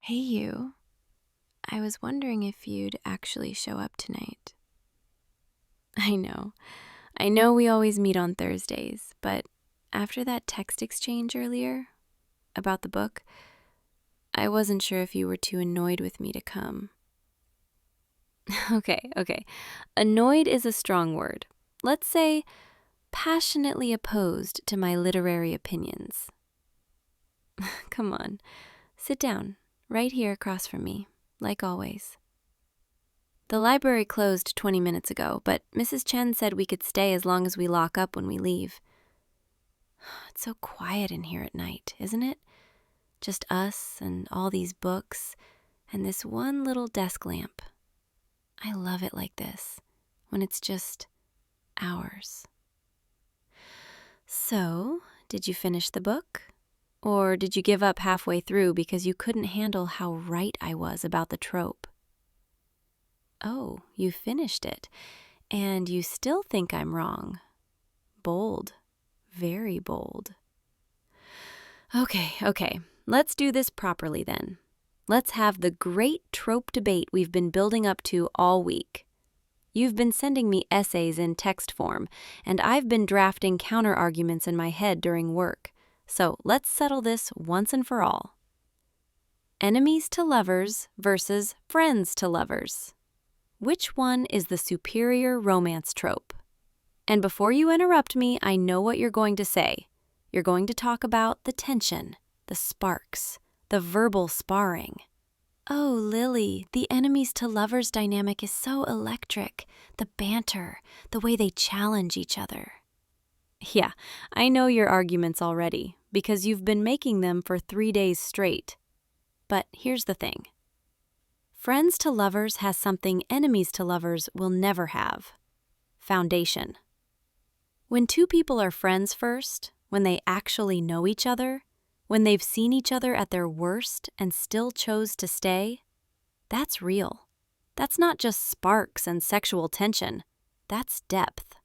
Hey, you. I was wondering if you'd actually show up tonight. I know. I know we always meet on Thursdays, but after that text exchange earlier about the book, I wasn't sure if you were too annoyed with me to come. Okay. Annoyed is a strong word. Let's say passionately opposed to my literary opinions. Come on, sit down, right here across from me, like always. The library closed 20 minutes ago, but Mrs. Chen said we could stay as long as we lock up when we leave. It's so quiet in here at night, isn't it? Just us and all these books and this one little desk lamp. I love it like this, when it's just ours. So, did you finish the book? Or did you give up halfway through because you couldn't handle how right I was about the trope? Oh, you finished it, and you still think I'm wrong. Bold. Very bold. Okay. Let's do this properly then. Let's have the great trope debate we've been building up to all week. You've been sending me essays in text form, and I've been drafting counter-arguments in my head during work. So let's settle this once and for all. Enemies to lovers versus friends to lovers. Which one is the superior romance trope? And before you interrupt me, I know what you're going to say. You're going to talk about the tension, the sparks, the verbal sparring. Oh, Lily, the enemies to lovers dynamic is so electric. The banter, the way they challenge each other. Yeah, I know your arguments already, because you've been making them for 3 days straight. But here's the thing. Friends to lovers has something enemies to lovers will never have. Foundation. When two people are friends first, when they actually know each other, when they've seen each other at their worst and still chose to stay, that's real. That's not just sparks and sexual tension. That's depth.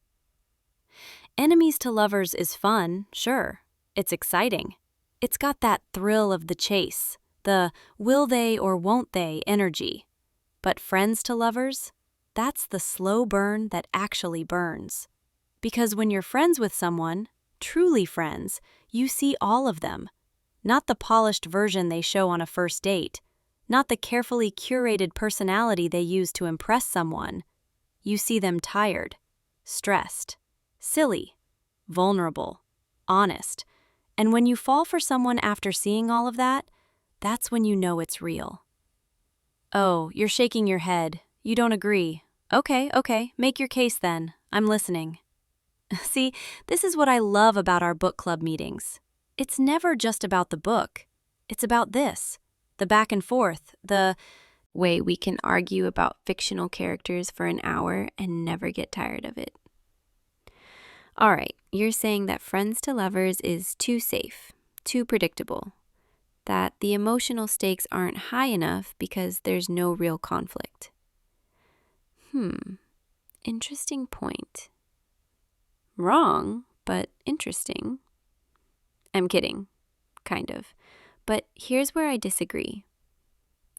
Enemies to lovers is fun, sure. It's exciting. It's got that thrill of the chase, the will they or won't they energy. But friends to lovers, that's the slow burn that actually burns. Because when you're friends with someone, truly friends, you see all of them. Not the polished version they show on a first date. Not the carefully curated personality they use to impress someone. You see them tired, stressed, silly, vulnerable, honest. And when you fall for someone after seeing all of that, that's when you know it's real. Oh, you're shaking your head. You don't agree. Okay, make your case then. I'm listening. See, this is what I love about our book club meetings. It's never just about the book. It's about this, the back and forth, the way we can argue about fictional characters for an hour and never get tired of it. All right, you're saying that friends to lovers is too safe, too predictable, that the emotional stakes aren't high enough because there's no real conflict. Interesting point. Wrong, but interesting. I'm kidding, kind of. But here's where I disagree.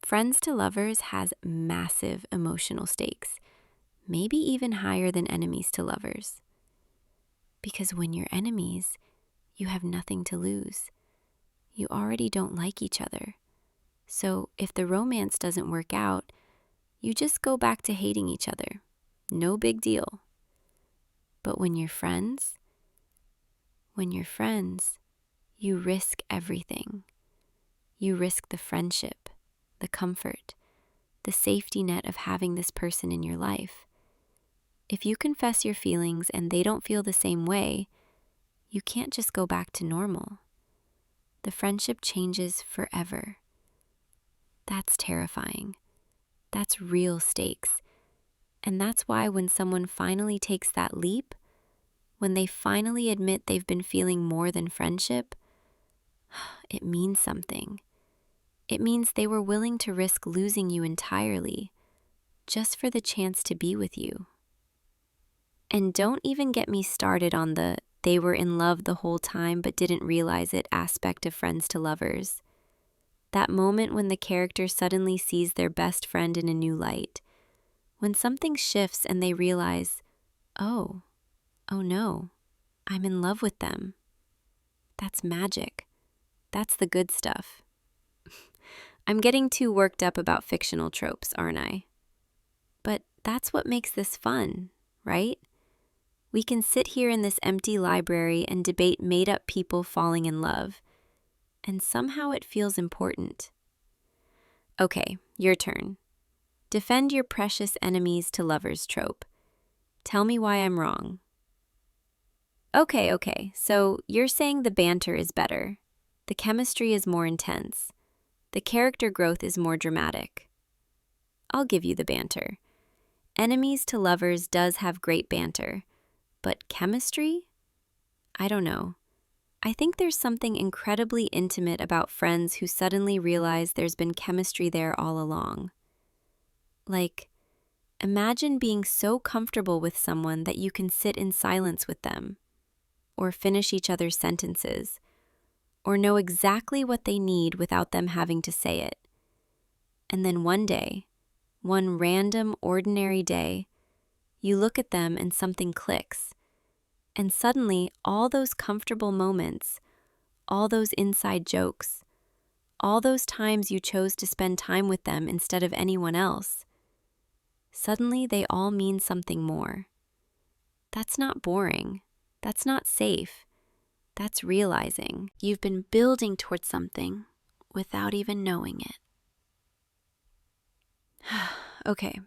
Friends to lovers has massive emotional stakes, maybe even higher than enemies to lovers. Because when you're enemies, you have nothing to lose. You already don't like each other. So if the romance doesn't work out, you just go back to hating each other. No big deal. But when you're friends, you risk everything. You risk the friendship, the comfort, the safety net of having this person in your life. If you confess your feelings and they don't feel the same way, you can't just go back to normal. The friendship changes forever. That's terrifying. That's real stakes. And that's why when someone finally takes that leap, when they finally admit they've been feeling more than friendship, it means something. It means they were willing to risk losing you entirely, just for the chance to be with you. And don't even get me started on the they were in love the whole time but didn't realize it aspect of friends to lovers. That moment when the character suddenly sees their best friend in a new light. When something shifts and they realize, oh no, I'm in love with them. That's magic. That's the good stuff. I'm getting too worked up about fictional tropes, aren't I? But that's what makes this fun, right? We can sit here in this empty library and debate made-up people falling in love, and somehow it feels important. Okay, your turn. Defend your precious enemies to lovers trope. Tell me why I'm wrong. Okay, so you're saying the banter is better. The chemistry is more intense. The character growth is more dramatic. I'll give you the banter. Enemies to lovers does have great banter, but chemistry? I don't know. I think there's something incredibly intimate about friends who suddenly realize there's been chemistry there all along. Like, imagine being so comfortable with someone that you can sit in silence with them, or finish each other's sentences, or know exactly what they need without them having to say it. And then one day, one random, ordinary day, you look at them and something clicks. And suddenly, all those comfortable moments, all those inside jokes, all those times you chose to spend time with them instead of anyone else, suddenly they all mean something more. That's not boring. That's not safe. That's realizing you've been building towards something without even knowing it. Okay.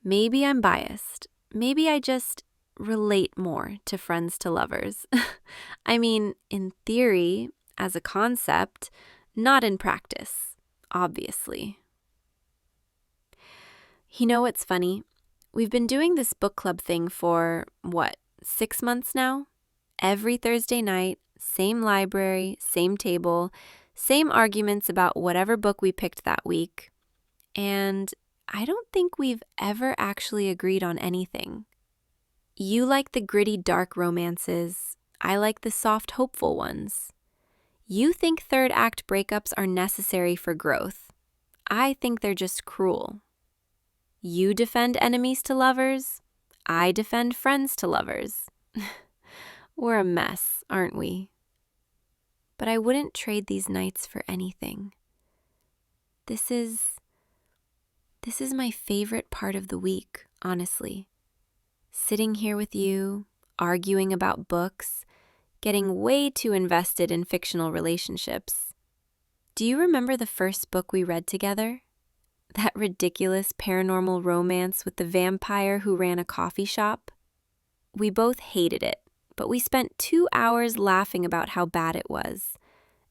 Maybe I'm biased. Maybe I just relate more to friends to lovers. I mean, in theory, as a concept, not in practice, obviously. You know what's funny? We've been doing this book club thing for, 6 months now? Every Thursday night, same library, same table, same arguments about whatever book we picked that week. And I don't think we've ever actually agreed on anything. You like the gritty, dark romances. I like the soft, hopeful ones. You think third act breakups are necessary for growth. I think they're just cruel. You defend enemies to lovers. I defend friends to lovers. We're a mess, aren't we? But I wouldn't trade these nights for anything. This is my favorite part of the week, honestly. Sitting here with you, arguing about books, getting way too invested in fictional relationships. Do you remember the first book we read together? That ridiculous paranormal romance with the vampire who ran a coffee shop? We both hated it, but we spent 2 hours laughing about how bad it was.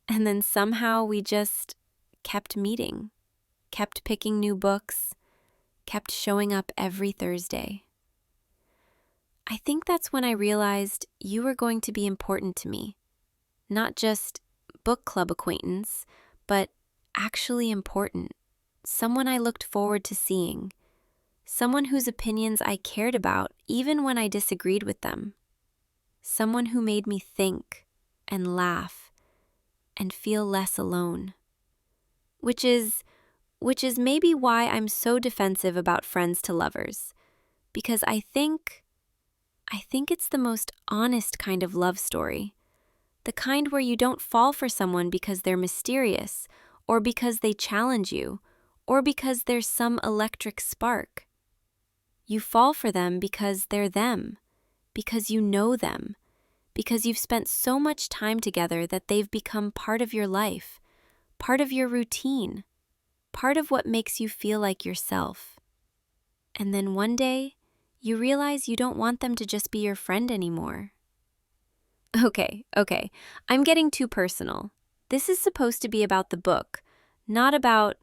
And then somehow we just kept meeting, kept picking new books, kept showing up every Thursday. I think that's when I realized you were going to be important to me. Not just book club acquaintance, but actually important. Someone I looked forward to seeing. Someone whose opinions I cared about even when I disagreed with them. Someone who made me think and laugh and feel less alone. Which is maybe why I'm so defensive about friends to lovers. Because I think it's the most honest kind of love story. The kind where you don't fall for someone because they're mysterious, or because they challenge you, or because there's some electric spark. You fall for them because they're them, because you know them, because you've spent so much time together that they've become part of your life, part of your routine, part of what makes you feel like yourself. And then one day, you realize you don't want them to just be your friend anymore. Okay, I'm getting too personal. This is supposed to be about the book, not about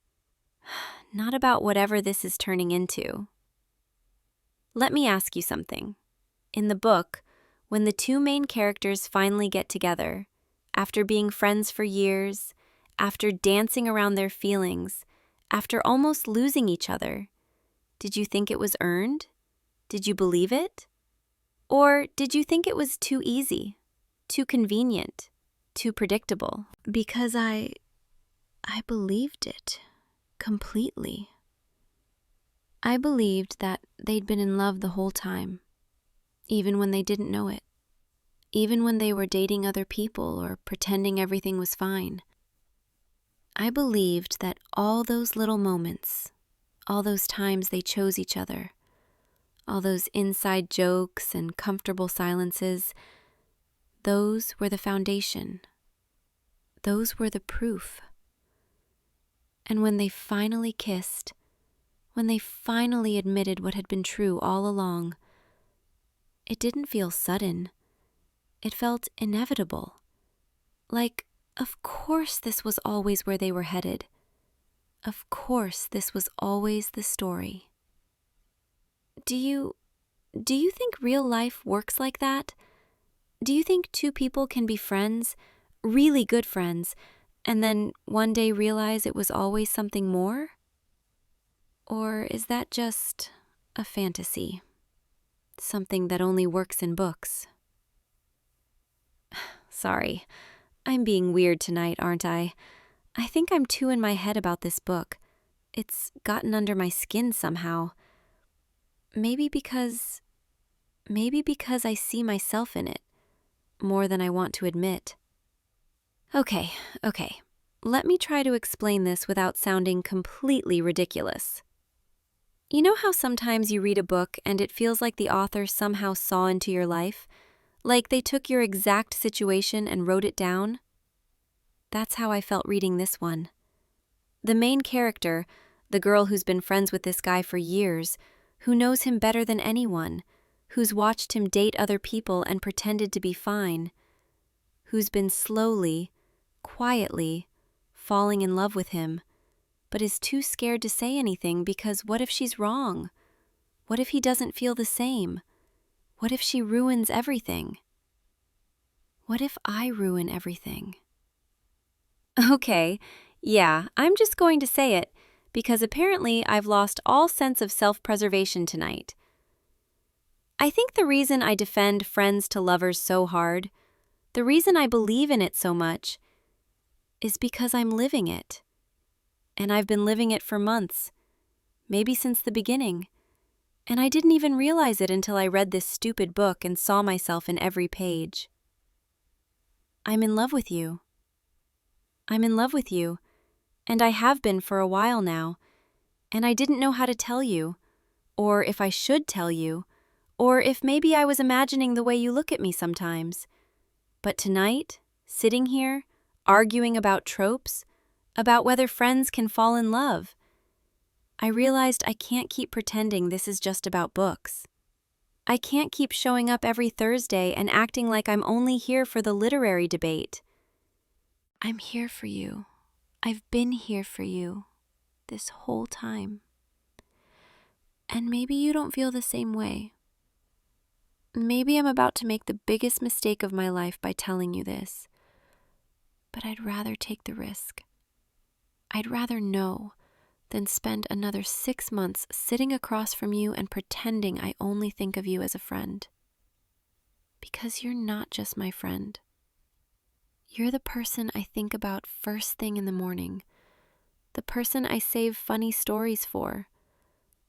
whatever this is turning into. Let me ask you something. In the book, when the two main characters finally get together, after being friends for years, after dancing around their feelings, after almost losing each other, did you think it was earned? Did you believe it? Or did you think it was too easy, too convenient, too predictable? Because I I believed it completely. I believed that they'd been in love the whole time, even when they didn't know it, even when they were dating other people or pretending everything was fine. I believed that all those little moments, all those times they chose each other, all those inside jokes and comfortable silences, those were the foundation. Those were the proof. And when they finally kissed, when they finally admitted what had been true all along, it didn't feel sudden. It felt inevitable. Like, of course this was always where they were headed. Of course this was always the story. Do you think real life works like that? Do you think two people can be friends, really good friends, and then one day realize it was always something more? Or is that just a fantasy? Something that only works in books? Sorry, I'm being weird tonight, aren't I? I think I'm too in my head about this book. It's gotten under my skin somehow. Maybe because I see myself in it, more than I want to admit. Okay. Let me try to explain this without sounding completely ridiculous. You know how sometimes you read a book and it feels like the author somehow saw into your life? Like they took your exact situation and wrote it down? That's how I felt reading this one. The main character, the girl who's been friends with this guy for years, who knows him better than anyone, who's watched him date other people and pretended to be fine, who's been slowly, quietly, falling in love with him, but is too scared to say anything because what if she's wrong? What if he doesn't feel the same? What if she ruins everything? What if I ruin everything? Okay, yeah, I'm just going to say it, because apparently I've lost all sense of self-preservation tonight. I think the reason I defend friends to lovers so hard, the reason I believe in it so much, is because I'm living it. And I've been living it for months, maybe since the beginning. And I didn't even realize it until I read this stupid book and saw myself in every page. I'm in love with you. I'm in love with you, and I have been for a while now, and I didn't know how to tell you, or if I should tell you, or if maybe I was imagining the way you look at me sometimes. But tonight, sitting here, arguing about tropes, about whether friends can fall in love, I realized I can't keep pretending this is just about books. I can't keep showing up every Thursday and acting like I'm only here for the literary debate. I'm here for you. I've been here for you this whole time. And maybe you don't feel the same way. Maybe I'm about to make the biggest mistake of my life by telling you this, but I'd rather take the risk. I'd rather know than spend another 6 months sitting across from you and pretending I only think of you as a friend. Because you're not just my friend. You're the person I think about first thing in the morning, the person I save funny stories for,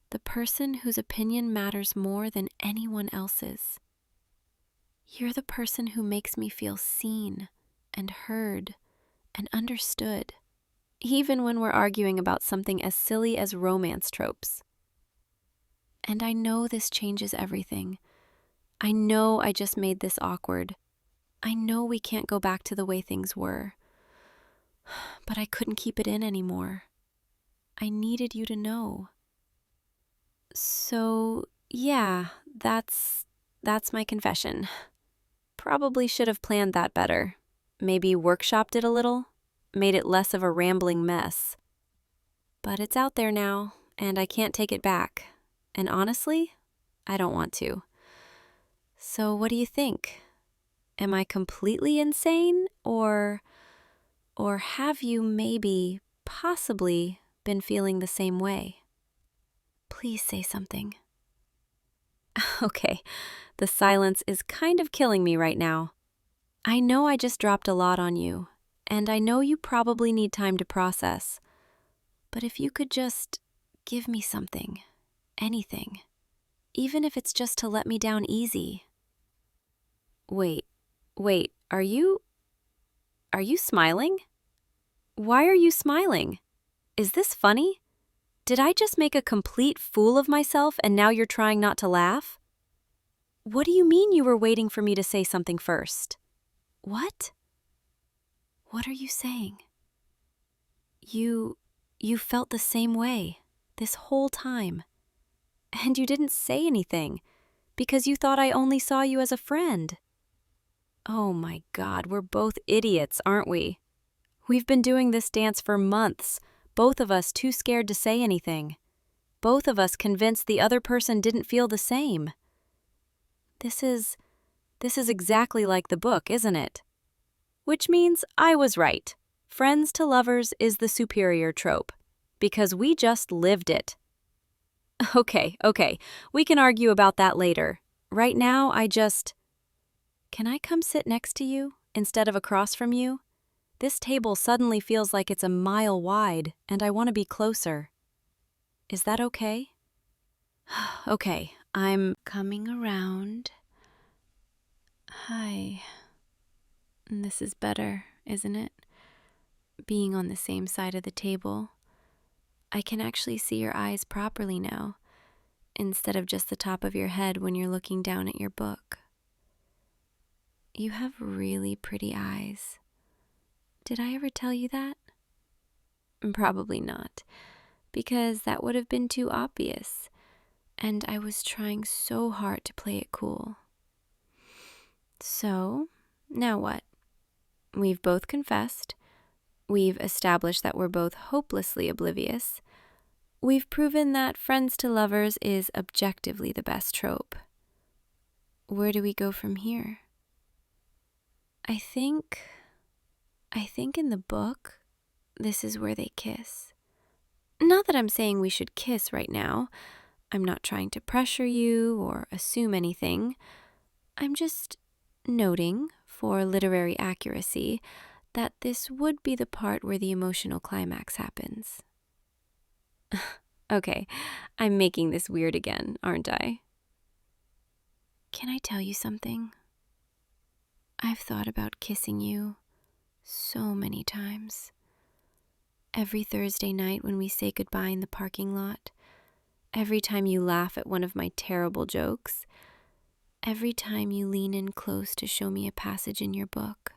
the person whose opinion matters more than anyone else's. You're the person who makes me feel seen and heard and understood, even when we're arguing about something as silly as romance tropes. And I know this changes everything. I know I just made this awkward. I know we can't go back to the way things were. But I couldn't keep it in anymore. I needed you to know. So, yeah, that's my confession. Probably should have planned that better. Maybe workshopped it a little, made it less of a rambling mess. But it's out there now, and I can't take it back. And honestly, I don't want to. So what do you think? Am I completely insane, or have you maybe, possibly, been feeling the same way? Please say something. Okay, the silence is kind of killing me right now. I know I just dropped a lot on you, and I know you probably need time to process. But if you could just give me something, anything, even if it's just to let me down easy. Wait, are you smiling? Why are you smiling? Is this funny? Did I just make a complete fool of myself and now you're trying not to laugh? What do you mean you were waiting for me to say something first? What? What are you saying? You felt the same way this whole time. And you didn't say anything because you thought I only saw you as a friend. Oh my God, we're both idiots, aren't we? We've been doing this dance for months, both of us too scared to say anything. Both of us convinced the other person didn't feel the same. This is exactly like the book, isn't it? Which means I was right. Friends to lovers is the superior trope, because we just lived it. Okay, we can argue about that later. Right now, Can I come sit next to you instead of across from you? This table suddenly feels like it's a mile wide, and I want to be closer. Is that okay? Okay, I'm coming around. Hi. This is better, isn't it? Being on the same side of the table. I can actually see your eyes properly now, instead of just the top of your head when you're looking down at your book. You have really pretty eyes. Did I ever tell you that? Probably not, because that would have been too obvious, and I was trying so hard to play it cool. So, now what? We've both confessed. We've established that we're both hopelessly oblivious. We've proven that friends to lovers is objectively the best trope. Where do we go from here? I think in the book, this is where they kiss. Not that I'm saying we should kiss right now. I'm not trying to pressure you or assume anything. I'm just noting, for literary accuracy, that this would be the part where the emotional climax happens. Okay, I'm making this weird again, aren't I? Can I tell you something? I've thought about kissing you so many times. Every Thursday night when we say goodbye in the parking lot, every time you laugh at one of my terrible jokes, every time you lean in close to show me a passage in your book.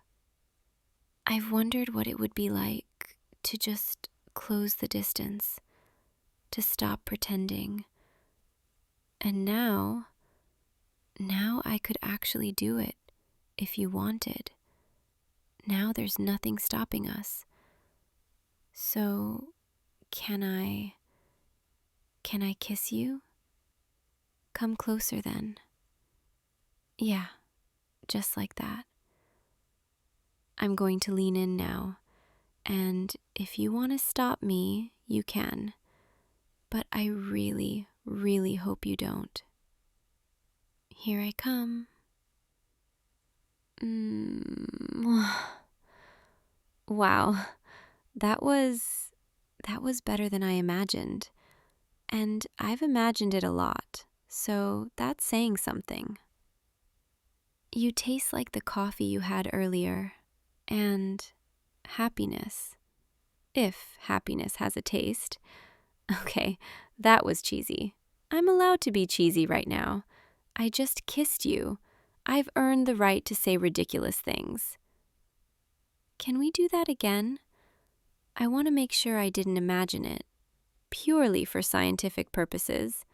I've wondered what it would be like to just close the distance, to stop pretending. And now I could actually do it if you wanted. Now there's nothing stopping us. So, can I kiss you? Come closer then. Yeah, just like that. I'm going to lean in now, and if you want to stop me, you can. But I really, really hope you don't. Here I come. Wow, that was better than I imagined. And I've imagined it a lot, so that's saying something. You taste like the coffee you had earlier, and happiness. If happiness has a taste. Okay, that was cheesy. I'm allowed to be cheesy right now. I just kissed you. I've earned the right to say ridiculous things. Can we do that again? I want to make sure I didn't imagine it, purely for scientific purposes.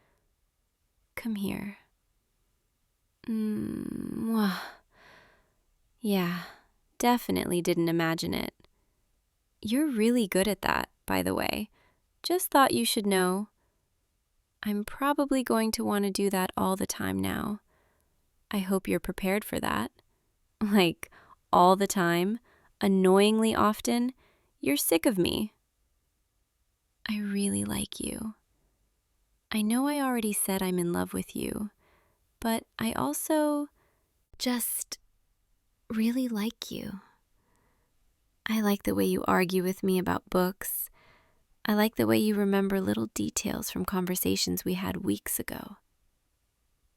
Come here. Yeah, definitely didn't imagine it. You're really good at that, by the way. Just thought you should know. I'm probably going to want to do that all the time now. I hope you're prepared for that. Like, all the time, annoyingly often, you're sick of me. I really like you. I know I already said I'm in love with you, but I also just really like you. I like the way you argue with me about books. I like the way you remember little details from conversations we had weeks ago.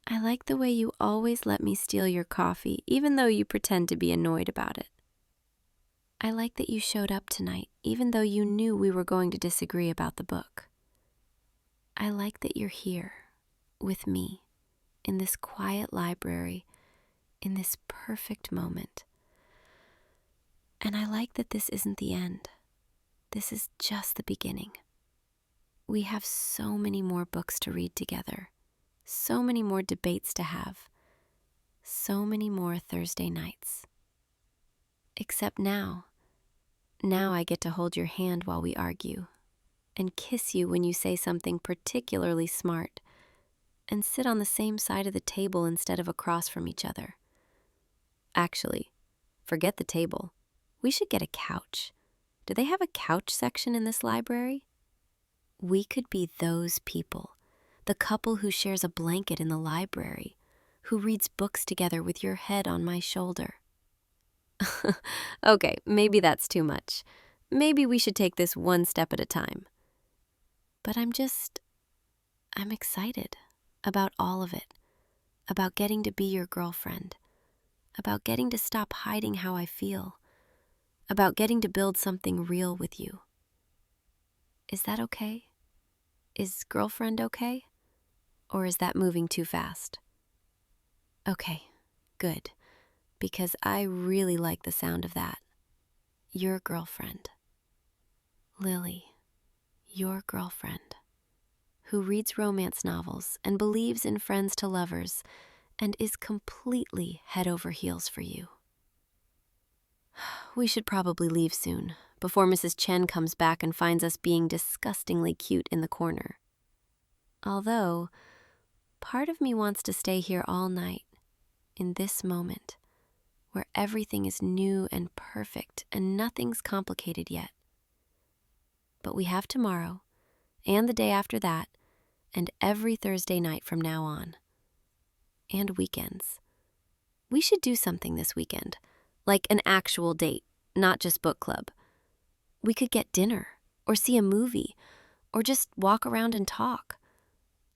I like the way you always let me steal your coffee, even though you pretend to be annoyed about it. I like that you showed up tonight, even though you knew we were going to disagree about the book. I like that you're here, with me, in this quiet library, in this perfect moment. And I like that this isn't the end. This is just the beginning. We have so many more books to read together, so many more debates to have, so many more Thursday nights. Except now I get to hold your hand while we argue, and kiss you when you say something particularly smart, and sit on the same side of the table instead of across from each other. Actually, forget the table. We should get a couch. Do they have a couch section in this library? We could be those people, the couple who shares a blanket in the library, who reads books together with your head on my shoulder. Okay, maybe that's too much. Maybe we should take this one step at a time. But I'm excited about all of it, about getting to be your girlfriend, about getting to stop hiding how I feel, about getting to build something real with you. Is that okay? Is girlfriend okay? Or is that moving too fast? Okay, good, because I really like the sound of that. Your girlfriend. Lily, your girlfriend, who reads romance novels and believes in friends to lovers and is completely head over heels for you. We should probably leave soon, before Mrs. Chen comes back and finds us being disgustingly cute in the corner. Although, part of me wants to stay here all night, in this moment, where everything is new and perfect and nothing's complicated yet. But we have tomorrow, and the day after that, and every Thursday night from now on. And weekends. We should do something this weekend, like an actual date, not just book club. We could get dinner, or see a movie, or just walk around and talk.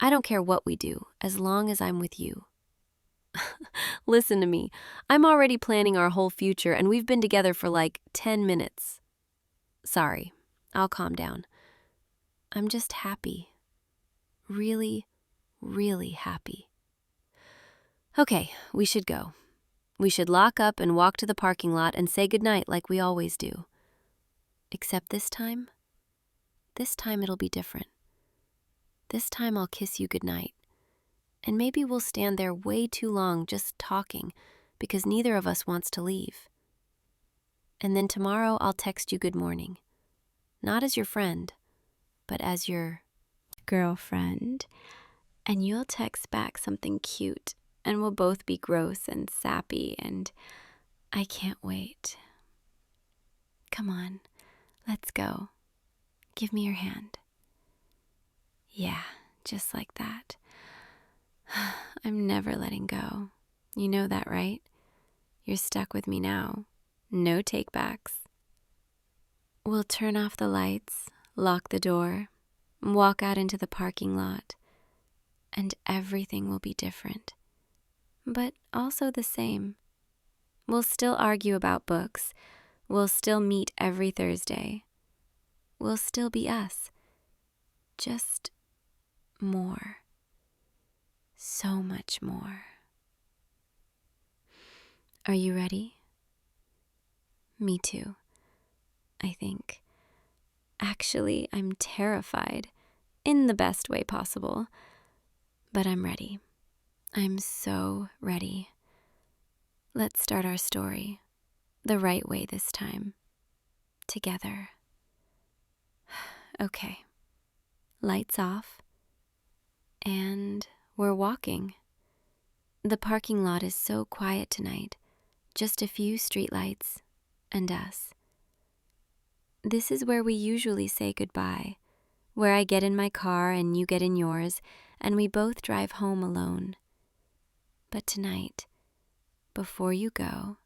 I don't care what we do, as long as I'm with you. Listen to me. I'm already planning our whole future, and we've been together for like 10 minutes. Sorry, I'll calm down. I'm just happy. Really, really happy. Okay, we should go. We should lock up and walk to the parking lot and say goodnight like we always do. Except this time it'll be different. This time I'll kiss you goodnight. And maybe we'll stand there way too long just talking because neither of us wants to leave. And then tomorrow I'll text you good morning. Not as your friend, but as your girlfriend. And you'll text back something cute, and we'll both be gross and sappy, and I can't wait. Come on, let's go. Give me your hand. Yeah, just like that. I'm never letting go. You know that, right? You're stuck with me now. No takebacks. We'll turn off the lights, lock the door, walk out into the parking lot, and everything will be different, but also the same. We'll still argue about books. We'll still meet every Thursday. We'll still be us. Just more. So much more. Are you ready? Me too, I think. Actually, I'm terrified, in the best way possible. But I'm ready. I'm so ready. Let's start our story, the right way this time. Together. Okay. Lights off. And we're walking. The parking lot is so quiet tonight. Just a few streetlights and us. This is where we usually say goodbye, where I get in my car and you get in yours, and we both drive home alone. But tonight, before you go,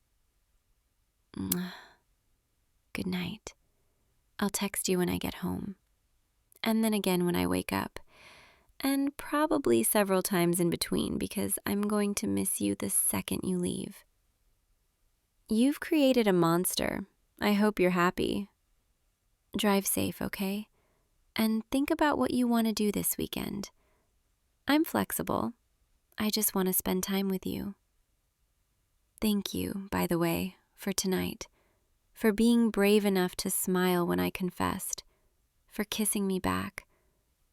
Good night. I'll text you when I get home. And then again when I wake up. And probably several times in between because I'm going to miss you the second you leave. You've created a monster. I hope you're happy. Drive safe, okay? And think about what you want to do this weekend. I'm flexible. I just want to spend time with you. Thank you, by the way, for tonight. For being brave enough to smile when I confessed. For kissing me back.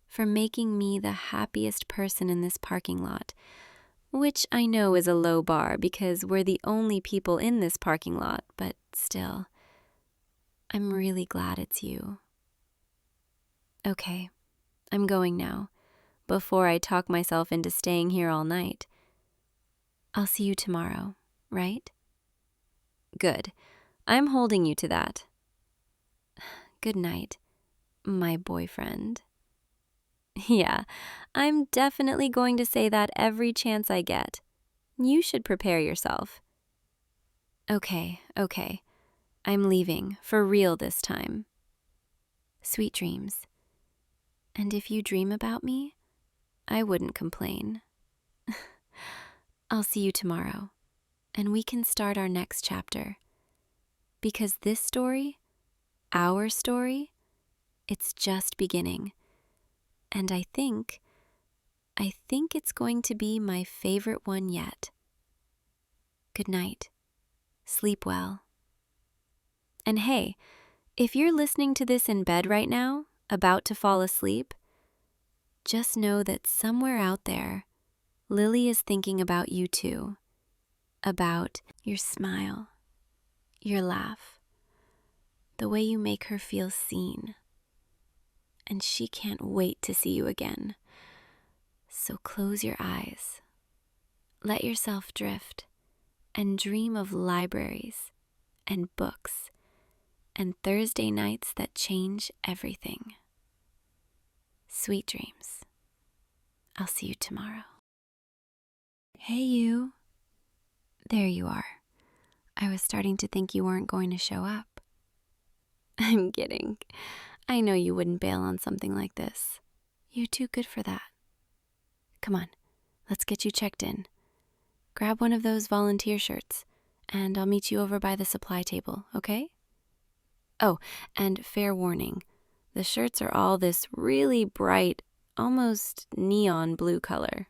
For making me the happiest person in this parking lot. Which I know is a low bar because we're the only people in this parking lot, but still, I'm really glad it's you. Okay, I'm going now, before I talk myself into staying here all night. I'll see you tomorrow, right? Good. I'm holding you to that. Good night, my boyfriend. Yeah, I'm definitely going to say that every chance I get. You should prepare yourself. Okay. I'm leaving, for real this time. Sweet dreams. And if you dream about me, I wouldn't complain. I'll see you tomorrow, and we can start our next chapter. Because this story, our story, it's just beginning. And I think it's going to be my favorite one yet. Good night. Sleep well. And hey, if you're listening to this in bed right now, about to fall asleep, just know that somewhere out there, Lily is thinking about you too. About your smile, your laugh, the way you make her feel seen. And she can't wait to see you again. So close your eyes, let yourself drift, and dream of libraries and books and Thursday nights that change everything. Sweet dreams. I'll see you tomorrow. Hey, you. There you are. I was starting to think you weren't going to show up. I'm kidding. I know you wouldn't bail on something like this. You're too good for that. Come on, let's get you checked in. Grab one of those volunteer shirts, and I'll meet you over by the supply table, okay? Oh, and fair warning, the shirts are all this really bright, almost neon blue color.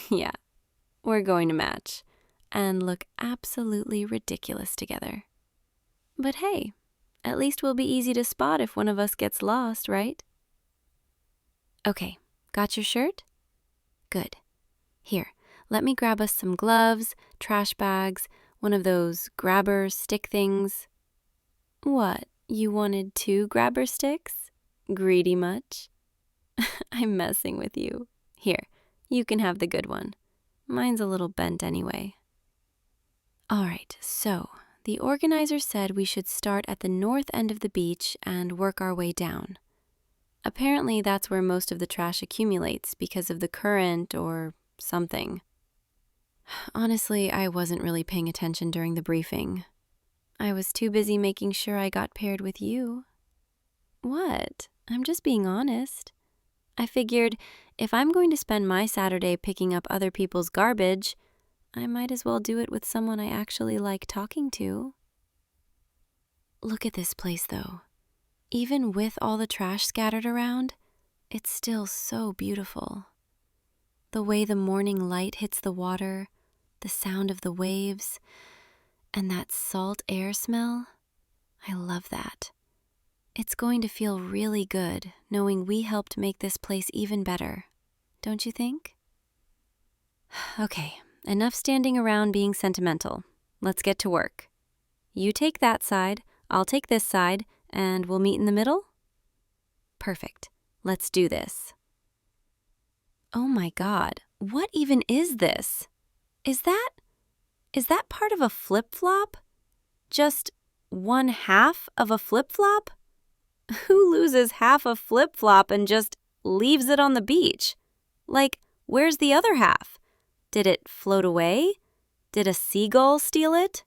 Yeah, we're going to match and look absolutely ridiculous together. But hey, at least we'll be easy to spot if one of us gets lost, right? Okay, got your shirt? Good. Here, let me grab us some gloves, trash bags, one of those grabber stick things. What, you wanted 2 grabber sticks? Greedy much? I'm messing with you. Here, you can have the good one. Mine's a little bent anyway. All right, so the organizer said we should start at the north end of the beach and work our way down. Apparently that's where most of the trash accumulates because of the current or something. Honestly, I wasn't really paying attention during the briefing. I was too busy making sure I got paired with you. What? I'm just being honest. I figured if I'm going to spend my Saturday picking up other people's garbage, I might as well do it with someone I actually like talking to. Look at this place, though. Even with all the trash scattered around, it's still so beautiful. The way the morning light hits the water, the sound of the waves, and that salt air smell, I love that. It's going to feel really good knowing we helped make this place even better, don't you think? Okay, enough standing around being sentimental. Let's get to work. You take that side, I'll take this side, and we'll meet in the middle? Perfect. Let's do this. Oh my God, what even is this? Is that part of a flip-flop? Just 1/2 of a flip-flop? Who loses half a flip-flop and just leaves it on the beach? Like, where's the other half? Did it float away? Did a seagull steal it?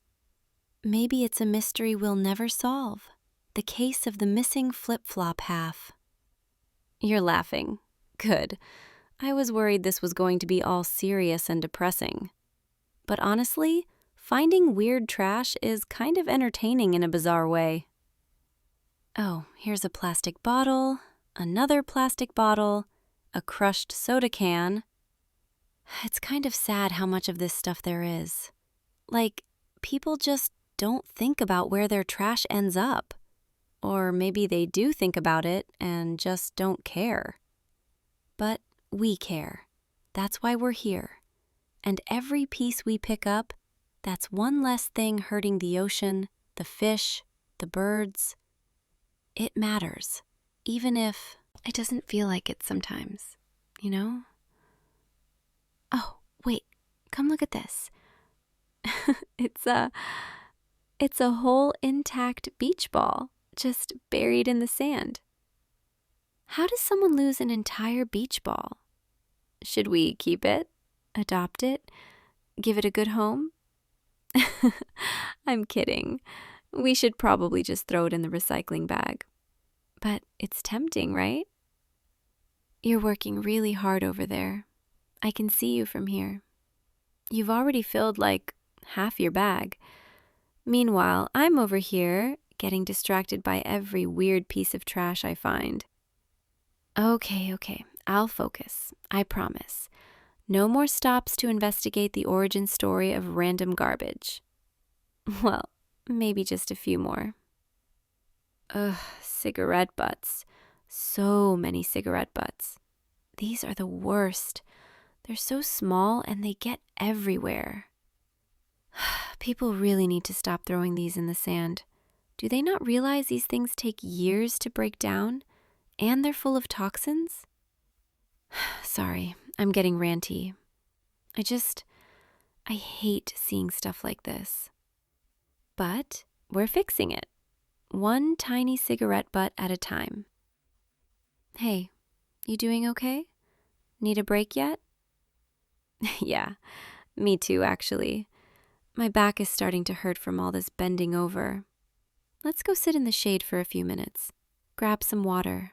Maybe it's a mystery we'll never solve. the case of the missing flip-flop half. You're laughing. Good. I was worried this was going to be all serious and depressing. But honestly, finding weird trash is kind of entertaining in a bizarre way. Oh, here's a plastic bottle, another plastic bottle, a crushed soda can. It's kind of sad how much of this stuff there is. Like, people just don't think about where their trash ends up. Or maybe they do think about it and just don't care. But we care. That's why we're here. And every piece we pick up, that's one less thing hurting the ocean, the fish, the birds. It matters, even if it doesn't feel like it sometimes, you know? Oh, wait, come look at this. It's a whole intact beach ball, just buried in the sand. How does someone lose an entire beach ball? Should we keep it, adopt it, give it a good home? I'm kidding. We should probably just throw it in the recycling bag. But it's tempting, right? You're working really hard over there. I can see you from here. You've already filled like half your bag. Meanwhile, I'm over here getting distracted by every weird piece of trash I find. Okay, I'll focus. I promise. No more stops to investigate the origin story of random garbage. Well, maybe just a few more. Ugh, cigarette butts. So many cigarette butts. These are the worst. They're so small and they get everywhere. People really need to stop throwing these in the sand. Do they not realize these things take years to break down? And they're full of toxins? Sorry, I'm getting ranty. I hate seeing stuff like this. But we're fixing it. One tiny cigarette butt at a time. Hey, you doing okay? Need a break yet? Yeah, me too, actually. My back is starting to hurt from all this bending over. Let's go sit in the shade for a few minutes. Grab some water.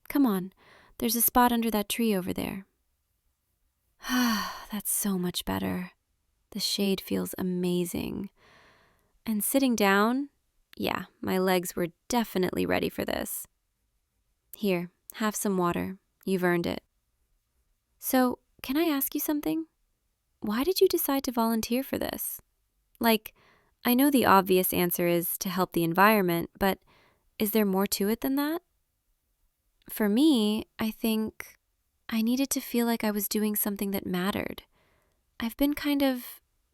Come on, there's a spot under that tree over there. That's so much better. The shade feels amazing. And sitting down, yeah, my legs were definitely ready for this. Here, have some water. You've earned it. So, can I ask you something? Why did you decide to volunteer for this? Like, I know the obvious answer is to help the environment, but is there more to it than that? For me, I think I needed to feel like I was doing something that mattered. I've been kind of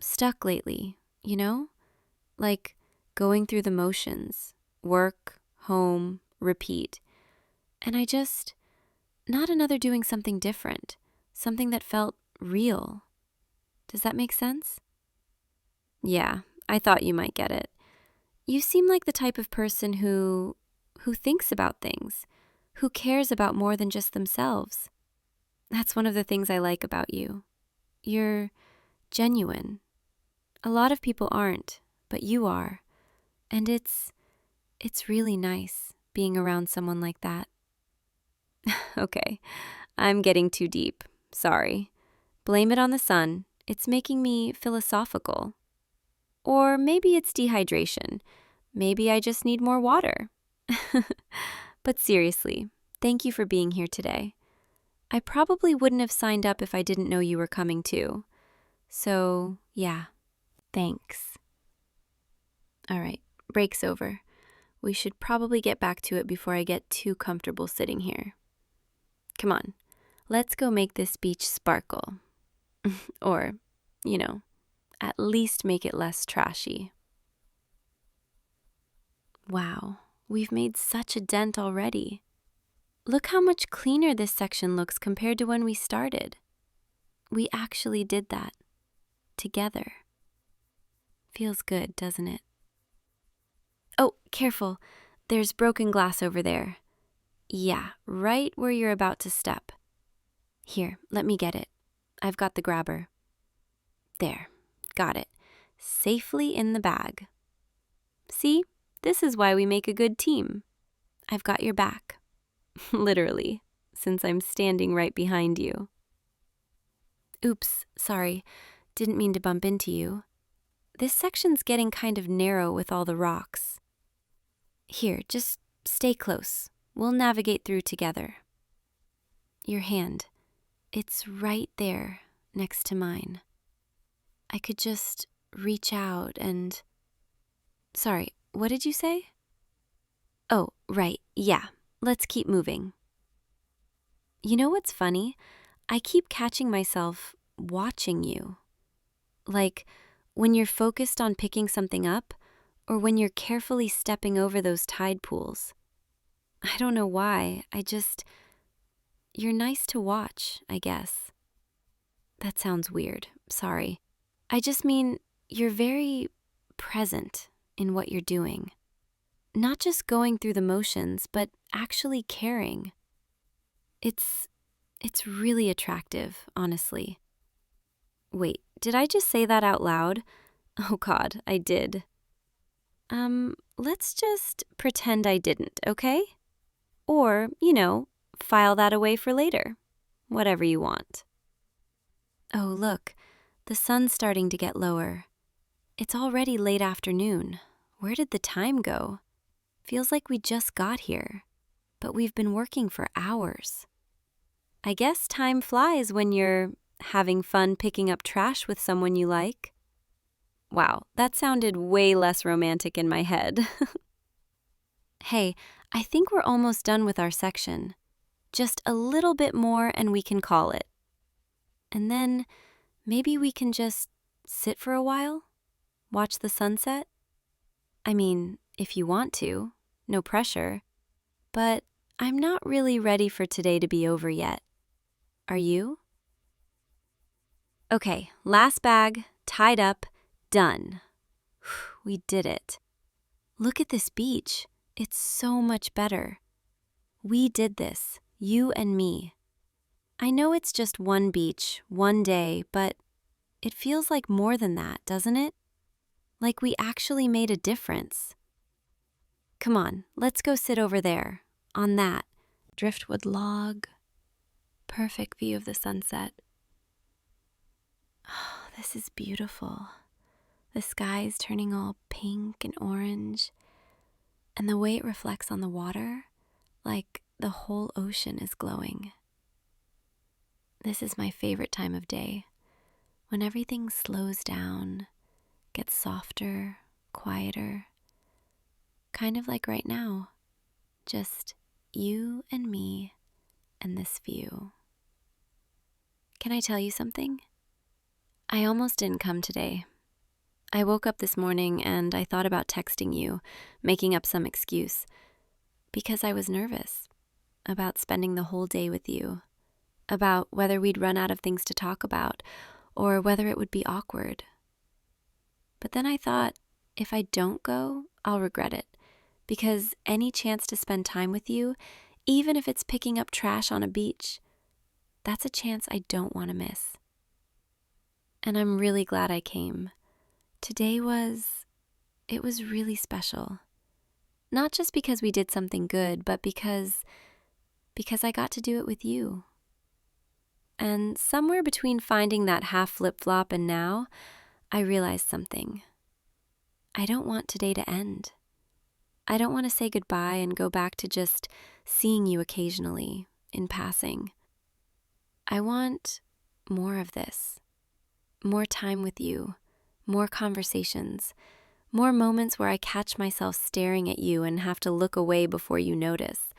stuck lately, you know? Like going through the motions, work, home, repeat. And not another doing something different, something that felt real. Does that make sense? Yeah, I thought you might get it. You seem like the type of person who thinks about things, who cares about more than just themselves. That's one of the things I like about you. You're genuine. A lot of people aren't, but you are. And it's really nice being around someone like that. Okay, I'm getting too deep. Sorry. Blame it on the sun. It's making me philosophical. Or maybe it's dehydration. Maybe I just need more water. But seriously, thank you for being here today. I probably wouldn't have signed up if I didn't know you were coming too. So, yeah, thanks. All right, break's over. We should probably get back to it before I get too comfortable sitting here. Come on, let's go make this beach sparkle. Or, at least make it less trashy. Wow, we've made such a dent already. Look how much cleaner this section looks compared to when we started. We actually did that. Together. Feels good, doesn't it? Oh, careful. There's broken glass over there. Yeah, right where you're about to step. Here, let me get it. I've got the grabber. There, got it. Safely in the bag. See? this is why we make a good team. I've got your back. Literally, since I'm standing right behind you. Oops, sorry. Didn't mean to bump into you. This section's getting kind of narrow with all the rocks. Here, just stay close. We'll navigate through together. Your hand. It's right there, next to mine. I could just reach out and... Sorry, what did you say? Oh, right, yeah. Let's keep moving. You know what's funny? I keep catching myself watching you. Like when you're focused on picking something up, or when you're carefully stepping over those tide pools. I don't know why, you're nice to watch, I guess. That sounds weird, sorry. I just mean, you're very present in what you're doing. Not just going through the motions, but actually caring. It's really attractive, honestly. Wait, did I just say that out loud? Oh God, I did. Let's just pretend I didn't, okay? Or, file that away for later. Whatever you want. Oh, look, the sun's starting to get lower. It's already late afternoon. Where did the time go? Feels like we just got here, but we've been working for hours. I guess time flies when you're having fun picking up trash with someone you like. Wow, that sounded way less romantic in my head. Hey, I think we're almost done with our section. Just a little bit more and we can call it. And then maybe we can just sit for a while? Watch the sunset? I mean, if you want to, no pressure. But I'm not really ready for today to be over yet. Are you? Okay, last bag, tied up, done. We did it. Look at this beach. It's so much better. We did this, you and me. I know it's just one beach, one day, but it feels like more than that, doesn't it? Like we actually made a difference. Come on, let's go sit over there, on that driftwood log. Perfect view of the sunset. Oh, this is beautiful. The sky's turning all pink and orange, and the way it reflects on the water, like the whole ocean is glowing. This is my favorite time of day, when everything slows down, gets softer, quieter, kind of like right now, just you and me and this view. Can I tell you something? I almost didn't come today. I woke up this morning and I thought about texting you, making up some excuse, because I was nervous about spending the whole day with you, about whether we'd run out of things to talk about or whether it would be awkward. But then I thought, if I don't go, I'll regret it, because any chance to spend time with you, even if it's picking up trash on a beach, that's a chance I don't want to miss. And I'm really glad I came. Today it was really special. Not just because we did something good, but because I got to do it with you. And somewhere between finding that half flip-flop and now, I realized something. I don't want today to end. I don't want to say goodbye and go back to just seeing you occasionally, in passing. I want more of this. More time with you. More conversations, more moments where I catch myself staring at you and have to look away before you notice.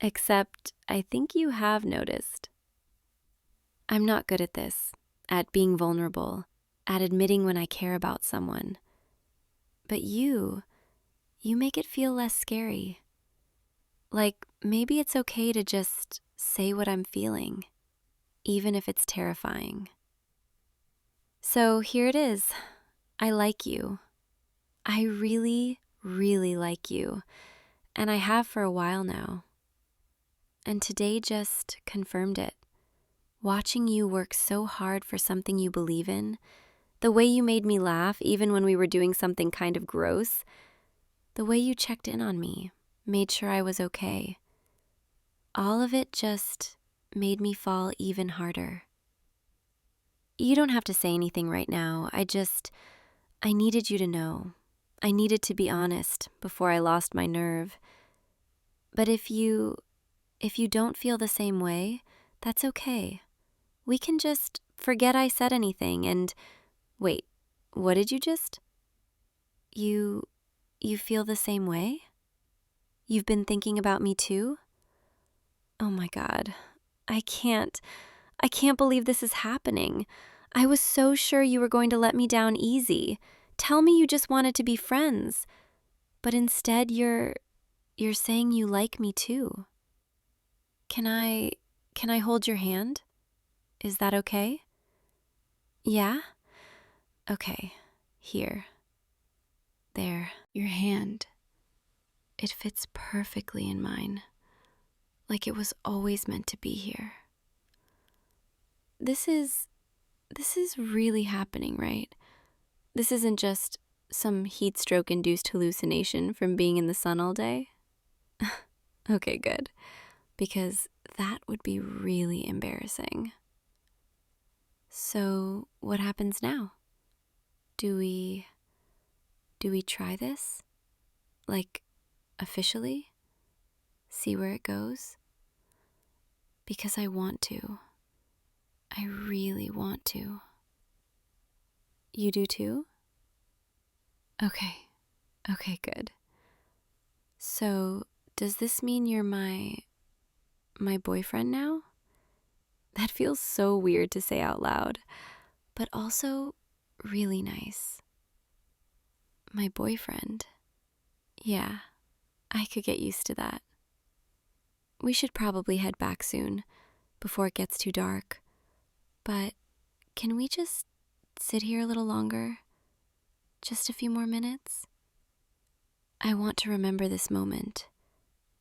Except, I think you have noticed. I'm not good at this, at being vulnerable, at admitting when I care about someone. But you make it feel less scary. Like, maybe it's okay to just say what I'm feeling, even if it's terrifying. So here it is. I like you. I really, really like you. And I have for a while now. And today just confirmed it. Watching you work so hard for something you believe in, the way you made me laugh even when we were doing something kind of gross, The way you checked in on me, made sure I was okay. All of it just made me fall even harder. You don't have to say anything right now. I needed you to know. I needed to be honest before I lost my nerve. But if you don't feel the same way, that's okay. We can just forget I said anything and wait, what did you just? You feel the same way? You've been thinking about me too? Oh my God. I can't believe this is happening. I was so sure you were going to let me down easy. Tell me you just wanted to be friends. But instead you're saying you like me too. Can I hold your hand? Is that okay? Yeah? Okay. Here. There. Your hand. It fits perfectly in mine. Like it was always meant to be here. This is really happening, right? This isn't just some heat stroke induced hallucination from being in the sun all day? Okay, good. Because that would be really embarrassing. So, what happens now? Do we try this? Like, officially? See where it goes? Because I want to. I really want to. You do too? Okay. Okay, good. So, does this mean you're my boyfriend now? That feels so weird to say out loud, but also really nice. My boyfriend. Yeah, I could get used to that. We should probably head back soon, before it gets too dark. But can we just sit here a little longer? Just a few more minutes? I want to remember this moment,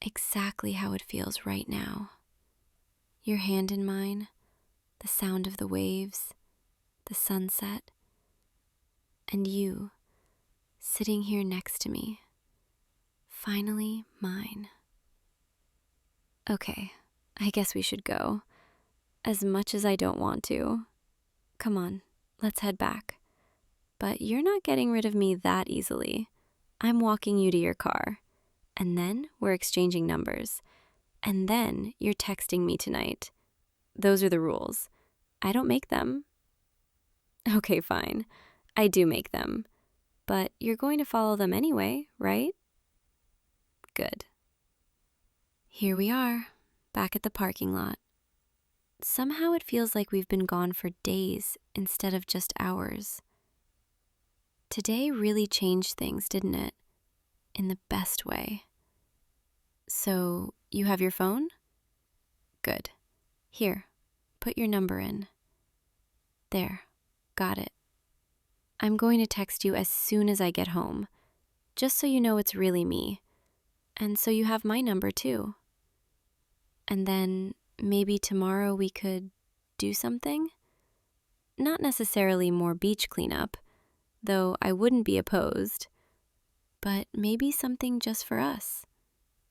exactly how it feels right now. Your hand in mine, the sound of the waves, the sunset, and you sitting here next to me, finally mine. Okay, I guess we should go, as much as I don't want to. Come on, let's head back. But you're not getting rid of me that easily. I'm walking you to your car, and then we're exchanging numbers, and then you're texting me tonight. Those are the rules. I don't make them. Okay, fine. I do make them. But you're going to follow them anyway, right? Good. Here we are, back at the parking lot. Somehow it feels like we've been gone for days instead of just hours. Today really changed things, didn't it? In the best way. So, you have your phone? Good. Here, put your number in. There, got it. I'm going to text you as soon as I get home, just so you know it's really me, and so you have my number too. And then maybe tomorrow we could do something? Not necessarily more beach cleanup, though I wouldn't be opposed, but maybe something just for us.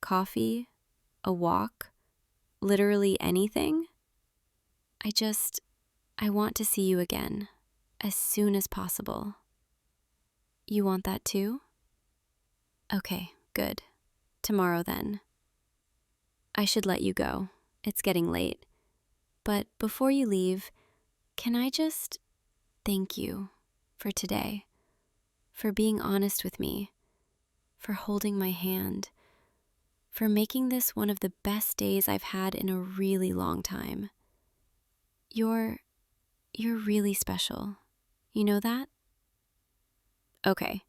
Coffee, a walk, literally anything. I want to see you again, as soon as possible. You want that too? Okay, good. Tomorrow then. I should let you go. It's getting late. But before you leave, can I just thank you for today, for being honest with me, for holding my hand, for making this one of the best days I've had in a really long time. You're really special. You know that? Okay,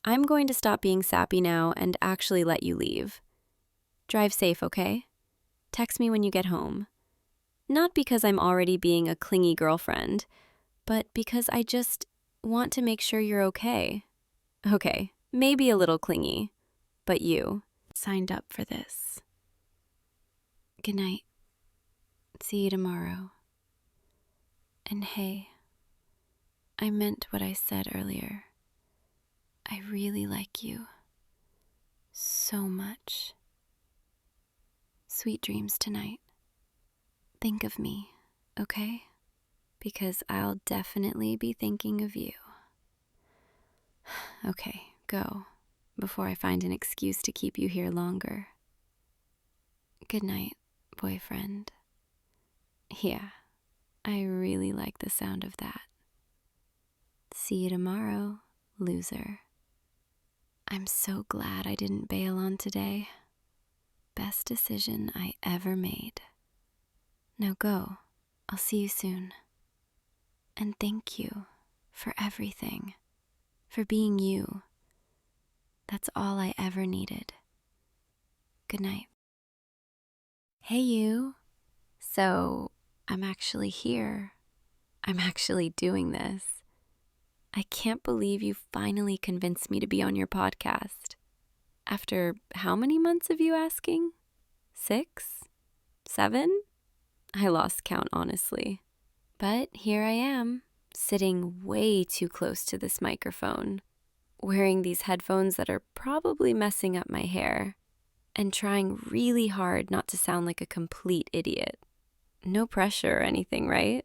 I'm going to stop being sappy now and actually let you leave. Drive safe, okay? Text me when you get home. Not because I'm already being a clingy girlfriend, but because I just want to make sure you're okay. Okay, maybe a little clingy, but you signed up for this. Good night. See you tomorrow. And hey, I meant what I said earlier. I really like you. so much. Sweet dreams tonight. Think of me, okay? Because I'll definitely be thinking of you. Okay, go, before I find an excuse to keep you here longer. Good night, boyfriend. Yeah, I really like the sound of that. See you tomorrow, loser. I'm so glad I didn't bail on today. Best decision I ever made. Now go. I'll see you soon. And thank you for everything. For being you. That's all I ever needed. Good night. Hey, you. So, I'm actually here. I'm actually doing this. I can't believe you finally convinced me to be on your podcast. After how many months of you asking? 6? 7? I lost count, honestly. But here I am, sitting way too close to this microphone, wearing these headphones that are probably messing up my hair, and trying really hard not to sound like a complete idiot. No pressure or anything, right?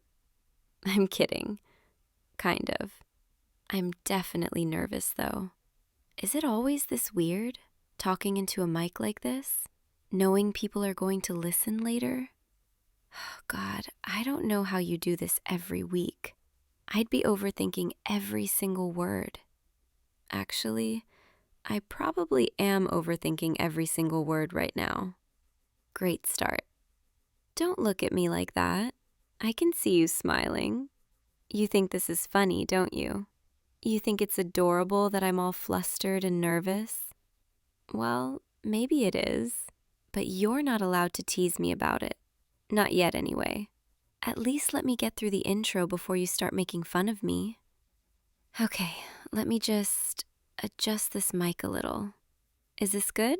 I'm kidding. Kind of. I'm definitely nervous, though. Is it always this weird, talking into a mic like this? Knowing people are going to listen later? Oh, God, I don't know how you do this every week. I'd be overthinking every single word. Actually, I probably am overthinking every single word right now. Great start. Don't look at me like that. I can see you smiling. You think this is funny, don't you? You think it's adorable that I'm all flustered and nervous? Well, maybe it is, but you're not allowed to tease me about it. Not yet, anyway. At least let me get through the intro before you start making fun of me. Okay, let me just adjust this mic a little. Is this good?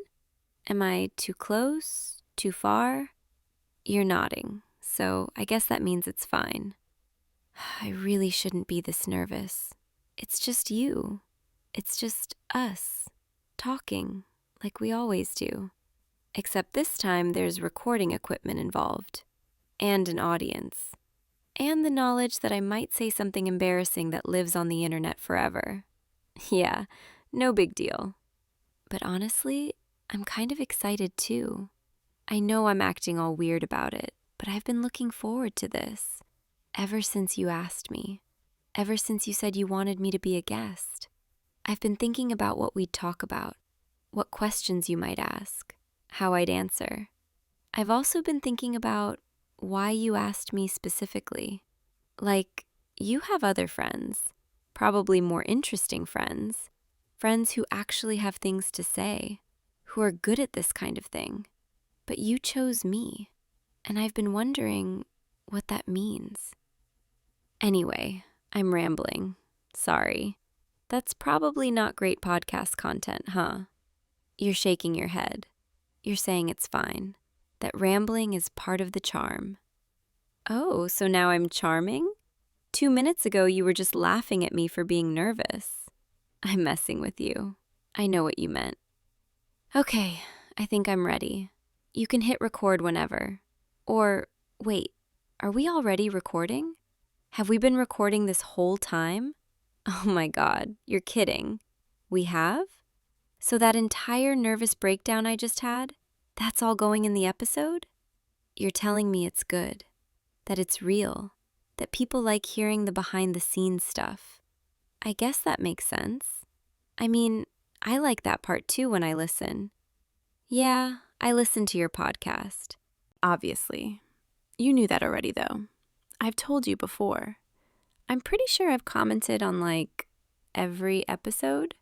Am I too close? Too far? You're nodding, so I guess that means it's fine. I really shouldn't be this nervous. It's just you. It's just us, talking, like we always do. Except this time there's recording equipment involved, and an audience, and the knowledge that I might say something embarrassing that lives on the internet forever. Yeah, no big deal. But honestly, I'm kind of excited too. I know I'm acting all weird about it, but I've been looking forward to this ever since you asked me, ever since you said you wanted me to be a guest. I've been thinking about what we'd talk about, what questions you might ask, how I'd answer. I've also been thinking about why you asked me specifically. Like, you have other friends, probably more interesting friends, friends who actually have things to say, who are good at this kind of thing. But you chose me, and I've been wondering what that means. Anyway, I'm rambling. Sorry. That's probably not great podcast content, huh? You're shaking your head. You're saying it's fine, that rambling is part of the charm. Oh, so now I'm charming? 2 minutes ago, you were just laughing at me for being nervous. I'm messing with you. I know what you meant. Okay, I think I'm ready. You can hit record whenever. Or, wait, are we already recording? Have we been recording this whole time? Oh my God, you're kidding. We have? So that entire nervous breakdown I just had, that's all going in the episode? You're telling me it's good, that it's real, that people like hearing the behind-the-scenes stuff. I guess that makes sense. I mean, I like that part too when I listen. Yeah, I listen to your podcast. Obviously. You knew that already, though. I've told you before. I'm pretty sure I've commented on, every episode.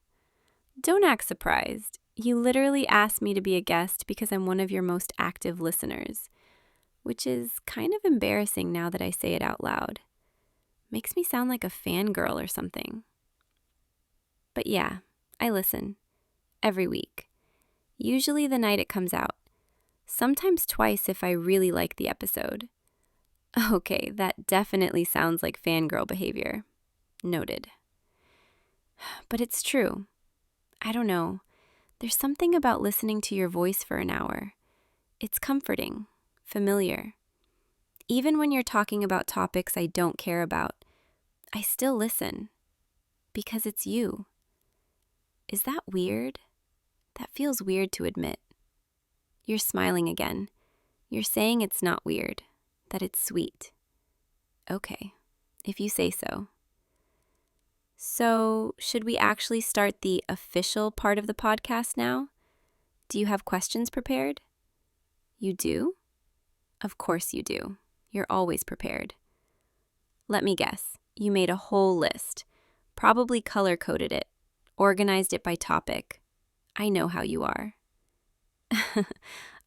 Don't act surprised. You literally asked me to be a guest because I'm one of your most active listeners, which is kind of embarrassing now that I say it out loud. Makes me sound like a fangirl or something. But yeah, I listen. Every week. Usually the night it comes out. Sometimes twice if I really like the episode. Okay, that definitely sounds like fangirl behavior. Noted. But it's true. I don't know. There's something about listening to your voice for an hour. It's comforting, familiar. Even when you're talking about topics I don't care about, I still listen. Because it's you. Is that weird? That feels weird to admit. You're smiling again. You're saying it's not weird, that it's sweet. Okay, if you say so. So, should we actually start the official part of the podcast now? Do you have questions prepared? You do? Of course you do. You're always prepared. Let me guess. You made a whole list. Probably color-coded it. Organized it by topic. I know how you are.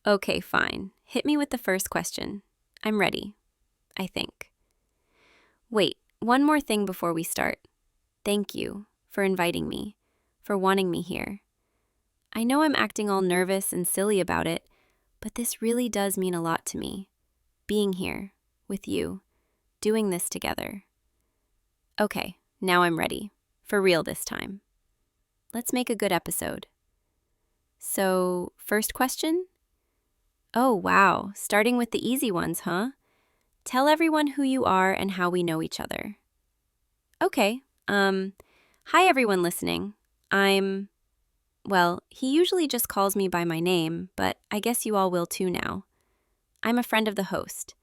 Okay, fine. Hit me with the first question. I'm ready. I think. Wait, one more thing before we start. Thank you for inviting me, for wanting me here. I know I'm acting all nervous and silly about it, but this really does mean a lot to me. Being here, with you, doing this together. Okay, now I'm ready. For real this time. Let's make a good episode. So, first question? Oh, wow, starting with the easy ones, huh? Tell everyone who you are and how we know each other. Okay, hi everyone listening. Well, he usually just calls me by my name, but I guess you all will too now. I'm a friend of the host.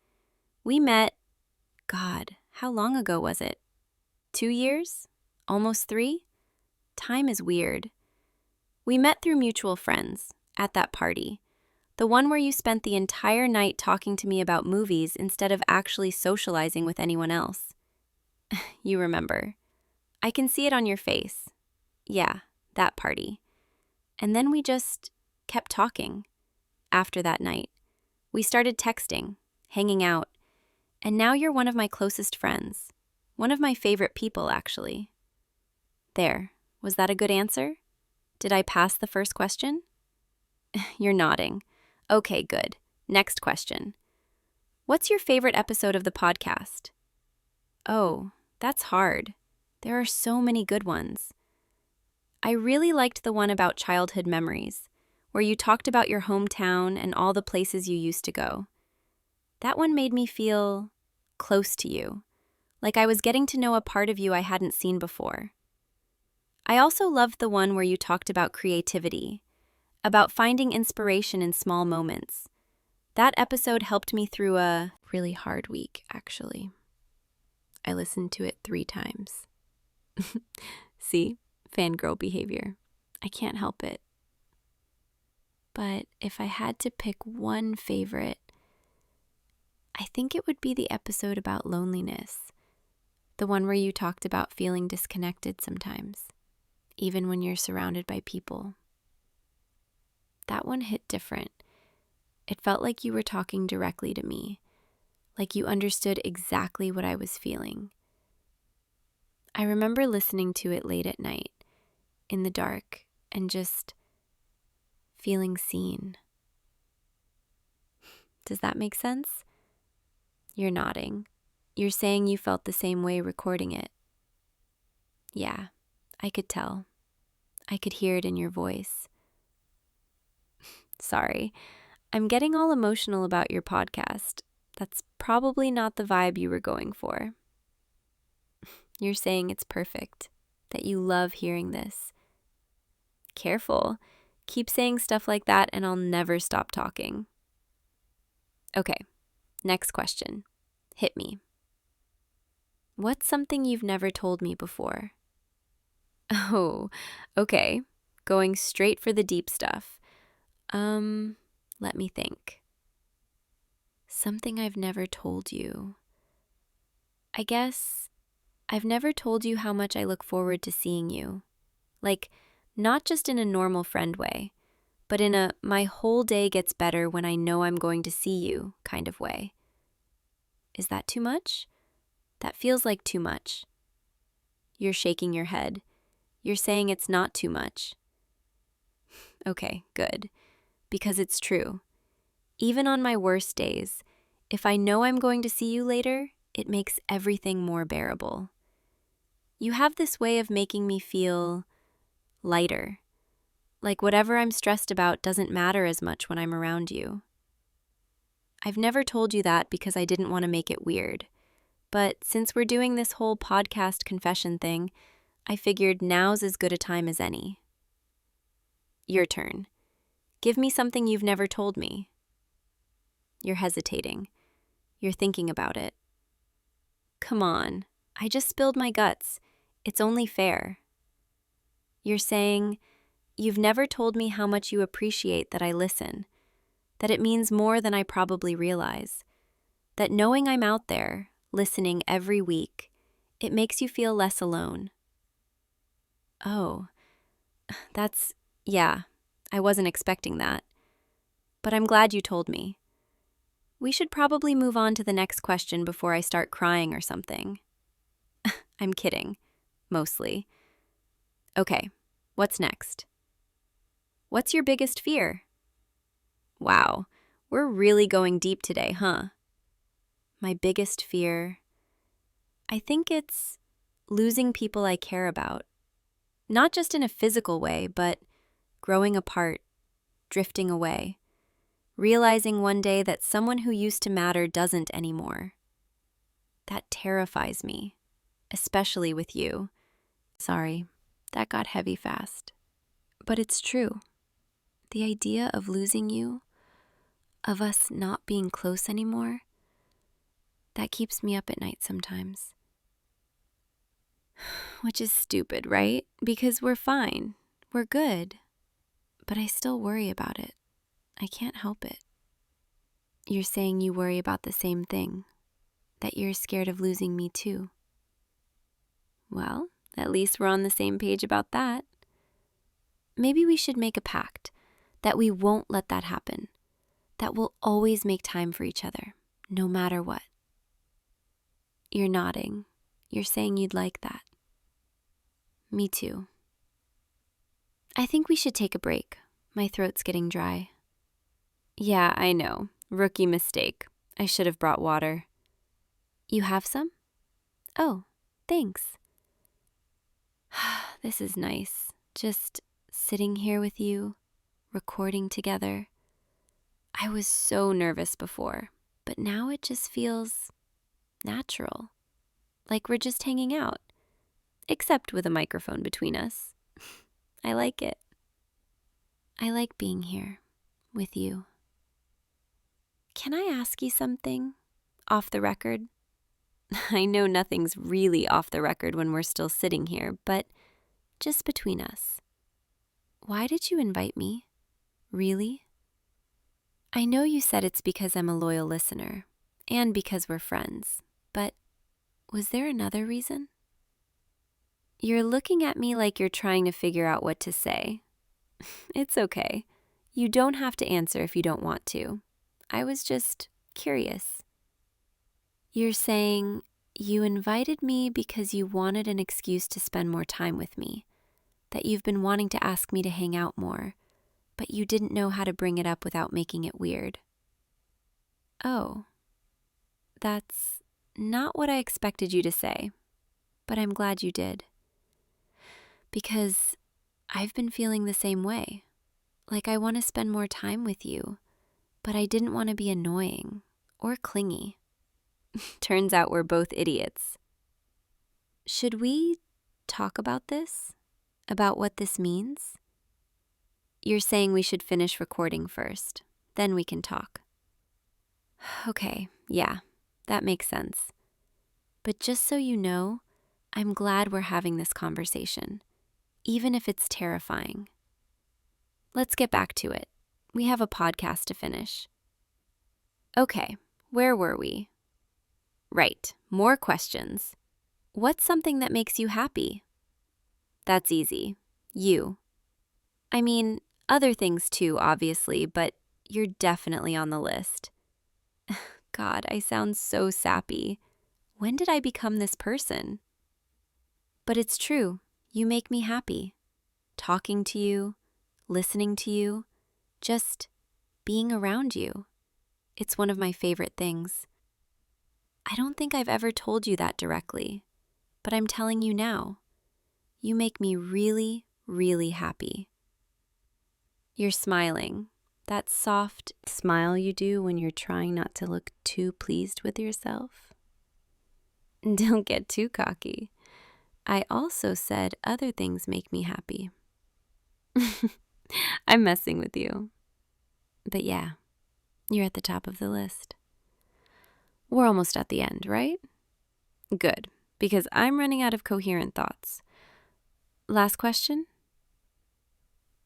We met, God, how long ago was it? 2 years? Almost 3? Time is weird. We met through mutual friends, at that party. The one where you spent the entire night talking to me about movies instead of actually socializing with anyone else. You remember. I can see it on your face. Yeah, that party. And then we just kept talking. After that night, we started texting, hanging out, and now you're one of my closest friends. One of my favorite people, actually. There, was that a good answer? Did I pass the first question? You're nodding. Okay, good. Next question. What's your favorite episode of the podcast? Oh, that's hard. There are so many good ones. I really liked the one about childhood memories, where you talked about your hometown and all the places you used to go. That one made me feel close to you, like I was getting to know a part of you I hadn't seen before. I also loved the one where you talked about creativity, about finding inspiration in small moments. That episode helped me through a really hard week, actually. I listened to it 3 times. See? Fangirl behavior. I can't help it. But if I had to pick one favorite, I think it would be the episode about loneliness. The one where you talked about feeling disconnected sometimes, even when you're surrounded by people. That one hit different. It felt like you were talking directly to me, like you understood exactly what I was feeling. I remember listening to it late at night, in the dark, and just feeling seen. Does that make sense? You're nodding. You're saying you felt the same way recording it. Yeah, I could tell. I could hear it in your voice. Sorry, I'm getting all emotional about your podcast. That's probably not the vibe you were going for. You're saying it's perfect, that you love hearing this. Careful. Keep saying stuff like that and I'll never stop talking. Okay, next question. Hit me. What's something you've never told me before? Oh, okay. Going straight for the deep stuff. Let me think. Something I've never told you. I guess I've never told you how much I look forward to seeing you. Like, not just in a normal friend way, but in a my whole day gets better when I know I'm going to see you kind of way. Is that too much? That feels like too much. You're shaking your head. You're saying it's not too much. Okay, good. Because it's true. Even on my worst days, if I know I'm going to see you later, it makes everything more bearable. You have this way of making me feel lighter, Like whatever I'm stressed about doesn't matter as much when I'm around you. I've never told you that because I didn't want to make it weird. But since we're doing this whole podcast confession thing, I figured now's as good a time as any. Your turn. Give me something you've never told me. You're hesitating. You're thinking about it. Come on, I just spilled my guts. It's only fair. You're saying, you've never told me how much you appreciate that I listen, that it means more than I probably realize, that knowing I'm out there, listening every week, it makes you feel less alone. Oh, yeah, I wasn't expecting that. But I'm glad you told me. We should probably move on to the next question before I start crying or something. I'm kidding, mostly. Okay, what's next? What's your biggest fear? Wow, we're really going deep today, huh? My biggest fear, I think it's losing people I care about. Not just in a physical way, but growing apart, drifting away, realizing one day that someone who used to matter doesn't anymore. That terrifies me, especially with you. Sorry, that got heavy fast. But it's true. The idea of losing you, of us not being close anymore, that keeps me up at night sometimes. Which is stupid, right? Because we're fine. We're good. But I still worry about it. I can't help it. You're saying you worry about the same thing, that you're scared of losing me too. Well, at least we're on the same page about that. Maybe we should make a pact that we won't let that happen, that we'll always make time for each other, no matter what. You're nodding. You're saying you'd like that. Me too. I think we should take a break. My throat's getting dry. Yeah, I know. Rookie mistake. I should have brought water. You have some? Oh, thanks. This is nice. Just sitting here with you, recording together. I was so nervous before, but now it just feels natural. Like we're just hanging out, except with a microphone between us. I like it. I like being here with you. Can I ask you something off the record? I know nothing's really off the record when we're still sitting here, but just between us. Why did you invite me? Really? I know you said it's because I'm a loyal listener and because we're friends, but was there another reason? You're looking at me like you're trying to figure out what to say. It's okay. You don't have to answer if you don't want to. I was just curious. You're saying you invited me because you wanted an excuse to spend more time with me, that you've been wanting to ask me to hang out more, but you didn't know how to bring it up without making it weird. Oh, that's not what I expected you to say, but I'm glad you did. Because I've been feeling the same way. Like I want to spend more time with you, but I didn't want to be annoying or clingy. Turns out we're both idiots. Should we talk about this? About what this means? You're saying we should finish recording first, then we can talk. Okay, yeah, that makes sense. But just so you know, I'm glad we're having this conversation, even if it's terrifying. Let's get back to it. We have a podcast to finish. Okay, where were we? Right, more questions. What's something that makes you happy? That's easy. You. I mean, other things too, obviously, but you're definitely on the list. God, I sound so sappy. When did I become this person? But it's true. You make me happy. Talking to you, listening to you, just being around you. It's one of my favorite things. I don't think I've ever told you that directly, but I'm telling you now. You make me really, really happy. You're smiling. That soft smile you do when you're trying not to look too pleased with yourself. Don't get too cocky. I also said other things make me happy. I'm messing with you. But yeah, you're at the top of the list. We're almost at the end, right? Good, because I'm running out of coherent thoughts. Last question?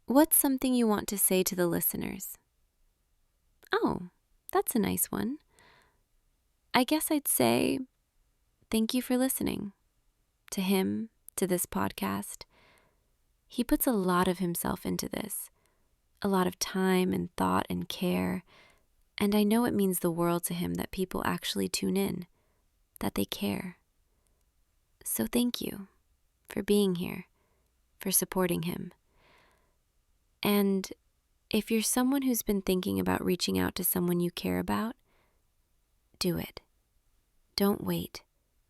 What's something you want to say to the listeners? Oh, that's a nice one. I guess I'd say thank you for listening. To him, to this podcast. He puts a lot of himself into this, a lot of time and thought and care, and I know it means the world to him that people actually tune in, that they care. So thank you for being here, for supporting him. And if you're someone who's been thinking about reaching out to someone you care about, do it. Don't wait.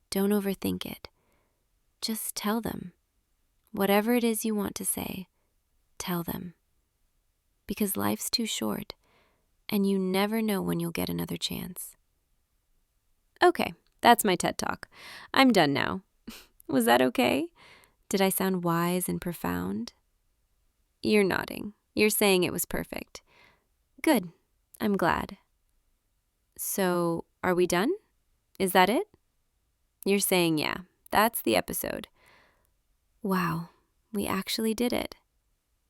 Don't overthink it. Just tell them. Whatever it is you want to say, tell them. Because life's too short, and you never know when you'll get another chance. Okay, that's my TED Talk. I'm done now. Was that okay? Did I sound wise and profound? You're nodding. You're saying it was perfect. Good. I'm glad. So, are we done? Is that it? You're saying yeah. That's the episode. Wow, we actually did it.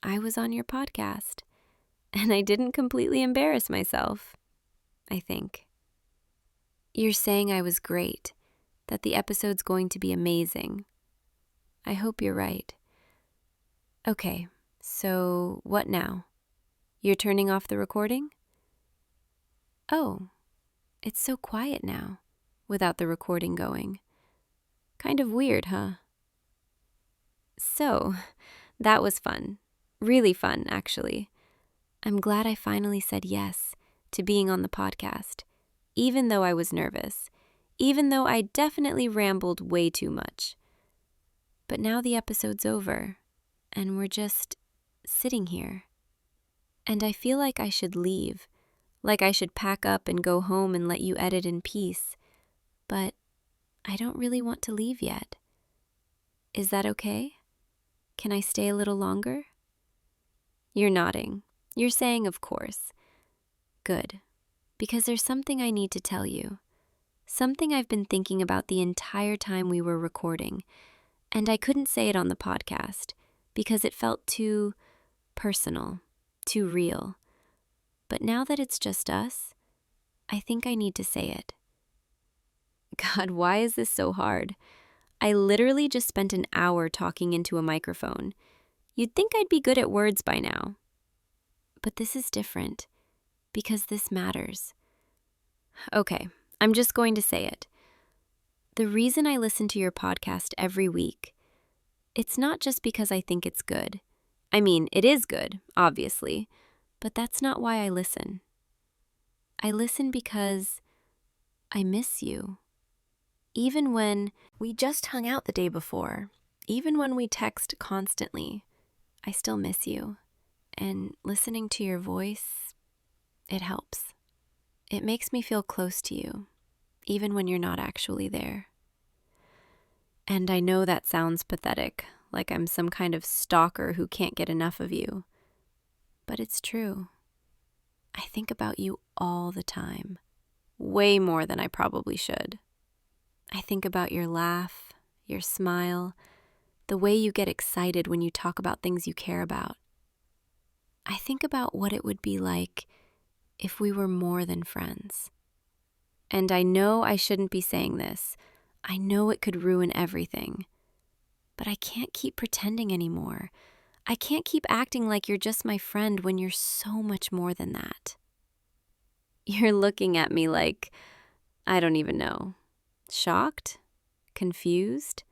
I was on your podcast, and I didn't completely embarrass myself, I think. You're saying I was great, that the episode's going to be amazing. I hope you're right. Okay, so what now? You're turning off the recording? Oh, it's so quiet now, without the recording going. Kind of weird, huh? So, that was fun. Really fun, actually. I'm glad I finally said yes to being on the podcast, even though I was nervous, even though I definitely rambled way too much. But now the episode's over, and we're just sitting here. And I feel like I should leave, like I should pack up and go home and let you edit in peace. But I don't really want to leave yet. Is that okay? Can I stay a little longer? You're nodding. You're saying, of course. Good. Because there's something I need to tell you. Something I've been thinking about the entire time we were recording. And I couldn't say it on the podcast because it felt too personal, too real. But now that it's just us, I think I need to say it. God, why is this so hard? I literally just spent an hour talking into a microphone. You'd think I'd be good at words by now. But this is different, because this matters. Okay, I'm just going to say it. The reason I listen to your podcast every week, it's not just because I think it's good. I mean, it is good, obviously, but that's not why I listen. I listen because I miss you. Even when we just hung out the day before, even when we text constantly, I still miss you. And listening to your voice, it helps. It makes me feel close to you, even when you're not actually there. And I know that sounds pathetic, like I'm some kind of stalker who can't get enough of you. But it's true. I think about you all the time, way more than I probably should. I think about your laugh, your smile, the way you get excited when you talk about things you care about. I think about what it would be like if we were more than friends. And I know I shouldn't be saying this. I know it could ruin everything. But I can't keep pretending anymore. I can't keep acting like you're just my friend when you're so much more than that. You're looking at me like, I don't even know. Shocked? Confused?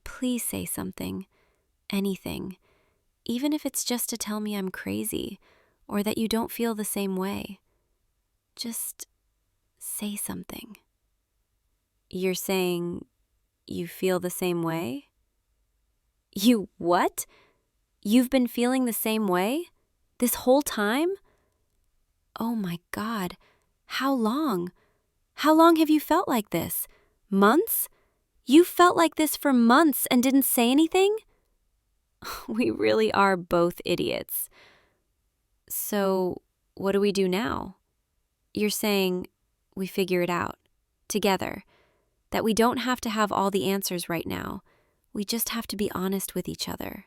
Please say something. Anything. Even if it's just to tell me I'm crazy or that you don't feel the same way. Just say something. You're saying you feel the same way? You what? You've been feeling the same way? This whole time? Oh my God. How long? How long have you felt like this? Months? You felt like this for months and didn't say anything? We really are both idiots. So, what do we do now? You're saying we figure it out, together, that we don't have to have all the answers right now. We just have to be honest with each other.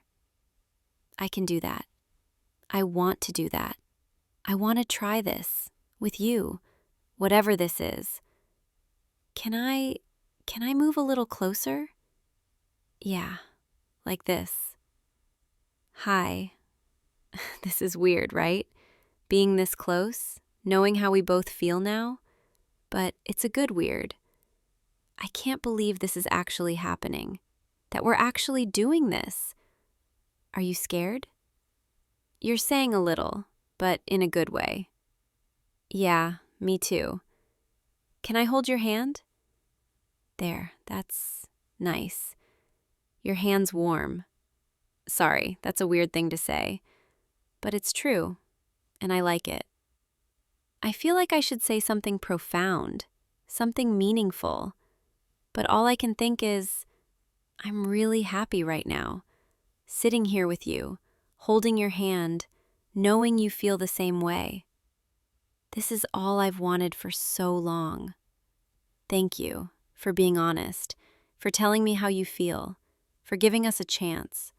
I can do that. I want to do that. I want to try this with you, whatever this is. Can I move a little closer? Yeah, like this. Hi. This is weird, right? Being this close, knowing how we both feel now, but it's a good weird. I can't believe this is actually happening, that we're actually doing this. Are you scared? You're saying a little, but in a good way. Yeah, me too. Can I hold your hand? There, that's nice. Your hand's warm. Sorry, that's a weird thing to say, but it's true, and I like it. I feel like I should say something profound, something meaningful, but all I can think is, I'm really happy right now, sitting here with you, holding your hand, knowing you feel the same way. This is all I've wanted for so long. Thank you for being honest, for telling me how you feel, for giving us a chance.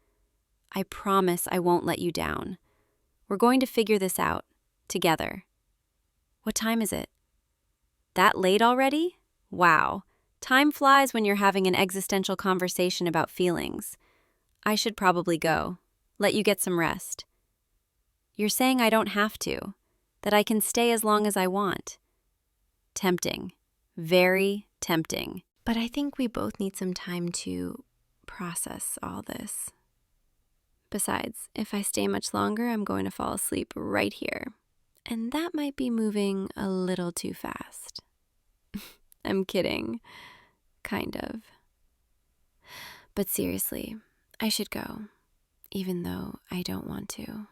I promise I won't let you down. We're going to figure this out, together. What time is it? That late already? Wow. Time flies when you're having an existential conversation about feelings. I should probably go. Let you get some rest. You're saying I don't have to, that I can stay as long as I want. Tempting. Very tempting. But I think we both need some time to process all this. Besides, if I stay much longer, I'm going to fall asleep right here. And that might be moving a little too fast. I'm kidding. Kind of. But seriously, I should go, even though I don't want to.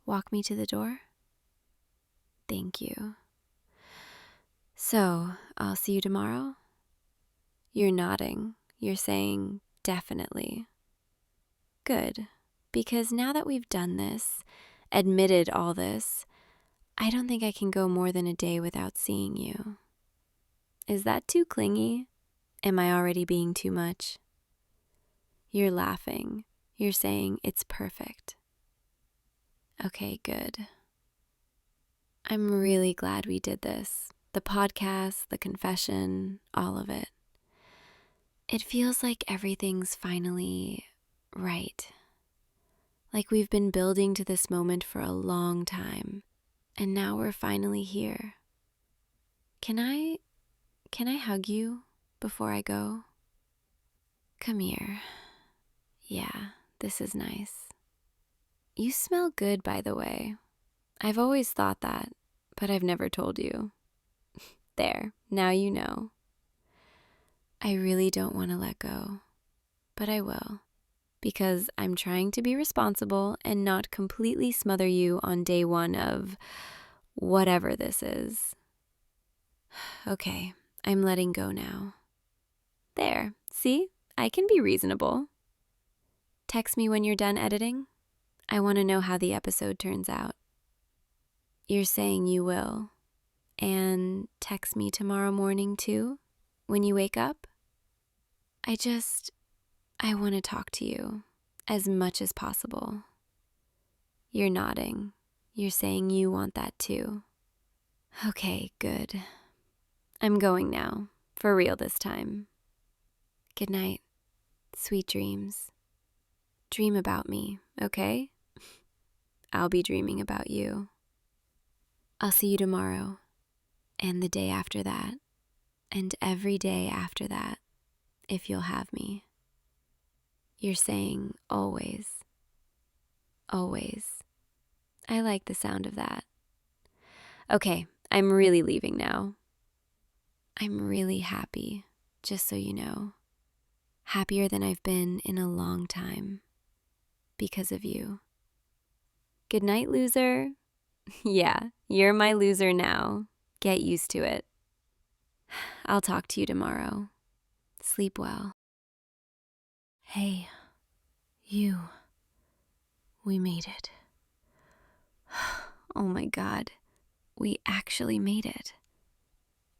Walk me to the door? Thank you. So, I'll see you tomorrow? You're nodding. You're saying definitely. Good, because now that we've done this, admitted all this, I don't think I can go more than a day without seeing you. Is that too clingy? Am I already being too much? You're laughing. You're saying it's perfect. Okay, good. I'm really glad we did this. The podcast, the confession, all of it. It feels like everything's finally right. Like we've been building to this moment for a long time, and now we're finally here. Can I hug you before I go? Come here. Yeah, this is nice. You smell good, by the way. I've always thought that, but I've never told you. There, now you know. I really don't want to let go, but I will, because I'm trying to be responsible and not completely smother you on day one of whatever this is. Okay, I'm letting go now. There, see? I can be reasonable. Text me when you're done editing. I want to know how the episode turns out. You're saying you will. And text me tomorrow morning too, when you wake up. I want to talk to you as much as possible. You're nodding. You're saying you want that too. Okay, good. I'm going now, for real this time. Good night. Sweet dreams. Dream about me, okay? I'll be dreaming about you. I'll see you tomorrow, and the day after that, and every day after that, if you'll have me. You're saying always. Always. I like the sound of that. Okay, I'm really leaving now. I'm really happy, just so you know. Happier than I've been in a long time. Because of you. Good night, loser. Yeah, you're my loser now. Get used to it. I'll talk to you tomorrow. Sleep well. Hey, you. We made it. Oh my God, we actually made it.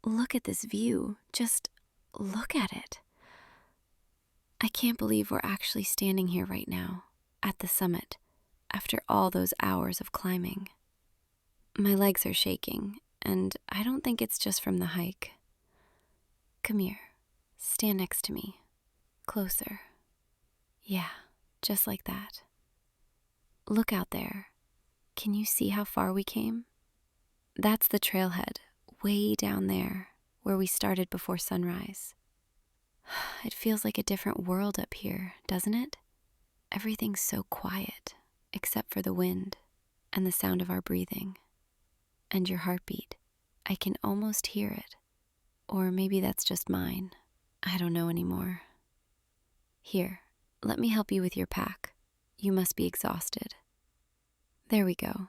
Look at this view. Just look at it. I can't believe we're actually standing here right now, at the summit, after all those hours of climbing. My legs are shaking, and I don't think it's just from the hike. Come here. Stand next to me. Closer. Yeah, just like that. Look out there. Can you see how far we came? That's the trailhead, way down there, where we started before sunrise. It feels like a different world up here, doesn't it? Everything's so quiet, except for the wind and the sound of our breathing. And your heartbeat. I can almost hear it. Or maybe that's just mine. I don't know anymore. Here, let me help you with your pack. You must be exhausted. There we go.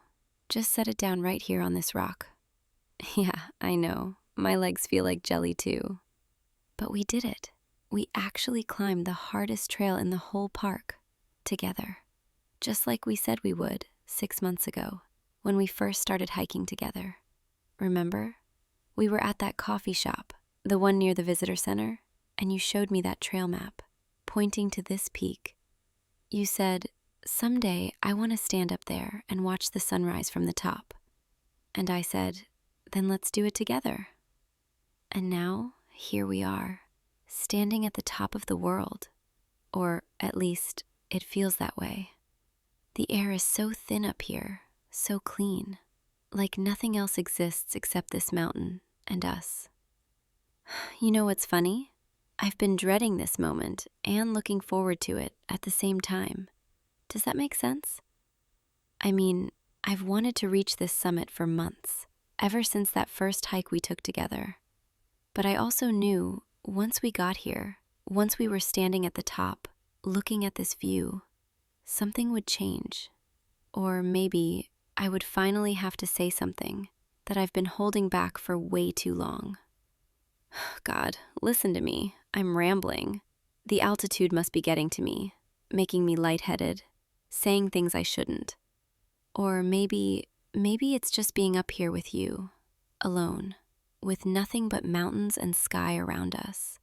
Just set it down right here on this rock. Yeah, I know. My legs feel like jelly too. But we did it. We actually climbed the hardest trail in the whole park, together. Just like we said we would 6 months ago, when we first started hiking together. Remember? We were at that coffee shop, the one near the visitor center, and you showed me that trail map, pointing to this peak. You said, someday I want to stand up there and watch the sunrise from the top. And I said, then let's do it together. And now, here we are, standing at the top of the world. Or at least, it feels that way. The air is so thin up here, so clean, like nothing else exists except this mountain and us. You know what's funny? I've been dreading this moment and looking forward to it at the same time. Does that make sense? I mean, I've wanted to reach this summit for months, ever since that first hike we took together. But I also knew, once we got here, once we were standing at the top, looking at this view, something would change. Or maybe I would finally have to say something that I've been holding back for way too long. God, listen to me. I'm rambling. The altitude must be getting to me, making me lightheaded, saying things I shouldn't. Or maybe it's just being up here with you, alone, with nothing but mountains and sky around us.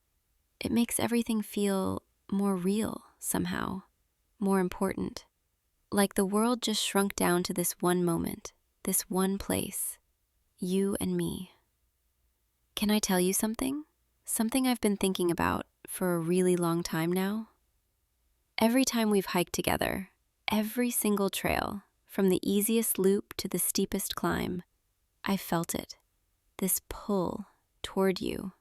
It makes everything feel more real somehow, more important. Like the world just shrunk down to this one moment, this one place, you and me. Can I tell you something? Something I've been thinking about for a really long time now? Every time we've hiked together, every single trail, from the easiest loop to the steepest climb, I felt it, this pull toward you,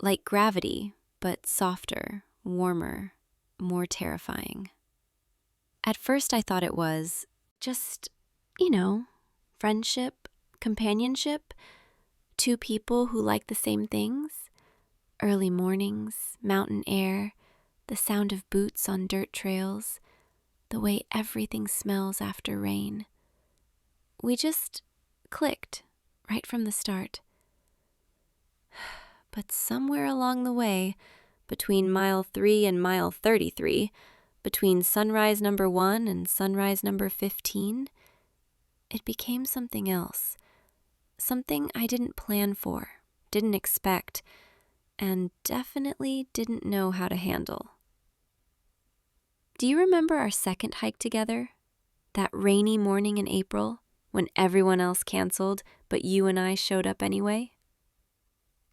like gravity, but softer, warmer, more terrifying. At first I thought it was just, friendship, companionship, two people who like the same things, early mornings, mountain air, the sound of boots on dirt trails, the way everything smells after rain. We just clicked right from the start. But somewhere along the way, between mile 3 and mile 33, between sunrise number 1 and sunrise number 15, it became something else. Something I didn't plan for, didn't expect, and definitely didn't know how to handle. Do you remember our second hike together? That rainy morning in April, when everyone else canceled, but you and I showed up anyway?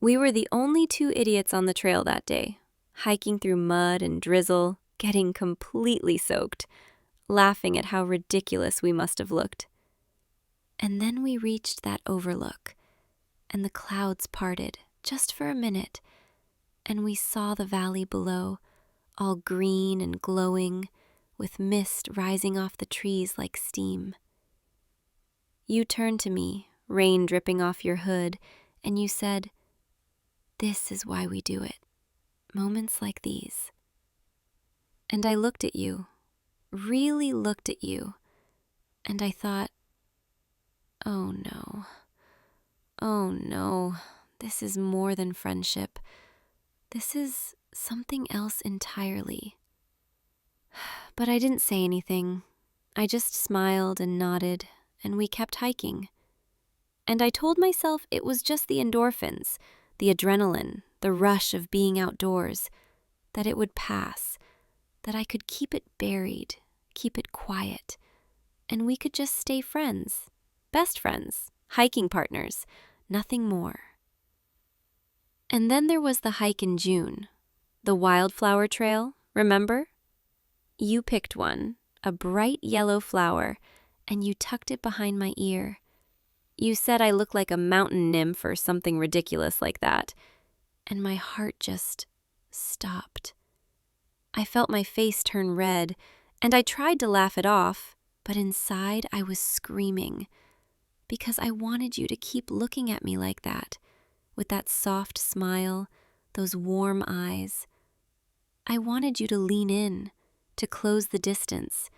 We were the only 2 idiots on the trail that day, hiking through mud and drizzle, getting completely soaked, laughing at how ridiculous we must have looked. And then we reached that overlook, and the clouds parted just for a minute, and we saw the valley below, all green and glowing, with mist rising off the trees like steam. You turned to me, rain dripping off your hood, and you said, "This is why we do it. Moments like these." And I looked at you, really looked at you, And I thought, oh no, oh no, this is more than friendship. This is something else entirely. But I didn't say anything. I just smiled and nodded, and we kept hiking. And I told myself it was just the endorphins, the adrenaline, the rush of being outdoors, that it would pass, that I could keep it buried, keep it quiet, and we could just stay friends, best friends, hiking partners, nothing more. And then there was the hike in June, the wildflower trail, remember? You picked one, a bright yellow flower, and you tucked it behind my ear. You said I looked like a mountain nymph or something ridiculous like that, and my heart just stopped. I felt my face turn red, and I tried to laugh it off, but inside I was screaming, because I wanted you to keep looking at me like that, with that soft smile, those warm eyes. I wanted you to lean in, to close the distance,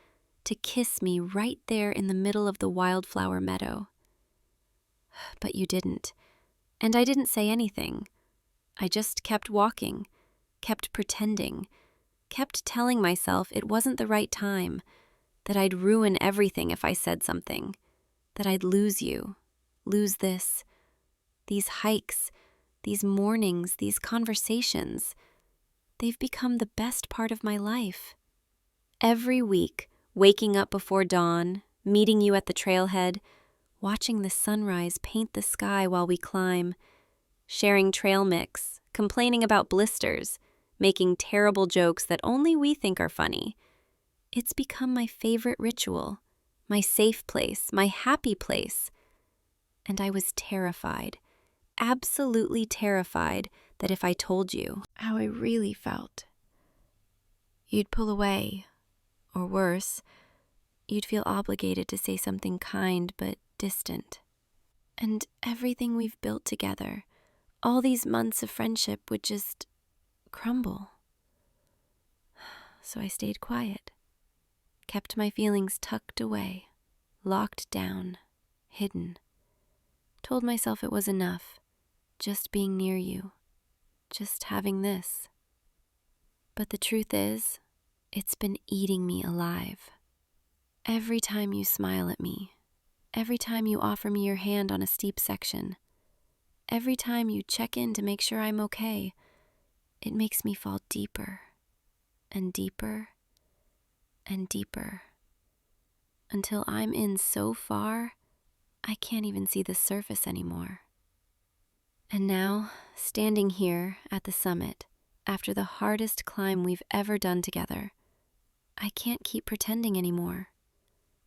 to kiss me right there in the middle of the wildflower meadow. But you didn't, and I didn't say anything. I just kept walking, kept pretending, kept telling myself it wasn't the right time, that I'd ruin everything if I said something, that I'd lose you, lose this, these hikes, these mornings, these conversations. They've become the best part of my life. Every week, waking up before dawn, meeting you at the trailhead, watching the sunrise paint the sky while we climb, sharing trail mix, complaining about blisters, making terrible jokes that only we think are funny. It's become my favorite ritual, my safe place, my happy place. And I was terrified, absolutely terrified, that if I told you how I really felt, you'd pull away, or worse, you'd feel obligated to say something kind but distant. And everything we've built together, all these months of friendship, would just crumble. So I stayed quiet, kept my feelings tucked away, locked down, hidden. Told myself it was enough, just being near you, just having this. But the truth is, it's been eating me alive. Every time you smile at me, every time you offer me your hand on a steep section, every time you check in to make sure I'm okay, it makes me fall deeper and deeper and deeper, until I'm in so far, I can't even see the surface anymore. And now, standing here at the summit, after the hardest climb we've ever done together, I can't keep pretending anymore.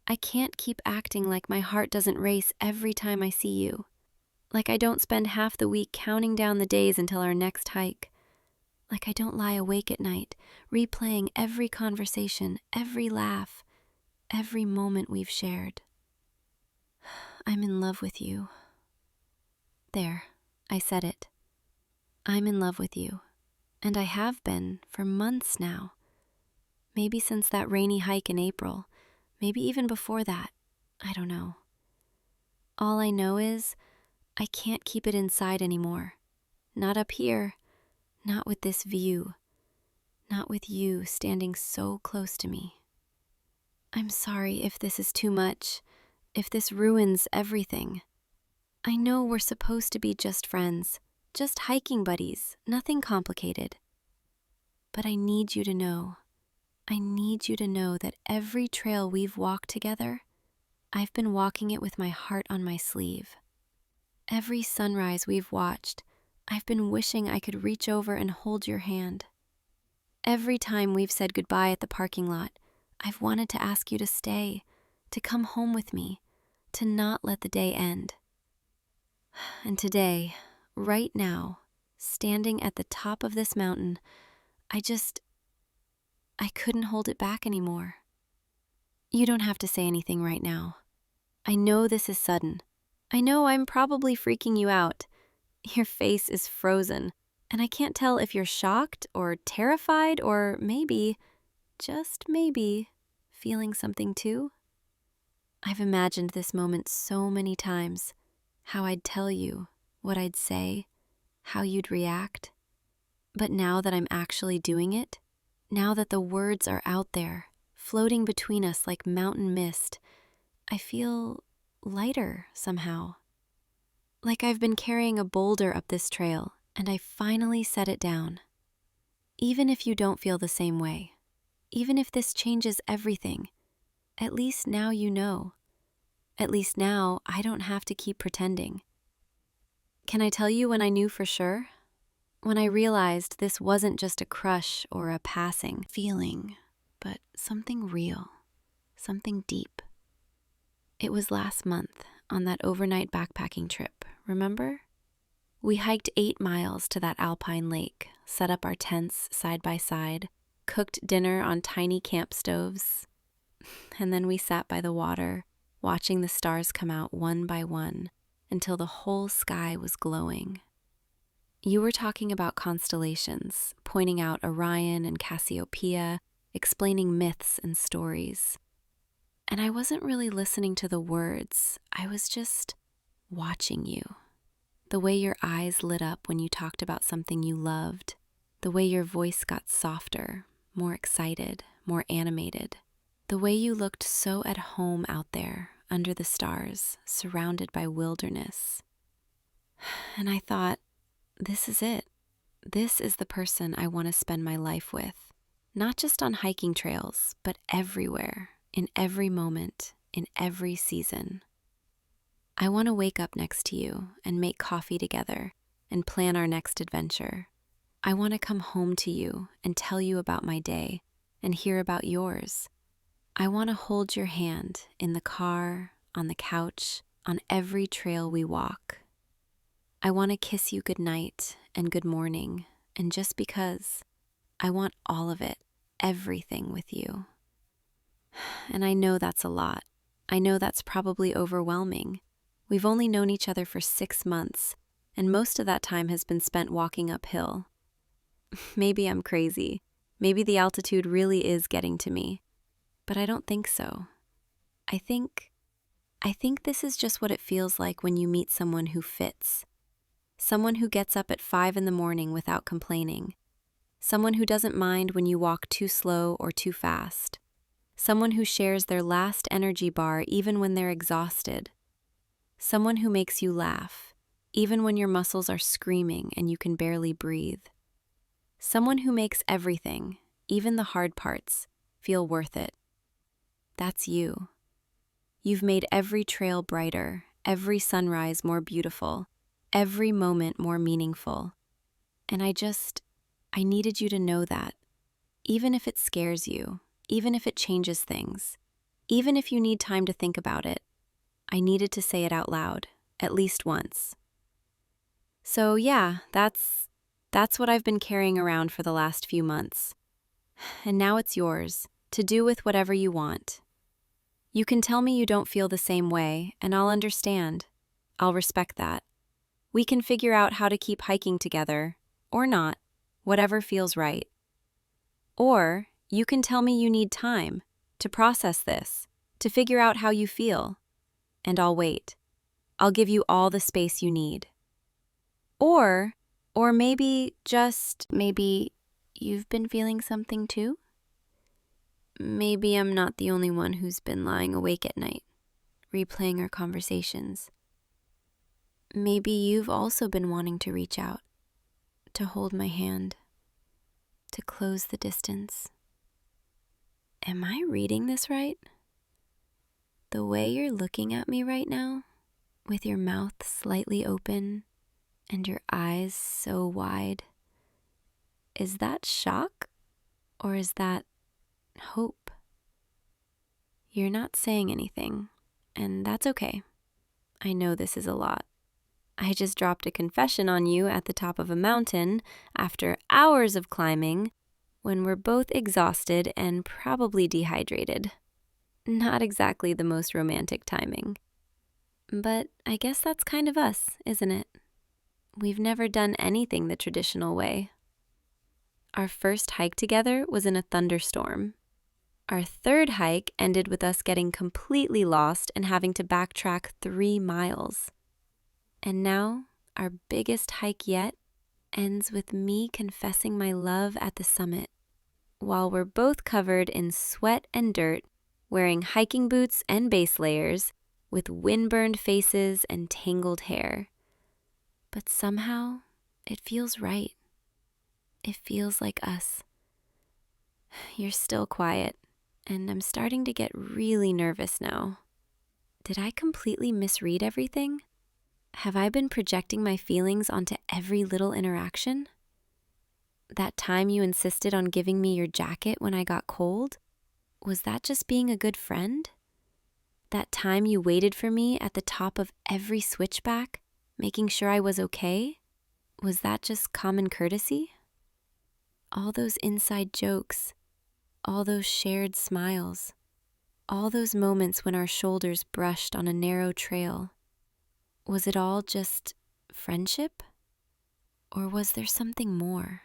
I can't keep acting like my heart doesn't race every time I see you, like I don't spend half the week counting down the days until our next hike, like I don't lie awake at night, replaying every conversation, every laugh, every moment we've shared. I'm in love with you. There, I said it. I'm in love with you, and I have been for months now. Maybe since that rainy hike in April, maybe even before that, I don't know. All I know is I can't keep it inside anymore. Not up here, not with this view, not with you standing so close to me. I'm sorry if this is too much, if this ruins everything. I know we're supposed to be just friends, just hiking buddies, nothing complicated. But I need you to know that every trail we've walked together, I've been walking it with my heart on my sleeve. Every sunrise we've watched, I've been wishing I could reach over and hold your hand. Every time we've said goodbye at the parking lot, I've wanted to ask you to stay, to come home with me, to not let the day end. And today, right now, standing at the top of this mountain, I couldn't hold it back anymore. You don't have to say anything right now. I know this is sudden. I know I'm probably freaking you out. Your face is frozen, and I can't tell if you're shocked or terrified or maybe, just maybe, feeling something too. I've imagined this moment so many times, how I'd tell you, what I'd say, how you'd react. But now that I'm actually doing it, now that the words are out there, floating between us like mountain mist, I feel lighter somehow. Like I've been carrying a boulder up this trail and I finally set it down. Even if you don't feel the same way, even if this changes everything, at least now you know. At least now I don't have to keep pretending. Can I tell you when I knew for sure? When I realized this wasn't just a crush or a passing feeling, but something real, something deep. It was last month on that overnight backpacking trip, remember? We hiked 8 miles to that alpine lake, set up our tents side by side, cooked dinner on tiny camp stoves, and then we sat by the water, watching the stars come out one by one until the whole sky was glowing. You were talking about constellations, pointing out Orion and Cassiopeia, explaining myths and stories. And I wasn't really listening to the words, I was just watching you. The way your eyes lit up when you talked about something you loved, the way your voice got softer, more excited, more animated, the way you looked so at home out there, under the stars, surrounded by wilderness. And I thought, this is it. This is the person I want to spend my life with. Not just on hiking trails, but everywhere, in every moment, in every season. I want to wake up next to you and make coffee together and plan our next adventure. I want to come home to you and tell you about my day and hear about yours. I want to hold your hand in the car, on the couch, on every trail we walk. I want to kiss you goodnight and good morning, and just because, I want all of it, everything with you. And I know that's a lot. I know that's probably overwhelming. We've only known each other for 6 months, and most of that time has been spent walking uphill. Maybe I'm crazy. Maybe the altitude really is getting to me. But I don't think so. I think this is just what it feels like when you meet someone who fits. Someone who gets up at 5 in the morning without complaining. Someone who doesn't mind when you walk too slow or too fast. Someone who shares their last energy bar even when they're exhausted. Someone who makes you laugh, even when your muscles are screaming and you can barely breathe. Someone who makes everything, even the hard parts, feel worth it. That's you. You've made every trail brighter, every sunrise more beautiful, every moment more meaningful. And I needed you to know that. Even if it scares you, even if it changes things, even if you need time to think about it, I needed to say it out loud, at least once. So yeah, that's what I've been carrying around for the last few months. And now it's yours, to do with whatever you want. You can tell me you don't feel the same way, and I'll understand. I'll respect that. We can figure out how to keep hiking together, or not, whatever feels right. Or you can tell me you need time to process this, to figure out how you feel. And I'll wait. I'll give you all the space you need. Or maybe you've been feeling something too? Maybe I'm not the only one who's been lying awake at night, replaying our conversations. Maybe you've also been wanting to reach out, to hold my hand, to close the distance. Am I reading this right? The way you're looking at me right now, with your mouth slightly open and your eyes so wide, is that shock or is that hope? You're not saying anything, and that's okay. I know this is a lot. I just dropped a confession on you at the top of a mountain after hours of climbing when we're both exhausted and probably dehydrated. Not exactly the most romantic timing. But I guess that's kind of us, isn't it? We've never done anything the traditional way. Our first hike together was in a thunderstorm. Our third hike ended with us getting completely lost and having to backtrack 3 miles. And now, our biggest hike yet ends with me confessing my love at the summit, while we're both covered in sweat and dirt, wearing hiking boots and base layers, with windburned faces and tangled hair. But somehow, it feels right. It feels like us. You're still quiet, and I'm starting to get really nervous now. Did I completely misread everything? Have I been projecting my feelings onto every little interaction? That time you insisted on giving me your jacket when I got cold? Was that just being a good friend? That time you waited for me at the top of every switchback, making sure I was okay? Was that just common courtesy? All those inside jokes, all those shared smiles, all those moments when our shoulders brushed on a narrow trail. Was it all just friendship? Or was there something more?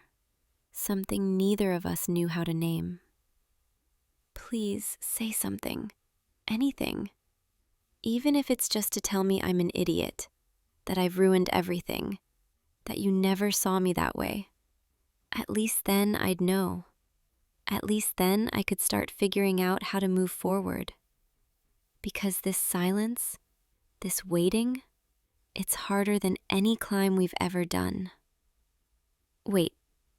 Something neither of us knew how to name? Please say something. Anything. Even if it's just to tell me I'm an idiot, that I've ruined everything, that you never saw me that way. At least then I'd know. At least then I could start figuring out how to move forward. Because this silence, this waiting, it's harder than any climb we've ever done. Wait,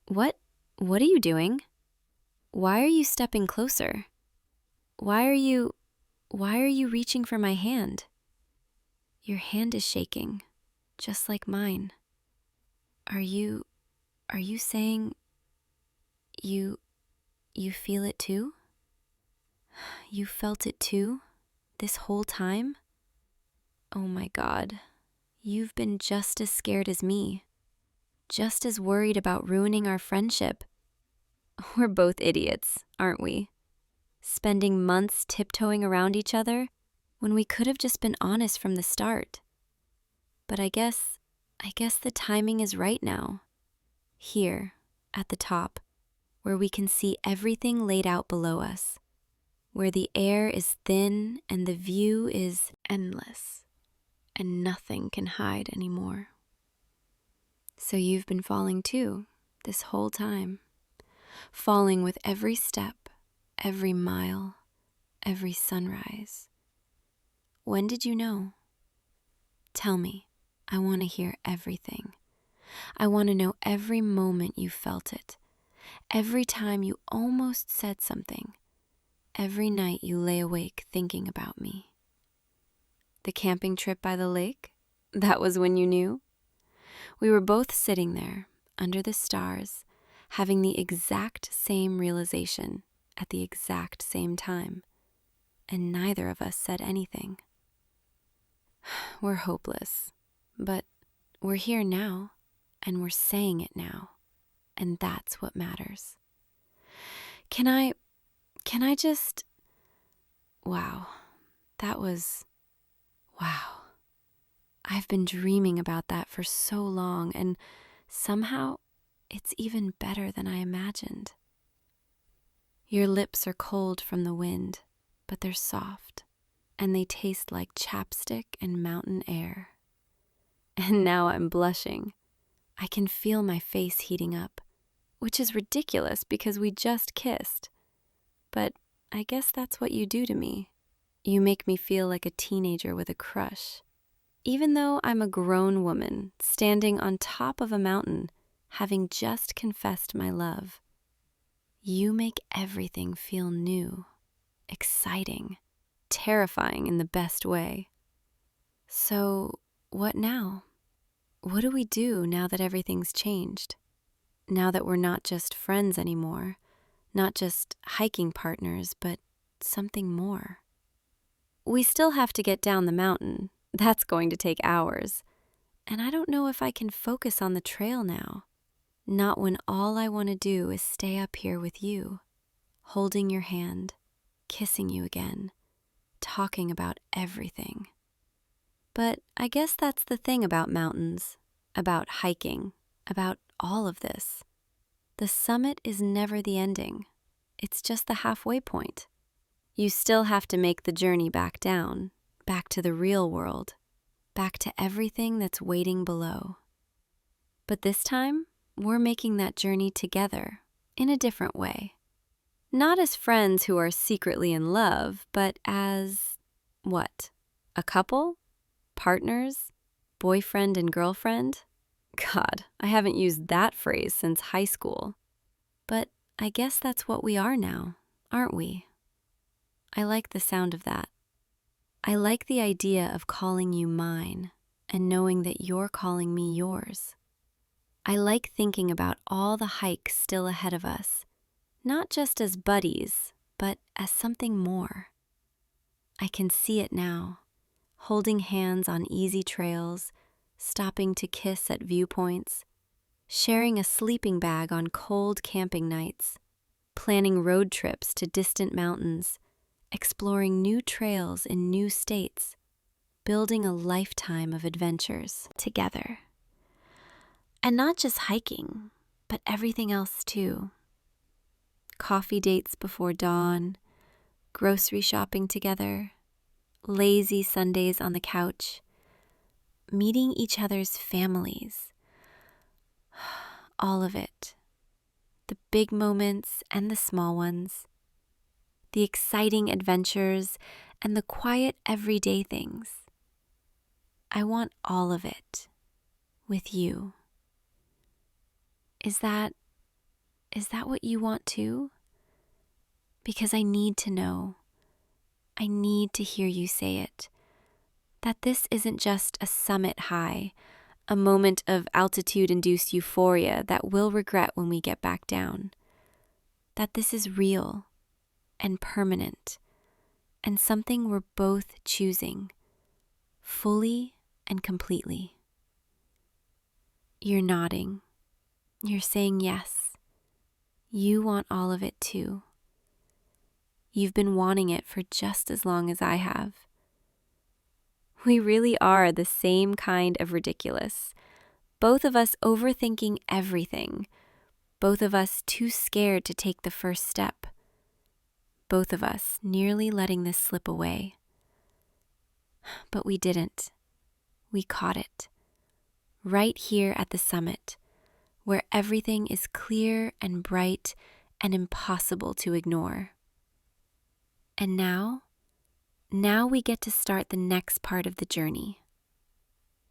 what are you doing? Why are you stepping closer? Why are you reaching for my hand? Your hand is shaking, just like mine. Are you saying you feel it too? You felt it too, this whole time? Oh my God, you've been just as scared as me, just as worried about ruining our friendship. We're both idiots, aren't we? Spending months tiptoeing around each other when we could have just been honest from the start. But I guess the timing is right now. Here, at the top, where we can see everything laid out below us, where the air is thin and the view is endless, and nothing can hide anymore. So you've been falling too, this whole time. Falling with every step, every mile, every sunrise. When did you know? Tell me. I want to hear everything. I want to know every moment you felt it. Every time you almost said something. Every night you lay awake thinking about me. The camping trip by the lake? That was when you knew? We were both sitting there, under the stars, having the exact same realization at the exact same time, and neither of us said anything. We're hopeless, but we're here now, and we're saying it now, and that's what matters. Can I just... Wow. I've been dreaming about that for so long, and somehow it's even better than I imagined. Your lips are cold from the wind, but they're soft, and they taste like chapstick and mountain air. And now I'm blushing. I can feel my face heating up, which is ridiculous because we just kissed. But I guess that's what you do to me. You make me feel like a teenager with a crush. Even though I'm a grown woman standing on top of a mountain, having just confessed my love, you make everything feel new, exciting, terrifying in the best way. So, what now? What do we do now that everything's changed? Now that we're not just friends anymore, not just hiking partners, but something more. We still have to get down the mountain. That's going to take hours. And I don't know if I can focus on the trail now. Not when all I want to do is stay up here with you, holding your hand, kissing you again, talking about everything. But I guess that's the thing about mountains, about hiking, about all of this. The summit is never the ending. It's just the halfway point. You still have to make the journey back down, back to the real world, back to everything that's waiting below. But this time, we're making that journey together, in a different way. Not as friends who are secretly in love, but as, what? A couple? Partners? Boyfriend and girlfriend? God, I haven't used that phrase since high school. But I guess that's what we are now, aren't we? I like the sound of that. I like the idea of calling you mine and knowing that you're calling me yours. I like thinking about all the hikes still ahead of us, not just as buddies, but as something more. I can see it now, holding hands on easy trails, stopping to kiss at viewpoints, sharing a sleeping bag on cold camping nights, planning road trips to distant mountains, exploring new trails in new states, building a lifetime of adventures together. And not just hiking, but everything else too. Coffee dates before dawn, grocery shopping together, lazy Sundays on the couch, meeting each other's families. All of it. The big moments and the small ones. The exciting adventures and the quiet everyday things. I want all of it with you. Is that what you want too? Because I need to know. I need to hear you say it. That this isn't just a summit high, a moment of altitude-induced euphoria that we'll regret when we get back down. That this is real and permanent and something we're both choosing, fully and completely. You're nodding. You're saying yes. You want all of it too. You've been wanting it for just as long as I have. We really are the same kind of ridiculous. Both of us overthinking everything. Both of us too scared to take the first step. Both of us nearly letting this slip away. But we didn't. We caught it. Right here at the summit, where everything is clear and bright and impossible to ignore. And now we get to start the next part of the journey.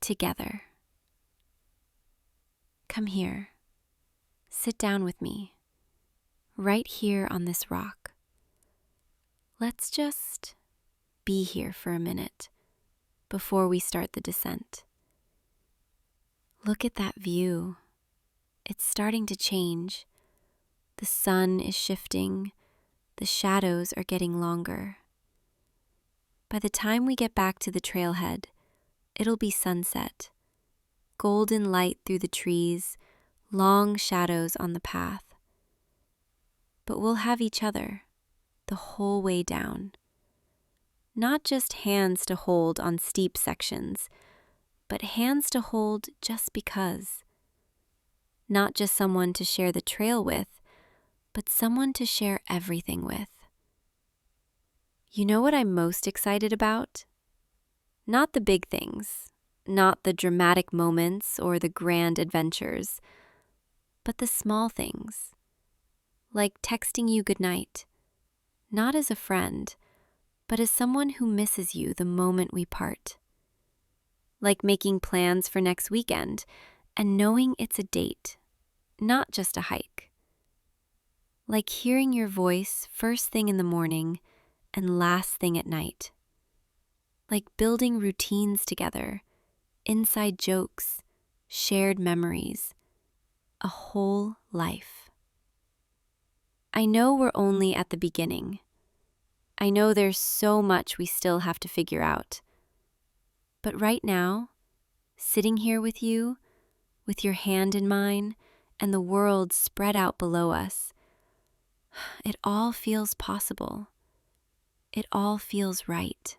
Together. Come here. Sit down with me. Right here on this rock. Let's just be here for a minute before we start the descent. Look at that view. It's starting to change. The sun is shifting. The shadows are getting longer. By the time we get back to the trailhead, it'll be sunset. Golden light through the trees, long shadows on the path. But we'll have each other the whole way down. Not just hands to hold on steep sections, but hands to hold just because. Not just someone to share the trail with, but someone to share everything with. You know what I'm most excited about? Not the big things, not the dramatic moments or the grand adventures, but the small things. Like texting you goodnight, not as a friend, but as someone who misses you the moment we part. Like making plans for next weekend and knowing it's a date, not just a hike. Like hearing your voice first thing in the morning and last thing at night. Like building routines together, inside jokes, shared memories, a whole life. I know we're only at the beginning. I know there's so much we still have to figure out. But right now, sitting here with you, with your hand in mine, and the world spread out below us, it all feels possible. It all feels right.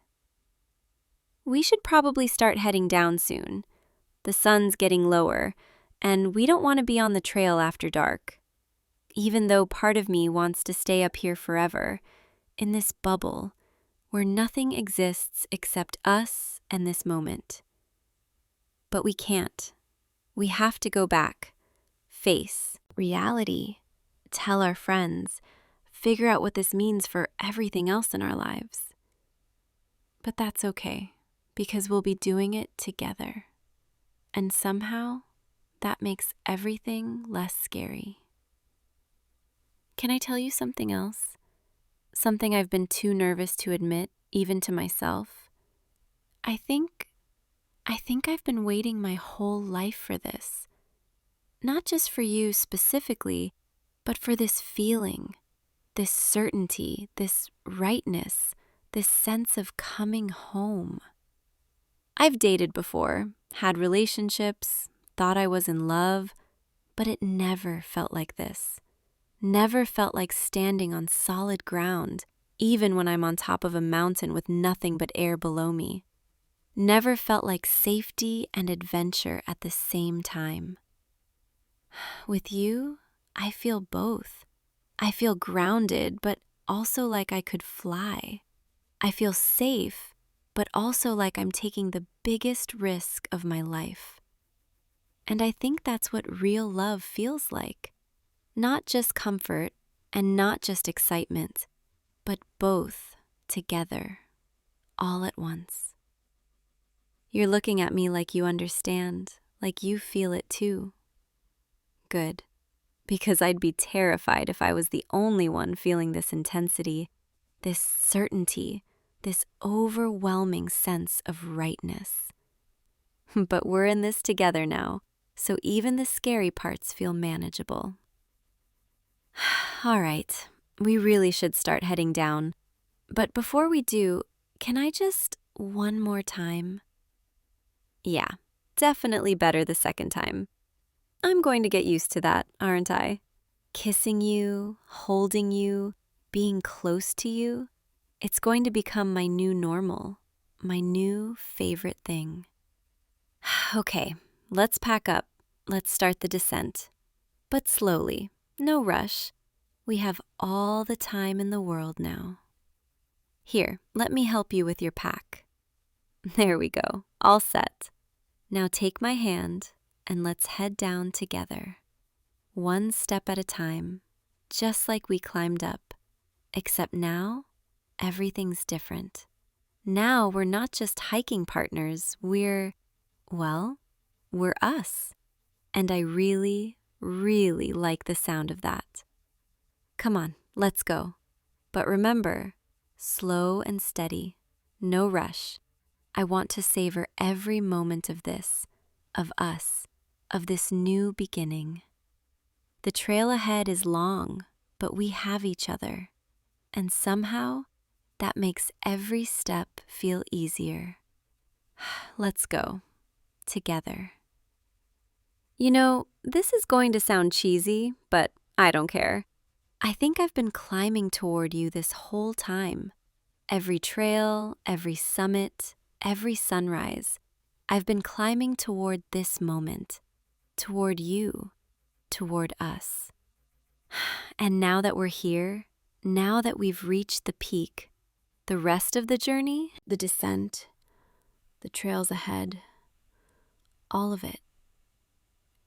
We should probably start heading down soon. The sun's getting lower, and we don't want to be on the trail after dark. Even though part of me wants to stay up here forever, in this bubble where nothing exists except us and this moment. But we can't. We have to go back, face reality, tell our friends, figure out what this means for everything else in our lives. But that's okay, because we'll be doing it together. And somehow, that makes everything less scary. Can I tell you something else? Something I've been too nervous to admit, even to myself? I think I've been waiting my whole life for this. Not just for you specifically, but for this feeling, this certainty, this rightness, this sense of coming home. I've dated before, had relationships, thought I was in love, but it never felt like this. Never felt like standing on solid ground, even when I'm on top of a mountain with nothing but air below me. Never felt like safety and adventure at the same time. With you, I feel both. I feel grounded, but also like I could fly. I feel safe, but also like I'm taking the biggest risk of my life. And I think that's what real love feels like. Not just comfort and not just excitement, but both together, all at once. You're looking at me like you understand, like you feel it too. Good, because I'd be terrified if I was the only one feeling this intensity, this certainty, this overwhelming sense of rightness. But we're in this together now, so even the scary parts feel manageable. All right, we really should start heading down. But before we do, can I just one more time? Yeah, definitely better the second time. I'm going to get used to that, aren't I? Kissing you, holding you, being close to you. It's going to become my new normal, my new favorite thing. Okay, let's pack up. Let's start the descent. But slowly, no rush. We have all the time in the world now. Here, let me help you with your pack. There we go, all set. Now take my hand and let's head down together. One step at a time, just like we climbed up. Except now, everything's different. Now we're not just hiking partners, we're us. And I really, really like the sound of that. Come on, let's go. But remember, slow and steady, no rush. I want to savor every moment of this, of us, of this new beginning. The trail ahead is long, but we have each other. And somehow, that makes every step feel easier. Let's go, together. You know, this is going to sound cheesy, but I don't care. I think I've been climbing toward you this whole time. Every trail, every summit, every sunrise, I've been climbing toward this moment, toward you, toward us. And now that we're here, now that we've reached the peak, the rest of the journey, the descent, the trails ahead, all of it,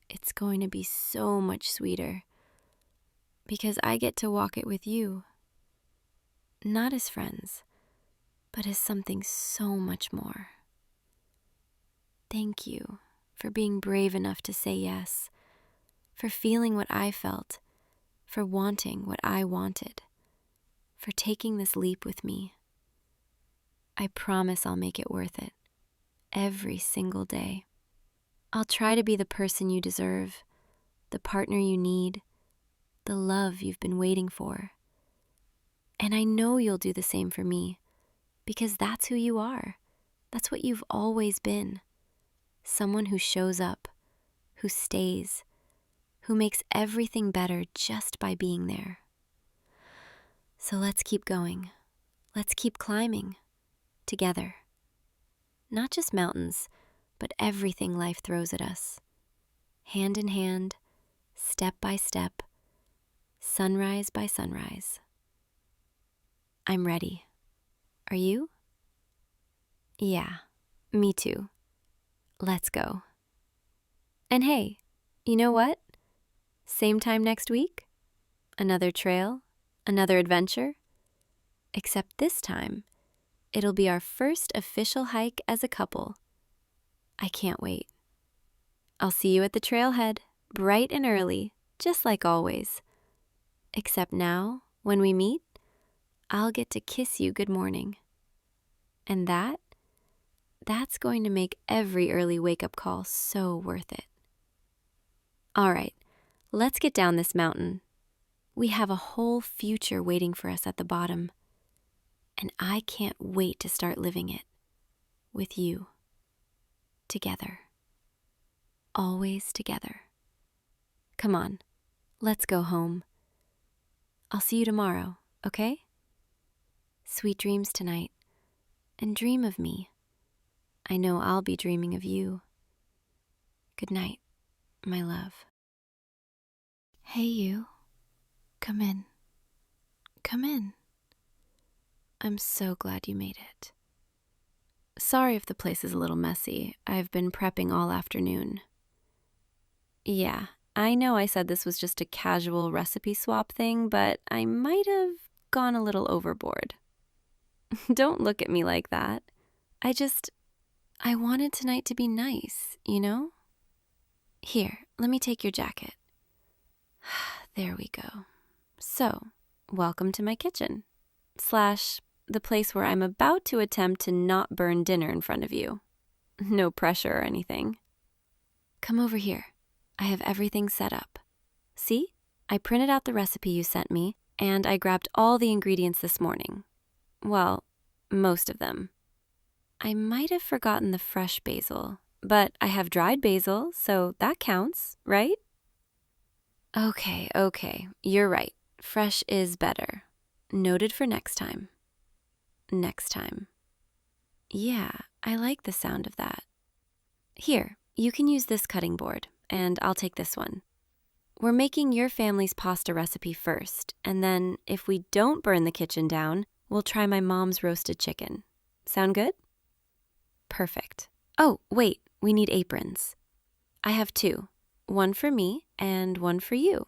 it's going to be so much sweeter because I get to walk it with you, not as friends, but as something so much more. Thank you for being brave enough to say yes, for feeling what I felt, for wanting what I wanted, for taking this leap with me. I promise I'll make it worth it, every single day. I'll try to be the person you deserve, the partner you need, the love you've been waiting for. And I know you'll do the same for me, because that's who you are. That's what you've always been. Someone who shows up, who stays, who makes everything better just by being there. So let's keep going. Let's keep climbing, together. Not just mountains, but everything life throws at us. Hand in hand, step by step, sunrise by sunrise. I'm ready. Are you? Yeah, me too. Let's go. And hey, you know what? Same time next week? Another trail? Another adventure? Except this time, it'll be our first official hike as a couple. I can't wait. I'll see you at the trailhead, bright and early, just like always. Except now, when we meet, I'll get to kiss you good morning. And that's going to make every early wake-up call so worth it. All right, let's get down this mountain. We have a whole future waiting for us at the bottom. And I can't wait to start living it. With you. Together. Always together. Come on, let's go home. I'll see you tomorrow, okay? Sweet dreams tonight. And dream of me. I know I'll be dreaming of you. Good night, my love. Hey, you. Come in. Come in. I'm so glad you made it. Sorry if the place is a little messy. I've been prepping all afternoon. Yeah, I know I said this was just a casual recipe swap thing, but I might have gone a little overboard. Don't look at me like that. I wanted tonight to be nice, you know? Here, let me take your jacket. There we go. So, welcome to my kitchen. / the place where I'm about to attempt to not burn dinner in front of you. No pressure or anything. Come over here. I have everything set up. See? I printed out the recipe you sent me, and I grabbed all the ingredients this morning. Well, most of them. I might have forgotten the fresh basil, but I have dried basil, so that counts, right? Okay, you're right. Fresh is better. Noted for next time. Next time. Yeah, I like the sound of that. Here, you can use this cutting board, and I'll take this one. We're making your family's pasta recipe first, and then if we don't burn the kitchen down, we'll try my mom's roasted chicken. Sound good? Perfect. Oh, wait, we need aprons. I have 2. One for me and one for you.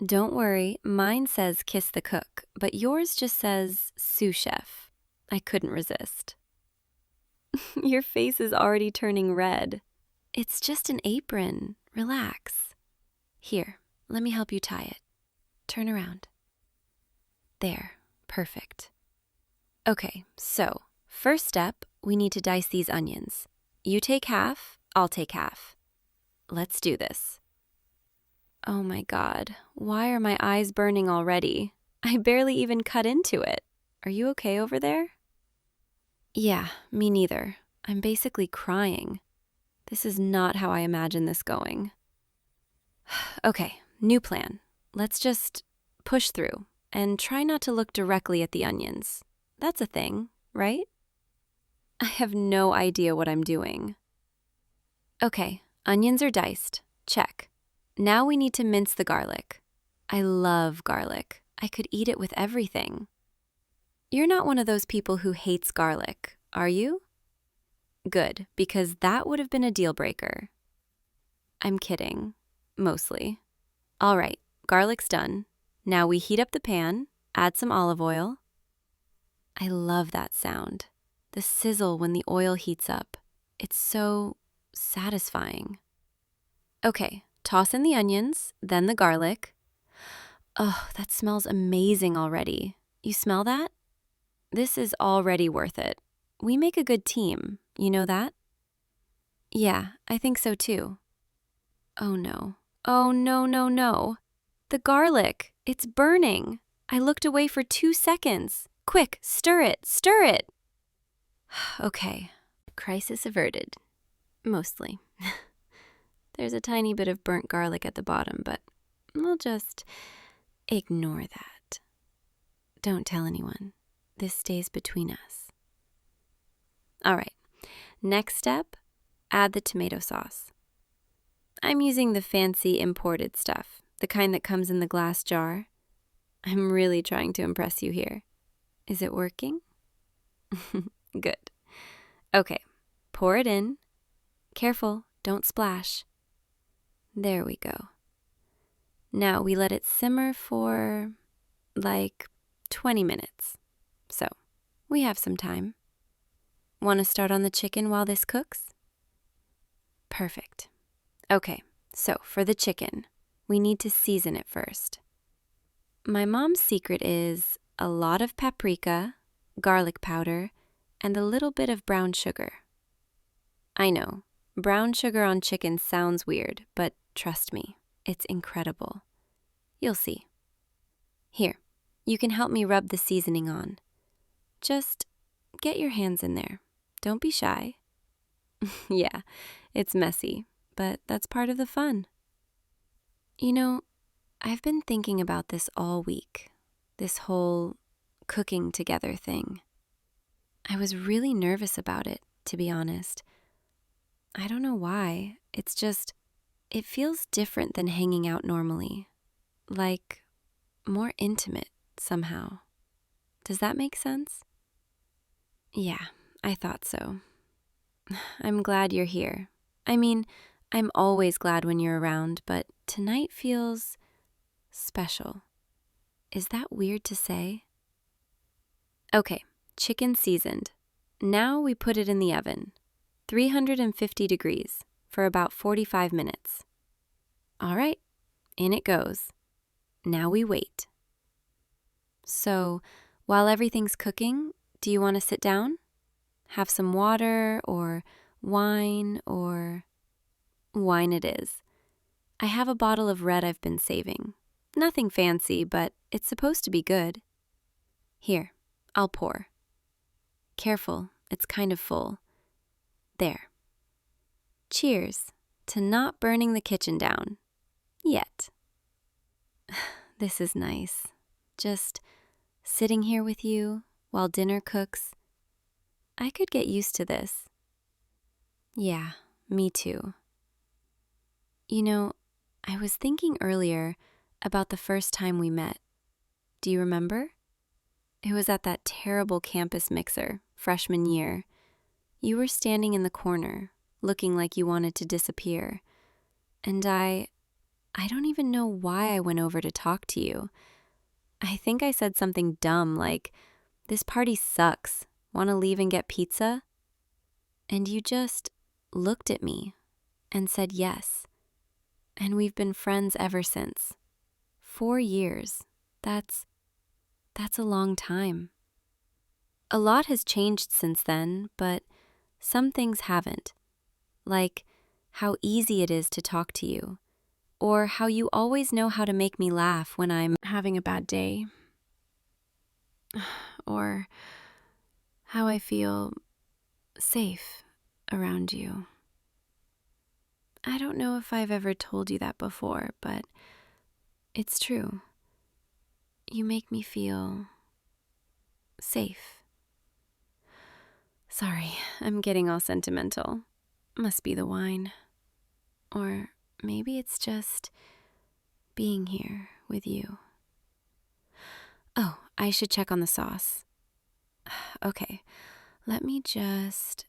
Don't worry, mine says kiss the cook, but yours just says sous chef. I couldn't resist. Your face is already turning red. It's just an apron. Relax. Here, let me help you tie it. Turn around. There, perfect. Okay, so first step, we need to dice these onions. You take half, I'll take half. Let's do this. Oh my God, why are my eyes burning already? I barely even cut into it. Are you okay over there? Yeah, me neither. I'm basically crying. This is not how I imagined this going. Okay, new plan. Let's just push through and try not to look directly at the onions. That's a thing, right? I have no idea what I'm doing. Okay, onions are diced. Check. Now we need to mince the garlic. I love garlic. I could eat it with everything. You're not one of those people who hates garlic, are you? Good, because that would have been a deal breaker. I'm kidding, mostly. All right, garlic's done. Now we heat up the pan, add some olive oil. I love that sound. The sizzle when the oil heats up. It's so satisfying. Okay, toss in the onions, then the garlic. Oh, that smells amazing already. You smell that? This is already worth it. We make a good team, you know that? Yeah, I think so too. Oh no. Oh no. The garlic, it's burning. I looked away for 2 seconds. Quick, stir it. Okay, crisis averted. Mostly. There's a tiny bit of burnt garlic at the bottom, but we'll just ignore that. Don't tell anyone. This stays between us. All right, next step, add the tomato sauce. I'm using the fancy imported stuff, the kind that comes in the glass jar. I'm really trying to impress you here. Is it working? Good. Okay, pour it in. Careful, don't splash. There we go. Now we let it simmer for, like, 20 minutes. So, we have some time. Want to start on the chicken while this cooks? Perfect. Okay, so for the chicken, we need to season it first. My mom's secret is a lot of paprika, garlic powder, and a little bit of brown sugar. I know, brown sugar on chicken sounds weird, but trust me, it's incredible. You'll see. Here, you can help me rub the seasoning on. Just get your hands in there. Don't be shy. Yeah, it's messy, but that's part of the fun. You know, I've been thinking about this all week, this whole cooking together thing. I was really nervous about it, to be honest. I don't know why. It's just, it feels different than hanging out normally. Like, more intimate somehow. Does that make sense? Yeah, I thought so. I'm glad you're here. I mean, I'm always glad when you're around, but tonight feels special. Is that weird to say? Okay, chicken seasoned. Now we put it in the oven, 350 degrees, for about 45 minutes. All right, in it goes. Now we wait. So, while everything's cooking, do you want to sit down? Have some water or wine or... Wine it is. I have a bottle of red I've been saving. Nothing fancy, but it's supposed to be good. Here, I'll pour. Careful, it's kind of full. There. Cheers to not burning the kitchen down. Yet. This is nice. Just sitting here with you while dinner cooks. I could get used to this. Yeah, me too. You know, I was thinking earlier about the first time we met. Do you remember? It was at that terrible campus mixer, freshman year. You were standing in the corner, looking like you wanted to disappear. And I don't even know why I went over to talk to you. I think I said something dumb like, "This party sucks. Want to leave and get pizza?" And you just looked at me and said yes. And we've been friends ever since. 4 years. That's a long time. A lot has changed since then, but some things haven't. Like how easy it is to talk to you, or how you always know how to make me laugh when I'm having a bad day, or how I feel safe around you. I don't know if I've ever told you that before, but it's true. You make me feel safe. Sorry, I'm getting all sentimental. Must be the wine. Or maybe it's just being here with you. Oh, I should check on the sauce. Okay, let me just...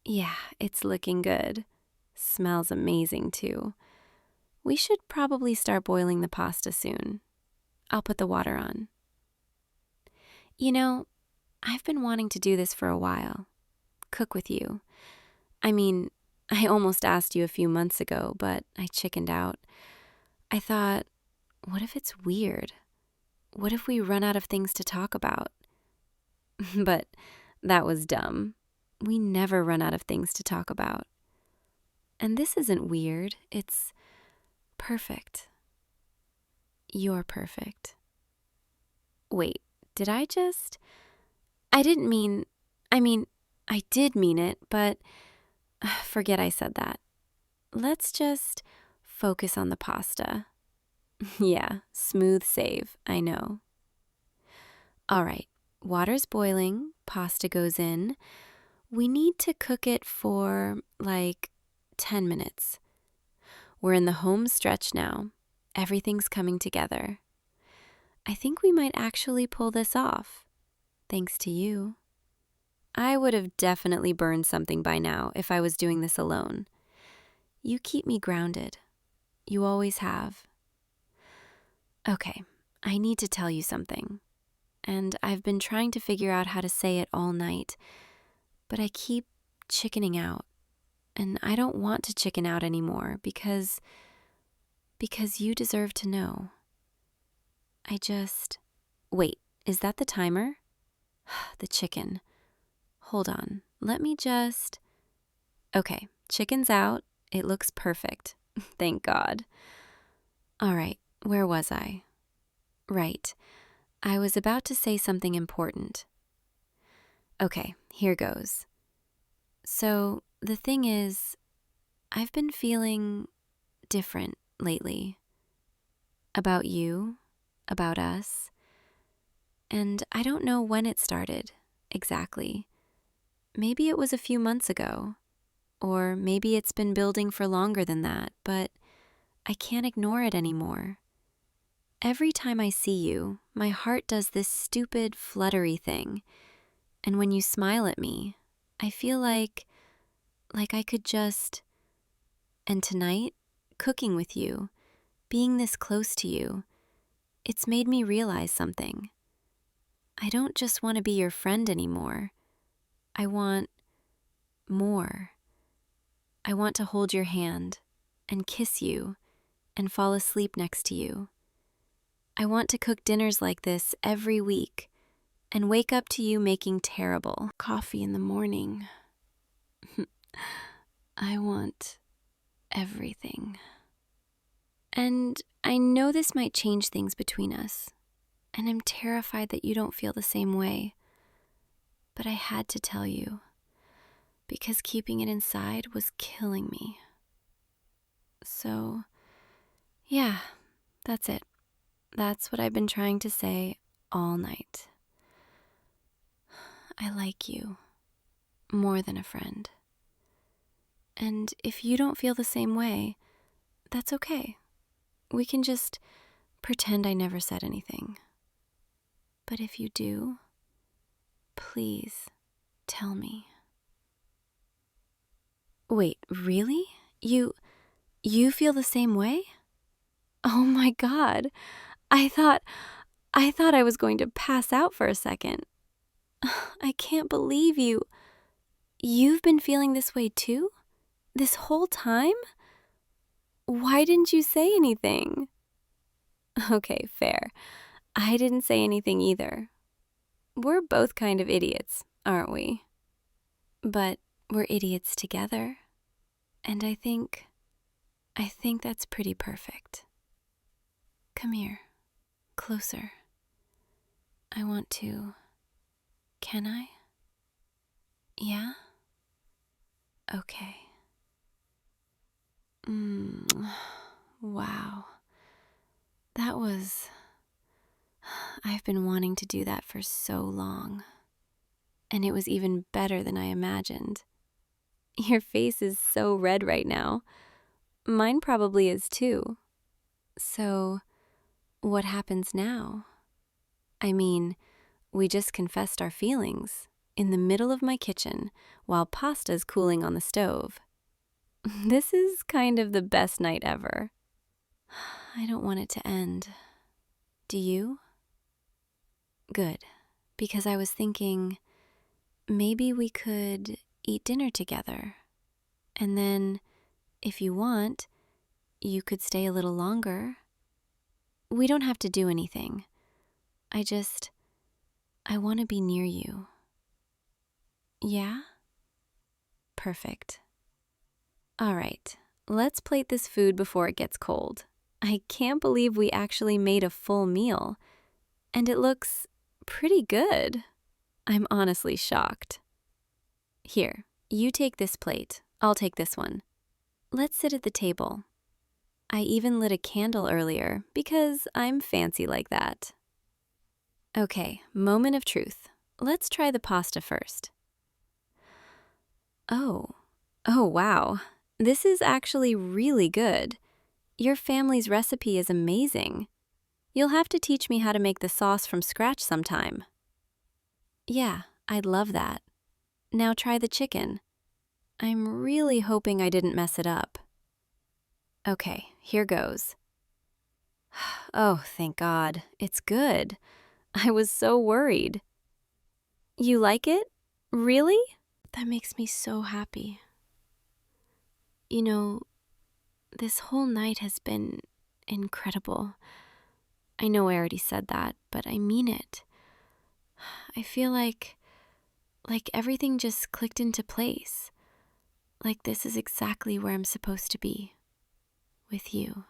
Yeah, it's looking good. Smells amazing too. We should probably start boiling the pasta soon. I'll put the water on. You know, I've been wanting to do this for a while. Cook with you. I mean, I almost asked you a few months ago, but I chickened out. I thought, what if it's weird? What if we run out of things to talk about? But that was dumb. We never run out of things to talk about. And this isn't weird. It's perfect. You're perfect. Wait, did I just... I did mean it, but forget I said that. Let's just focus on the pasta. Yeah, smooth save, I know. All right, water's boiling, pasta goes in. We need to cook it for, 10 minutes. We're in the home stretch now. Everything's coming together. I think we might actually pull this off. Thanks to you. I would have definitely burned something by now if I was doing this alone. You keep me grounded. You always have. Okay, I need to tell you something. And I've been trying to figure out how to say it all night, but I keep chickening out. And I don't want to chicken out anymore because you deserve to know. Wait, is that the timer? The chicken. Hold on, Okay, chicken's out. It looks perfect. Thank God. All right, where was I? Right, I was about to say something important. Okay, here goes. So, the thing is, I've been feeling different lately. About you, about us. And I don't know when it started, exactly. Maybe it was a few months ago. Or maybe it's been building for longer than that, but I can't ignore it anymore. Every time I see you, my heart does this stupid, fluttery thing. And when you smile at me, I feel like I could just... And tonight, cooking with you, being this close to you, it's made me realize something. I don't just want to be your friend anymore. I want more. I want to hold your hand and kiss you and fall asleep next to you. I want to cook dinners like this every week and wake up to you making terrible coffee in the morning. I want everything. And I know this might change things between us, and I'm terrified that you don't feel the same way. But I had to tell you, because keeping it inside was killing me. So, yeah, that's it. That's what I've been trying to say all night. I like you more than a friend. And if you don't feel the same way, that's okay. We can just pretend I never said anything. But if you do, please tell me. Wait, really? You feel the same way? Oh my God. I thought I was going to pass out for a second. I can't believe you. You've been feeling this way too? This whole time? Why didn't you say anything? Okay, fair. I didn't say anything either. We're both kind of idiots, aren't we? But we're idiots together. And I think that's pretty perfect. Come here, closer. I want to. Can I? Yeah? Okay. Wow. That was... I've been wanting to do that for so long. And it was even better than I imagined. Your face is so red right now. Mine probably is too. So, what happens now? I mean, we just confessed our feelings in the middle of my kitchen while pasta's cooling on the stove. This is kind of the best night ever. I don't want it to end. Do you? Good, because I was thinking maybe we could eat dinner together. And then, if you want, you could stay a little longer. We don't have to do anything. I want to be near you. Yeah? Perfect. All right, let's plate this food before it gets cold. I can't believe we actually made a full meal. And it looks pretty good. I'm honestly shocked. Here, you take this plate. I'll take this one. Let's sit at the table. I even lit a candle earlier because I'm fancy like that. Okay, moment of truth. Let's try the pasta first. Oh wow. This is actually really good. Your family's recipe is amazing. You'll have to teach me how to make the sauce from scratch sometime. Yeah, I'd love that. Now try the chicken. I'm really hoping I didn't mess it up. Okay, here goes. Oh, thank God. It's good. I was so worried. You like it? Really? That makes me so happy. You know, this whole night has been incredible. I know I already said that, but I mean it. I feel like everything just clicked into place. Like this is exactly where I'm supposed to be. With you.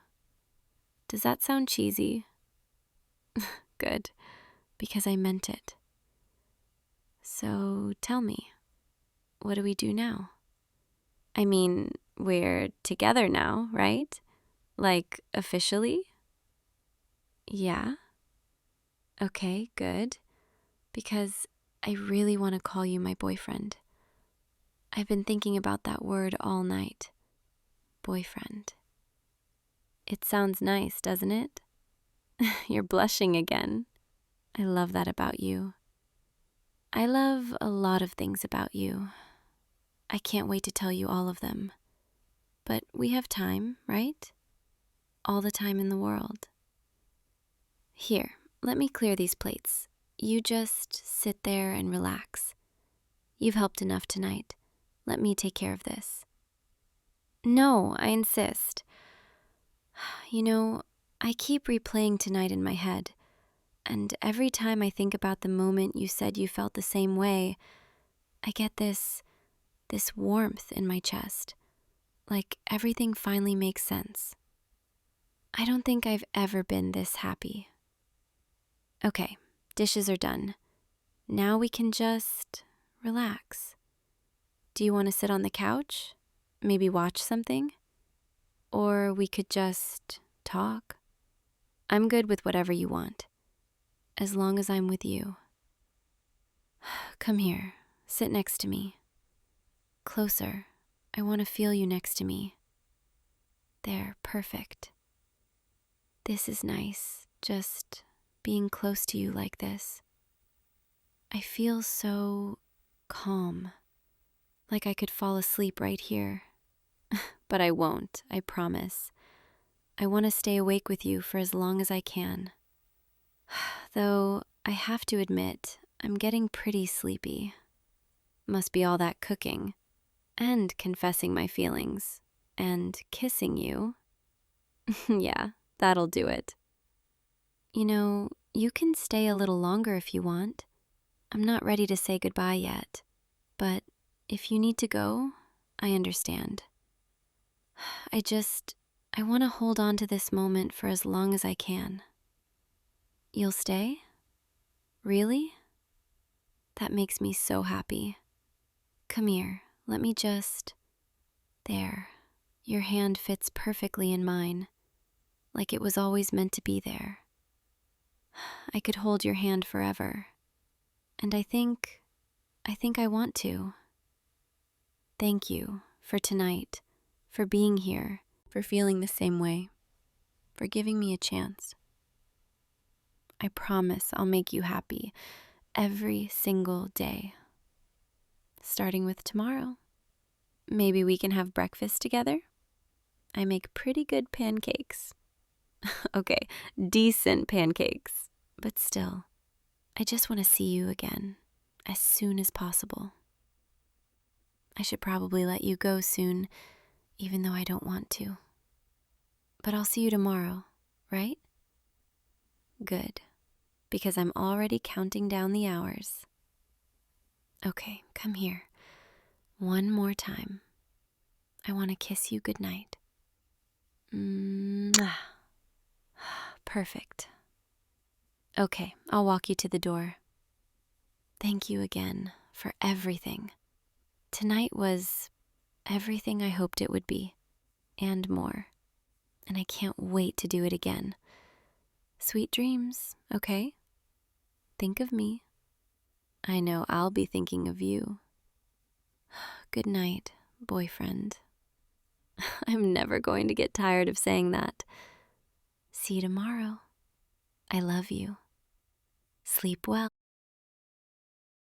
Does that sound cheesy? Good, because I meant it. So tell me, what do we do now? I mean, we're together now, right? Like, officially? Yeah? Okay, good. Because I really want to call you my boyfriend. I've been thinking about that word all night. Boyfriend. It sounds nice, doesn't it? You're blushing again. I love that about you. I love a lot of things about you. I can't wait to tell you all of them. But we have time, right? All the time in the world. Here, let me clear these plates. You just sit there and relax. You've helped enough tonight. Let me take care of this. No, I insist. You know, I keep replaying tonight in my head, and every time I think about the moment you said you felt the same way, I get this warmth in my chest, like everything finally makes sense. I don't think I've ever been this happy. Okay, dishes are done. Now we can just relax. Do you want to sit on the couch? Maybe watch something? Or we could just talk? I'm good with whatever you want, as long as I'm with you. Come here, sit next to me. Closer. I want to feel you next to me. There, perfect. This is nice, just being close to you like this. I feel so calm, like I could fall asleep right here. But I won't, I promise. I want to stay awake with you for as long as I can. Though I have to admit, I'm getting pretty sleepy. Must be all that cooking, and confessing my feelings, and kissing you. Yeah, that'll do it. You know, you can stay a little longer if you want. I'm not ready to say goodbye yet, but if you need to go, I understand. I want to hold on to this moment for as long as I can. You'll stay? Really? That makes me so happy. Come here, let me just... There. Your hand fits perfectly in mine, like it was always meant to be there. I could hold your hand forever, and I think I want to. Thank you for tonight, for being here, for feeling the same way, for giving me a chance. I promise I'll make you happy every single day. Starting with tomorrow. Maybe we can have breakfast together? I make pretty good pancakes. Okay, decent pancakes. But still, I just want to see you again as soon as possible. I should probably let you go soon, even though I don't want to. But I'll see you tomorrow, right? Good, because I'm already counting down the hours. Okay, come here. One more time. I want to kiss you goodnight. Mwah. Perfect. Okay, I'll walk you to the door. Thank you again for everything. Tonight was everything I hoped it would be, and more. And I can't wait to do it again. Sweet dreams, okay? Think of me. I know I'll be thinking of you. Good night, boyfriend. I'm never going to get tired of saying that. See you tomorrow. I love you. Sleep well.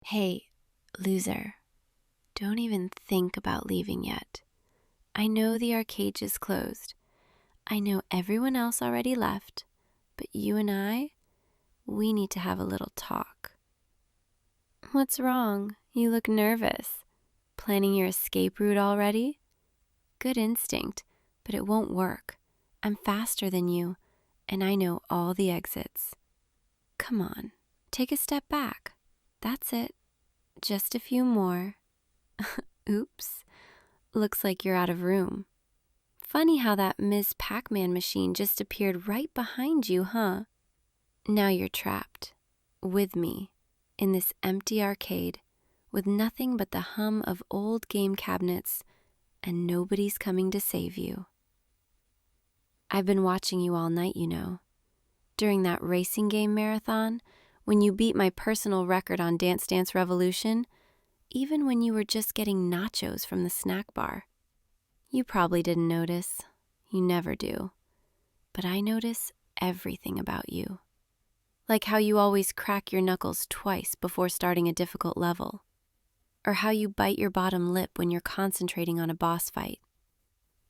Hey, loser, don't even think about leaving yet. I know the arcade is closed. I know everyone else already left, but you and we need to have a little talk. What's wrong? You look nervous. Planning your escape route already? Good instinct, but it won't work. I'm faster than you, and I know all the exits. Come on, take a step back. That's it. Just a few more. Oops. Looks like you're out of room. Funny how that Ms. Pac-Man machine just appeared right behind you, huh? Now you're trapped, with me, in this empty arcade, with nothing but the hum of old game cabinets, and nobody's coming to save you. I've been watching you all night, you know. During that racing game marathon, when you beat my personal record on Dance Dance Revolution, even when you were just getting nachos from the snack bar. You probably didn't notice. You never do. But I notice everything about you. Like how you always crack your knuckles twice before starting a difficult level. Or how you bite your bottom lip when you're concentrating on a boss fight.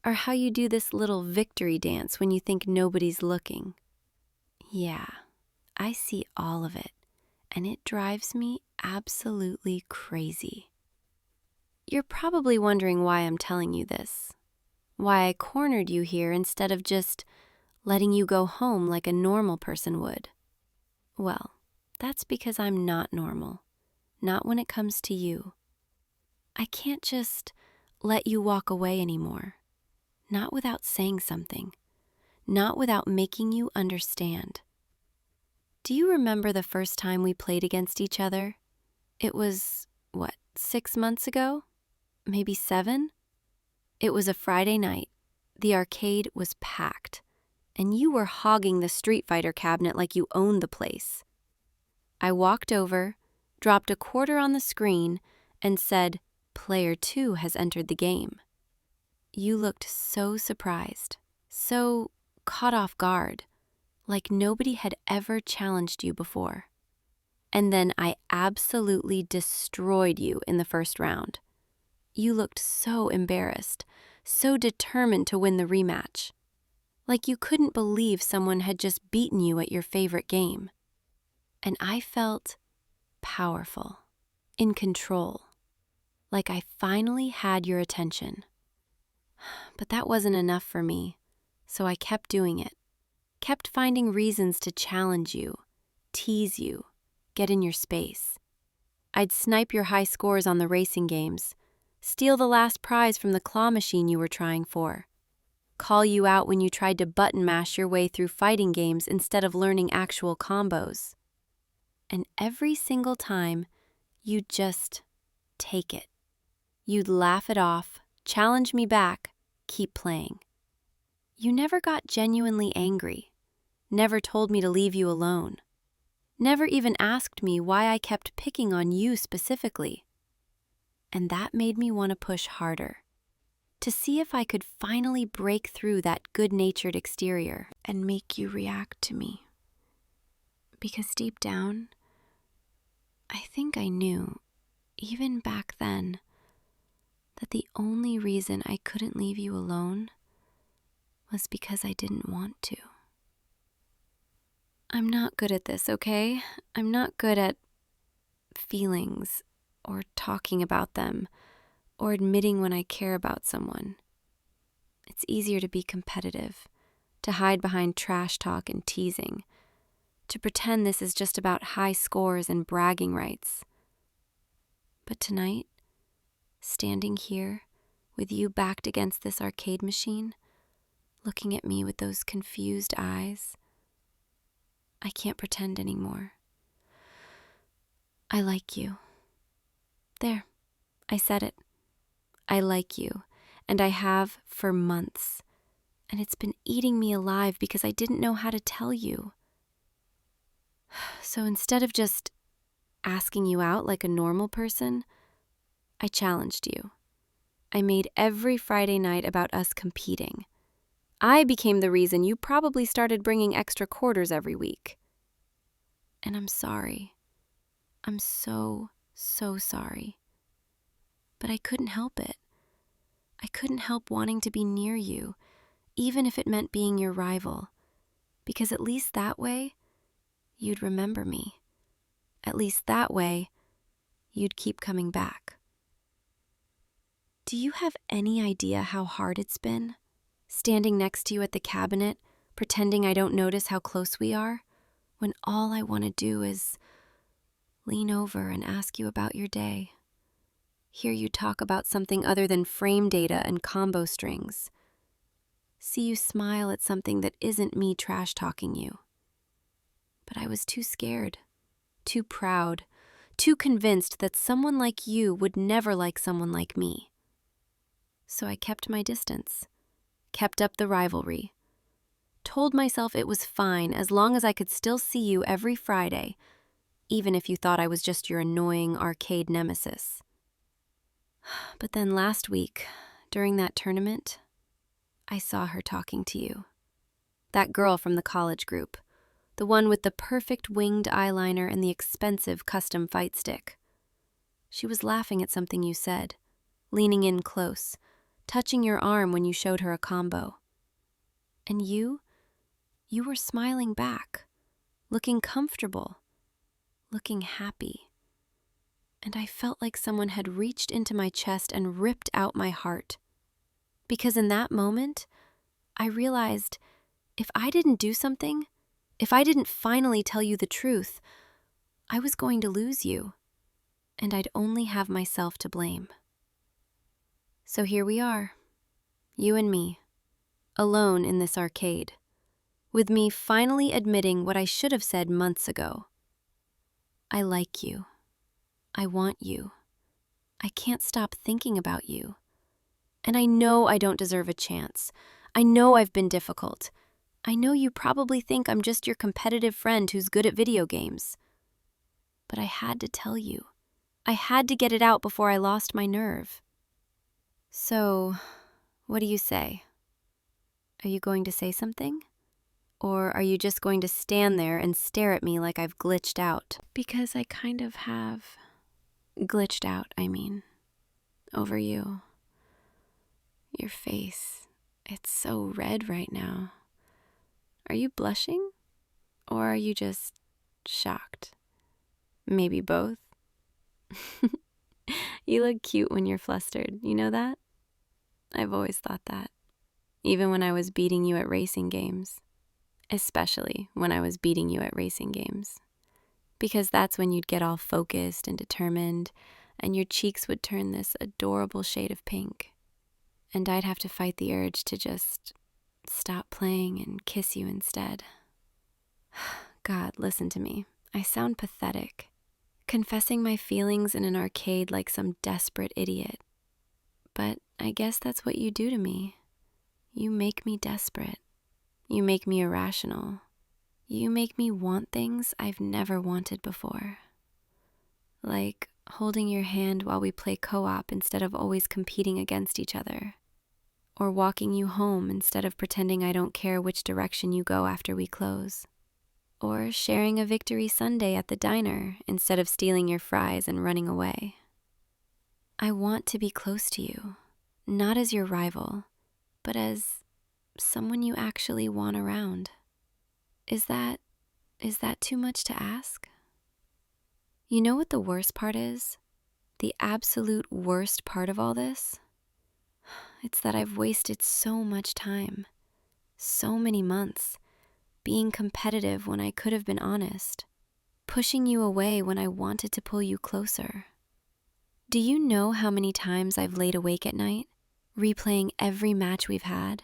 Or how you do this little victory dance when you think nobody's looking. Yeah, I see all of it, and it drives me absolutely crazy. You're probably wondering why I'm telling you this. Why I cornered you here instead of just letting you go home like a normal person would. Well, that's because I'm not normal. Not when it comes to you. I can't just let you walk away anymore. Not without saying something. Not without making you understand. Do you remember the first time we played against each other? It was, 6 months ago? Maybe 7? It was a Friday night. The arcade was packed, and you were hogging the Street Fighter cabinet like you owned the place. I walked over, dropped a quarter on the screen, and said, "Player 2 has entered the game." You looked so surprised, so caught off guard, like nobody had ever challenged you before. And then I absolutely destroyed you in the first round. You looked so embarrassed, so determined to win the rematch. Like you couldn't believe someone had just beaten you at your favorite game. And I felt powerful, in control, like I finally had your attention. But that wasn't enough for me, so I kept doing it, kept finding reasons to challenge you, tease you, get in your space. I'd snipe your high scores on the racing games, steal the last prize from the claw machine you were trying for, call you out when you tried to button mash your way through fighting games instead of learning actual combos. And every single time, you'd just take it. You'd laugh it off, challenge me back, keep playing. You never got genuinely angry, never told me to leave you alone, never even asked me why I kept picking on you specifically. And that made me want to push harder, to see if I could finally break through that good-natured exterior and make you react to me. Because deep down, I think I knew, even back then, that the only reason I couldn't leave you alone was because I didn't want to. I'm not good at this, okay? I'm not good at feelings, or talking about them, or admitting when I care about someone. It's easier to be competitive, to hide behind trash talk and teasing, to pretend this is just about high scores and bragging rights. But tonight, standing here, with you backed against this arcade machine, looking at me with those confused eyes, I can't pretend anymore. I like you. There, I said it. I like you, and I have for months, and it's been eating me alive because I didn't know how to tell you. So instead of just asking you out like a normal person, I challenged you. I made every Friday night about us competing. I became the reason you probably started bringing extra quarters every week. And I'm sorry. I'm so So sorry. But I couldn't help it. I couldn't help wanting to be near you, even if it meant being your rival, because at least that way, you'd remember me. At least that way, you'd keep coming back. Do you have any idea how hard it's been? Standing next to you at the cabinet, pretending I don't notice how close we are, when all I want to do is lean over and ask you about your day. Hear you talk about something other than frame data and combo strings. See you smile at something that isn't me trash-talking you. But I was too scared, too proud, too convinced that someone like you would never like someone like me. So I kept my distance, kept up the rivalry, told myself it was fine as long as I could still see you every Friday, even if you thought I was just your annoying arcade nemesis. But then last week, during that tournament, I saw her talking to you. That girl from the college group, the one with the perfect winged eyeliner and the expensive custom fight stick. She was laughing at something you said, leaning in close, touching your arm when you showed her a combo. And you were smiling back, looking comfortable, looking happy. And I felt like someone had reached into my chest and ripped out my heart. Because in that moment, I realized if I didn't do something, if I didn't finally tell you the truth, I was going to lose you, and I'd only have myself to blame. So here we are, you and me, alone in this arcade, with me finally admitting what I should have said months ago. I like you. I want you. I can't stop thinking about you. And I know I don't deserve a chance. I know I've been difficult. I know you probably think I'm just your competitive friend who's good at video games. But I had to tell you. I had to get it out before I lost my nerve. So, what do you say? Are you going to say something? Or are you just going to stand there and stare at me like I've glitched out? Because I kind of have glitched out, over you. Your face, it's so red right now. Are you blushing? Or are you just shocked? Maybe both? You look cute when you're flustered, you know that? I've always thought that. Even when I was beating you at racing games. Especially when I was beating you at racing games. Because that's when you'd get all focused and determined, and your cheeks would turn this adorable shade of pink. And I'd have to fight the urge to just stop playing and kiss you instead. God, listen to me. I sound pathetic. Confessing my feelings in an arcade like some desperate idiot. But I guess that's what you do to me. You make me desperate. You make me irrational. You make me want things I've never wanted before. Like holding your hand while we play co-op instead of always competing against each other. Or walking you home instead of pretending I don't care which direction you go after we close. Or sharing a victory sundae at the diner instead of stealing your fries and running away. I want to be close to you, not as your rival, but as someone you actually want around. Is that too much to ask? You know what the worst part is? The absolute worst part of all this? It's that I've wasted so much time, so many months, being competitive when I could have been honest, pushing you away when I wanted to pull you closer. Do you know how many times I've laid awake at night, replaying every match we've had,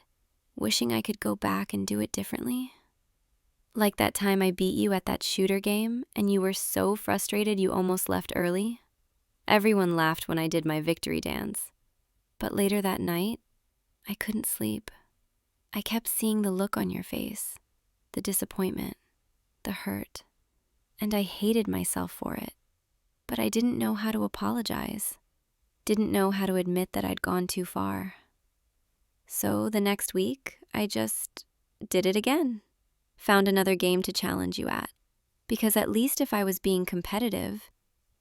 wishing I could go back and do it differently? Like that time I beat you at that shooter game and you were so frustrated you almost left early? Everyone laughed when I did my victory dance. But later that night, I couldn't sleep. I kept seeing the look on your face, the disappointment, the hurt, and I hated myself for it. But I didn't know how to apologize, didn't know how to admit that I'd gone too far. So the next week, I just did it again. Found another game to challenge you at. Because at least if I was being competitive,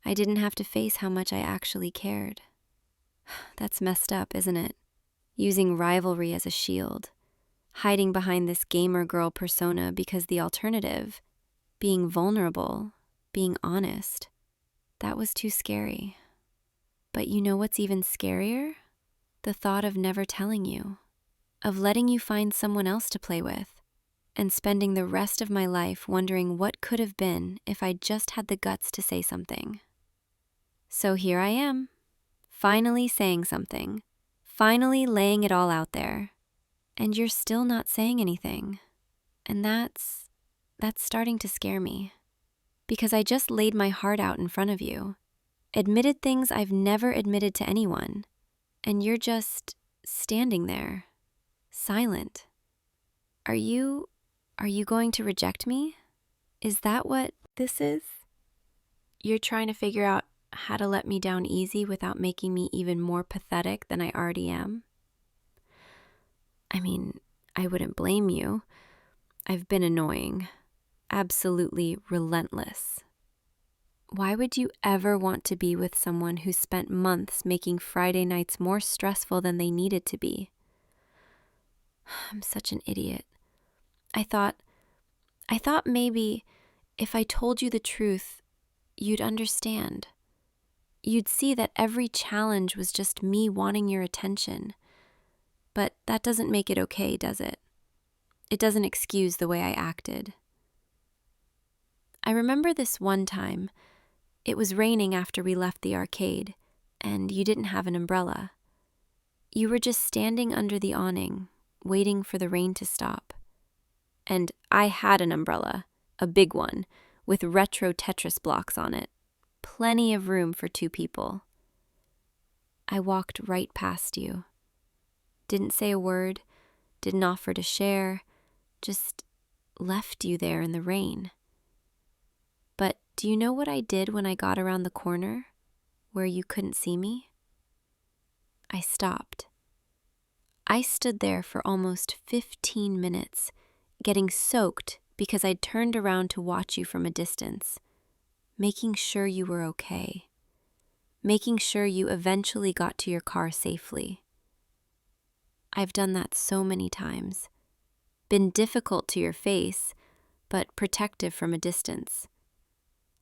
I didn't have to face how much I actually cared. That's messed up, isn't it? Using rivalry as a shield, hiding behind this gamer girl persona because the alternative, being vulnerable, being honest, that was too scary. But you know what's even scarier? The thought of never telling you, of letting you find someone else to play with, and spending the rest of my life wondering what could have been if I just had the guts to say something. So here I am, finally saying something, finally laying it all out there, and you're still not saying anything. And that's starting to scare me, because I just laid my heart out in front of you, admitted things I've never admitted to anyone, and you're just standing there, silent. Are you going to reject me? Is that what this is? You're trying to figure out how to let me down easy without making me even more pathetic than I already am? I mean, I wouldn't blame you. I've been annoying, absolutely relentless. Why would you ever want to be with someone who spent months making Friday nights more stressful than they needed to be? I'm such an idiot. I thought maybe if I told you the truth, you'd understand. You'd see that every challenge was just me wanting your attention. But that doesn't make it okay, does it? It doesn't excuse the way I acted. I remember this one time. It was raining after we left the arcade, and you didn't have an umbrella. You were just standing under the awning, waiting for the rain to stop. And I had an umbrella, a big one, with retro Tetris blocks on it. Plenty of room for 2 people. I walked right past you. Didn't say a word, didn't offer to share, just left you there in the rain. But do you know what I did when I got around the corner, where you couldn't see me? I stopped. I stood there for almost 15 minutes, getting soaked because I'd turned around to watch you from a distance, making sure you were okay, making sure you eventually got to your car safely. I've done that so many times, been difficult to your face, but protective from a distance.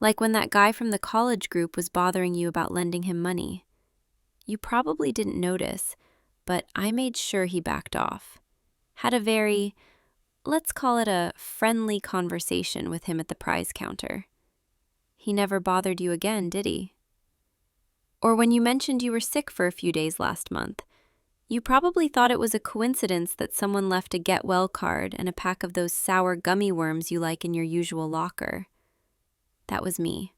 Like when that guy from the college group was bothering you about lending him money. You probably didn't notice, but I made sure he backed off. Had a very, let's call it a friendly conversation with him at the prize counter. He never bothered you again, did he? Or when you mentioned you were sick for a few days last month, you probably thought it was a coincidence that someone left a get well card and a pack of those sour gummy worms you like in your usual locker. That was me.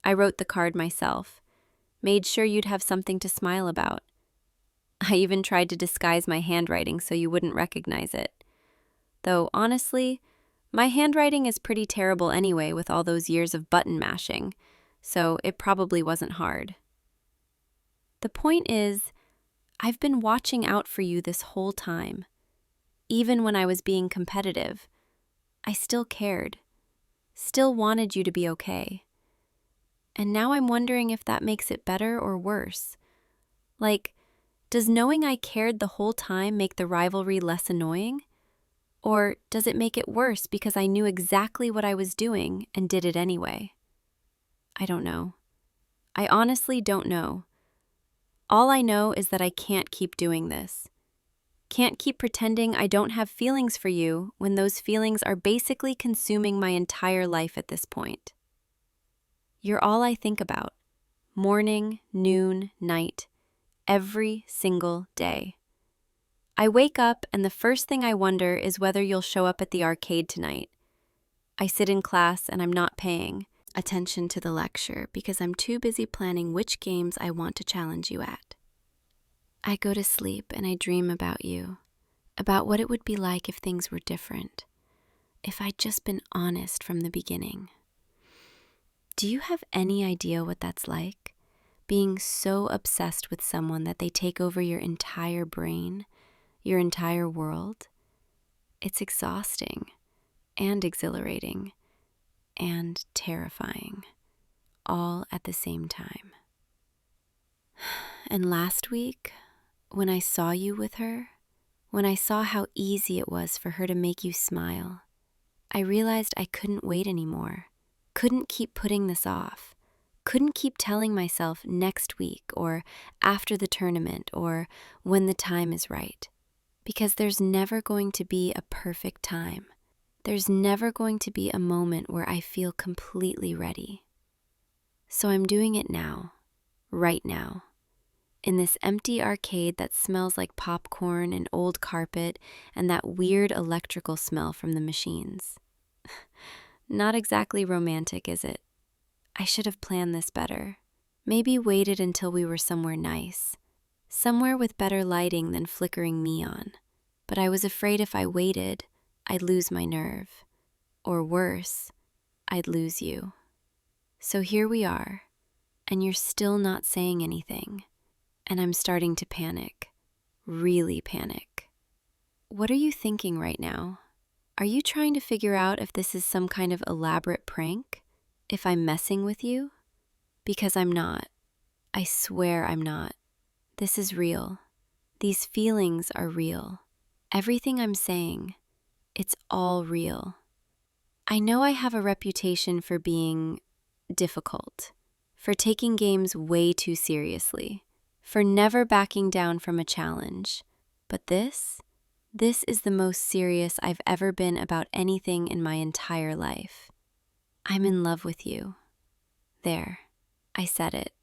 I wrote the card myself, made sure you'd have something to smile about. I even tried to disguise my handwriting so you wouldn't recognize it. Though, honestly, my handwriting is pretty terrible anyway with all those years of button mashing, so it probably wasn't hard. The point is, I've been watching out for you this whole time. Even when I was being competitive, I still cared, still wanted you to be okay. And now I'm wondering if that makes it better or worse. Like, does knowing I cared the whole time make the rivalry less annoying? Or does it make it worse because I knew exactly what I was doing and did it anyway? I don't know. I honestly don't know. All I know is that I can't keep doing this. Can't keep pretending I don't have feelings for you when those feelings are basically consuming my entire life at this point. You're all I think about. Morning, noon, night. Every single day. I wake up and the first thing I wonder is whether you'll show up at the arcade tonight. I sit in class and I'm not paying attention to the lecture because I'm too busy planning which games I want to challenge you at. I go to sleep and I dream about you, about what it would be like if things were different, if I'd just been honest from the beginning. Do you have any idea what that's like? Being so obsessed with someone that they take over your entire brain, your entire world? It's exhausting and exhilarating and terrifying all at the same time. And last week, when I saw you with her, when I saw how easy it was for her to make you smile, I realized I couldn't wait anymore, couldn't keep putting this off, couldn't keep telling myself next week or after the tournament or when the time is right, because there's never going to be a perfect time. There's never going to be a moment where I feel completely ready. So I'm doing it now, right now, in this empty arcade that smells like popcorn and old carpet and that weird electrical smell from the machines. Not exactly romantic, is it? I should have planned this better. Maybe waited until we were somewhere nice, somewhere with better lighting than flickering neon. But I was afraid if I waited, I'd lose my nerve. Or worse, I'd lose you. So here we are, and you're still not saying anything. And I'm starting to panic. Really panic. What are you thinking right now? Are you trying to figure out if this is some kind of elaborate prank? If I'm messing with you? Because I'm not. I swear I'm not. This is real. These feelings are real. Everything I'm saying, it's all real. I know I have a reputation for being difficult, for taking games way too seriously, for never backing down from a challenge. But this is the most serious I've ever been about anything in my entire life. I'm in love with you. There, I said it.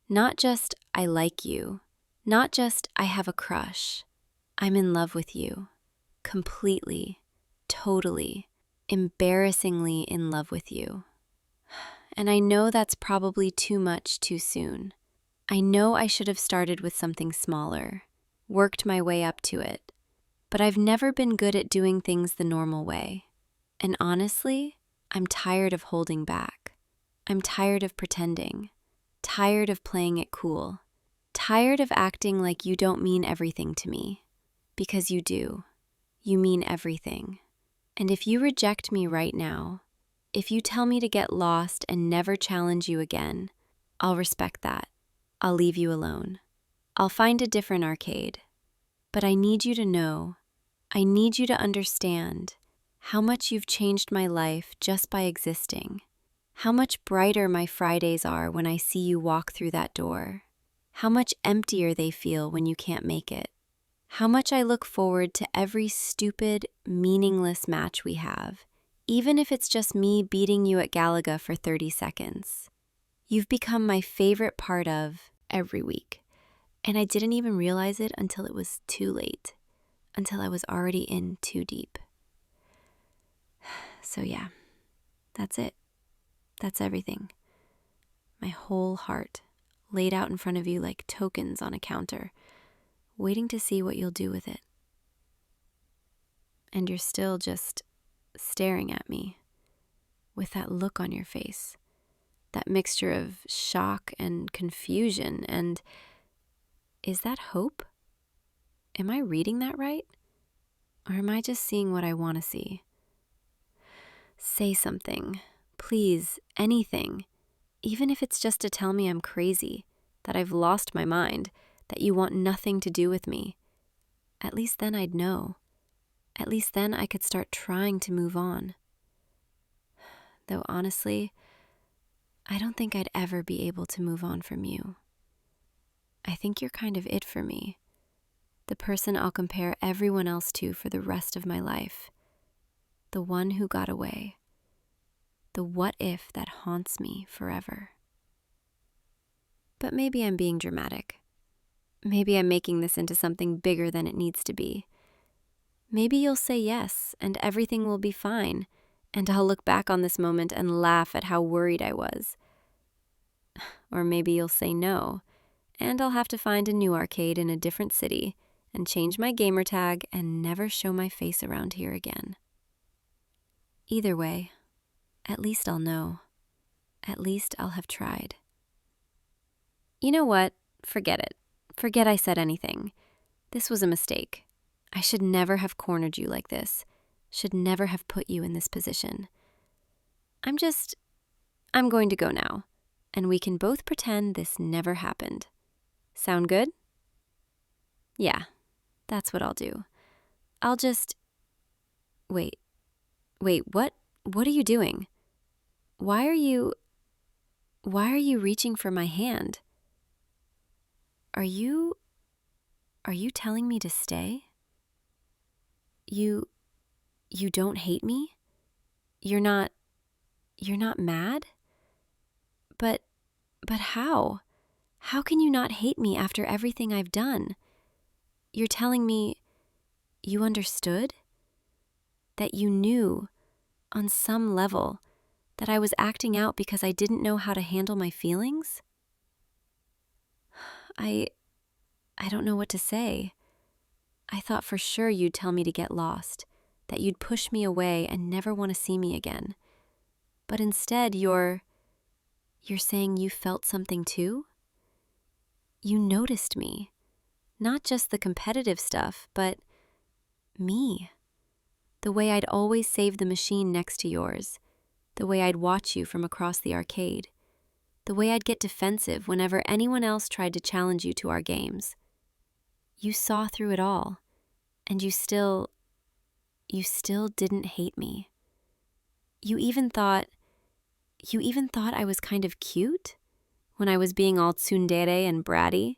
Not just I like you, not just I have a crush. I'm in love with you. Completely, totally, embarrassingly in love with you. And I know that's probably too much too soon. I know I should have started with something smaller, worked my way up to it. But I've never been good at doing things the normal way. And honestly, I'm tired of holding back. I'm tired of pretending. Tired of playing it cool. Tired of acting like you don't mean everything to me. Because you do. You mean everything. And if you reject me right now, if you tell me to get lost and never challenge you again, I'll respect that. I'll leave you alone. I'll find a different arcade. But I need you to know, I need you to understand how much you've changed my life just by existing. How much brighter my Fridays are when I see you walk through that door. How much emptier they feel when you can't make it. How much I look forward to every stupid, meaningless match we have, even if it's just me beating you at Galaga for 30 seconds. You've become my favorite part of every week, and I didn't even realize it until it was too late, until I was already in too deep. So yeah, that's it. That's everything. My whole heart laid out in front of you like tokens on a counter, waiting to see what you'll do with it. And you're still just staring at me with that look on your face, that mixture of shock and confusion and, is that hope? Am I reading that right? Or am I just seeing what I want to see? Say something, please, anything, even if it's just to tell me I'm crazy, that I've lost my mind, that you want nothing to do with me. At least then I'd know. At least then I could start trying to move on. Though honestly, I don't think I'd ever be able to move on from you. I think you're kind of it for me. The person I'll compare everyone else to for the rest of my life. The one who got away. The what if that haunts me forever. But maybe I'm being dramatic. Maybe I'm making this into something bigger than it needs to be. Maybe you'll say yes, and everything will be fine, and I'll look back on this moment and laugh at how worried I was. Or maybe you'll say no, and I'll have to find a new arcade in a different city, and change my gamer tag and never show my face around here again. Either way, at least I'll know. At least I'll have tried. You know what? Forget it. Forget I said anything. This was a mistake. I should never have cornered you like this. Should never have put you in this position. I'm going to go now. and we can both pretend this never happened. Sound good? Yeah, that's what I'll do. I'll just... Wait, what? What are you doing? Why are you reaching for my hand? Are you telling me to stay? You don't hate me? You're not mad? But how? How can you not hate me after everything I've done? You're telling me you understood? That you knew, on some level, that I was acting out because I didn't know how to handle my feelings? I don't know what to say. I thought for sure you'd tell me to get lost, that you'd push me away and never want to see me again. But instead, you're saying you felt something too? You noticed me. Not just the competitive stuff, but me. The way I'd always save the machine next to yours. The way I'd watch you from across the arcade. The way I'd get defensive whenever anyone else tried to challenge you to our games. You saw through it all, and you still didn't hate me. You even thought I was kind of cute when I was being all tsundere and bratty.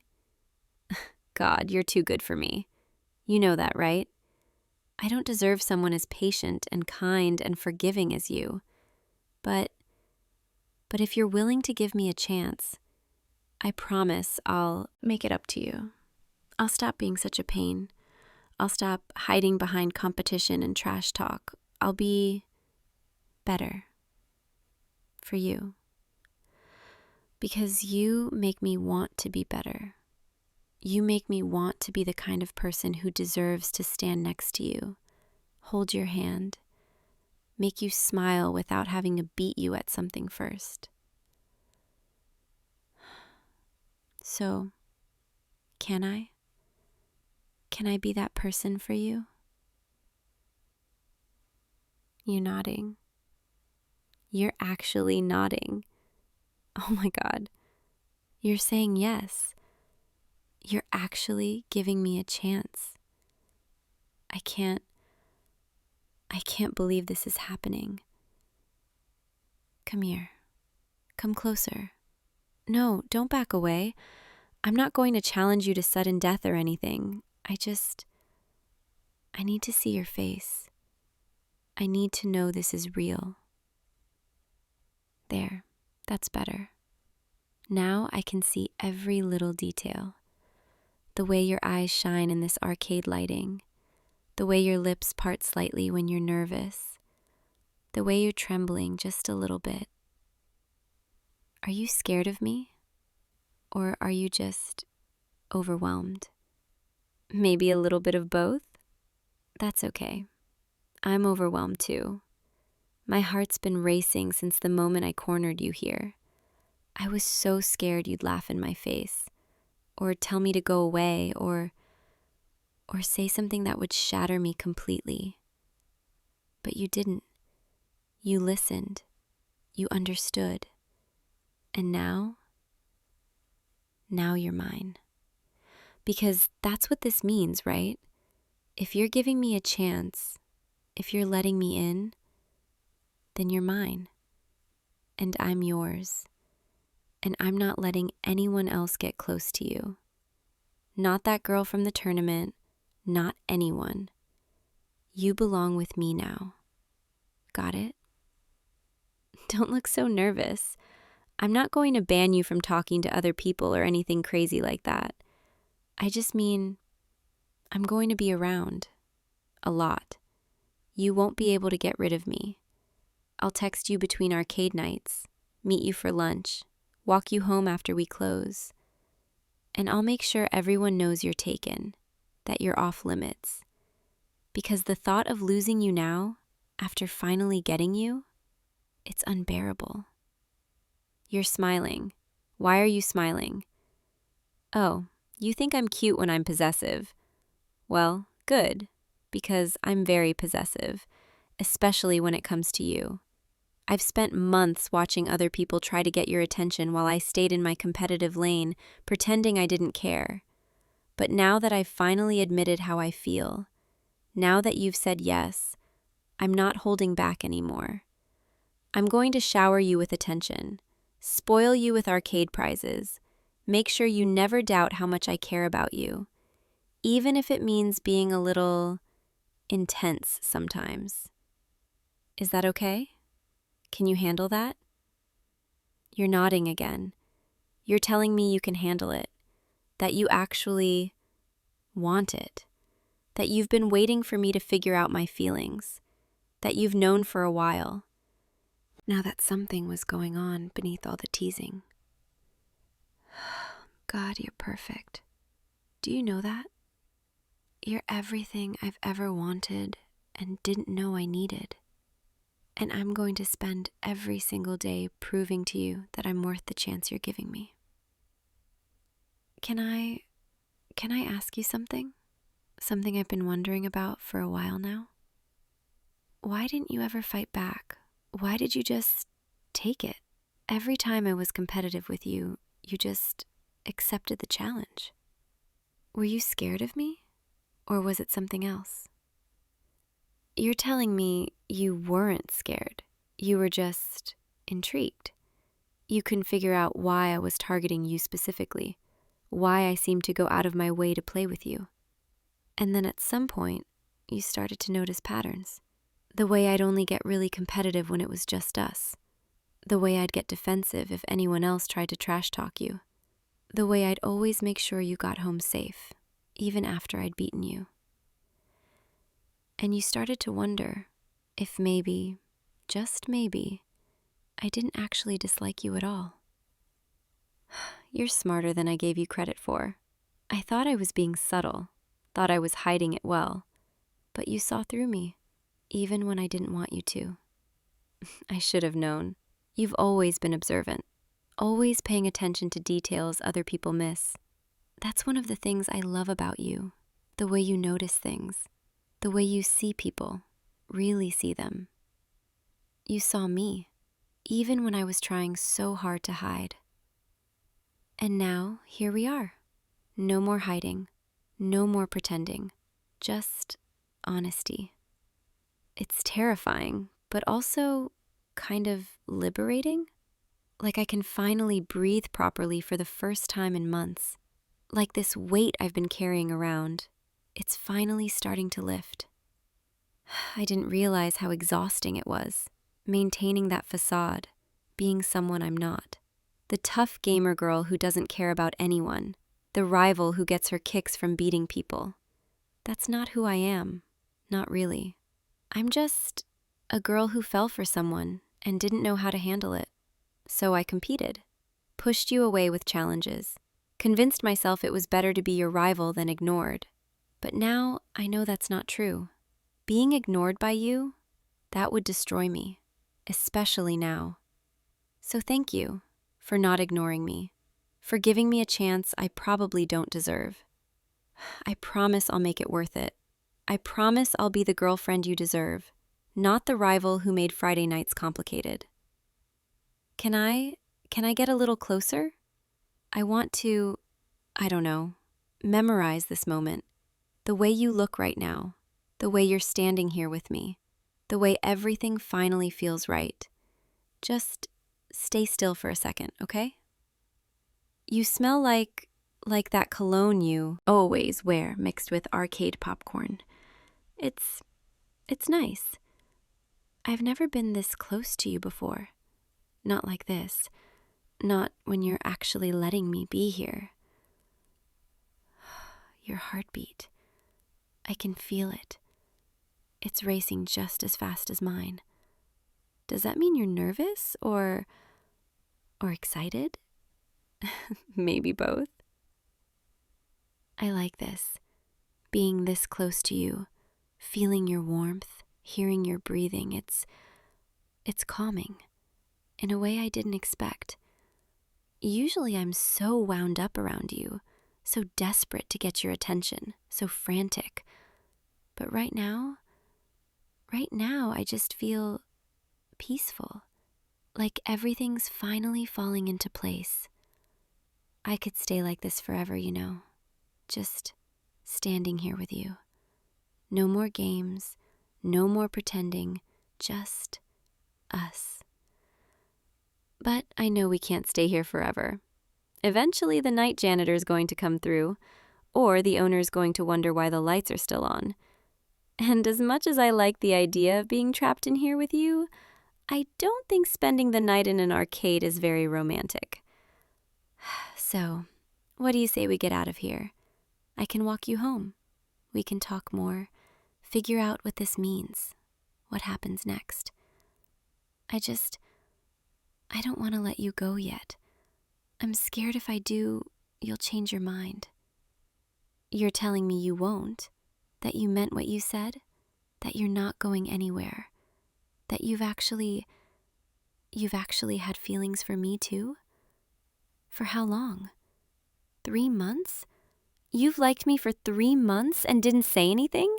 God, you're too good for me. You know that, right? I don't deserve someone as patient and kind and forgiving as you. But if you're willing to give me a chance, I promise I'll make it up to you. I'll stop being such a pain. I'll stop hiding behind competition and trash talk. I'll be better for you. Because you make me want to be better. You make me want to be the kind of person who deserves to stand next to you, hold your hand, make you smile without having to beat you at something first. So, can I? Can I be that person for you? You nodding. You're actually nodding. Oh my God. You're saying yes. You're actually giving me a chance. I can't believe this is happening. Come here. Come closer. No, don't back away. I'm not going to challenge you to sudden death or anything. I need to see your face. I need to know this is real. There, that's better. Now I can see every little detail. The way your eyes shine in this arcade lighting. The way your lips part slightly when you're nervous. The way you're trembling just a little bit. Are you scared of me? Or are you just overwhelmed? Maybe a little bit of both? That's okay. I'm overwhelmed too. My heart's been racing since the moment I cornered you here. I was so scared you'd laugh in my face, or tell me to go away, or say something that would shatter me completely. But you didn't. You listened. You understood. And now you're mine. Because that's what this means, right? If you're giving me a chance, if you're letting me in, then you're mine. And I'm yours. And I'm not letting anyone else get close to you. Not that girl from the tournament, not anyone. You belong with me now. Got it? Don't look so nervous. I'm not going to ban you from talking to other people or anything crazy like that. I just mean, I'm going to be around. A lot. You won't be able to get rid of me. I'll text you between arcade nights, meet you for lunch, walk you home after we close. And I'll make sure everyone knows you're taken, that you're off limits. Because the thought of losing you now, after finally getting you, it's unbearable. You're smiling. Why are you smiling? Oh, you think I'm cute when I'm possessive. Well, good, because I'm very possessive, especially when it comes to you. I've spent months watching other people try to get your attention while I stayed in my competitive lane, pretending I didn't care. But now that I've finally admitted how I feel, now that you've said yes, I'm not holding back anymore. I'm going to shower you with attention, spoil you with arcade prizes, make sure you never doubt how much I care about you, even if it means being a little intense sometimes. Is that okay? Can you handle that? You're nodding again. You're telling me you can handle it, that you actually want it, that you've been waiting for me to figure out my feelings, that you've known for a while. Now that something was going on beneath all the teasing. God, you're perfect. Do you know that? You're everything I've ever wanted and didn't know I needed. And I'm going to spend every single day proving to you that I'm worth the chance you're giving me. Can I ask you something? Something I've been wondering about for a while now? Why didn't you ever fight back? Why did you just take it? Every time I was competitive with you, you just accepted the challenge. Were you scared of me? Or was it something else? You're telling me you weren't scared. You were just intrigued. You couldn't figure out why I was targeting you specifically, why I seemed to go out of my way to play with you. And then at some point, you started to notice patterns. The way I'd only get really competitive when it was just us. The way I'd get defensive if anyone else tried to trash talk you. The way I'd always make sure you got home safe, even after I'd beaten you. And you started to wonder if maybe, just maybe, I didn't actually dislike you at all. You're smarter than I gave you credit for. I thought I was being subtle, thought I was hiding it well, but you saw through me, even when I didn't want you to. I should have known. You've always been observant, always paying attention to details other people miss. That's one of the things I love about you, the way you notice things, the way you see people, really see them. You saw me, even when I was trying so hard to hide. And now, here we are. No more hiding, no more pretending, just honesty. It's terrifying, but also kind of liberating. Like I can finally breathe properly for the first time in months. Like this weight I've been carrying around, it's finally starting to lift. I didn't realize how exhausting it was, maintaining that facade, being someone I'm not. The tough gamer girl who doesn't care about anyone, the rival who gets her kicks from beating people. That's not who I am, not really. I'm just a girl who fell for someone and didn't know how to handle it. So I competed, pushed you away with challenges, convinced myself it was better to be your rival than ignored. But now I know that's not true. Being ignored by you, that would destroy me, especially now. So thank you for not ignoring me, for giving me a chance I probably don't deserve. I promise I'll make it worth it. I promise I'll be the girlfriend you deserve, not the rival who made Friday nights complicated. Can I get a little closer? I want to, memorize this moment. The way you look right now, the way you're standing here with me, the way everything finally feels right. Just stay still for a second, okay? You smell like that cologne you always wear mixed with arcade popcorn. It's nice. I've never been this close to you before. Not like this. Not when you're actually letting me be here. Your heartbeat. I can feel it. It's racing just as fast as mine. Does that mean you're nervous or excited? Maybe both. I like this. Being this close to you, feeling your warmth, hearing your breathing, it's calming in a way I didn't expect. Usually I'm so wound up around you, so desperate to get your attention, so frantic. But right now, I just feel peaceful, like everything's finally falling into place. I could stay like this forever, just standing here with you. No more games, no more pretending, just us. But I know we can't stay here forever. Eventually the night janitor's going to come through, or the owner's going to wonder why the lights are still on. And as much as I like the idea of being trapped in here with you, I don't think spending the night in an arcade is very romantic. So, what do you say we get out of here? I can walk you home. We can talk more, figure out what this means, what happens next. I don't want to let you go yet. I'm scared if I do, you'll change your mind. You're telling me you won't, that you meant what you said, that you're not going anywhere, that you've actually had feelings for me too? For how long? 3 months? You've liked me for 3 months and didn't say anything?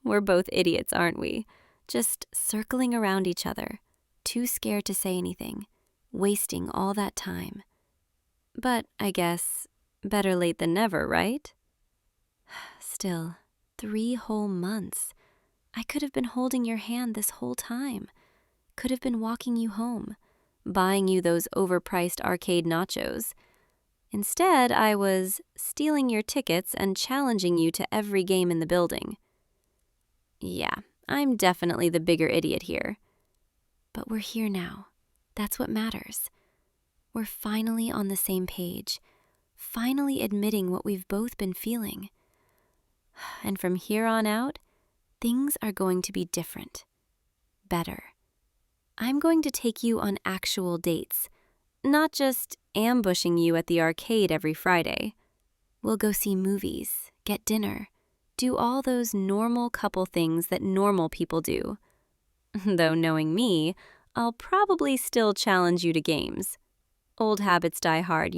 We're both idiots, aren't we? Just circling around each other, too scared to say anything, wasting all that time. But I guess better late than never, right? Still, 3 whole months. I could have been holding your hand this whole time. Could have been walking you home, buying you those overpriced arcade nachos. Instead, I was stealing your tickets and challenging you to every game in the building. Yeah, I'm definitely the bigger idiot here. But we're here now. That's what matters. We're finally on the same page, finally admitting what we've both been feeling. And from here on out, things are going to be different, better. I'm going to take you on actual dates, not just ambushing you at the arcade every Friday. We'll go see movies, get dinner, do all those normal couple things that normal people do. Though knowing me, I'll probably still challenge you to games. Old habits die hard,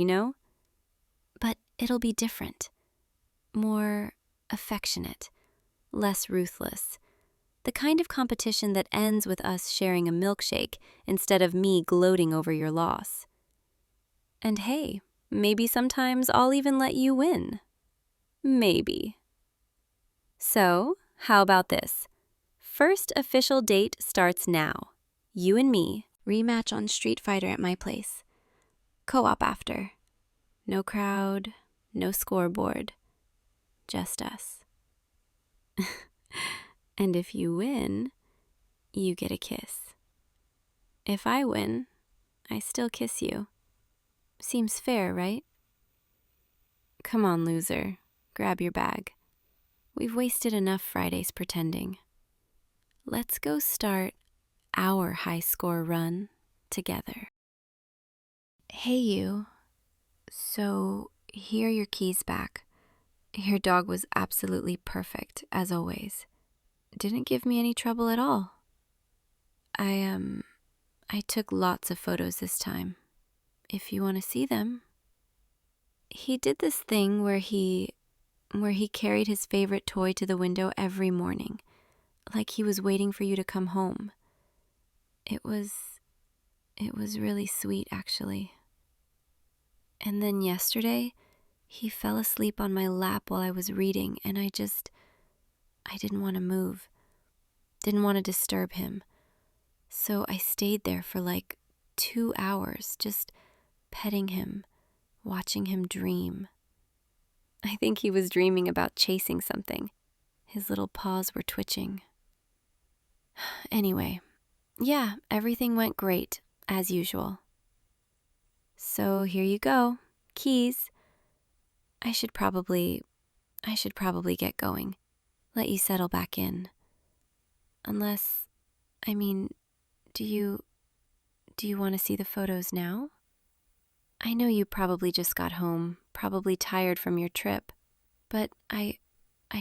But it'll be different. More affectionate, less ruthless. The kind of competition that ends with us sharing a milkshake instead of me gloating over your loss. And hey, maybe sometimes I'll even let you win. Maybe. So, how about this? First official date starts now. You and me, rematch on Street Fighter at my place. Co-op after. No crowd, no scoreboard. Just us. And if you win, you get a kiss. If I win, I still kiss you. Seems fair, right? Come on, loser. Grab your bag. We've wasted enough Fridays pretending. Let's go start our high score run together. Hey, you. So, here are your keys back. Your dog was absolutely perfect, as always. Didn't give me any trouble at all. I took lots of photos this time. If you want to see them. He did this thing where he carried his favorite toy to the window every morning, like he was waiting for you to come home. It was really sweet, actually. And then yesterday, he fell asleep on my lap while I was reading, and I didn't want to move. Didn't want to disturb him. So I stayed there for like 2 hours, just petting him, watching him dream. I think he was dreaming about chasing something. His little paws were twitching. Anyway, yeah, everything went great, as usual. So here you go, keys. I should probably get going. Let you settle back in. Unless, do you want to see the photos now? I know you probably just got home, probably tired from your trip, but I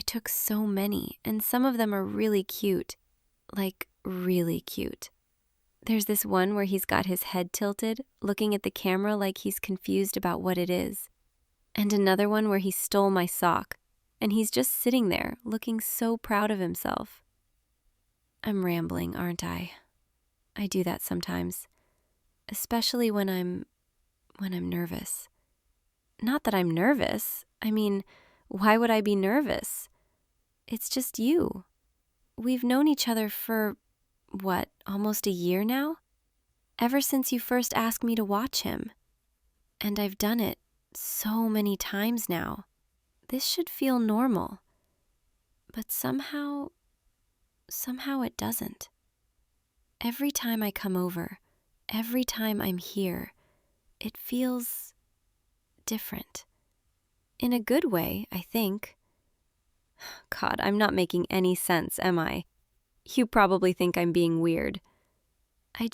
took so many, and some of them are really cute. Like, really cute. There's this one where he's got his head tilted, looking at the camera like he's confused about what it is. And another one where he stole my sock, and he's just sitting there, looking so proud of himself. I'm rambling, aren't I? I do that sometimes. especially when I'm nervous. Not that I'm nervous. I mean, why would I be nervous? It's just you. We've known each other for, what, almost a year now? Ever since you first asked me to watch him. And I've done it so many times now. This should feel normal. But somehow it doesn't. Every time I come over, every time I'm here, it feels different. In a good way, I think. God, I'm not making any sense, am I? You probably think I'm being weird. I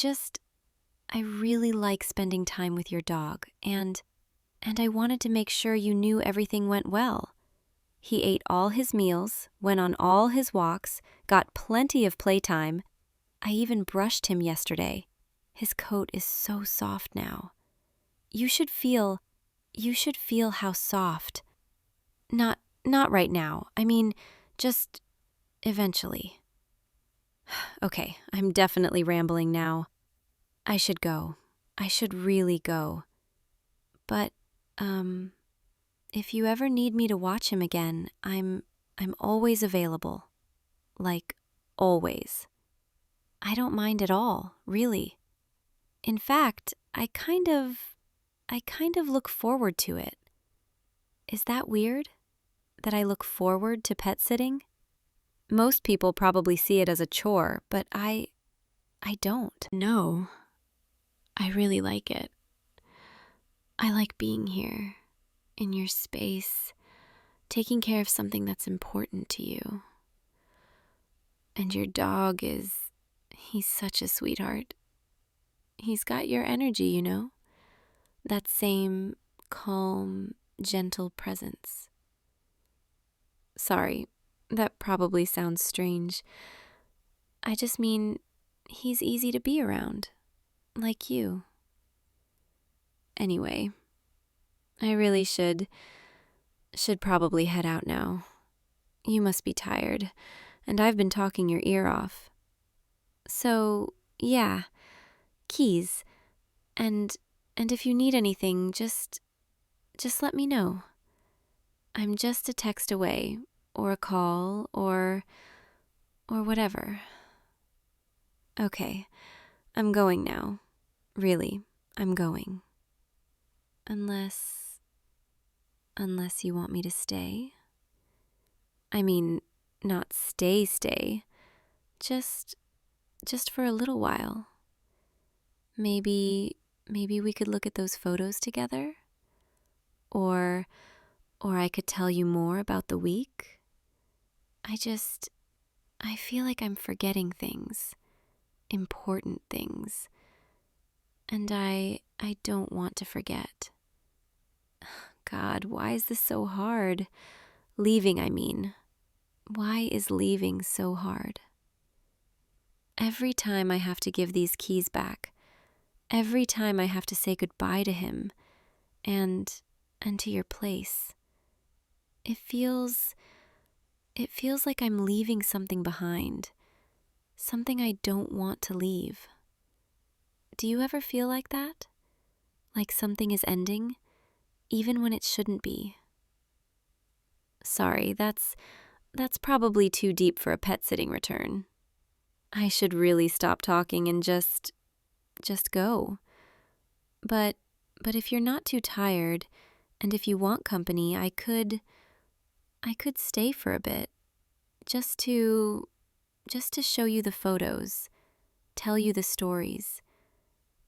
really like spending time with your dog, and I wanted to make sure you knew everything went well. He ate all his meals, went on all his walks, got plenty of playtime. I even brushed him yesterday. His coat is so soft now. You should feel how soft. Not right now. I mean, just eventually. Okay, I'm definitely rambling now. I should go. I should really go. But, if you ever need me to watch him again, I'm always available. Like, always. I don't mind at all, really. In fact, I kind of look forward to it. Is that weird? That I look forward to pet sitting? Most people probably see it as a chore, but I don't. No, I really like it. I like being here, in your space, taking care of something that's important to you. And your dog he's such a sweetheart. He's got your energy, you know? That same calm, gentle presence. Sorry, that probably sounds strange. I just mean, he's easy to be around, like you. Anyway, I really should probably head out now. You must be tired, and I've been talking your ear off. So, yeah, keys. And if you need anything, just let me know. I'm just a text away, or a call, or whatever. Okay, I'm going now. Really, I'm going. Unless you want me to stay. I mean, not stay. Just for a little while. Maybe we could look at those photos together? Or I could tell you more about the week? I feel like I'm forgetting things. Important things. And I don't want to forget. God, why is this so hard? Leaving, I mean. Why is leaving so hard? Every time I have to give these keys back, every time I have to say goodbye to him and to your place, it feels like I'm leaving something behind, something I don't want to leave. Do you ever feel like that? Like something is ending, even when it shouldn't be? Sorry, that's probably too deep for a pet sitting return. I should really stop talking and just go. But if you're not too tired, and if you want company, I could stay for a bit, just to show you the photos, tell you the stories,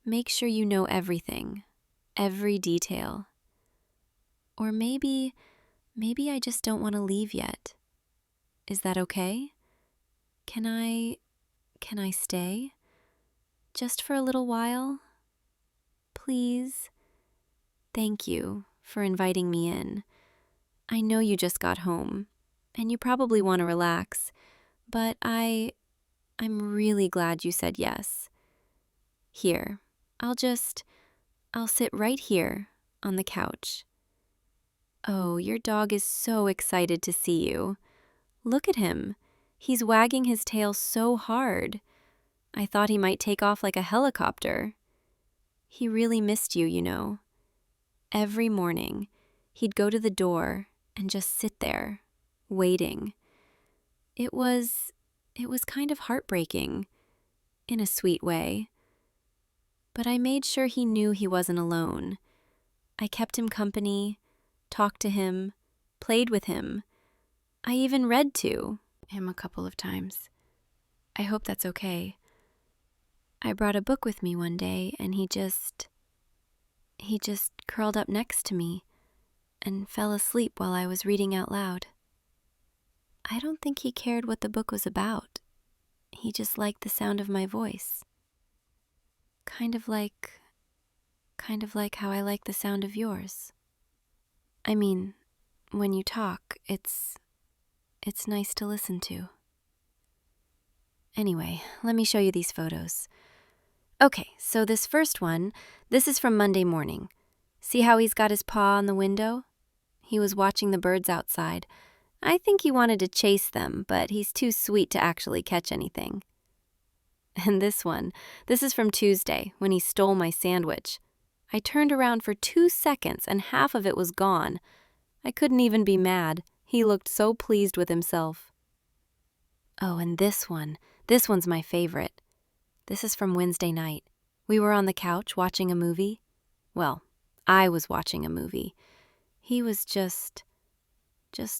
make sure you know everything, every detail. Or maybe I just don't want to leave yet. Is that okay? Can I stay? Just for a little while? Please? Thank you for inviting me in. I know you just got home, and you probably want to relax, but I'm really glad you said yes. Here, I'll sit right here on the couch. Oh, your dog is so excited to see you. Look at him. He's wagging his tail so hard. I thought he might take off like a helicopter. He really missed you, you know. Every morning, he'd go to the door and just sit there, waiting. It was kind of heartbreaking, in a sweet way. But I made sure he knew he wasn't alone. I kept him company, talked to him, played with him. I even read to him a couple of times. I hope that's okay. I brought a book with me one day, and he just curled up next to me and fell asleep while I was reading out loud. I don't think he cared what the book was about. He just liked the sound of my voice. Kind of like how I like the sound of yours. I mean, when you talk, it's nice to listen to. Anyway, let me show you these photos. Okay, so this first one, this is from Monday morning. See how he's got his paw on the window? He was watching the birds outside. I think he wanted to chase them, but he's too sweet to actually catch anything. And this one, this is from Tuesday, when he stole my sandwich. I turned around for 2 seconds and half of it was gone. I couldn't even be mad. He looked so pleased with himself. Oh, and this one's my favorite. This is from Wednesday night. We were on the couch watching a movie. Well, I was watching a movie. He was just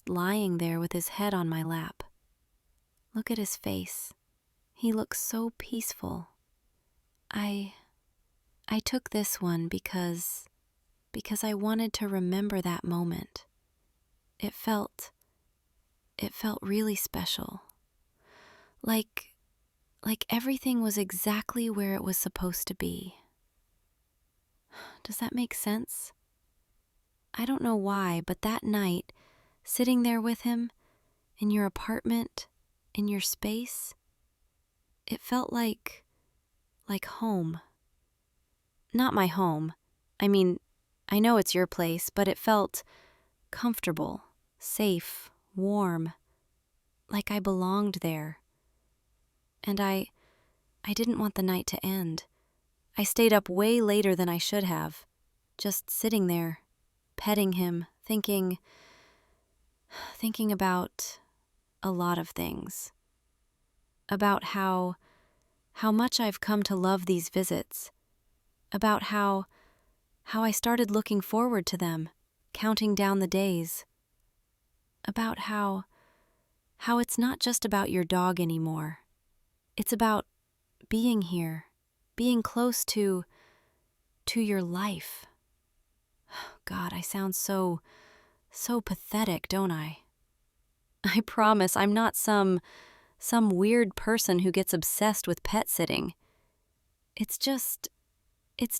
lying there with his head on my lap. Look at his face. He looks so peaceful. I took this one because I wanted to remember that moment. It felt really special. Like everything was exactly where it was supposed to be. Does that make sense? I don't know why, but that night, sitting there with him, in your apartment, in your space, it felt like home. Not my home. I mean, I know it's your place, but it felt comfortable, safe, warm, like I belonged there. And I didn't want the night to end. I stayed up way later than I should have, just sitting there, petting him, thinking about a lot of things. About how much I've come to love these visits. About how I started looking forward to them, counting down the days. About how it's not just about your dog anymore. It's about being here, being close to your life. God, I sound so pathetic, don't I? I promise I'm not some weird person who gets obsessed with pet sitting. It's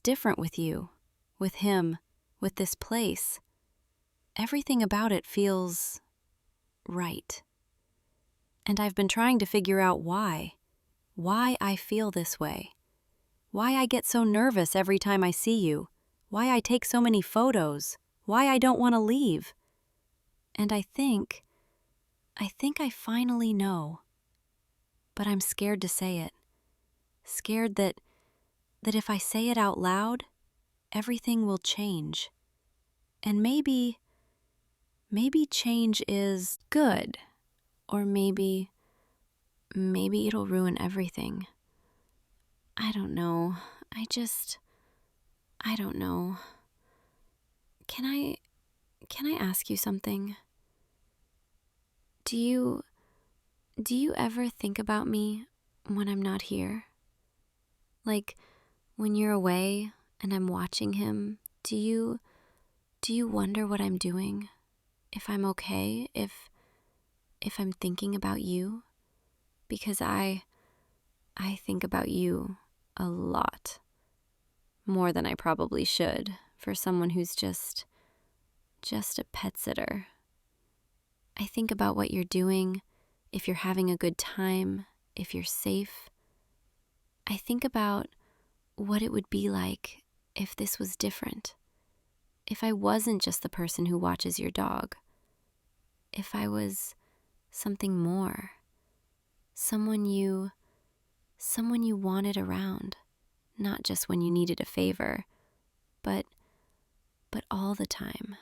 different with you, with him, with this place. Everything about it feels right. And I've been trying to figure out why I feel this way. Why I get so nervous every time I see you. Why I take so many photos. Why I don't want to leave. And I think I finally know. But I'm scared to say it. Scared that if I say it out loud, everything will change. And maybe change is good. Or maybe it'll ruin everything. I don't know. I don't know. Can I ask you something? Do you ever think about me when I'm not here? Like when you're away and I'm watching him, do you wonder what I'm doing? If I'm okay? If I'm thinking about you? Because I think about you a lot. More than I probably should for someone who's just a pet sitter. I think about what you're doing, if you're having a good time, if you're safe. I think about what it would be like if this was different. If I wasn't just the person who watches your dog. If I was something more. Someone you wanted around. not just when you needed a favor, but all the time.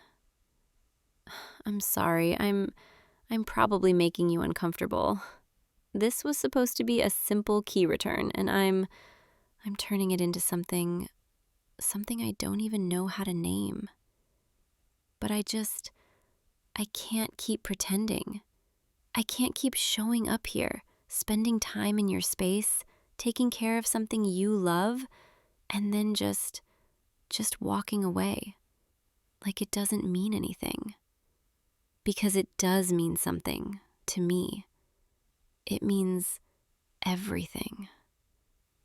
I'm sorry, I'm probably making you uncomfortable. This was supposed to be a simple key return, and I'm turning it into something I don't even know how to name. But I can't keep pretending. I can't keep showing up here, spending time in your space, taking care of something you love, and then just walking away like it doesn't mean anything. Because it does mean something to me. It means everything.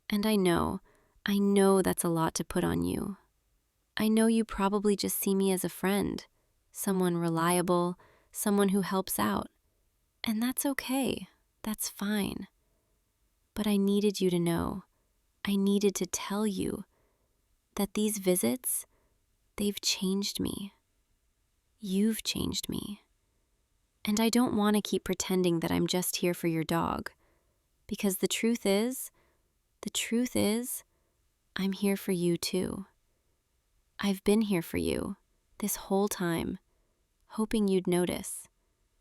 And I know that's a lot to put on you. I know you probably just see me as a friend, someone reliable, someone who helps out. And that's okay. That's fine. But I needed you to know. I needed to tell you that these visits, they've changed me. You've changed me. And I don't want to keep pretending that I'm just here for your dog. Because the truth is, I'm here for you too. I've been here for you this whole time, hoping you'd notice,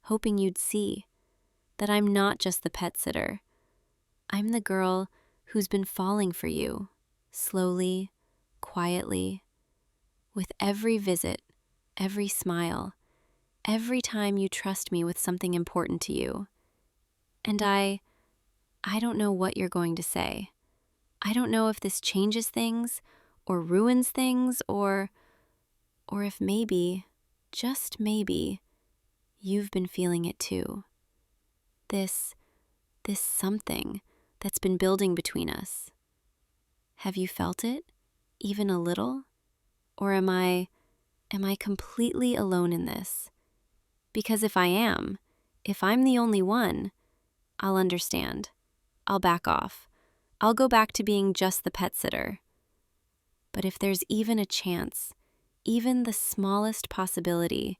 hoping you'd see that I'm not just the pet sitter. I'm the girl who's been falling for you, slowly, quietly, with every visit, every smile, every time you trust me with something important to you. And I don't know what you're going to say. I don't know if this changes things or ruins things or if maybe, just maybe, you've been feeling it too. This something that's been building between us. Have you felt it, even a little? Or am I completely alone in this? Because if I'm the only one, I'll understand. I'll back off. I'll go back to being just the pet sitter. But if there's even a chance, even the smallest possibility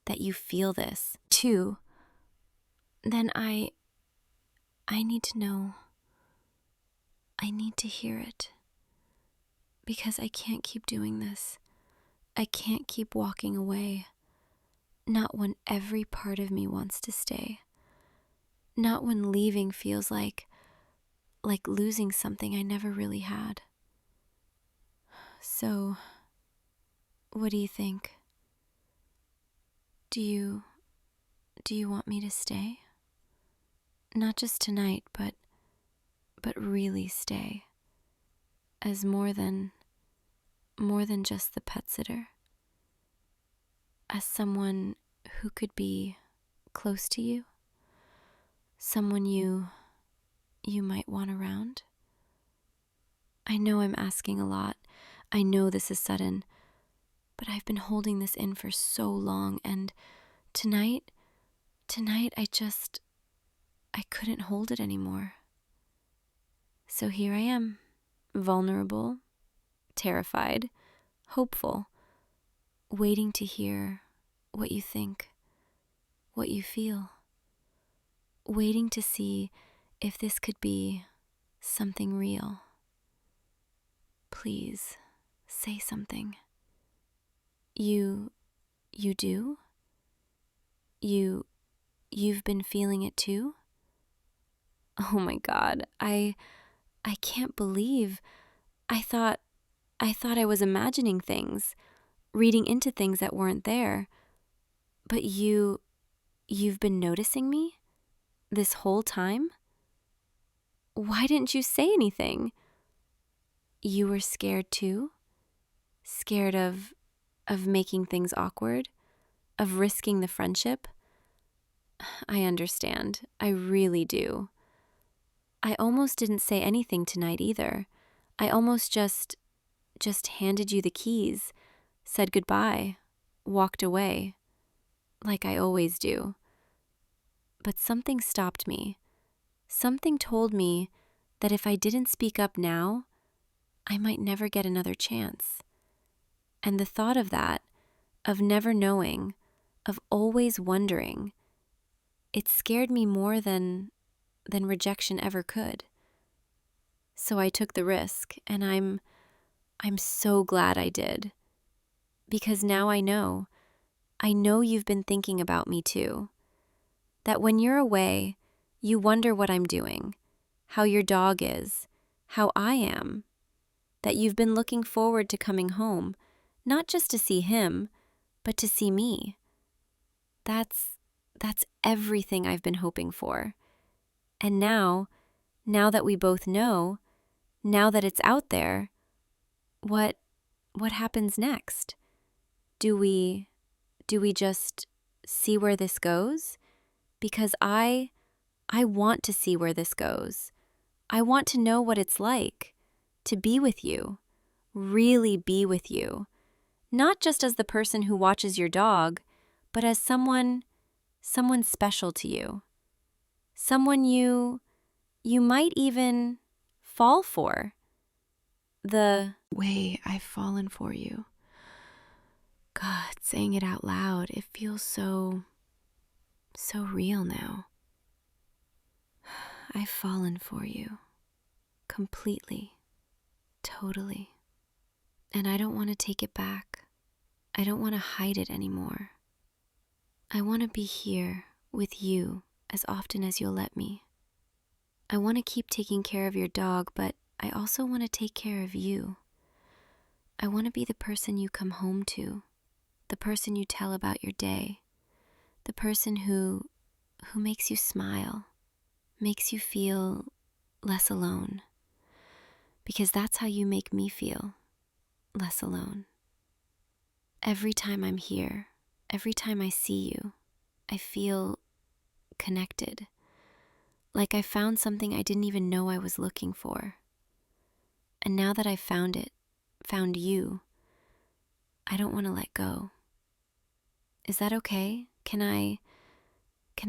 that you feel this too, then I need to know. I need to hear it. Because I can't keep doing this. I can't keep walking away. Not when every part of me wants to stay. Not when leaving feels like losing something I never really had. So, what do you think? Do you want me to stay? Not just tonight, but really stay. As more than just the pet sitter. As someone who could be close to you. Someone you might want around. I know I'm asking a lot. I know this is sudden. But I've been holding this in for so long, and tonight I couldn't hold it anymore. So here I am, vulnerable, terrified, hopeful, waiting to hear what you think, what you feel, waiting to see if this could be something real. Please, say something. You do? You've been feeling it too? Oh my God, I can't believe. I thought I was imagining things, reading into things that weren't there. But you've been noticing me this whole time? Why didn't you say anything? You were scared too? Scared of making things awkward? Of risking the friendship? I understand. I really do. I almost didn't say anything tonight either. I almost just handed you the keys, said goodbye, walked away, like I always do. But something stopped me. Something told me that if I didn't speak up now, I might never get another chance. And the thought of that, of never knowing, of always wondering, it scared me more than rejection ever could. So I took the risk, and I'm so glad I did. Because now I know you've been thinking about me too. That when you're away, you wonder what I'm doing, how your dog is, how I am. That you've been looking forward to coming home, not just to see him, but to see me. That's everything I've been hoping for. And now that we both know, now that it's out there, what happens next? Do we just see where this goes? Because I want to see where this goes. I want to know what it's like to be with you, really be with you. Not just as the person who watches your dog, but as someone special to you. Someone you might even fall for. The way I've fallen for you. God, saying it out loud, it feels so real now. I've fallen for you. Completely. Totally. And I don't want to take it back. I don't want to hide it anymore. I want to be here with you as often as you'll let me. I want to keep taking care of your dog, but I also want to take care of you. I want to be the person you come home to, the person you tell about your day, the person who makes you smile, makes you feel less alone. Because that's how you make me feel, less alone. Every time I'm here, every time I see you, I feel connected. Like I found something I didn't even know I was looking for. And now that I've found it, found you, I don't want to let go. Is that okay? Can I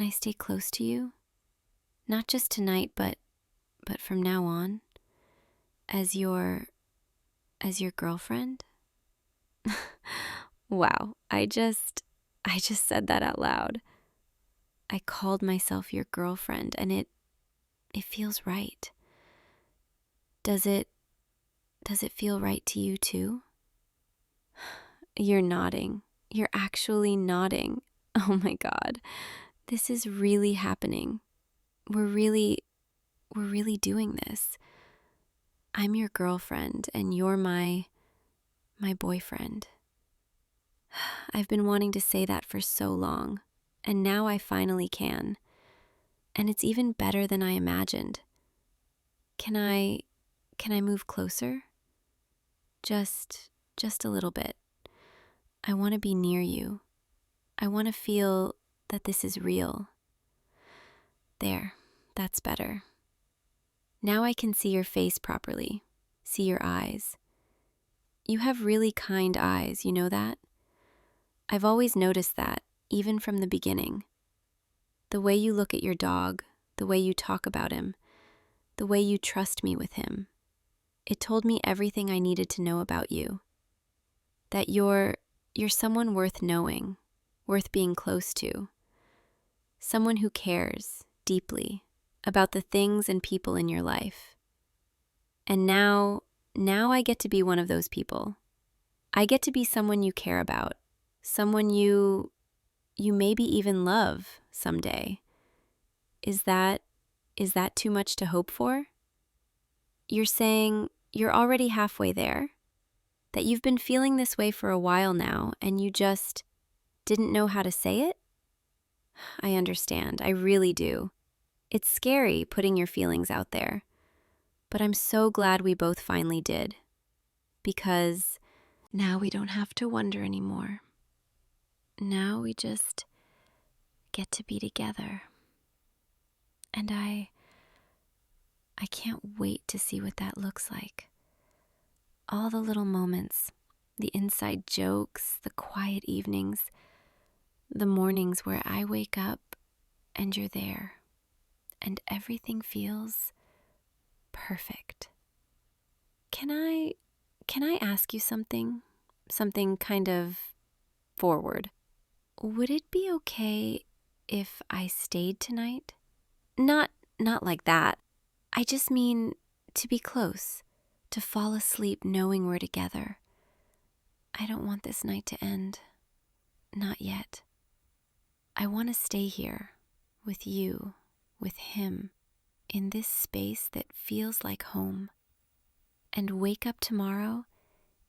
stay close to you? Not just tonight, but from now on? As your girlfriend? Wow, I just said that out loud. I called myself your girlfriend, and it feels right. Does it feel right to you too? You're nodding. You're actually nodding. Oh my God. This is really happening. We're really doing this. I'm your girlfriend and you're my boyfriend. I've been wanting to say that for so long, and now I finally can. And it's even better than I imagined. Can I move closer? Just a little bit. I want to be near you. I want to feel that this is real. There, that's better. Now I can see your face properly, see your eyes. You have really kind eyes, you know that? I've always noticed that, even from the beginning. The way you look at your dog, the way you talk about him, the way you trust me with him. It told me everything I needed to know about you. That you're someone worth knowing, worth being close to. Someone who cares deeply about the things and people in your life. And now I get to be one of those people. I get to be someone you care about, someone you maybe even love someday. Is that too much to hope for? You're saying you're already halfway there? That you've been feeling this way for a while now and you just didn't know how to say it? I understand, I really do. It's scary putting your feelings out there, but I'm so glad we both finally did. Because now we don't have to wonder anymore. Now we just get to be together. And I can't wait to see what that looks like. All the little moments, the inside jokes, the quiet evenings, the mornings where I wake up and you're there, and everything feels perfect. Can I ask you something? Something kind of forward. Would it be okay if I stayed tonight? Not like that. I just mean, to be close, to fall asleep knowing we're together. I don't want this night to end. Not yet. I want to stay here, with you, with him, in this space that feels like home, and wake up tomorrow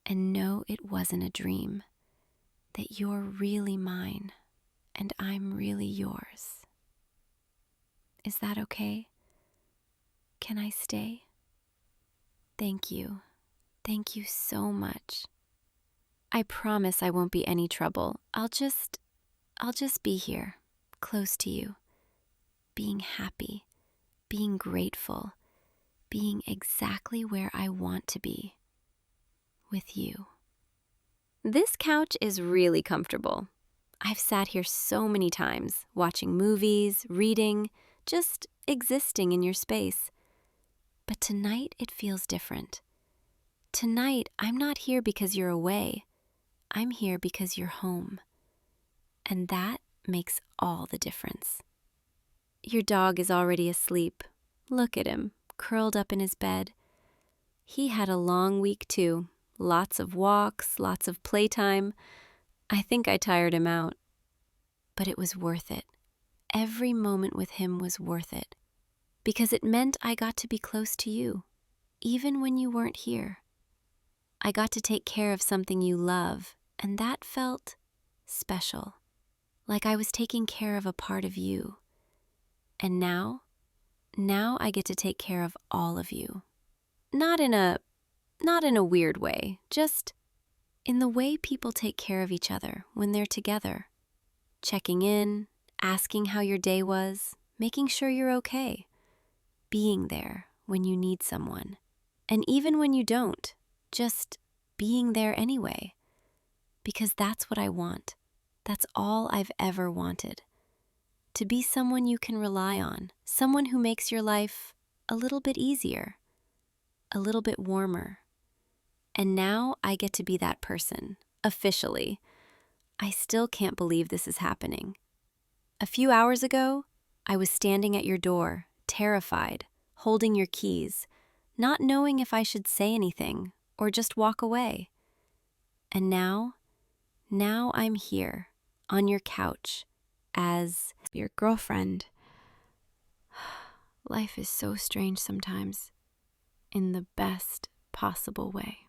and know it wasn't a dream, that you're really mine and I'm really yours. Is that okay? Can I stay? Thank you. Thank you so much. I promise I won't be any trouble. I'll just be here, close to you, being happy, being grateful, being exactly where I want to be, with you. This couch is really comfortable. I've sat here so many times, watching movies, reading, just existing in your space. But tonight it feels different. Tonight I'm not here because you're away. I'm here because you're home. And that makes all the difference. Your dog is already asleep. Look at him, curled up in his bed. He had a long week too. Lots of walks, lots of playtime. I think I tired him out. But it was worth it. Every moment with him was worth it. Because it meant I got to be close to you, even when you weren't here. I got to take care of something you love, and that felt special. Like I was taking care of a part of you. And now I get to take care of all of you. Not in a weird way, just in the way people take care of each other when they're together. Checking in, asking how your day was, making sure you're okay. Being there when you need someone. And even when you don't, just being there anyway. Because that's what I want. That's all I've ever wanted. To be someone you can rely on, someone who makes your life a little bit easier, a little bit warmer. And now I get to be that person, officially. I still can't believe this is happening. A few hours ago, I was standing at your door, terrified, holding your keys, not knowing if I should say anything or just walk away. And now I'm here, on your couch, as your girlfriend. Life is so strange sometimes, in the best possible way.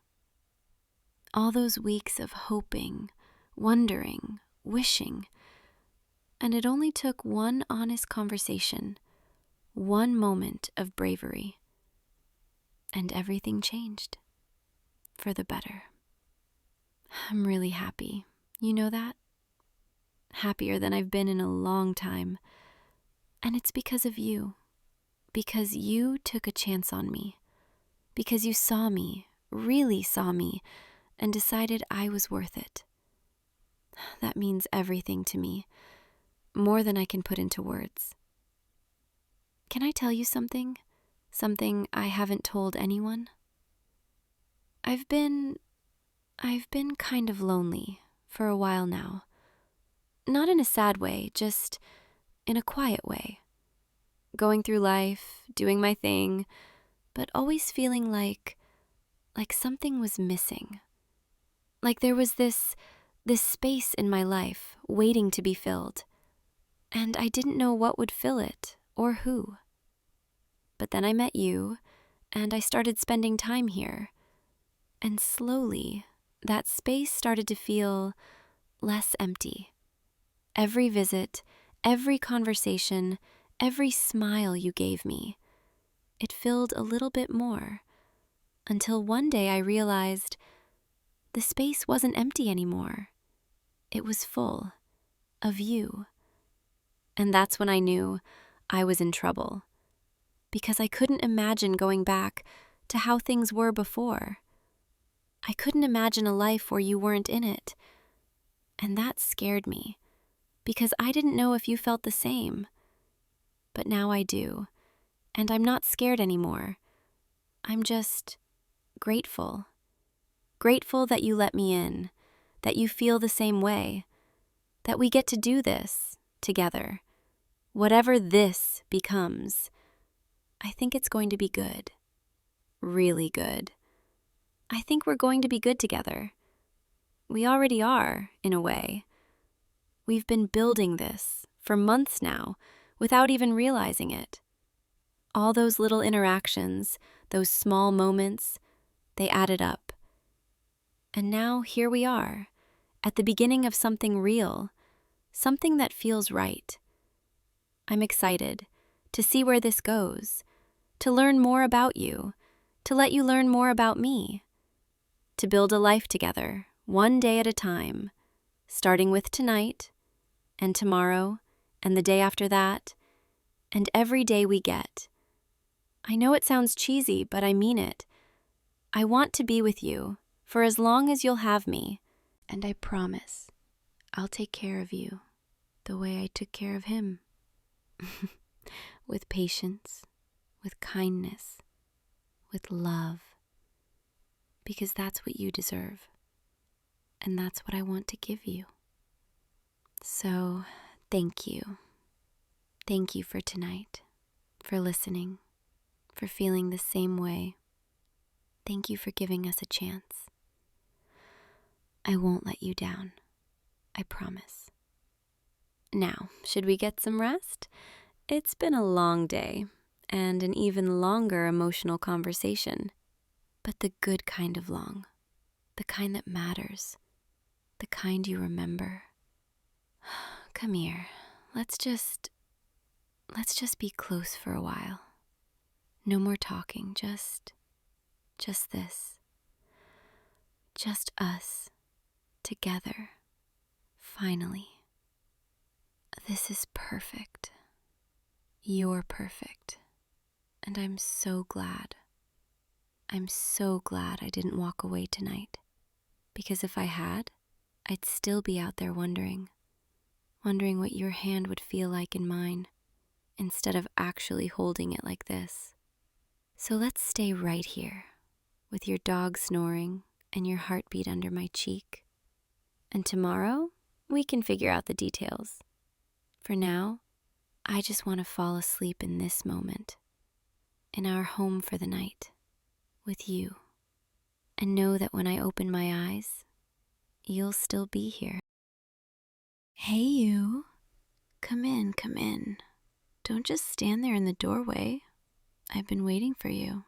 All those weeks of hoping, wondering, wishing, and it only took one honest conversation, one moment of bravery, and everything changed for the better. I'm really happy. You know that? Happier than I've been in a long time. And it's because of you. Because you took a chance on me. Because you saw me, really saw me, and decided I was worth it. That means everything to me, more than I can put into words. Can I tell you something? Something I haven't told anyone? I've been kind of lonely for a while now. Not in a sad way, just in a quiet way. Going through life, doing my thing, but always feeling like something was missing. Like there was this space in my life waiting to be filled, and I didn't know what would fill it or who. But then I met you, and I started spending time here, and slowly that space started to feel less empty. Every visit, every conversation, every smile you gave me, it filled a little bit more, until one day I realized the space wasn't empty anymore. It was full of you. And that's when I knew I was in trouble, because I couldn't imagine going back to how things were before. I couldn't imagine a life where you weren't in it. And that scared me, because I didn't know if you felt the same. But now I do, and I'm not scared anymore. I'm just grateful. Grateful that you let me in, that you feel the same way, that we get to do this together. Whatever this becomes, I think it's going to be good. really good. I think we're going to be good together. We already are, in a way. We've been building this for months now, without even realizing it. All those little interactions, those small moments, they added up. And now here we are, at the beginning of something real, something that feels right. I'm excited to see where this goes, to learn more about you, to let you learn more about me, to build a life together, one day at a time, starting with tonight, and tomorrow, and the day after that, and every day we get. I know it sounds cheesy, but I mean it. I want to be with you for as long as you'll have me, and I promise I'll take care of you the way I took care of him. With patience, with kindness, with love, because that's what you deserve, and that's what I want to give you. So, thank you. Thank you for tonight, for listening, for feeling the same way. Thank you for giving us a chance. I won't let you down, I promise. Now, should we get some rest? It's been a long day, and an even longer emotional conversation. But the good kind of long, the kind that matters, the kind you remember. Come here, let's just be close for a while. No more talking, just this. Just us, together, finally. This is perfect. You're perfect. And I'm so glad. I'm so glad I didn't walk away tonight. Because if I had, I'd still be out there wondering what your hand would feel like in mine, instead of actually holding it like this. So let's stay right here, with your dog snoring and your heartbeat under my cheek. And tomorrow, we can figure out the details. For now, I just want to fall asleep in this moment, in our home for the night, with you, and know that when I open my eyes, you'll still be here. Hey you, come in, come in. Don't just stand there in the doorway. I've been waiting for you.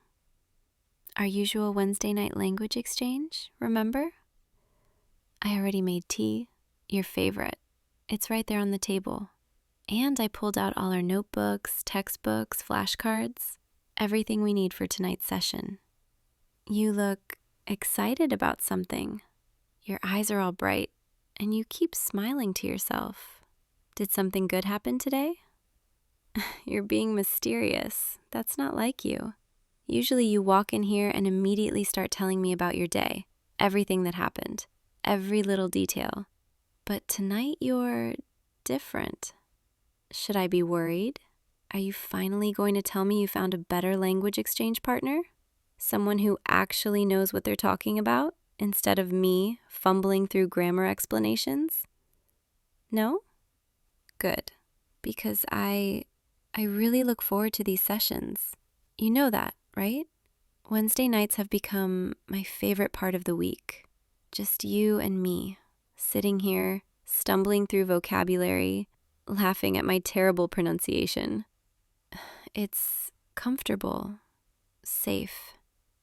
Our usual Wednesday night language exchange, remember? I already made tea, your favorite. It's right there on the table. And I pulled out all our notebooks, textbooks, flashcards, everything we need for tonight's session. You look excited about something. Your eyes are all bright, and you keep smiling to yourself. Did something good happen today? You're being mysterious. That's not like you. Usually you walk in here and immediately start telling me about your day, everything that happened, every little detail. But tonight you're different. Should I be worried? Are you finally going to tell me you found a better language exchange partner? Someone who actually knows what they're talking about, instead of me fumbling through grammar explanations? No? Good. Because I really look forward to these sessions. You know that, right? Wednesday nights have become my favorite part of the week. Just you and me, sitting here, stumbling through vocabulary, laughing at my terrible pronunciation. It's comfortable, safe,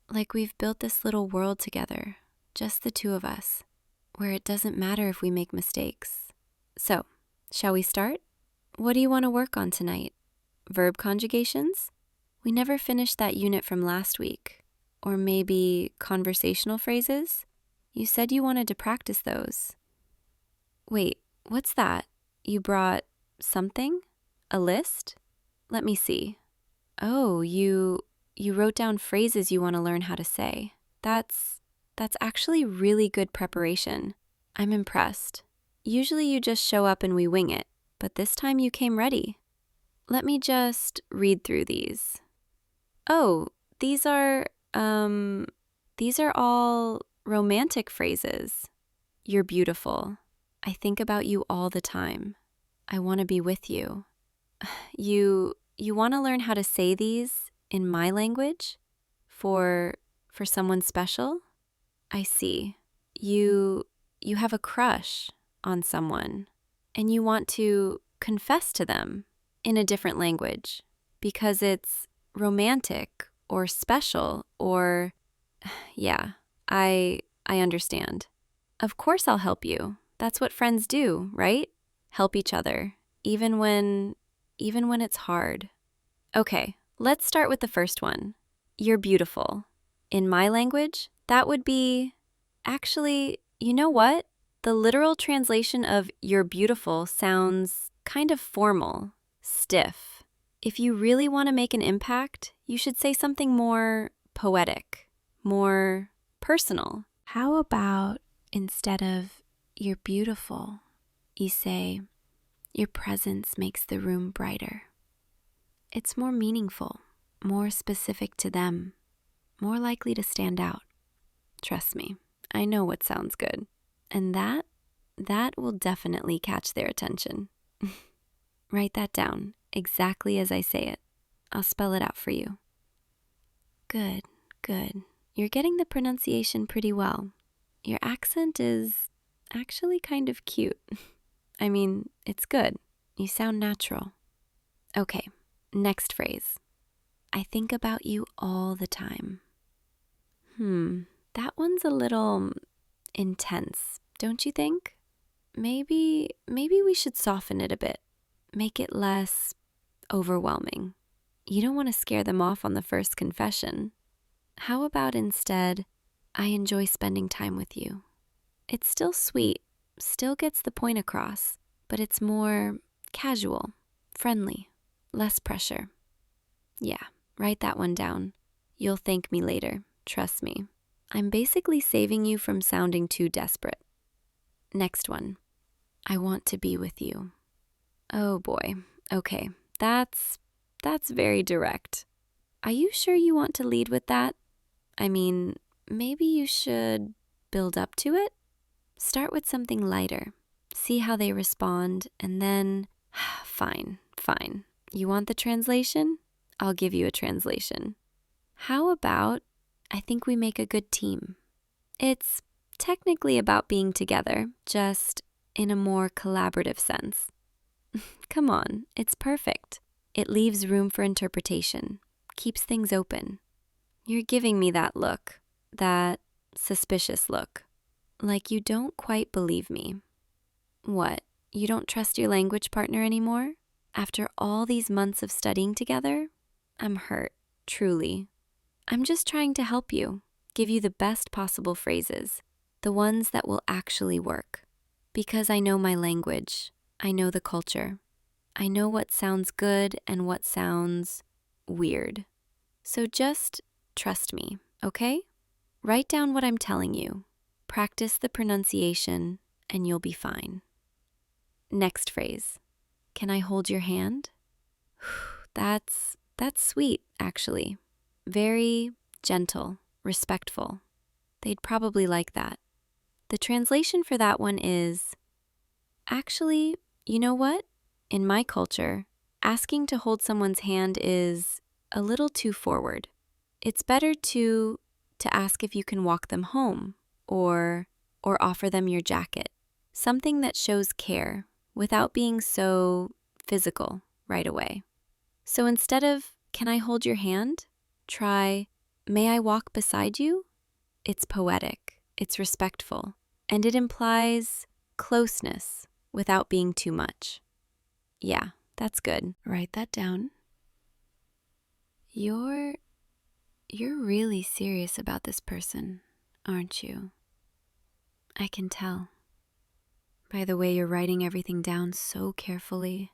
like we've built this little world together, just the two of us, where it doesn't matter if we make mistakes. So, shall we start? What do you want to work on tonight? Verb conjugations? We never finished that unit from last week. Or maybe conversational phrases? You said you wanted to practice those. Wait, what's that? You brought something? A list? Let me see. Oh, you wrote down phrases you want to learn how to say. That's actually really good preparation. I'm impressed. Usually you just show up and we wing it, but this time you came ready. Let me just read through these. Oh, these are all romantic phrases. You're beautiful. I think about you all the time. I want to be with you. You want to learn how to say these in my language? For someone special? I see. You have a crush on someone and you want to confess to them in a different language because it's romantic or special or yeah, I understand. Of course I'll help you. That's what friends do, right? Help each other, even when it's hard. Okay, let's start with the first one. You're beautiful. In my language, that would be actually, you know what? The literal translation of you're beautiful sounds kind of formal, stiff. If you really want to make an impact, you should say something more poetic, more personal. How about instead of you're beautiful, you say your presence makes the room brighter? It's more meaningful, more specific to them, more likely to stand out. Trust me, I know what sounds good. And that will definitely catch their attention. Write that down, exactly as I say it. I'll spell it out for you. Good, good. You're getting the pronunciation pretty well. Your accent is actually kind of cute. I mean, it's good. You sound natural. Okay, next phrase. I think about you all the time. That one's a little intense, don't you think? Maybe we should soften it a bit. Make it less overwhelming. You don't want to scare them off on the first confession. How about instead, I enjoy spending time with you? It's still sweet, still gets the point across, but it's more casual, friendly, less pressure. Yeah, write that one down. You'll thank me later, trust me. I'm basically saving you from sounding too desperate. Next one. I want to be with you. Oh boy. Okay, that's very direct. Are you sure you want to lead with that? I mean, maybe you should build up to it? Start with something lighter. See how they respond, and then, fine. You want the translation? I'll give you a translation. How about, I think we make a good team. It's technically about being together, just in a more collaborative sense. Come on, it's perfect. It leaves room for interpretation, keeps things open. You're giving me that look, that suspicious look, like you don't quite believe me. What, you don't trust your language partner anymore? After all these months of studying together? I'm hurt, truly. I'm just trying to help you, give you the best possible phrases, the ones that will actually work. Because I know my language, I know the culture, I know what sounds good and what sounds weird. So just trust me, okay? Write down what I'm telling you, practice the pronunciation, and you'll be fine. Next phrase. Can I hold your hand? That's sweet, actually. Very gentle, respectful. They'd probably like that. The translation for that one is, actually, you know what? In my culture, asking to hold someone's hand is a little too forward. It's better to ask if you can walk them home or offer them your jacket. Something that shows care without being so physical right away. So instead of, can I hold your hand? Try, may I walk beside you? It's poetic, it's respectful, and it implies closeness without being too much. Yeah, that's good. Write that down. You're really serious about this person, aren't you? I can tell. By the way you're writing everything down so carefully,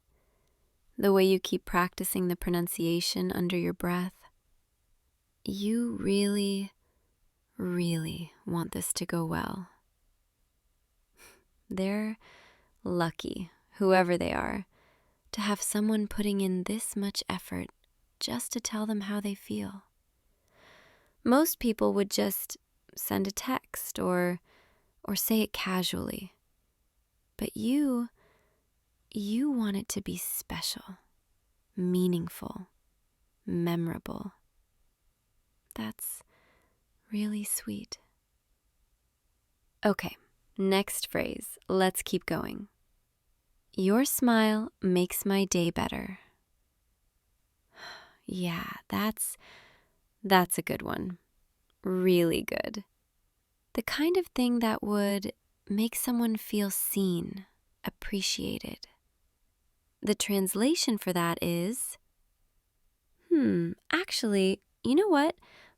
the way you keep practicing the pronunciation under your breath. You really want this to go well. They're lucky, whoever they are, to have someone putting in this much effort just to tell them how they feel. Most people would just send a text or say it casually. But you want it to be special, meaningful, memorable. That's really sweet. Okay, next phrase. Let's keep going. Your smile makes my day better. Yeah, that's a good one. Really good. The kind of thing that would make someone feel seen, appreciated. The translation for that is, actually, you know what?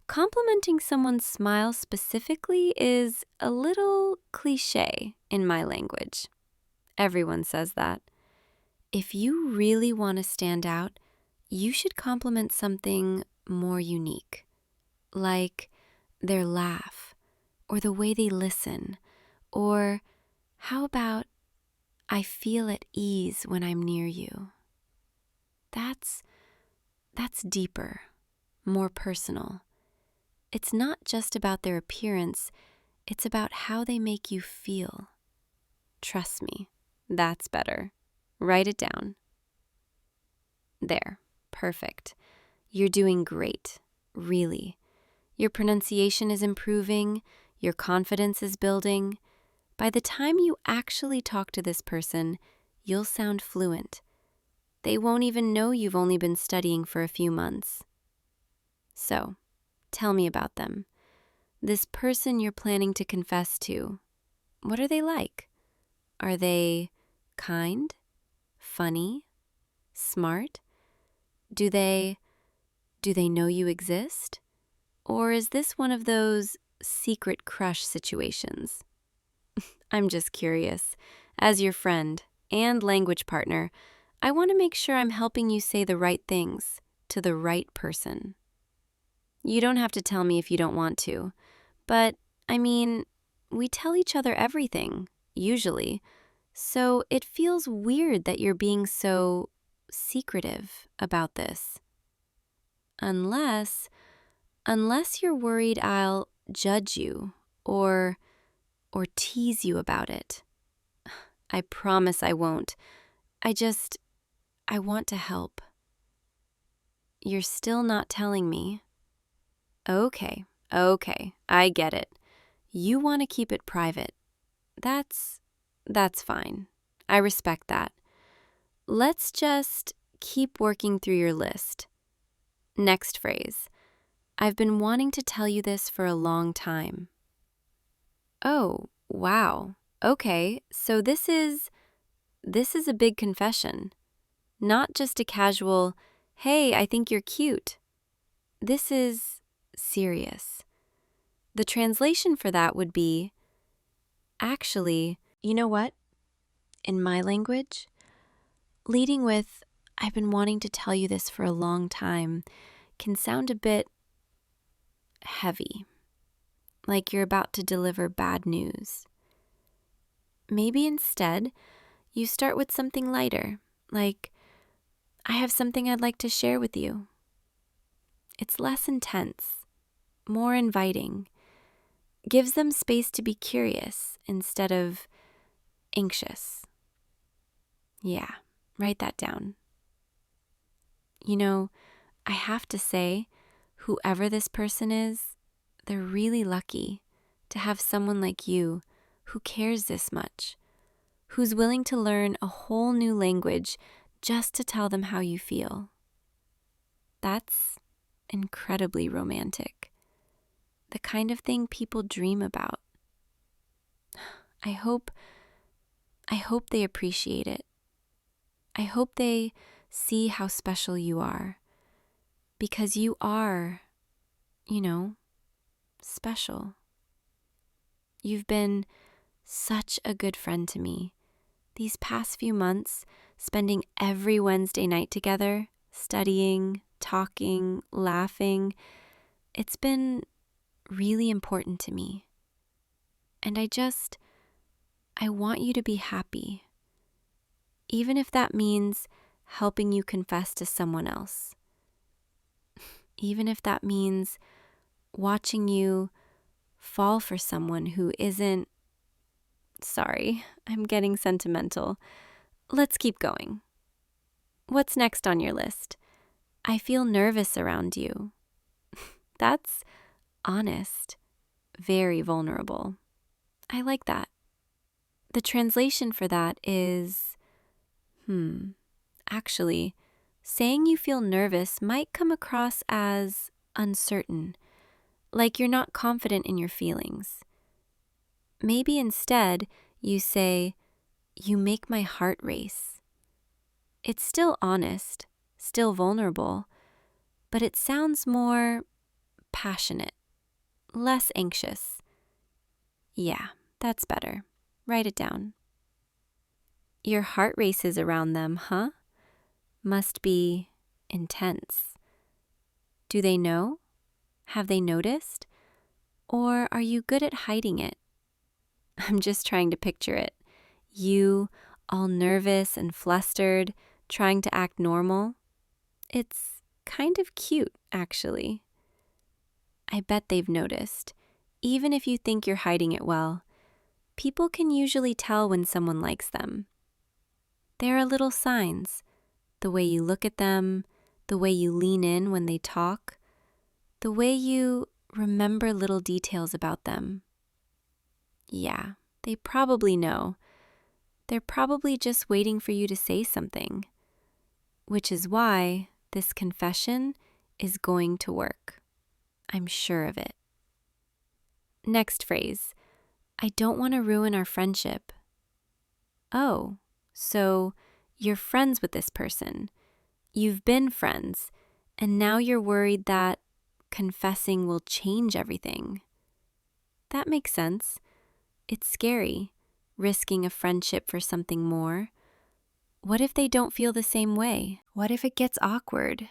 Complimenting someone's smile specifically is a little cliche in my language. Everyone says that. If you really want to stand out, you should compliment something more unique, like their laugh, or the way they listen, or how about, I feel at ease when I'm near you. That's deeper, more personal. It's not just about their appearance, it's about how they make you feel. Trust me, that's better. Write it down. There, perfect. You're doing great, really. Your pronunciation is improving, your confidence is building. By the time you actually talk to this person, you'll sound fluent. They won't even know you've only been studying for a few months. So, tell me about them. This person you're planning to confess to, what are they like? Are they kind, funny, smart? Do they know you exist? Or is this one of those secret crush situations? I'm just curious. As your friend and language partner, I want to make sure I'm helping you say the right things to the right person. You don't have to tell me if you don't want to, but I mean, we tell each other everything, usually, so it feels weird that you're being so secretive about this. Unless you're worried I'll judge you or tease you about it. I promise I won't. I want to help. You're still not telling me. Okay, I get it. You want to keep it private. That's fine. I respect that. Let's just keep working through your list. Next phrase. I've been wanting to tell you this for a long time. Oh, wow. Okay, so this is a big confession. Not just a casual, hey, I think you're cute. This is serious. The translation for that would be, actually, you know what? In my language, leading with, I've been wanting to tell you this for a long time, can sound a bit heavy, like you're about to deliver bad news. Maybe instead, you start with something lighter, like, I have something I'd like to share with you. It's less intense, more inviting, gives them space to be curious instead of anxious. Yeah, write that down. You know, I have to say, whoever this person is, they're really lucky to have someone like you who cares this much, who's willing to learn a whole new language just to tell them how you feel. That's incredibly romantic. The kind of thing people dream about. I hope they appreciate it. I hope they see how special you are. Because you are, special. You've been such a good friend to me. These past few months, spending every Wednesday night together, studying, talking, laughing, it's been really important to me. And I want you to be happy, even if that means helping you confess to someone else. Even if that means watching you fall for someone who isn't. Sorry, I'm getting sentimental. Let's keep going. What's next on your list? I feel nervous around you. That's honest, very vulnerable. I like that. The translation for that is, actually, saying you feel nervous might come across as uncertain, like you're not confident in your feelings. Maybe instead you say, "You make my heart race." It's still honest, still vulnerable, but it sounds more passionate, less anxious. Yeah, that's better. Write it down. Your heart races around them, huh? Must be intense. Do they know? Have they noticed? Or are you good at hiding it? I'm just trying to picture it. You, all nervous and flustered, trying to act normal. It's kind of cute, actually. I bet they've noticed. Even if you think you're hiding it well, people can usually tell when someone likes them. There are little signs. The way you look at them, the way you lean in when they talk, the way you remember little details about them. Yeah, they probably know. They're probably just waiting for you to say something, which is why this confession is going to work. I'm sure of it. Next phrase, I don't want to ruin our friendship. Oh, so you're friends with this person. You've been friends, and now you're worried that confessing will change everything. That makes sense. It's scary, risking a friendship for something more. What if they don't feel the same way? What if it gets awkward?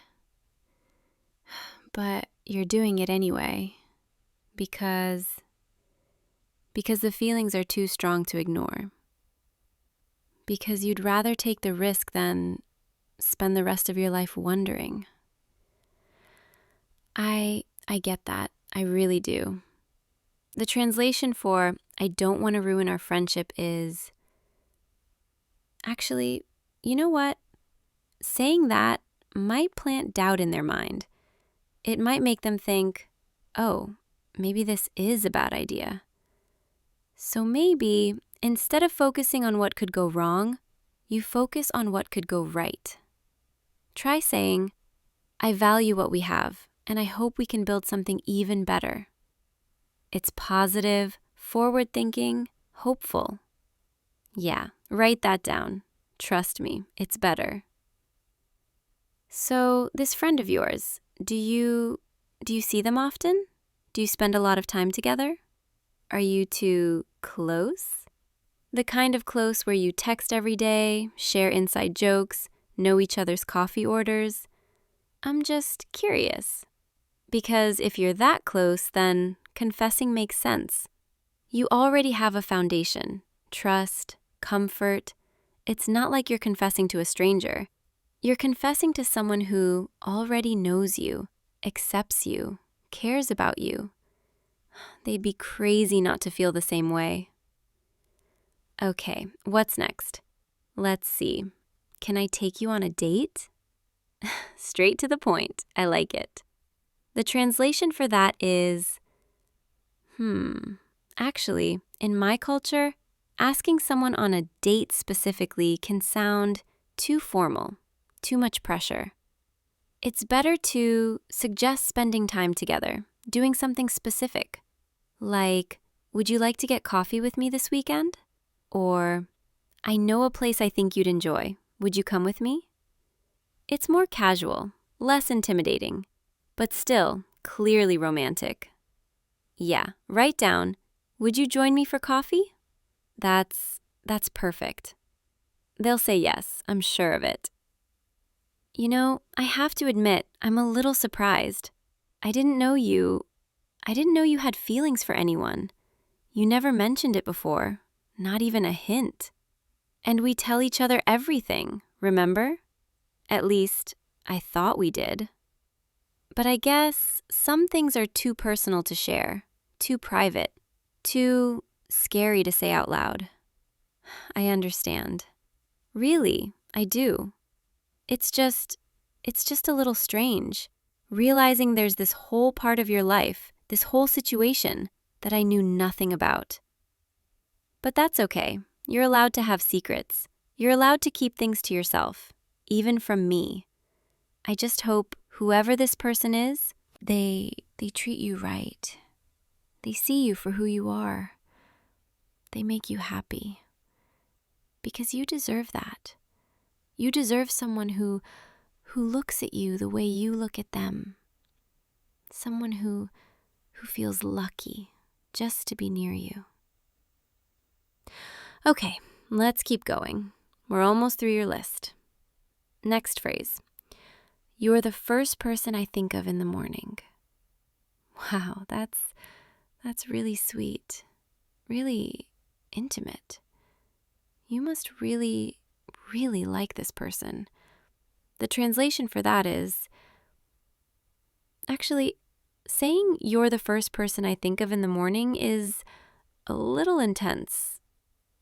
But you're doing it anyway, because the feelings are too strong to ignore. Because you'd rather take the risk than spend the rest of your life wondering. I get that. I really do. The translation for I don't want to ruin our friendship is, actually, you know what? Saying that might plant doubt in their mind. It might make them think, oh, maybe this is a bad idea. So maybe instead of focusing on what could go wrong, you focus on what could go right. Try saying, I value what we have, and I hope we can build something even better. It's positive, forward-thinking, hopeful. Yeah, write that down. Trust me, it's better. So, this friend of yours, do you see them often? Do you spend a lot of time together? Are you two close? The kind of close where you text every day, share inside jokes, know each other's coffee orders? I'm just curious. Because if you're that close, then confessing makes sense. You already have a foundation, trust, comfort. It's not like you're confessing to a stranger. You're confessing to someone who already knows you, accepts you, cares about you. They'd be crazy not to feel the same way. Okay, what's next? Let's see. Can I take you on a date? Straight to the point. I like it. The translation for that is, actually, in my culture, asking someone on a date specifically can sound too formal, too much pressure. It's better to suggest spending time together, doing something specific. Like, would you like to get coffee with me this weekend? Or, I know a place I think you'd enjoy. Would you come with me? It's more casual, less intimidating, but still clearly romantic. Yeah, write down, would you join me for coffee? That's perfect. They'll say yes, I'm sure of it. You know, I have to admit, I'm a little surprised. I didn't know you had feelings for anyone. You never mentioned it before, not even a hint. And we tell each other everything, remember? At least, I thought we did. But I guess some things are too personal to share, too private, too scary to say out loud. I understand. Really, I do. It's just a little strange, realizing there's this whole part of your life, this whole situation, that I knew nothing about. But that's okay. You're allowed to have secrets. You're allowed to keep things to yourself, even from me. I just hope whoever this person is, they treat you right. They see you for who you are. They make you happy. Because you deserve that. You deserve someone who looks at you the way you look at them. Someone who feels lucky just to be near you. Okay, let's keep going. We're almost through your list. Next phrase. You're the first person I think of in the morning. Wow, that's really sweet. Really intimate. You must really, really like this person. The translation for that is, actually, saying you're the first person I think of in the morning is a little intense.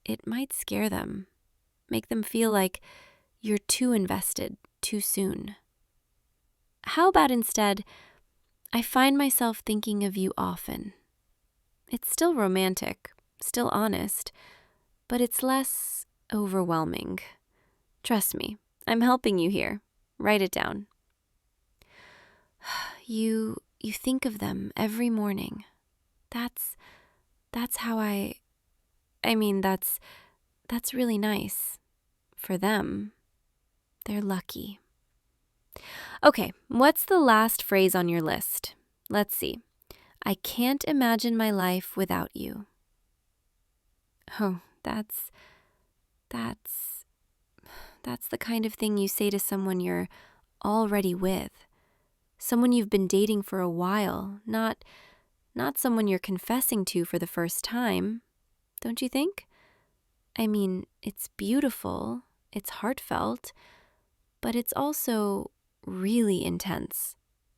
It might scare them, make them feel like you're too invested too soon. How about instead, I find myself thinking of you often. It's still romantic, still honest, but it's less overwhelming. Trust me, I'm helping you here. Write it down. You think of them every morning. That's how that's really nice. For them, they're lucky. Okay, what's the last phrase on your list? Let's see. I can't imagine my life without you. Oh, that's the kind of thing you say to someone you're already with. Someone you've been dating for a while, not someone you're confessing to for the first time. Don't you think? I mean, it's beautiful, it's heartfelt, but it's also really intense,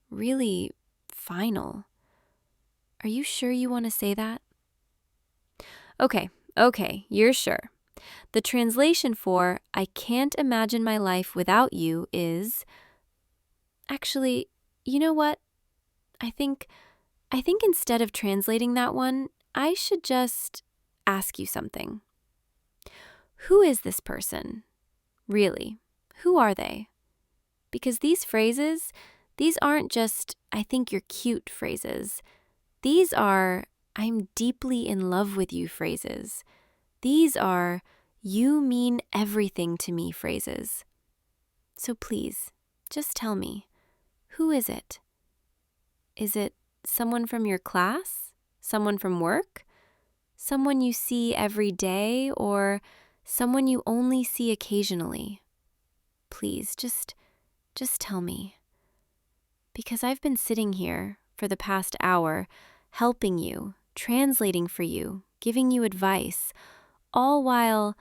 really final. Are you sure you want to say that? Okay, you're sure. The translation for I can't imagine my life without you is, actually, you know what? I think instead of translating that one, I should just ask you something. Who is this person? Really, who are they? Because these phrases, these aren't just, I think you're cute phrases. These are, I'm deeply in love with you phrases. These are, you mean everything to me phrases. So please, just tell me, who is it? Is it someone from your class? Someone from work? Someone you see every day, or someone you only see occasionally? Please, just tell me. Because I've been sitting here for the past hour, helping you, translating for you, giving you advice, all while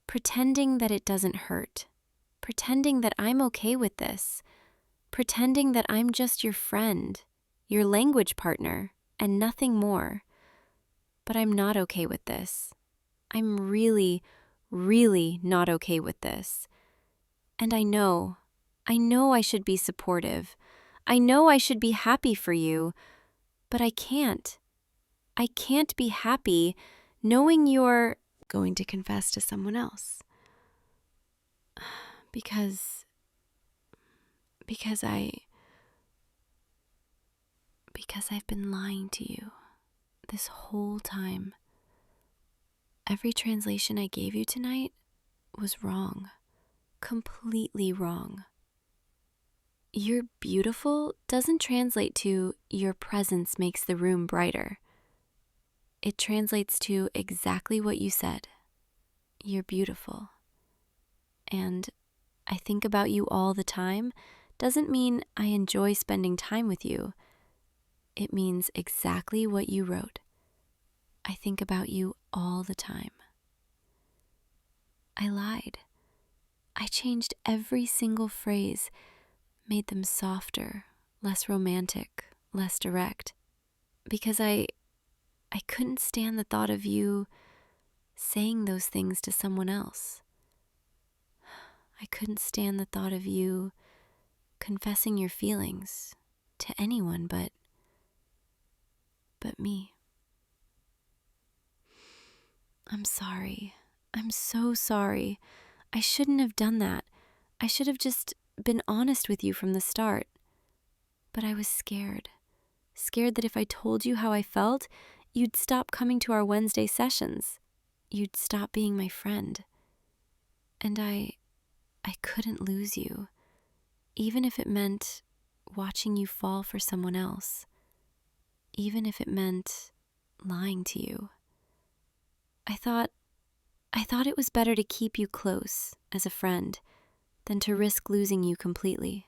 pretending that it doesn't hurt, pretending that I'm okay with this, pretending that I'm just your friend, your language partner, and nothing more. But I'm not okay with this. I'm really, really not okay with this. And I know I should be supportive. I know I should be happy for you, but I can't. I can't be happy knowing you're going to confess to someone else. Because I've been lying to you this whole time. Every translation I gave you tonight was wrong. Completely wrong. You're beautiful doesn't translate to your presence makes the room brighter. It translates to exactly what you said. You're beautiful. And I think about you all the time doesn't mean I enjoy spending time with you. It means exactly what you wrote. I think about you all the time. I lied. I changed every single phrase, made them softer, less romantic, less direct, because I couldn't stand the thought of you saying those things to someone else. I couldn't stand the thought of you confessing your feelings, to anyone but me. I'm sorry. I'm so sorry. I shouldn't have done that. I should have just been honest with you from the start. But I was scared. Scared that if I told you how I felt, you'd stop coming to our Wednesday sessions. You'd stop being my friend. And I couldn't lose you, even if it meant watching you fall for someone else, even if it meant lying to you. I thought it was better to keep you close as a friend than to risk losing you completely.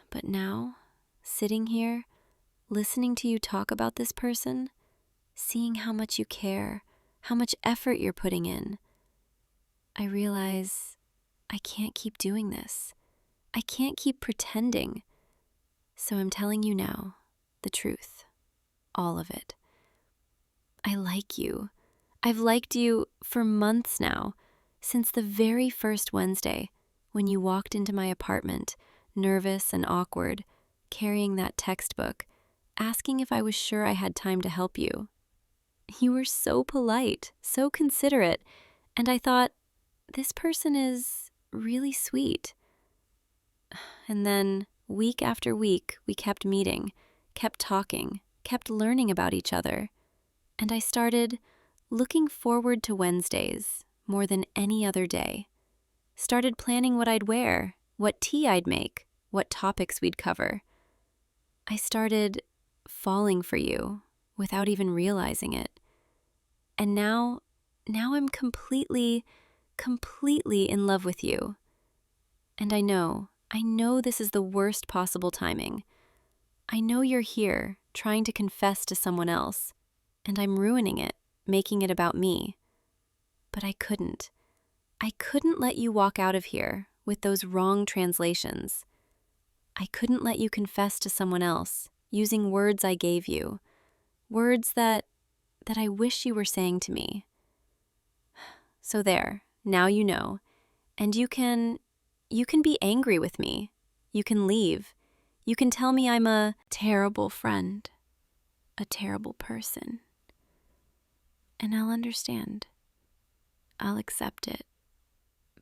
But now, sitting here, listening to you talk about this person, seeing how much you care, how much effort you're putting in, I realize I can't keep doing this. I can't keep pretending. So I'm telling you now, the truth, all of it. I like you. I've liked you for months now, since the very first Wednesday when you walked into my apartment, nervous and awkward, carrying that textbook, asking if I was sure I had time to help you. You were so polite, so considerate, and I thought, this person is really sweet. And then, week after week, we kept meeting, kept talking, kept learning about each other. And I started looking forward to Wednesdays more than any other day. Started planning what I'd wear, what tea I'd make, what topics we'd cover. I started falling for you without even realizing it. And now I'm completely in love with you. And I know this is the worst possible timing. I know you're here trying to confess to someone else, and I'm ruining it, making it about me. But I couldn't let you walk out of here with those wrong translations. I couldn't let you confess to someone else using words I gave you, words that I wish you were saying to me. So there, now you know, and you can be angry with me. You can leave. You can tell me I'm a terrible friend, a terrible person. And I'll understand. I'll accept it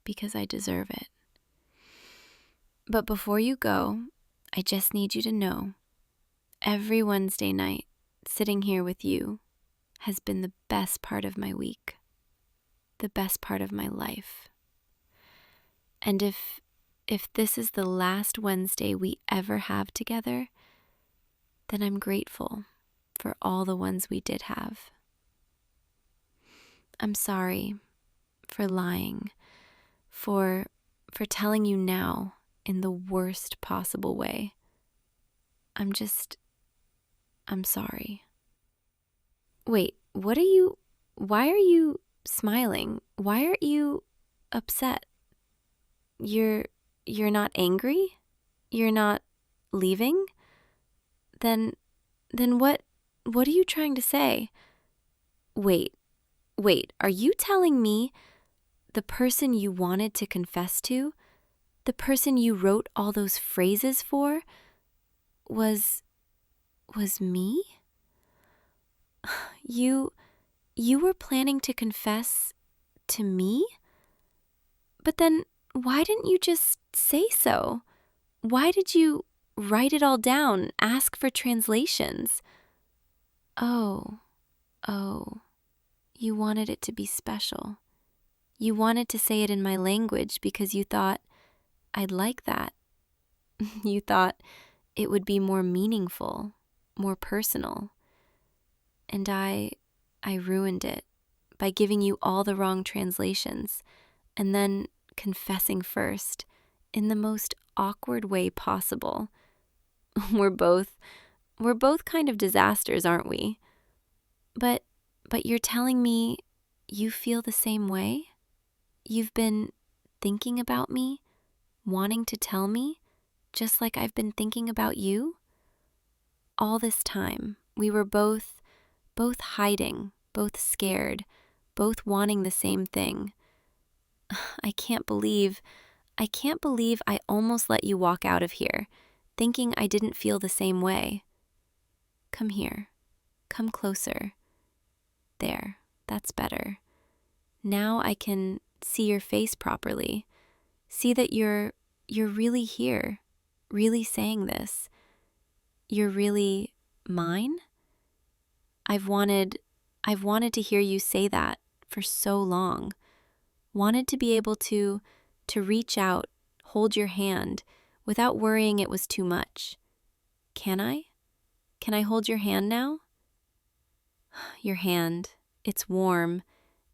because I deserve it. But before you go, I just need you to know, every Wednesday night, sitting here with you has been the best part of my week, the best part of my life. And if this is the last Wednesday we ever have together, then I'm grateful for all the ones we did have. I'm sorry for lying, for telling you now in the worst possible way. I'm sorry. Wait, why are you smiling? Why aren't you upset? You're not angry? You're not leaving? Then what are you trying to say? Wait, are you telling me the person you wanted to confess to, the person you wrote all those phrases for, was me? You were planning to confess to me? But then why didn't you just say so? Why did you write it all down, ask for translations? Oh, you wanted it to be special. You wanted to say it in my language because you thought I'd like that. You thought it would be more meaningful, more personal. And I ruined it by giving you all the wrong translations and then confessing first in the most awkward way possible. We're both kind of disasters, aren't we? But you're telling me you feel the same way? You've been thinking about me, wanting to tell me, just like I've been thinking about you? All this time, we were both hiding, both scared, both wanting the same thing. I can't believe I almost let you walk out of here, thinking I didn't feel the same way. Come here. Come closer. There, that's better. Now I can see your face properly. See that you're really here, really saying this. You're really mine? I've wanted to hear you say that for so long. Wanted to be able to reach out, hold your hand, without worrying it was too much. Can I? Can I hold your hand now? Your hand, it's warm,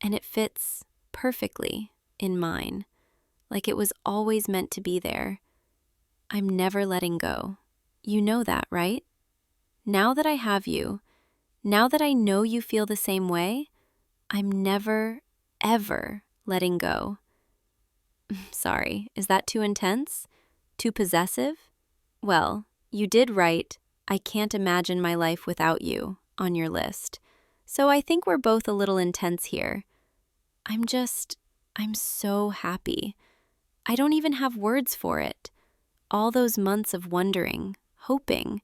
and it fits perfectly in mine, like it was always meant to be there. I'm never letting go. You know that, right? Now that I have you, now that I know you feel the same way, I'm never, ever letting go. Sorry, is that too intense? Too possessive? Well, you did write, "I can't imagine my life without you," on your list. So I think we're both a little intense here. I'm so happy. I don't even have words for it. All those months of wondering, hoping,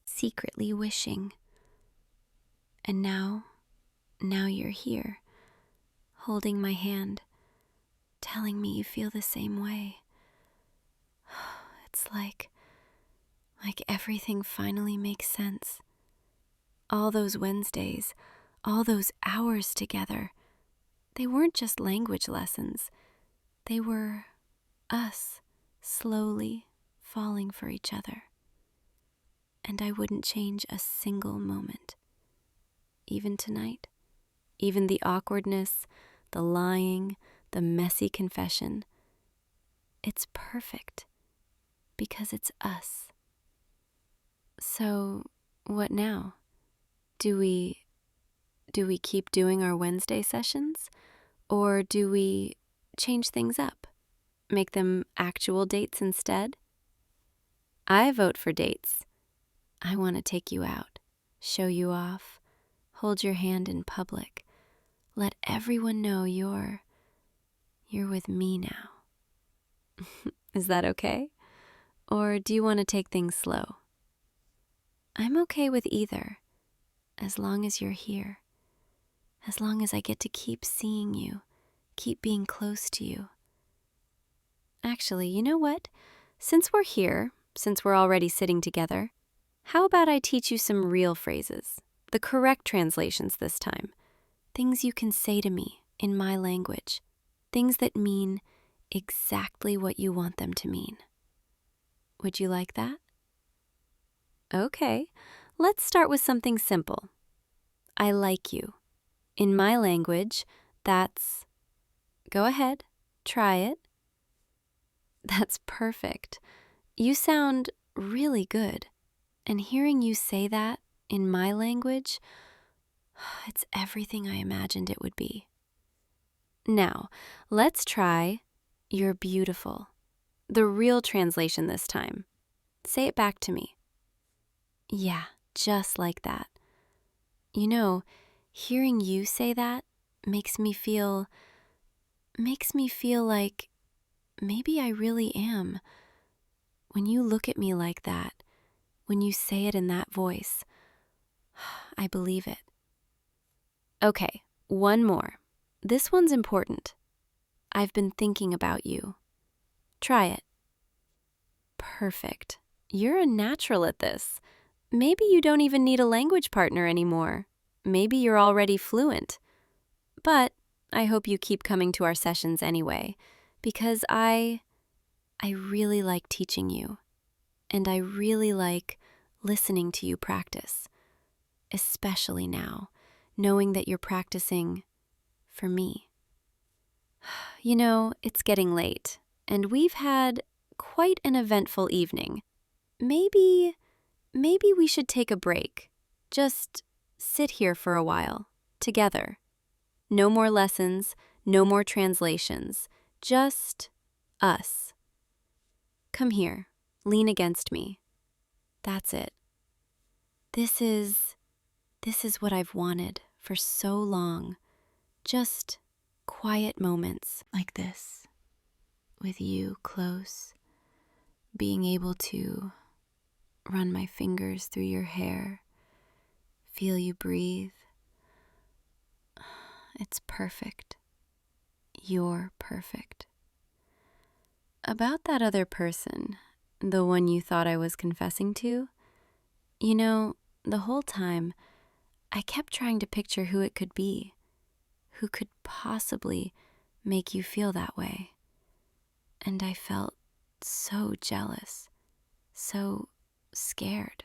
secretly wishing. And now you're here, holding my hand, telling me you feel the same way. It's like everything finally makes sense. All those Wednesdays, all those hours together, they weren't just language lessons. They were us slowly falling for each other. And I wouldn't change a single moment. Even tonight, even the awkwardness, the lying, the messy confession. It's perfect because it's us. So, what now? Do we keep doing our Wednesday sessions? Or do we change things up? Make them actual dates instead? I vote for dates. I want to take you out, show you off, hold your hand in public. Let everyone know you're with me now. Is that okay? Or do you want to take things slow? I'm okay with either, as long as you're here. As long as I get to keep seeing you, keep being close to you. Actually, you know what? Since we're here, since we're already sitting together, how about I teach you some real phrases, the correct translations this time, things you can say to me in my language, things that mean exactly what you want them to mean. Would you like that? Okay, let's start with something simple. I like you. In my language, that's... Go ahead, try it. That's perfect. You sound really good. And hearing you say that in my language, it's everything I imagined it would be. Now, let's try "You're beautiful." The real translation this time. Say it back to me. Yeah, just like that. You know, hearing you say that makes me feel like maybe I really am. When you look at me like that, when you say it in that voice, I believe it. Okay, one more. This one's important. I've been thinking about you. Try it. Perfect. You're a natural at this. Maybe you don't even need a language partner anymore. Maybe you're already fluent. But I hope you keep coming to our sessions anyway, because I really like teaching you, and I really like listening to you practice, especially now, knowing that you're practicing for me. You know, it's getting late, and we've had quite an eventful evening. Maybe we should take a break. Just sit here for a while, together. No more lessons, no more translations, just us. Come here, lean against me. That's it. This is what I've wanted for so long. Just quiet moments like this, with you close, being able to run my fingers through your hair, feel you breathe. It's perfect. You're perfect. About that other person, the one you thought I was confessing to, the whole time, I kept trying to picture who it could be, who could possibly make you feel that way. And I felt so jealous, so scared.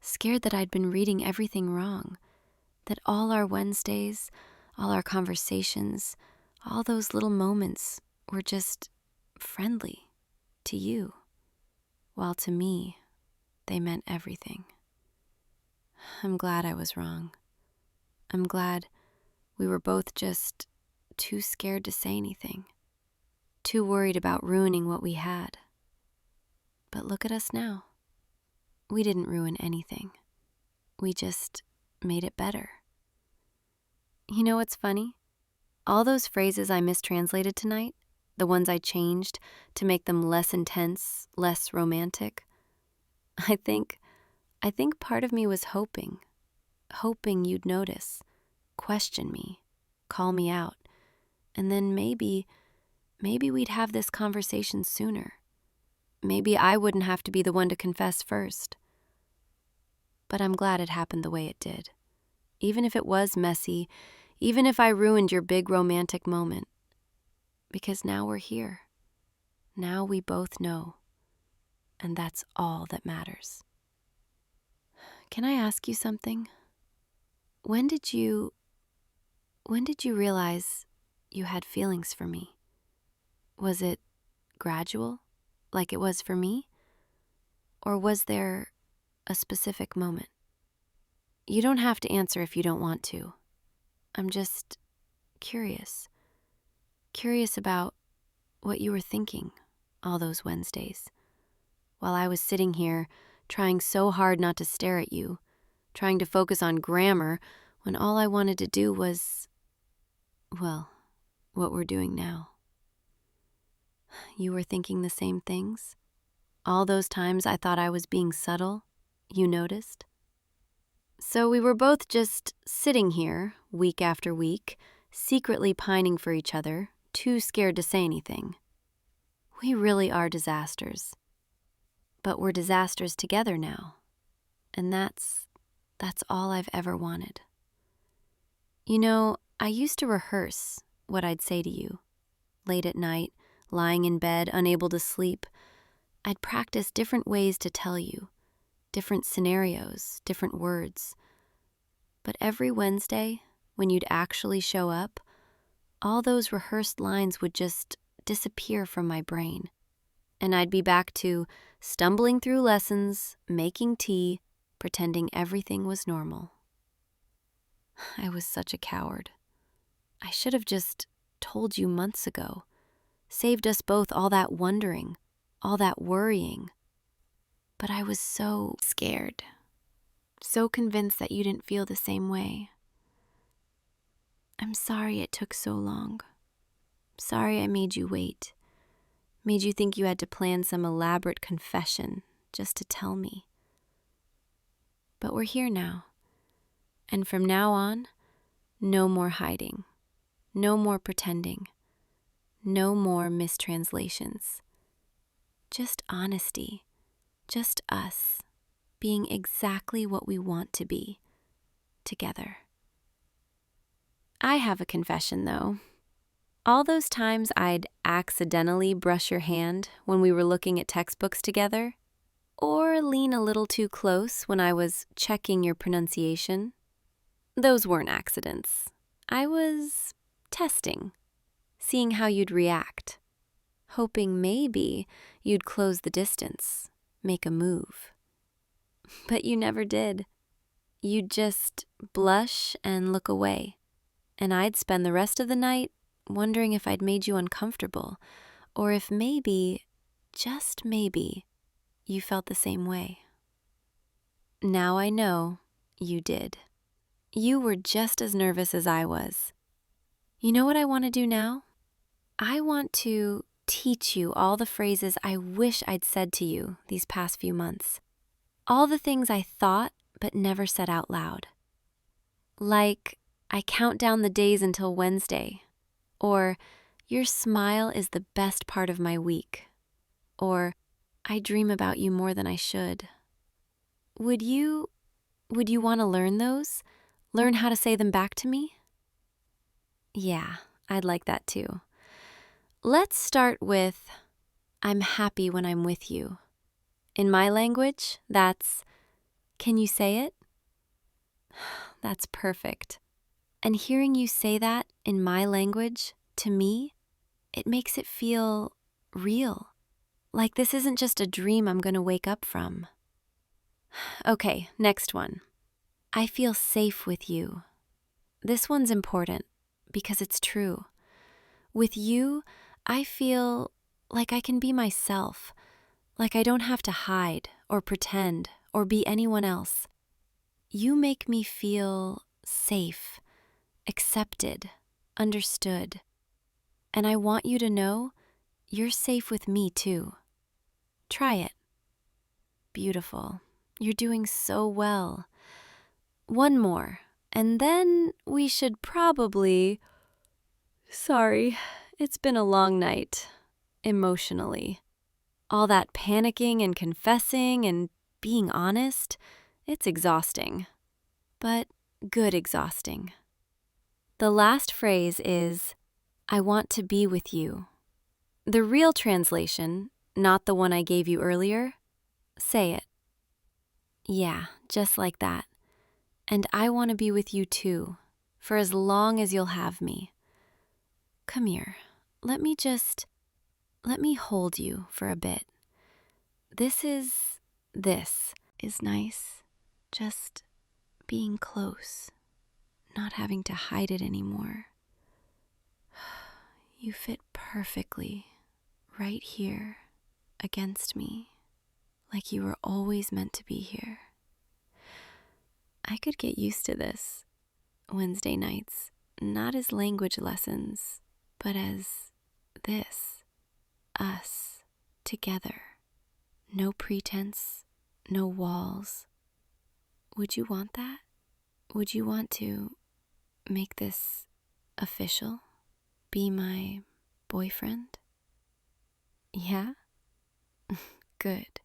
Scared that I'd been reading everything wrong, that all our Wednesdays, all our conversations, all those little moments were just friendly to you, while to me, they meant everything. I'm glad I was wrong. I'm glad we were both just too scared to say anything, too worried about ruining what we had. But look at us now. We didn't ruin anything. We just made it better. You know what's funny? All those phrases I mistranslated tonight, the ones I changed to make them less intense, less romantic, I think part of me was hoping you'd notice, question me, call me out, and then maybe we'd have this conversation sooner. Maybe I wouldn't have to be the one to confess first. But I'm glad it happened the way it did. Even if it was messy, even if I ruined your big romantic moment. Because now we're here. Now we both know. And that's all that matters. Can I ask you something? When did you realize you had feelings for me? Was it gradual, like it was for me? Or was there a specific moment? You don't have to answer if you don't want to. I'm just curious. Curious about what you were thinking all those Wednesdays, while I was sitting here trying so hard not to stare at you, trying to focus on grammar when all I wanted to do was, well, what we're doing now. You were thinking the same things? All those times I thought I was being subtle, you noticed? So we were both just sitting here, week after week, secretly pining for each other, too scared to say anything. We really are disasters. But we're disasters together now. And that's all I've ever wanted. I used to rehearse what I'd say to you. Late at night, lying in bed, unable to sleep, I'd practice different ways to tell you, different scenarios, different words. But every Wednesday, when you'd actually show up, all those rehearsed lines would just disappear from my brain. And I'd be back to stumbling through lessons, making tea, pretending everything was normal. I was such a coward. I should have just told you months ago, saved us both all that wondering, all that worrying. But I was so scared, so convinced that you didn't feel the same way. I'm sorry it took so long. Sorry I made you wait. Made you think you had to plan some elaborate confession just to tell me. But we're here now. And from now on, no more hiding. No more pretending. No more mistranslations. Just honesty. Just us being exactly what we want to be, together. I have a confession, though. All those times I'd accidentally brush your hand when we were looking at textbooks together, or lean a little too close when I was checking your pronunciation, those weren't accidents. I was testing, seeing how you'd react, hoping maybe you'd close the distance, make a move. But you never did. You'd just blush and look away, and I'd spend the rest of the night wondering if I'd made you uncomfortable, or if maybe, just maybe, you felt the same way. Now I know you did. You were just as nervous as I was. You know what I want to do now? I want to teach you all the phrases I wish I'd said to you these past few months. All the things I thought but never said out loud. Like, I count down the days until Wednesday. Or, your smile is the best part of my week. Or, I dream about you more than I should. Would you want to learn those? Learn how to say them back to me? Yeah, I'd like that too. Let's start with, I'm happy when I'm with you. In my language, that's, can you say it? That's perfect. And hearing you say that in my language, to me, it makes it feel real. Like this isn't just a dream I'm going to wake up from. Okay, next one. I feel safe with you. This one's important because it's true. With you, I feel like I can be myself, like I don't have to hide or pretend or be anyone else. You make me feel safe, accepted, understood. And I want you to know you're safe with me too. Try it. Beautiful. You're doing so well. One more, and then we should probably... Sorry, it's been a long night, emotionally. All that panicking and confessing and being honest, it's exhausting. But good exhausting. The last phrase is, I want to be with you. The real translation, not the one I gave you earlier, say it. Yeah, just like that. And I want to be with you too, for as long as you'll have me. Come here, let me hold you for a bit. This is nice. Just being close, not having to hide it anymore. You fit perfectly right here against me, like you were always meant to be here. I could get used to this. Wednesday nights, not as language lessons, but as this, us, together. No pretense, no walls. Would you want that? Would you want to make this official? Be my boyfriend? Yeah? Good.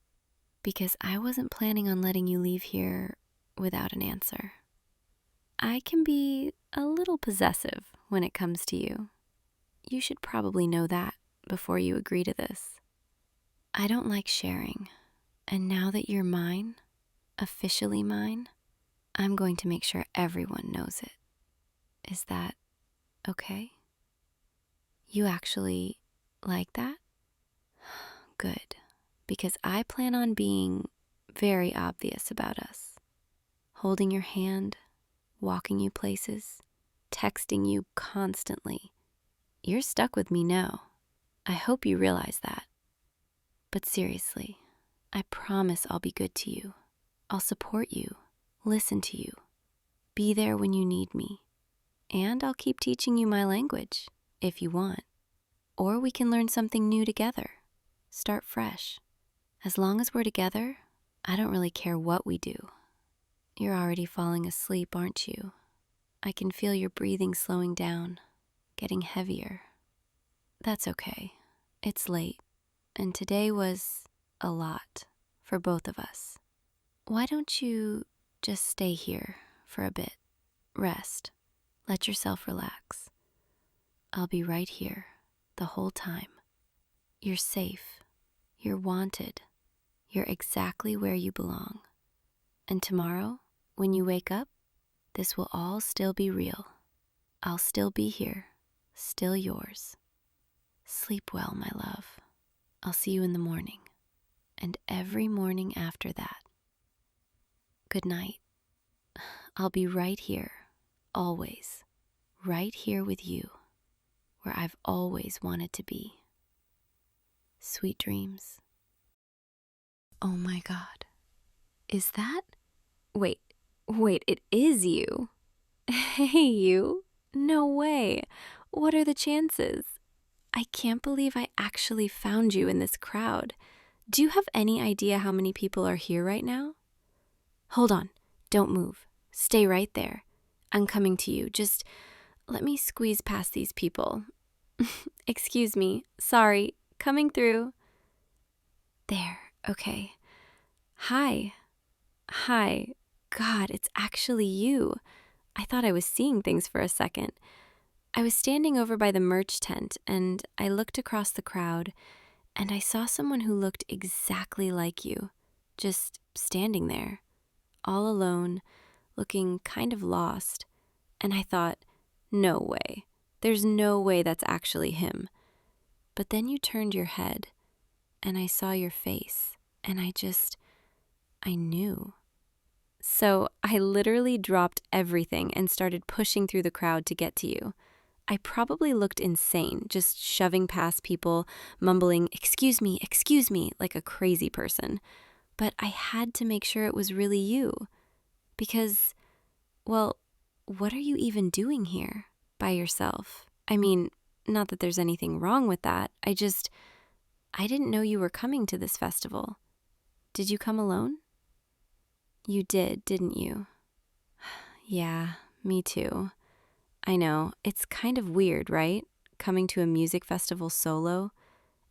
Because I wasn't planning on letting you leave here without an answer. I can be a little possessive when it comes to you. You should probably know that before you agree to this. I don't like sharing, and now that you're mine, officially mine, I'm going to make sure everyone knows it. Is that okay? You actually like that? Good, because I plan on being very obvious about us. Holding your hand, walking you places, texting you constantly. You're stuck with me now. I hope you realize that. But seriously, I promise I'll be good to you. I'll support you, listen to you, be there when you need me. And I'll keep teaching you my language, if you want. Or we can learn something new together. Start fresh. As long as we're together, I don't really care what we do. You're already falling asleep, aren't you? I can feel your breathing slowing down, getting heavier. That's okay. It's late, and today was a lot for both of us. Why don't you just stay here for a bit? Rest. Let yourself relax. I'll be right here the whole time. You're safe. You're wanted. You're exactly where you belong. And tomorrow, when you wake up, this will all still be real. I'll still be here, still yours. Sleep well, my love. I'll see you in the morning, and every morning after that. Good night. I'll be right here, always, right here with you, where I've always wanted to be. Sweet dreams. Oh my God. Is that? Wait, it is you. Hey, you. No way. What are the chances? I can't believe I actually found you in this crowd. Do you have any idea how many people are here right now? Hold on. Don't move. Stay right there. I'm coming to you. Just let me squeeze past these people. Excuse me. Sorry. Coming through. There. Okay. Hi. Hi. God, it's actually you. I thought I was seeing things for a second. I was standing over by the merch tent, and I looked across the crowd, and I saw someone who looked exactly like you, just standing there, all alone, looking kind of lost. And I thought, no way. There's no way that's actually him. But then you turned your head, and I saw your face, and I knew. So I literally dropped everything and started pushing through the crowd to get to you. I probably looked insane, just shoving past people, mumbling, excuse me, like a crazy person. But I had to make sure it was really you. Because, well, what are you even doing here by yourself? I mean, not that there's anything wrong with that. I didn't know you were coming to this festival. Did you come alone? You did, didn't you? Yeah, me too. I know, it's kind of weird, right? Coming to a music festival solo.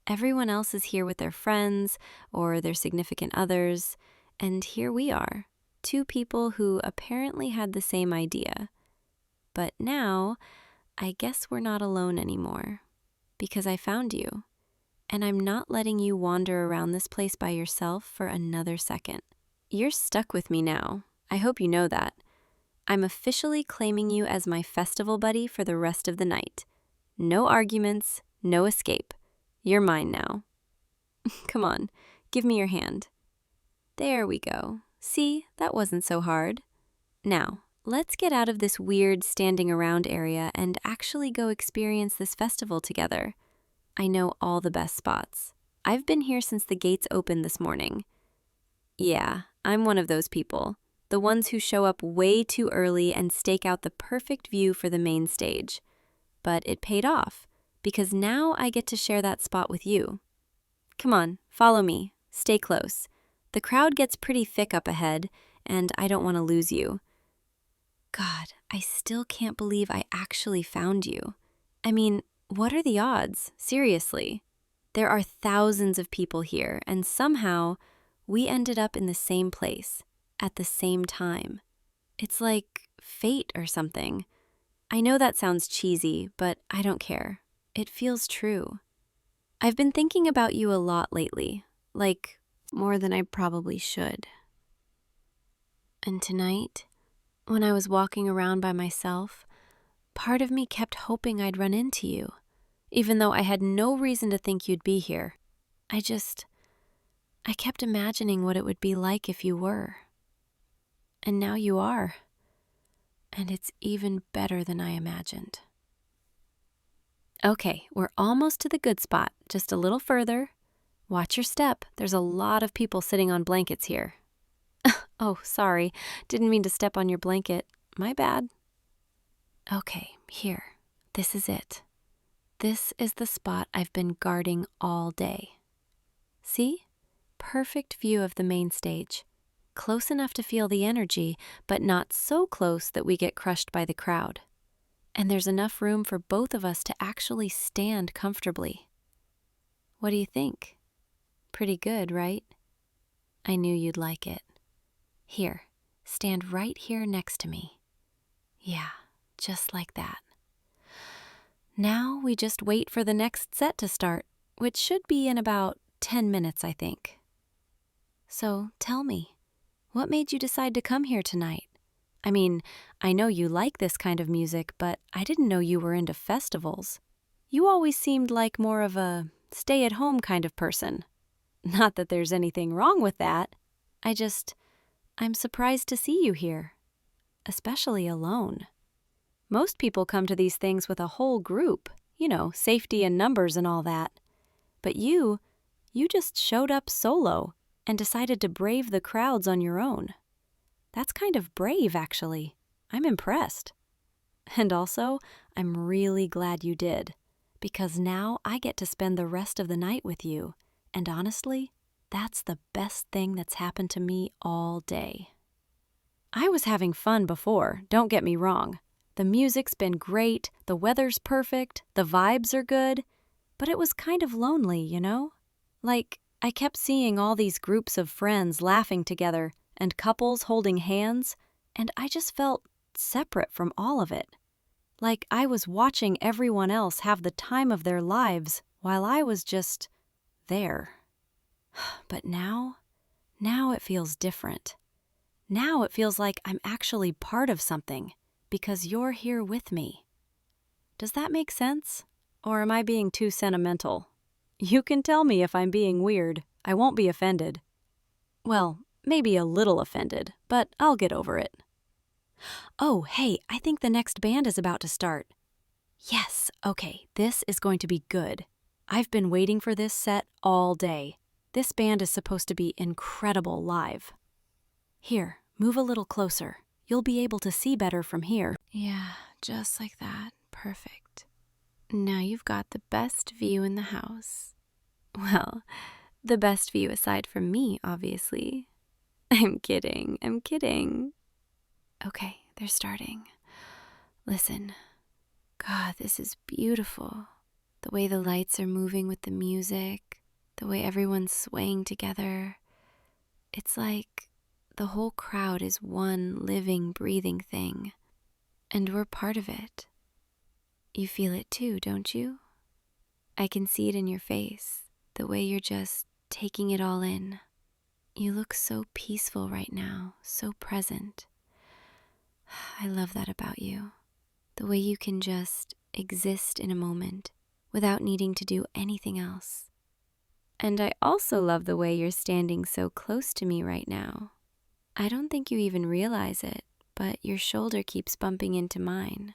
Everyone else is here with their friends or their significant others, and here we are, two people who apparently had the same idea. But now, I guess we're not alone anymore, because I found you, and I'm not letting you wander around this place by yourself for another second. You're stuck with me now. I hope you know that. I'm officially claiming you as my festival buddy for the rest of the night. No arguments, no escape. You're mine now. Come on, give me your hand. There we go. See, that wasn't so hard. Now, let's get out of this weird standing around area and actually go experience this festival together. I know all the best spots. I've been here since the gates opened this morning. Yeah, I'm one of those people. The ones who show up way too early and stake out the perfect view for the main stage. But it paid off, because now I get to share that spot with you. Come on, follow me. Stay close. The crowd gets pretty thick up ahead, and I don't want to lose you. God, I still can't believe I actually found you. I mean, what are the odds? Seriously. There are thousands of people here, and somehow we ended up in the same place, at the same time. It's like fate or something. I know that sounds cheesy, but I don't care. It feels true. I've been thinking about you a lot lately, like more than I probably should. And tonight, when I was walking around by myself, part of me kept hoping I'd run into you, even though I had no reason to think you'd be here. I kept imagining what it would be like if you were. And now you are. And it's even better than I imagined. Okay, we're almost to the good spot. Just a little further. Watch your step. There's a lot of people sitting on blankets here. Oh, sorry. Didn't mean to step on your blanket. My bad. Okay, here. This is it. This is the spot I've been guarding all day. See? Perfect view of the main stage. Close enough to feel the energy, but not so close that we get crushed by the crowd. And there's enough room for both of us to actually stand comfortably. What do you think? Pretty good, right? I knew you'd like it. Here, stand right here next to me. Yeah, just like that. Now we just wait for the next set to start, which should be in about 10 minutes, I think. So tell me, what made you decide to come here tonight? I mean, I know you like this kind of music, but I didn't know you were into festivals. You always seemed like more of a stay-at-home kind of person. Not that there's anything wrong with that. I'm surprised to see you here, especially alone. Most people come to these things with a whole group, safety in numbers and all that. But you just showed up solo and decided to brave the crowds on your own. That's kind of brave, actually. I'm impressed. And also, I'm really glad you did, because now I get to spend the rest of the night with you. And honestly, that's the best thing that's happened to me all day. I was having fun before, don't get me wrong. The music's been great, the weather's perfect, the vibes are good, but it was kind of lonely, you know? Like, I kept seeing all these groups of friends laughing together and couples holding hands, and I just felt separate from all of it. Like I was watching everyone else have the time of their lives while I was just there. But now it feels different. Now it feels like I'm actually part of something because you're here with me. Does that make sense? Or am I being too sentimental? You can tell me if I'm being weird. I won't be offended. Well, maybe a little offended, but I'll get over it. Oh, hey, I think the next band is about to start. Yes, okay, this is going to be good. I've been waiting for this set all day. This band is supposed to be incredible live. Here, move a little closer. You'll be able to see better from here. Yeah, just like that. Perfect. Now you've got the best view in the house. Well, the best view aside from me, obviously. I'm kidding. Okay, they're starting. Listen. God, this is beautiful. The way the lights are moving with the music, the way everyone's swaying together. It's like the whole crowd is one living, breathing thing, and we're part of it. You feel it too, don't you? I can see it in your face, the way you're just taking it all in. You look so peaceful right now, so present. I love that about you. The way you can just exist in a moment without needing to do anything else. And I also love the way you're standing so close to me right now. I don't think you even realize it, but your shoulder keeps bumping into mine.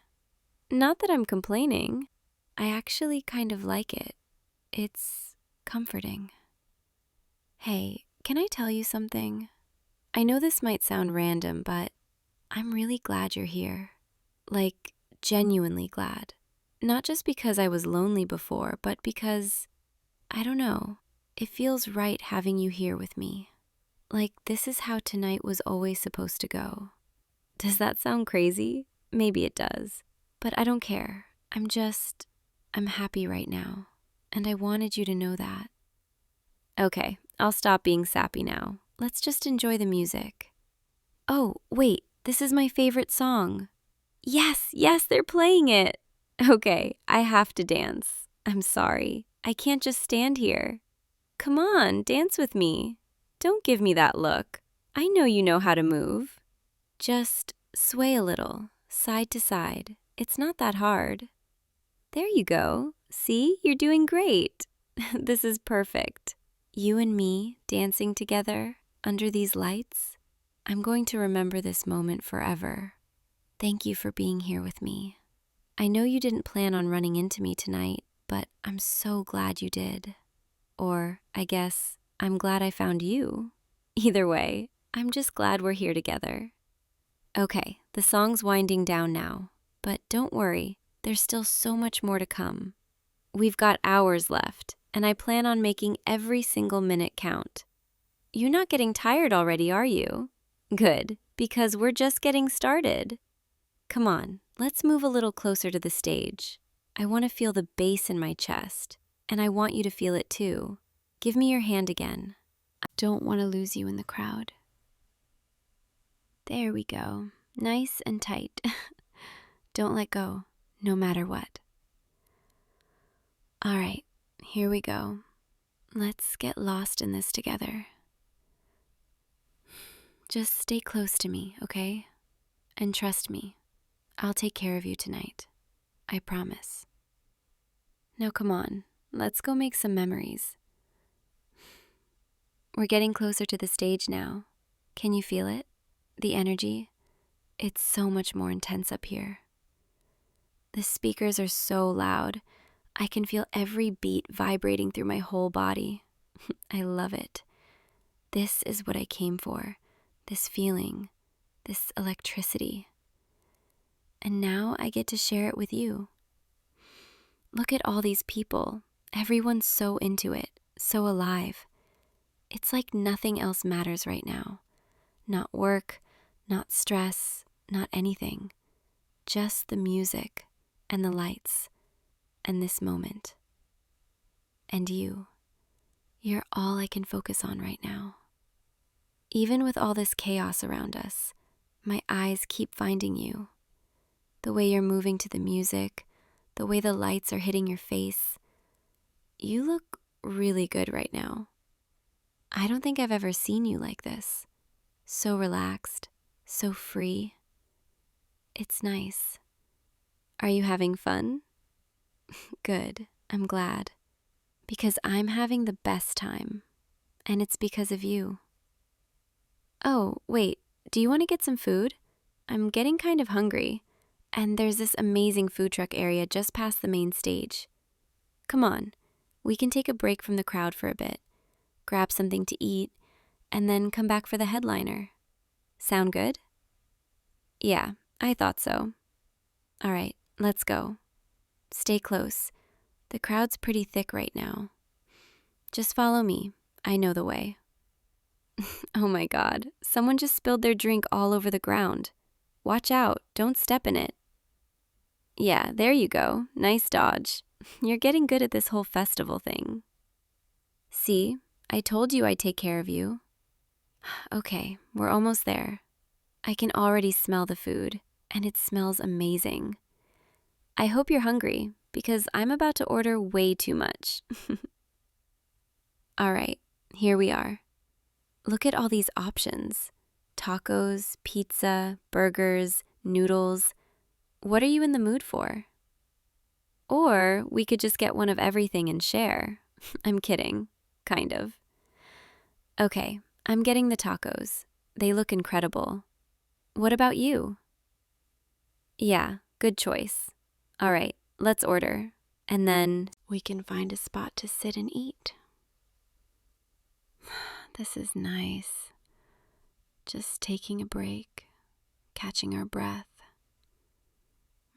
Not that I'm complaining. I actually kind of like it. It's comforting. Hey, can I tell you something? I know this might sound random, but I'm really glad you're here. Like, genuinely glad. Not just because I was lonely before, but because, I don't know, it feels right having you here with me. Like this is how tonight was always supposed to go. Does that sound crazy? Maybe it does. But I don't care. I'm happy right now. And I wanted you to know that. Okay, I'll stop being sappy now. Let's just enjoy the music. Oh, wait, this is my favorite song. Yes, they're playing it. Okay, I have to dance. I'm sorry. I can't just stand here. Come on, dance with me. Don't give me that look. I know you know how to move. Just sway a little, side to side. It's not that hard. There you go. See, you're doing great. This is perfect. You and me dancing together under these lights. I'm going to remember this moment forever. Thank you for being here with me. I know you didn't plan on running into me tonight, but I'm so glad you did. Or, I guess, I'm glad I found you. Either way, I'm just glad we're here together. Okay, the song's winding down now, but don't worry, there's still so much more to come. We've got hours left, and I plan on making every single minute count. You're not getting tired already, are you? Good, because we're just getting started. Come on, let's move a little closer to the stage. I want to feel the bass in my chest, and I want you to feel it too. Give me your hand again. I don't want to lose you in the crowd. There we go. Nice and tight. Don't let go, no matter what. All right, here we go. Let's get lost in this together. Just stay close to me, okay? And trust me, I'll take care of you tonight. I promise. Now come on, let's go make some memories. We're getting closer to the stage now. Can you feel it? The energy? It's so much more intense up here. The speakers are so loud. I can feel every beat vibrating through my whole body. I love it. This is what I came for. This feeling, this electricity. And now I get to share it with you. Look at all these people. Everyone's so into it, so alive. It's like nothing else matters right now. Not work, Not stress, not anything. Just the music and the lights and this moment. And you. You're all I can focus on right now. Even with all this chaos around us, my eyes keep finding you. The way you're moving to the music, the way the lights are hitting your face. You look really good right now. I don't think I've ever seen you like this. So relaxed, so free. It's nice. Are you having fun? Good, I'm glad. Because I'm having the best time, and it's because of you. Oh, wait, do you want to get some food? I'm getting kind of hungry, and there's this amazing food truck area just past the main stage. Come on, we can take a break from the crowd for a bit, grab something to eat, and then come back for the headliner. Sound good? Yeah, I thought so. All right, let's go. Stay close. The crowd's pretty thick right now. Just follow me. I know the way. Oh my God, someone just spilled their drink all over the ground. Watch out, don't step in it. Yeah, there you go. Nice dodge. You're getting good at this whole festival thing. See, I told you I'd take care of you. Okay, we're almost there. I can already smell the food, and it smells amazing. I hope you're hungry, because I'm about to order way too much. All right, here we are. Look at all these options. Tacos, pizza, burgers, noodles. What are you in the mood for? Or we could just get one of everything and share. I'm kidding, kind of. Okay, I'm getting the tacos. They look incredible. What about you? Yeah, good choice. All right, let's order. And then we can find a spot to sit and eat. This is nice. Just taking a break, catching our breath.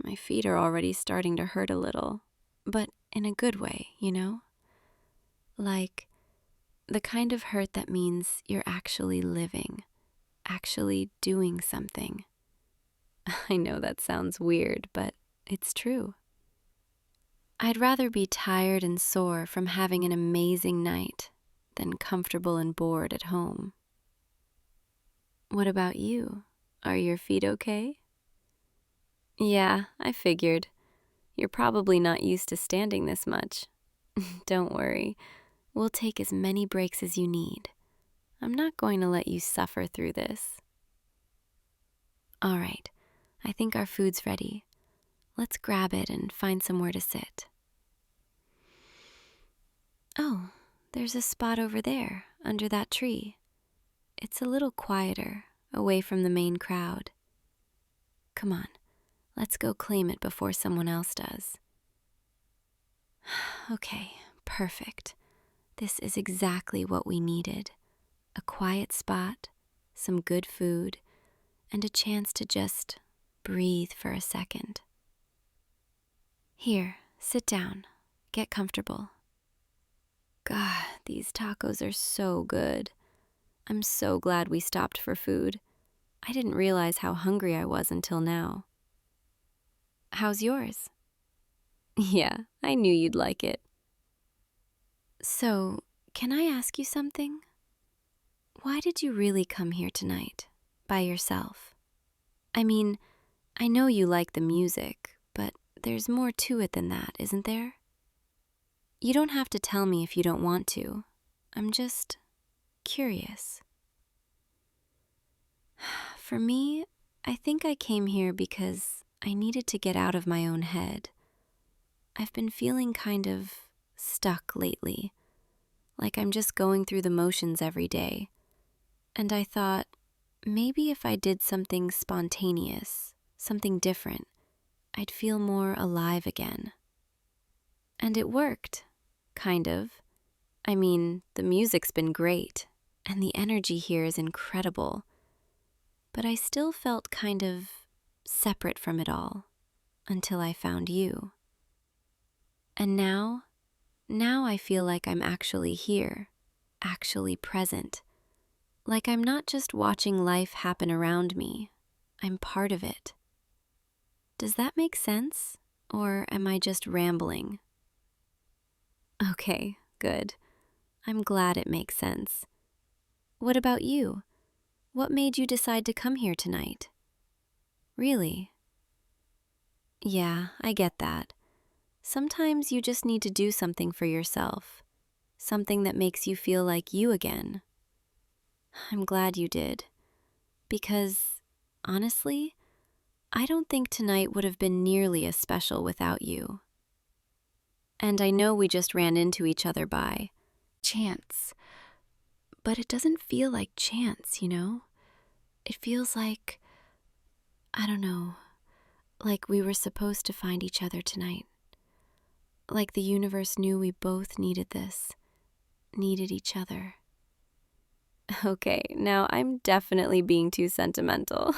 My feet are already starting to hurt a little, but in a good way, you know? Like the kind of hurt that means you're actually living, actually doing something. I know that sounds weird, but it's true. I'd rather be tired and sore from having an amazing night than comfortable and bored at home. What about you? Are your feet okay? Yeah, I figured. You're probably not used to standing this much. Don't worry. We'll take as many breaks as you need. I'm not going to let you suffer through this. All right, I think our food's ready. Let's grab it and find somewhere to sit. Oh, there's a spot over there, under that tree. It's a little quieter, away from the main crowd. Come on, let's go claim it before someone else does. Okay, perfect. This is exactly what we needed. A quiet spot, some good food, and a chance to just breathe for a second. Here, sit down. Get comfortable. God, these tacos are so good. I'm so glad we stopped for food. I didn't realize how hungry I was until now. How's yours? Yeah, I knew you'd like it. So, can I ask you something? Why did you really come here tonight, by yourself? I mean, I know you like the music, but there's more to it than that, isn't there? You don't have to tell me if you don't want to. I'm just curious. For me, I think I came here because I needed to get out of my own head. I've been feeling kind of stuck lately, like I'm just going through the motions every day. And I thought, maybe if I did something spontaneous, something different, I'd feel more alive again. And it worked, kind of. I mean, the music's been great, and the energy here is incredible. But I still felt kind of separate from it all, until I found you. And now I feel like I'm actually here, actually present. Like I'm not just watching life happen around me, I'm part of it. Does that make sense? Or am I just rambling? Okay, good. I'm glad it makes sense. What about you? What made you decide to come here tonight? Really? Yeah, I get that. Sometimes you just need to do something for yourself, something that makes you feel like you again. I'm glad you did, because, honestly, I don't think tonight would have been nearly as special without you. And I know we just ran into each other by chance, but it doesn't feel like chance, you know? It feels like, I don't know, like we were supposed to find each other tonight. Like the universe knew we both needed this, needed each other. Okay, now I'm definitely being too sentimental.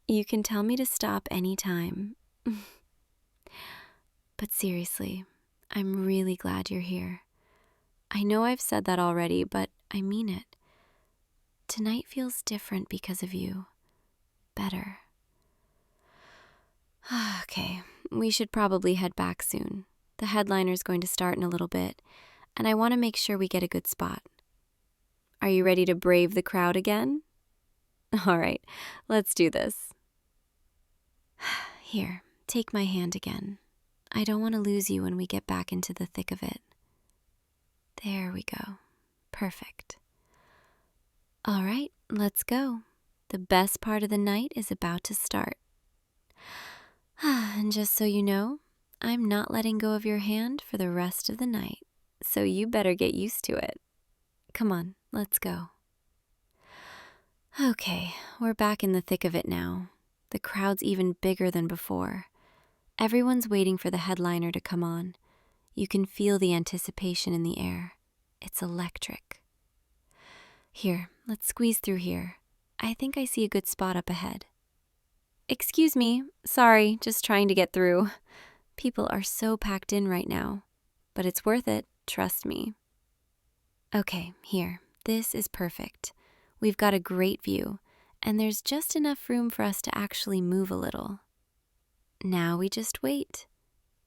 You can tell me to stop anytime. But seriously, I'm really glad you're here. I know I've said that already, but I mean it. Tonight feels different because of you. Better. Okay, we should probably head back soon. The headliner's going to start in a little bit, and I want to make sure we get a good spot. Are you ready to brave the crowd again? All right, let's do this. Here, take my hand again. I don't want to lose you when we get back into the thick of it. There we go. Perfect. All right, let's go. The best part of the night is about to start. And just so you know, I'm not letting go of your hand for the rest of the night, so you better get used to it. Come on, let's go. Okay, we're back in the thick of it now. The crowd's even bigger than before. Everyone's waiting for the headliner to come on. You can feel the anticipation in the air. It's electric. Here, let's squeeze through here. I think I see a good spot up ahead. Excuse me, sorry, just trying to get through. People are so packed in right now, but it's worth it, trust me. Okay, here, this is perfect. We've got a great view, and there's just enough room for us to actually move a little. Now we just wait.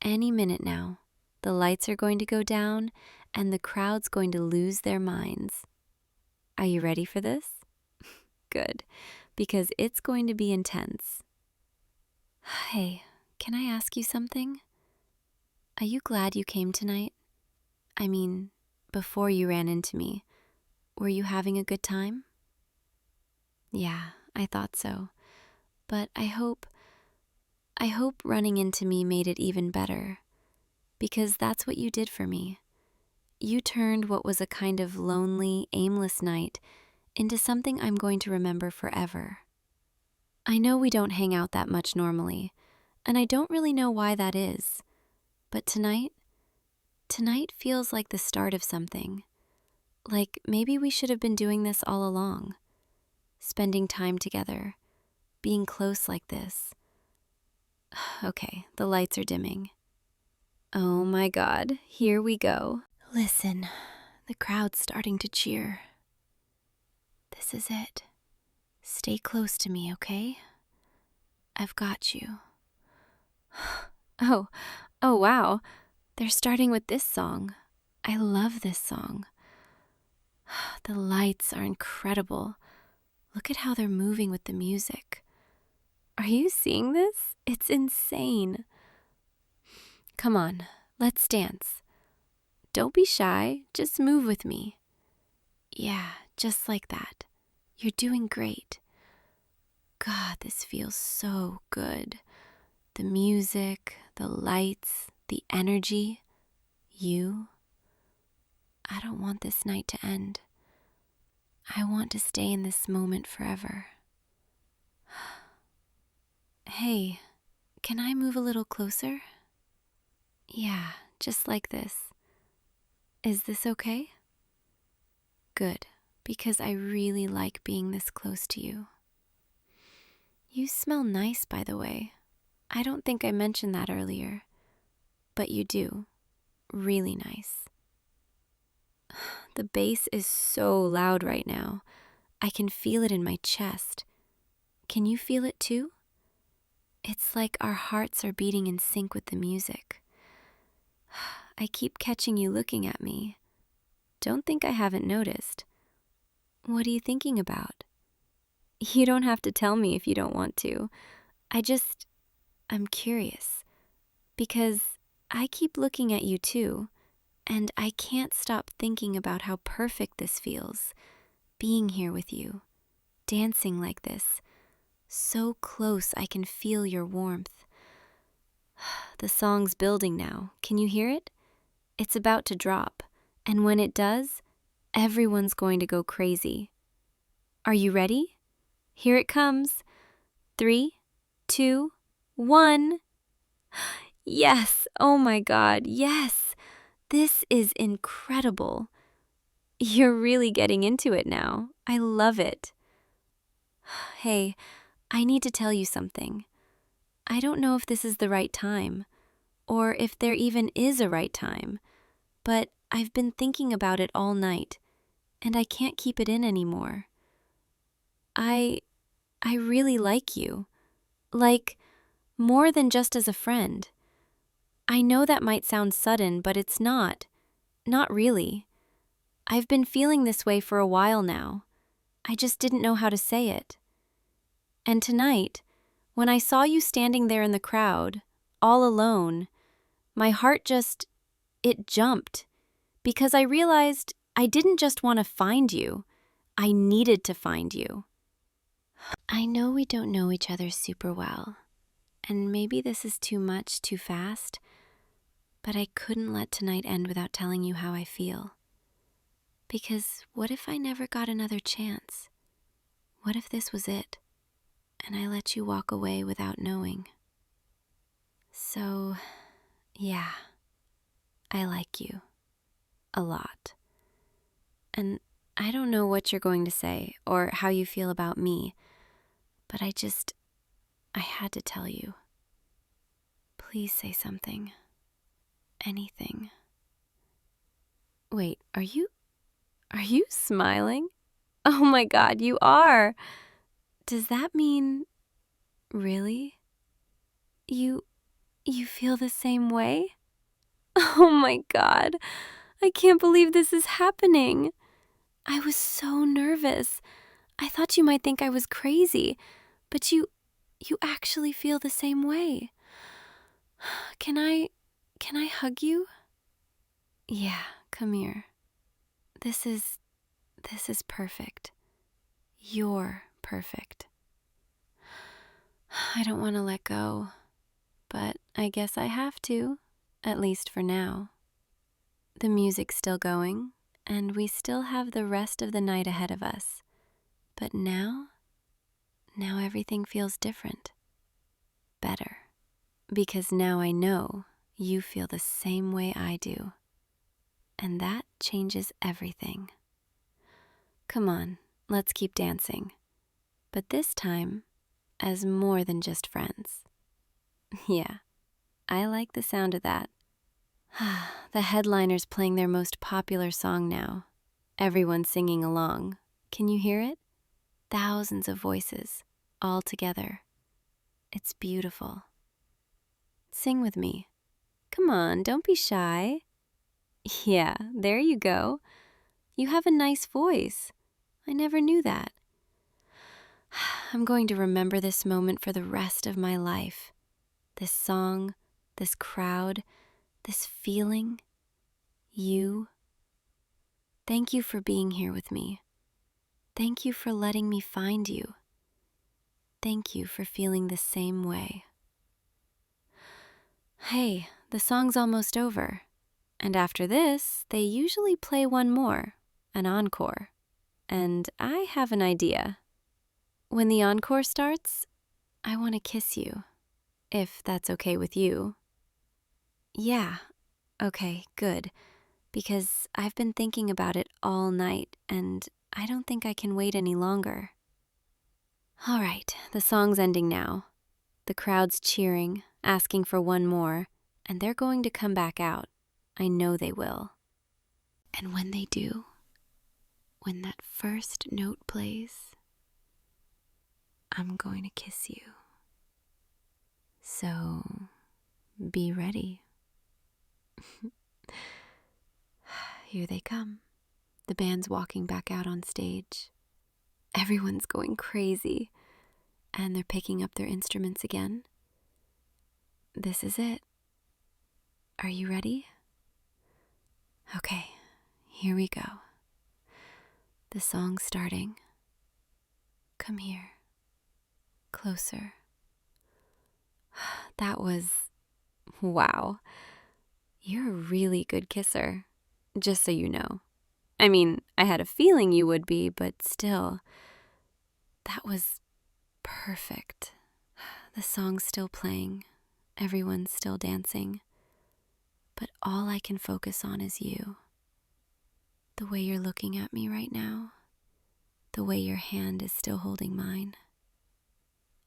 Any minute now, the lights are going to go down, and the crowd's going to lose their minds. Are you ready for this? Good, because it's going to be intense. Hey, can I ask you something? Are you glad you came tonight? I mean, before you ran into me, were you having a good time? Yeah, I thought so. But I hope running into me made it even better. Because that's what you did for me. You turned what was a kind of lonely, aimless night into something I'm going to remember forever. I know we don't hang out that much normally, and I don't really know why that is. But tonight feels like the start of something. Like maybe we should have been doing this all along. Spending time together, being close like this. Okay, the lights are dimming. Oh my God, here we go. Listen, the crowd's starting to cheer. This is it. Stay close to me, okay? I've got you. Oh wow. They're starting with this song. I love this song. The lights are incredible. Look at how they're moving with the music. Are you seeing this? It's insane. Come on, let's dance. Don't be shy, just move with me. Yeah, just like that. You're doing great. God, this feels so good. The music, the lights, the energy, you. I don't want this night to end. I want to stay in this moment forever. Hey, can I move a little closer? Yeah, just like this. Is this okay? Good, because I really like being this close to you. You smell nice, by the way. I don't think I mentioned that earlier, but you do. Really nice. The bass is so loud right now. I can feel it in my chest. Can you feel it too? It's like our hearts are beating in sync with the music. I keep catching you looking at me. Don't think I haven't noticed. What are you thinking about? You don't have to tell me if you don't want to. I'm curious. Because I keep looking at you too, and I can't stop thinking about how perfect this feels. Being here with you, dancing like this, so close I can feel your warmth. The song's building now. Can you hear it? It's about to drop, and when it does, everyone's going to go crazy. Are you ready? Here it comes. 3, 2, 1. Yes! Oh my God, yes! This is incredible. You're really getting into it now. I love it. Hey, I need to tell you something. I don't know if this is the right time, or if there even is a right time, but I've been thinking about it all night, and I can't keep it in anymore. I really like you. Like, more than just as a friend. I know that might sound sudden, but it's not. Not really. I've been feeling this way for a while now. I just didn't know how to say it. And tonight, when I saw you standing there in the crowd, all alone, my heart it jumped, because I realized I didn't just want to find you, I needed to find you. I know we don't know each other super well, and maybe this is too much, too fast, but I couldn't let tonight end without telling you how I feel. Because what if I never got another chance? What if this was it, and I let you walk away without knowing? So, yeah, I like you. A lot. And I don't know what you're going to say or how you feel about me, but I had to tell you. Please say something. Anything. Wait, are you smiling? Oh my God, you are. Does that mean, really? You feel the same way? Oh my God, I can't believe this is happening. I was so nervous. I thought you might think I was crazy, but you actually feel the same way. Can I hug you? Yeah, come here. This is perfect. You're perfect. I don't want to let go, but I guess I have to, at least for now. The music's still going, and we still have the rest of the night ahead of us. But now everything feels different. Better. Because now I know you feel the same way I do. And that changes everything. Come on, let's keep dancing. But this time, as more than just friends. Yeah, I like the sound of that. The headliner's playing their most popular song now. Everyone's singing along. Can you hear it? Thousands of voices, all together. It's beautiful. Sing with me. Come on, don't be shy. Yeah, there you go. You have a nice voice. I never knew that. I'm going to remember this moment for the rest of my life. This song, this crowd, this feeling. You. Thank you for being here with me. Thank you for letting me find you. Thank you for feeling the same way. Hey, the song's almost over. And after this, they usually play one more, an encore. And I have an idea. When the encore starts, I want to kiss you, if that's okay with you. Yeah, okay, good. Because I've been thinking about it all night, and I don't think I can wait any longer. All right, the song's ending now. The crowd's cheering, asking for one more, and they're going to come back out. I know they will. And when they do, when that first note plays, I'm going to kiss you. So be ready. Here they come. The band's walking back out on stage. Everyone's going crazy, and they're picking up their instruments again. This is it. Are you ready? Okay, here we go. The song's starting. Come here. Closer. That was... wow. You're a really good kisser, just so you know. I mean, I had a feeling you would be, but still, that was perfect. The song's still playing. Everyone's still dancing. But all I can focus on is you. The way you're looking at me right now. The way your hand is still holding mine.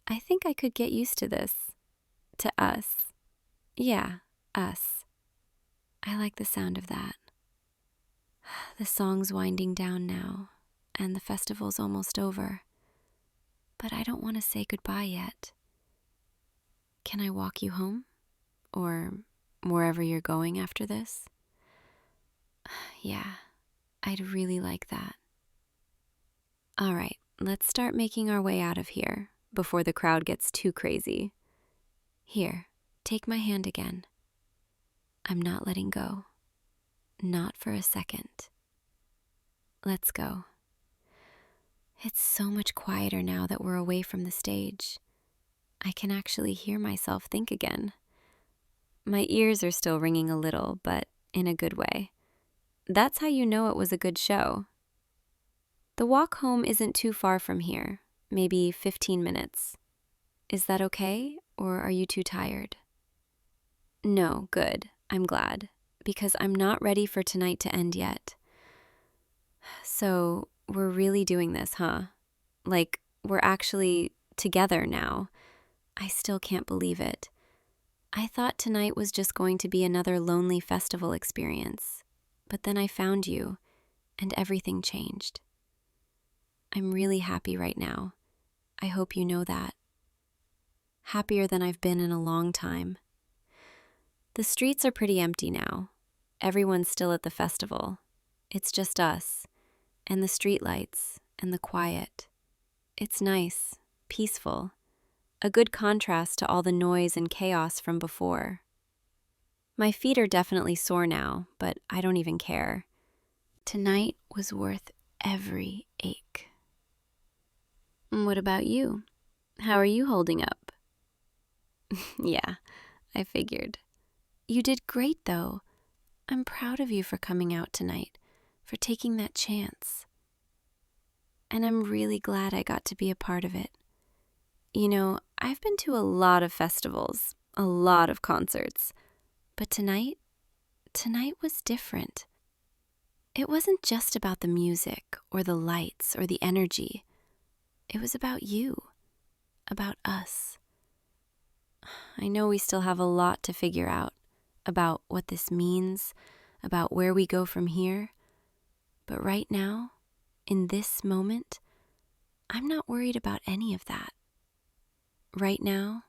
I think I could get used to this. To us. Yeah, us. I like the sound of that. The song's winding down now, and the festival's almost over. But I don't want to say goodbye yet. Can I walk you home? Or wherever you're going after this? Yeah, I'd really like that. All right, let's start making our way out of here before the crowd gets too crazy. Here, take my hand again. I'm not letting go. Not for a second. Let's go. It's so much quieter now that we're away from the stage. I can actually hear myself think again. My ears are still ringing a little, but in a good way. That's how you know it was a good show. The walk home isn't too far from here, maybe 15 minutes. Is that okay, or are you too tired? No, good. I'm glad, because I'm not ready for tonight to end yet. So, we're really doing this, huh? Like, we're actually together now. I still can't believe it. I thought tonight was just going to be another lonely festival experience, but then I found you, and everything changed. I'm really happy right now. I hope you know that. Happier than I've been in a long time. The streets are pretty empty now. Everyone's still at the festival. It's just us, and the streetlights, and the quiet. It's nice, peaceful, a good contrast to all the noise and chaos from before. My feet are definitely sore now, but I don't even care. Tonight was worth every ache. What about you? How are you holding up? Yeah, I figured. You did great, though. I'm proud of you for coming out tonight, for taking that chance. And I'm really glad I got to be a part of it. You know, I've been to a lot of festivals, a lot of concerts, but tonight was different. It wasn't just about the music or the lights or the energy. It was about you, about us. I know we still have a lot to figure out about what this means, about where we go from here. But right now, in this moment, I'm not worried about any of that. Right now,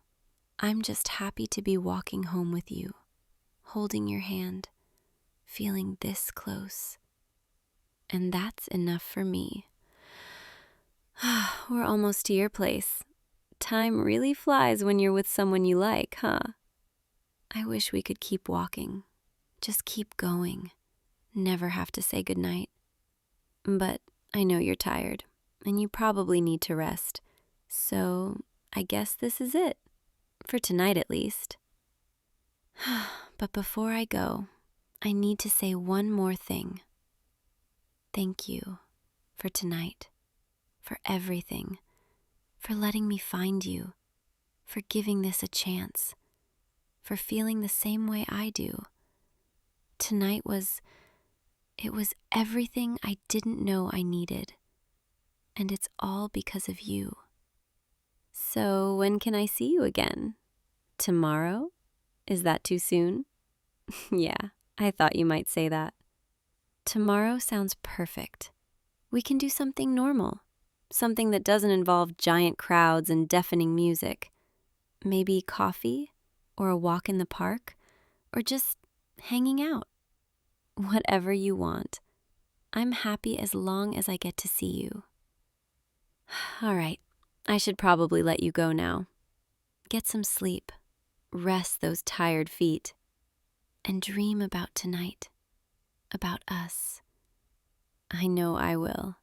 I'm just happy to be walking home with you, holding your hand, feeling this close. And that's enough for me. We're almost to your place. Time really flies when you're with someone you like, huh? I wish we could keep walking. Just keep going. Never have to say goodnight. But I know you're tired, and you probably need to rest. So I guess this is it. For tonight, at least. But before I go, I need to say one more thing. Thank you for tonight, for everything, for letting me find you, for giving this a chance, for feeling the same way I do. Tonight it was everything I didn't know I needed, and it's all because of you. So when can I see you again? Tomorrow? Is that too soon? Yeah, I thought you might say that. Tomorrow sounds perfect. We can do something normal, something that doesn't involve giant crowds and deafening music. Maybe coffee, or a walk in the park, or just hanging out. Whatever you want. I'm happy as long as I get to see you. All right, I should probably let you go now. Get some sleep, rest those tired feet, and dream about tonight, about us. I know I will.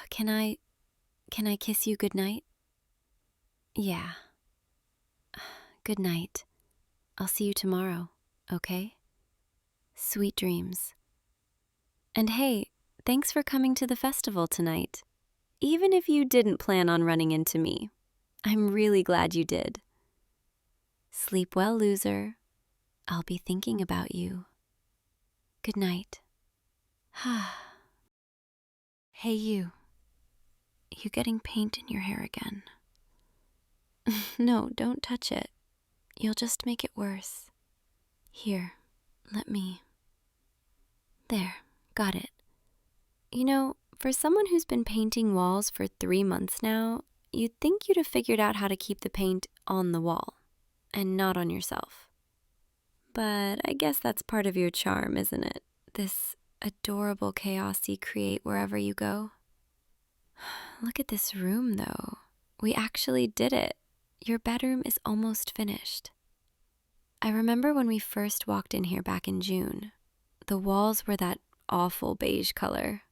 Can I kiss you goodnight? Yeah. Good night. I'll see you tomorrow, okay? Sweet dreams. And hey, thanks for coming to the festival tonight. Even if you didn't plan on running into me, I'm really glad you did. Sleep well, loser. I'll be thinking about you. Good night. Hey, you. You getting paint in your hair again? No, don't touch it. You'll just make it worse. Here, let me. There, got it. You know, for someone who's been painting walls for 3 months now, you'd think you'd have figured out how to keep the paint on the wall and not on yourself. But I guess that's part of your charm, isn't it? This adorable chaos you create wherever you go. Look at this room, though. We actually did it. Your bedroom is almost finished. I remember when we first walked in here back in June. The walls were that awful beige color.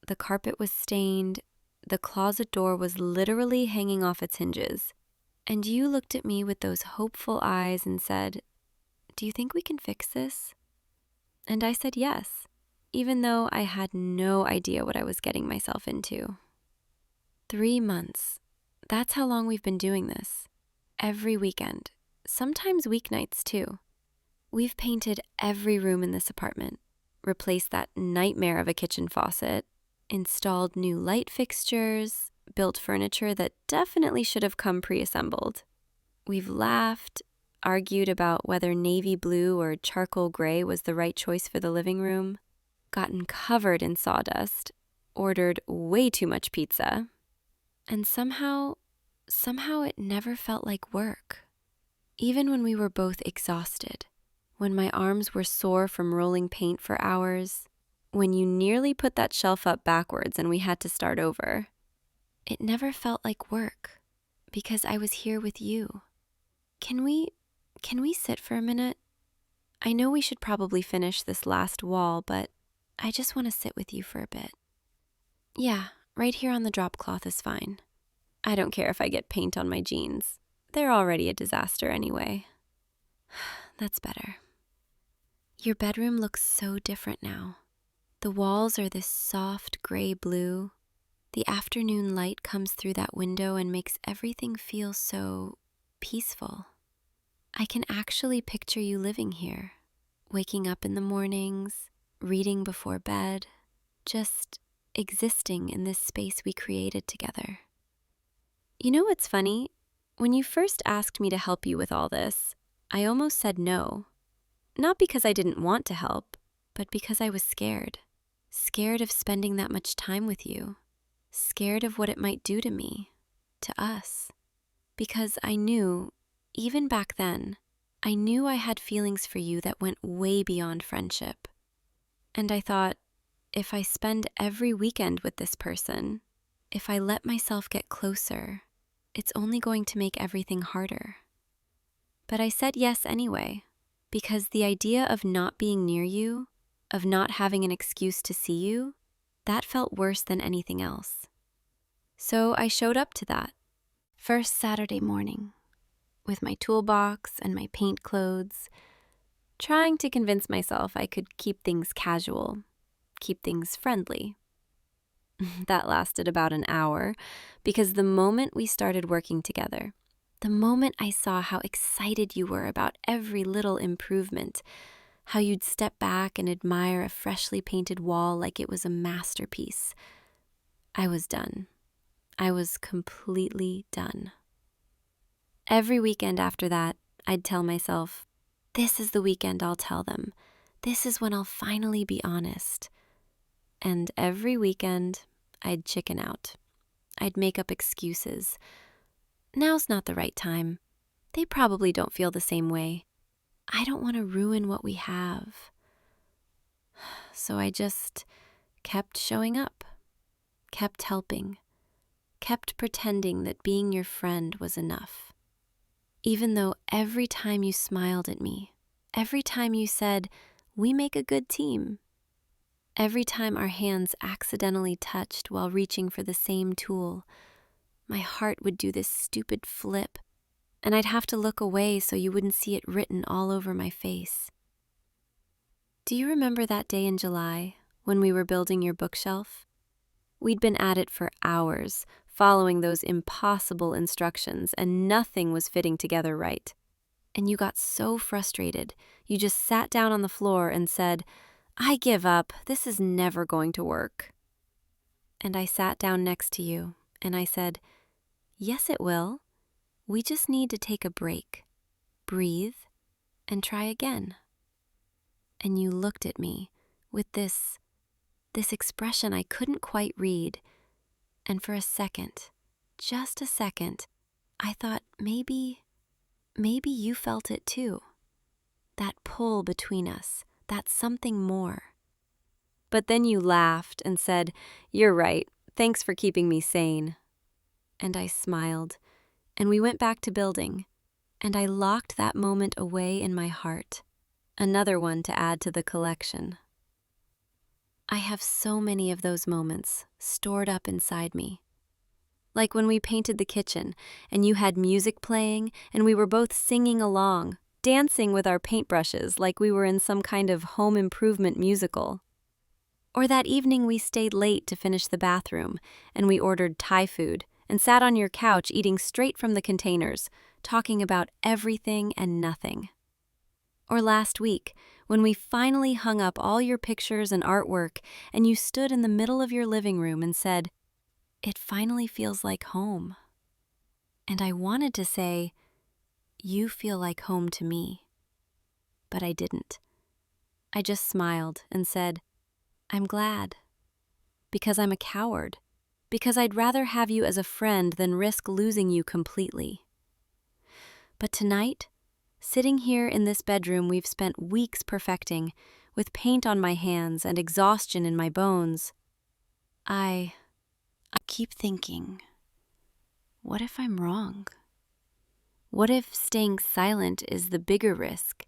The carpet was stained. The closet door was literally hanging off its hinges. And you looked at me with those hopeful eyes and said, "Do you think we can fix this?" And I said yes, even though I had no idea what I was getting myself into. 3 months. That's how long we've been doing this. Every weekend, sometimes weeknights too. We've painted every room in this apartment, replaced that nightmare of a kitchen faucet, installed new light fixtures, built furniture that definitely should have come pre-assembled. We've laughed, argued about whether navy blue or charcoal gray was the right choice for the living room, gotten covered in sawdust, ordered way too much pizza, and somehow it never felt like work. Even when we were both exhausted, when my arms were sore from rolling paint for hours, when you nearly put that shelf up backwards and we had to start over, it never felt like work because I was here with you. Can we sit for a minute? I know we should probably finish this last wall, but I just want to sit with you for a bit. Yeah, right here on the drop cloth is fine. I don't care if I get paint on my jeans. They're already a disaster anyway. That's better. Your bedroom looks so different now. The walls are this soft gray blue. The afternoon light comes through that window and makes everything feel so peaceful. I can actually picture you living here, waking up in the mornings, reading before bed, just existing in this space we created together. You know what's funny? When you first asked me to help you with all this, I almost said no. Not because I didn't want to help, but because I was scared. Scared of spending that much time with you. Scared of what it might do to me, to us. Because I knew, even back then, I knew I had feelings for you that went way beyond friendship. And I thought, if I spend every weekend with this person, if I let myself get closer, it's only going to make everything harder. But I said yes anyway, because the idea of not being near you, of not having an excuse to see you, that felt worse than anything else. So I showed up to that. First Saturday morning, with my toolbox and my paint clothes, trying to convince myself I could keep things casual, keep things friendly. That lasted about an hour, because the moment we started working together, the moment I saw how excited you were about every little improvement, how you'd step back and admire a freshly painted wall like it was a masterpiece, I was done. I was completely done. Every weekend after that, I'd tell myself, this is the weekend I'll tell them. This is when I'll finally be honest. And every weekend, I'd chicken out. I'd make up excuses. Now's not the right time. They probably don't feel the same way. I don't want to ruin what we have. So I just kept showing up, kept helping, kept pretending that being your friend was enough. Even though every time you smiled at me, every time you said, "We make a good team," every time our hands accidentally touched while reaching for the same tool, my heart would do this stupid flip, and I'd have to look away so you wouldn't see it written all over my face. Do you remember that day in July when we were building your bookshelf? We'd been at it for hours, following those impossible instructions, and nothing was fitting together right. And you got so frustrated, you just sat down on the floor and said, "I give up, this is never going to work." And I sat down next to you, and I said, "Yes, it will. We just need to take a break, breathe, and try again." And you looked at me with this expression I couldn't quite read, and for a second, just a second, I thought maybe you felt it too. That pull between us, that something more. But then you laughed and said, "You're right, thanks for keeping me sane." And I smiled, and we went back to building, and I locked that moment away in my heart, another one to add to the collection. I have so many of those moments stored up inside me. Like when we painted the kitchen, and you had music playing, and we were both singing along, dancing with our paintbrushes like we were in some kind of home improvement musical. Or that evening we stayed late to finish the bathroom, and we ordered Thai food, and sat on your couch eating straight from the containers, talking about everything and nothing. Or last week, when we finally hung up all your pictures and artwork, and you stood in the middle of your living room and said, "It finally feels like home." And I wanted to say, "You feel like home to me." But I didn't. I just smiled and said, "I'm glad. Because I'm a coward. Because I'd rather have you as a friend than risk losing you completely." But tonight, sitting here in this bedroom we've spent weeks perfecting, with paint on my hands and exhaustion in my bones, I keep thinking, what if I'm wrong? What if staying silent is the bigger risk?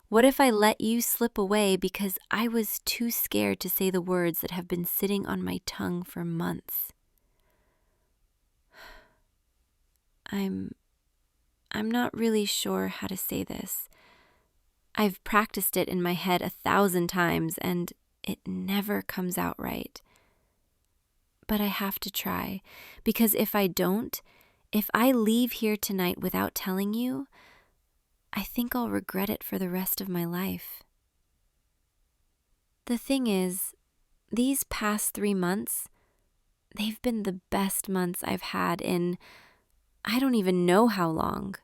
What if I let you slip away because I was too scared to say the words that have been sitting on my tongue for months? I'm not really sure how to say this. I've practiced it in my head 1,000 times, and it never comes out right. But I have to try, because if I don't, if I leave here tonight without telling you, I think I'll regret it for the rest of my life. The thing is, these past 3 months, they've been the best months I've had in, I don't even know how long.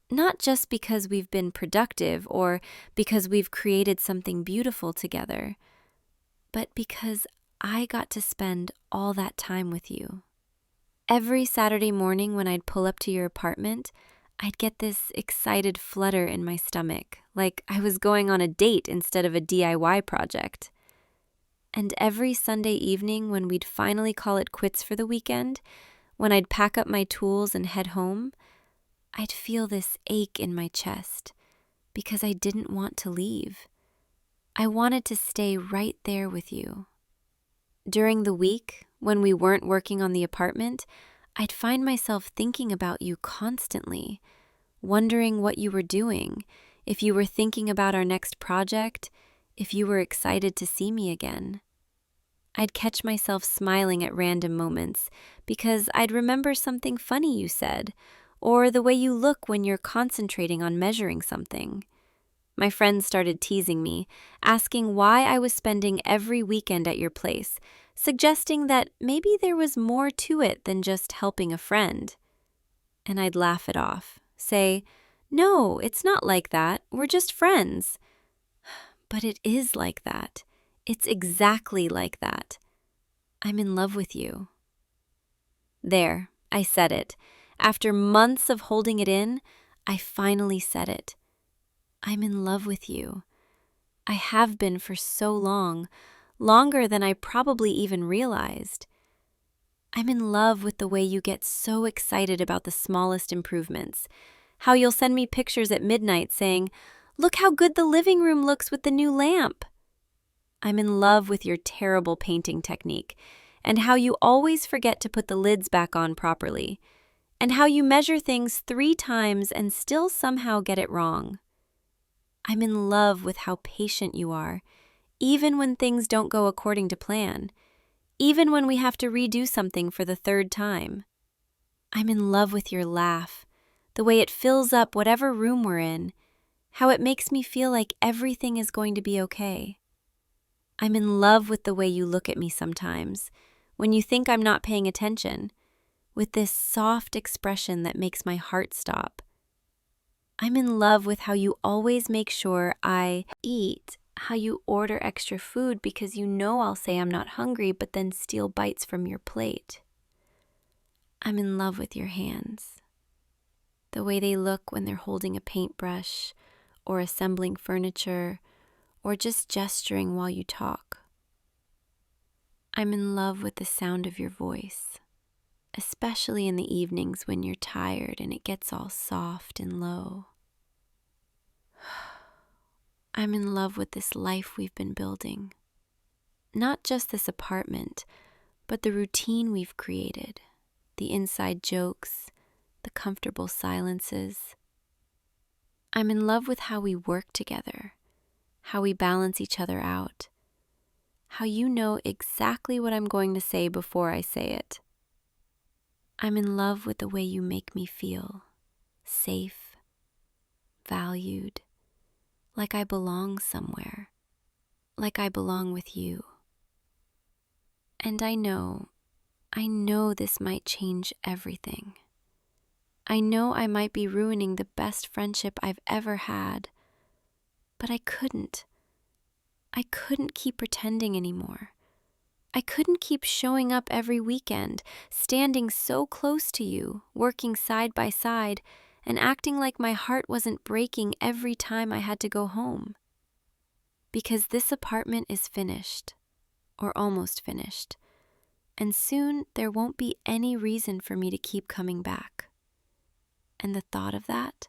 Not just because we've been productive or because we've created something beautiful together, but because I got to spend all that time with you. Every Saturday morning when I'd pull up to your apartment, I'd get this excited flutter in my stomach, like I was going on a date instead of a DIY project. And every Sunday evening when we'd finally call it quits for the weekend, when I'd pack up my tools and head home, I'd feel this ache in my chest because I didn't want to leave. I wanted to stay right there with you. During the week, when we weren't working on the apartment, I'd find myself thinking about you constantly, wondering what you were doing, if you were thinking about our next project, if you were excited to see me again. I'd catch myself smiling at random moments because I'd remember something funny you said, or the way you look when you're concentrating on measuring something. My friends started teasing me, asking why I was spending every weekend at your place, suggesting that maybe there was more to it than just helping a friend. And I'd laugh it off, say, "No, it's not like that. We're just friends." But it is like that. It's exactly like that. I'm in love with you. There, I said it. After months of holding it in, I finally said it. I'm in love with you. I have been for so long, longer than I probably even realized. I'm in love with the way you get so excited about the smallest improvements. How you'll send me pictures at midnight saying, "Look how good the living room looks with the new lamp." I'm in love with your terrible painting technique, and how you always forget to put the lids back on properly, and how you measure things 3 times and still somehow get it wrong. I'm in love with how patient you are, even when things don't go according to plan, even when we have to redo something for the 3rd time. I'm in love with your laugh, the way it fills up whatever room we're in, how it makes me feel like everything is going to be okay. I'm in love with the way you look at me sometimes, when you think I'm not paying attention, with this soft expression that makes my heart stop. I'm in love with how you always make sure I eat, how you order extra food because you know I'll say I'm not hungry but then steal bites from your plate. I'm in love with your hands, the way they look when they're holding a paintbrush or assembling furniture or just gesturing while you talk. I'm in love with the sound of your voice, especially in the evenings when you're tired and it gets all soft and low. I'm in love with this life we've been building. Not just this apartment, but the routine we've created, the inside jokes, the comfortable silences. I'm in love with how we work together, how we balance each other out, how you know exactly what I'm going to say before I say it. I'm in love with the way you make me feel safe, valued, like I belong somewhere, like I belong with you. And I know this might change everything. I know I might be ruining the best friendship I've ever had, but I couldn't. I couldn't keep pretending anymore. I couldn't keep showing up every weekend, standing so close to you, working side by side, and acting like my heart wasn't breaking every time I had to go home. Because this apartment is finished, or almost finished, and soon there won't be any reason for me to keep coming back. And the thought of that,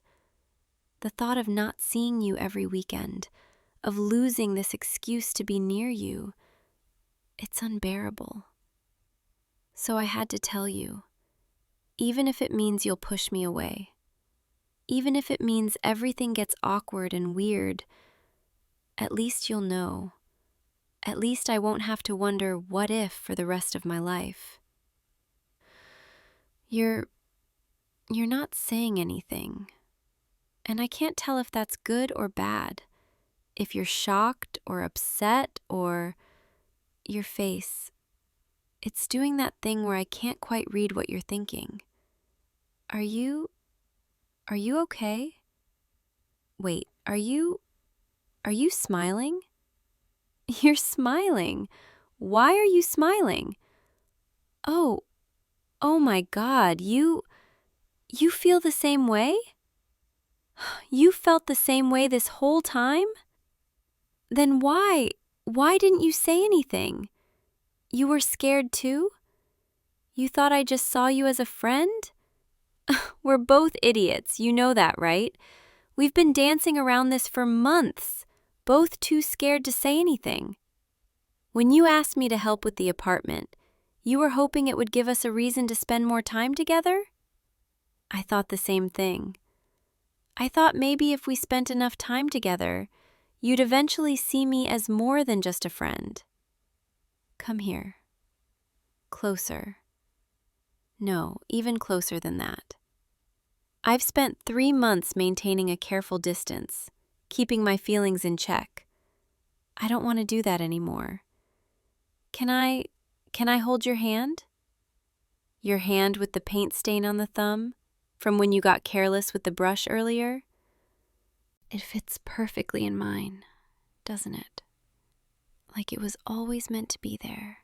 the thought of not seeing you every weekend, of losing this excuse to be near you, it's unbearable. So I had to tell you, even if it means you'll push me away, even if it means everything gets awkward and weird, at least you'll know. At least I won't have to wonder what if for the rest of my life. You're not saying anything, and I can't tell if that's good or bad, if you're shocked or upset or your face. It's doing that thing where I can't quite read what you're thinking. Are you okay? Wait, are you smiling? You're smiling. Why are you smiling? Oh my God, you feel the same way? You felt the same way this whole time? Then why didn't you say anything? You were scared too? You thought I just saw you as a friend? We're both idiots, you know that, right? We've been dancing around this for months, both too scared to say anything. When you asked me to help with the apartment, you were hoping it would give us a reason to spend more time together? I thought the same thing. I thought maybe if we spent enough time together, you'd eventually see me as more than just a friend. Come here. Closer. No, even closer than that. I've spent 3 months maintaining a careful distance, keeping my feelings in check. I don't want to do that anymore. Can I hold your hand? Your hand with the paint stain on the thumb, from when you got careless with the brush earlier? It fits perfectly in mine, doesn't it? like it was always meant to be there.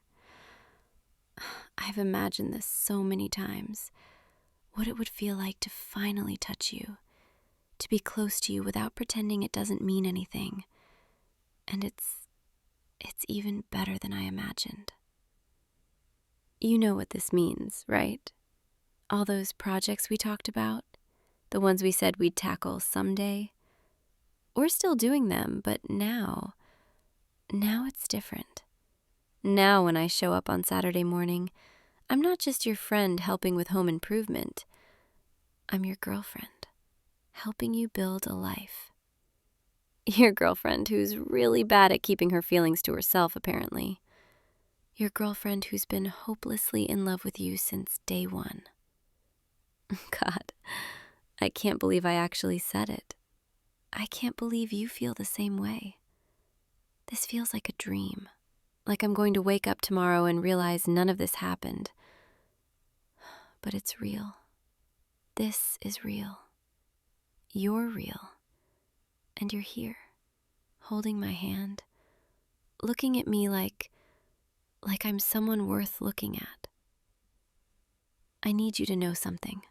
I've imagined this so many times, what it would feel like to finally touch you, to be close to you without pretending it doesn't mean anything. And it's even better than I imagined. You know what this means, right? All those projects we talked about, the ones we said we'd tackle someday. We're still doing them, but now it's different. Now when I show up on Saturday morning, I'm not just your friend helping with home improvement. I'm your girlfriend, helping you build a life. Your girlfriend who's really bad at keeping her feelings to herself, apparently. Your girlfriend who's been hopelessly in love with you since day one. God, I can't believe I actually said it. I can't believe you feel the same way. This feels like a dream, like I'm going to wake up tomorrow and realize none of this happened. But it's real. This is real. You're real. And you're here, holding my hand, looking at me like I'm someone worth looking at. I need you to know something.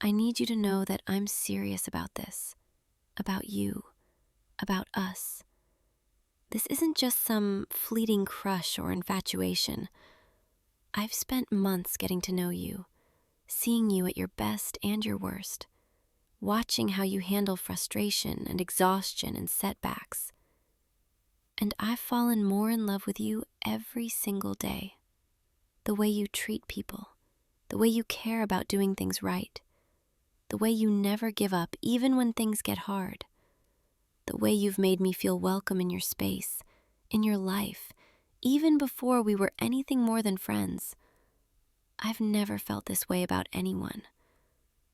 I need you to know that I'm serious about this, about you, about us. This isn't just some fleeting crush or infatuation. I've spent months getting to know you, seeing you at your best and your worst, watching how you handle frustration and exhaustion and setbacks. And I've fallen more in love with you every single day. The way you treat people, the way you care about doing things right, the way you never give up even when things get hard, the way you've made me feel welcome in your space, in your life, even before we were anything more than friends. I've never felt this way about anyone.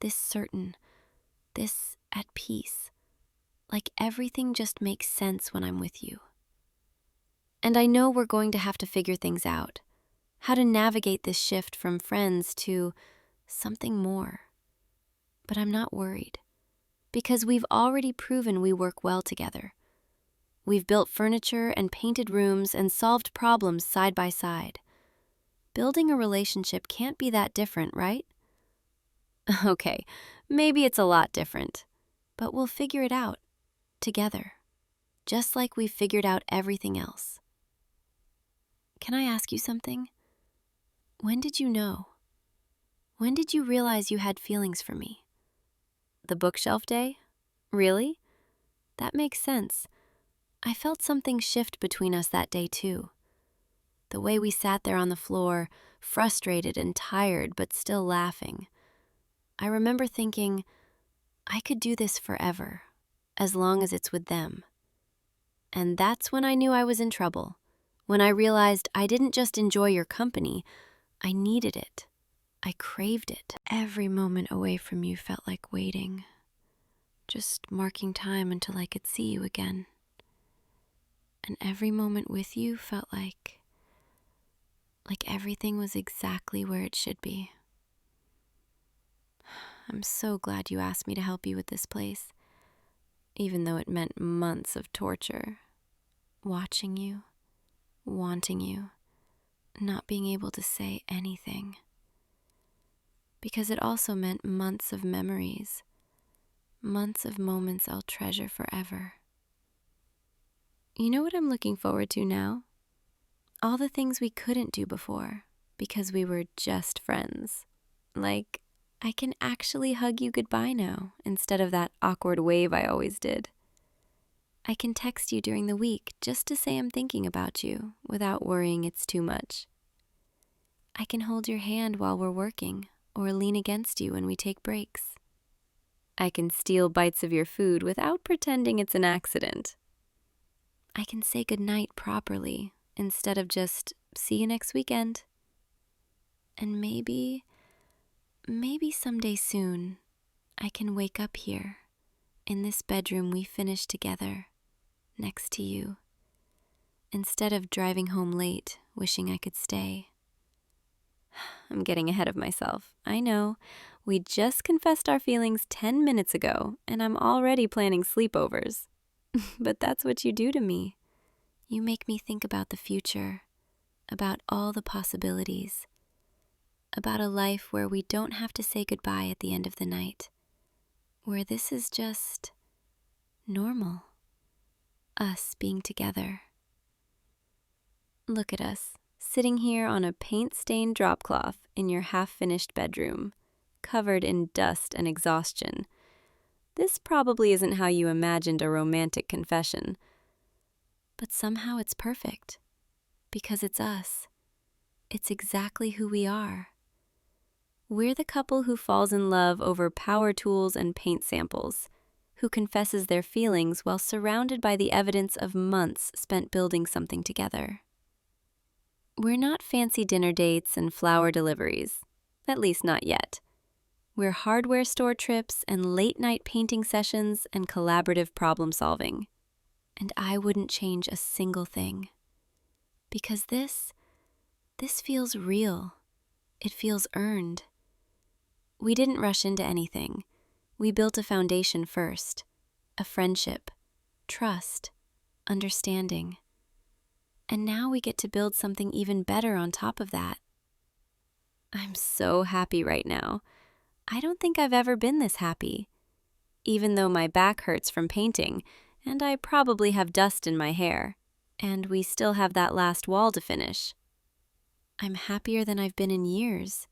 This certain, this at peace, like everything just makes sense when I'm with you. And I know we're going to have to figure things out, how to navigate this shift from friends to something more. But I'm not worried, because we've already proven we work well together. We've built furniture and painted rooms and solved problems side by side. Building a relationship can't be that different, right? Okay, maybe it's a lot different, but we'll figure it out together, just like we've figured out everything else. Can I ask you something? When did you know? When did you realize you had feelings for me? The bookshelf day? Really? That makes sense. I felt something shift between us that day too. The way we sat there on the floor, frustrated and tired but still laughing. I remember thinking, I could do this forever, as long as it's with them. And that's when I knew I was in trouble, when I realized I didn't just enjoy your company, I needed it. I craved it. Every moment away from you felt like waiting, just marking time until I could see you again. And every moment with you felt like everything was exactly where it should be. I'm so glad you asked me to help you with this place, even though it meant months of torture. Watching you, wanting you, not being able to say anything. Because it also meant months of memories, months of moments I'll treasure forever. You know what I'm looking forward to now? All the things we couldn't do before because we were just friends. Like, I can actually hug you goodbye now instead of that awkward wave I always did. I can text you during the week just to say I'm thinking about you without worrying it's too much. I can hold your hand while we're working or lean against you when we take breaks. I can steal bites of your food without pretending it's an accident. I can say goodnight properly instead of just see you next weekend. And maybe someday soon, I can wake up here in this bedroom we finished together next to you, instead of driving home late wishing I could stay. I'm getting ahead of myself. I know. We just confessed our feelings 10 minutes ago, and I'm already planning sleepovers. But that's what you do to me. You make me think about the future, about all the possibilities, about a life where we don't have to say goodbye at the end of the night, where this is just normal, us being together. Look at us, sitting here on a paint-stained drop cloth in your half-finished bedroom, covered in dust and exhaustion. This probably isn't how you imagined a romantic confession. But somehow it's perfect, because it's us. It's exactly who we are. We're the couple who falls in love over power tools and paint samples, who confesses their feelings while surrounded by the evidence of months spent building something together. We're not fancy dinner dates and flower deliveries, at least not yet. We're hardware store trips and late-night painting sessions and collaborative problem-solving. And I wouldn't change a single thing. Because this feels real. It feels earned. We didn't rush into anything. We built a foundation first. A friendship, trust, understanding. And now we get to build something even better on top of that. I'm so happy right now. I don't think I've ever been this happy. Even though my back hurts from painting, and I probably have dust in my hair, and we still have that last wall to finish. I'm happier than I've been in years,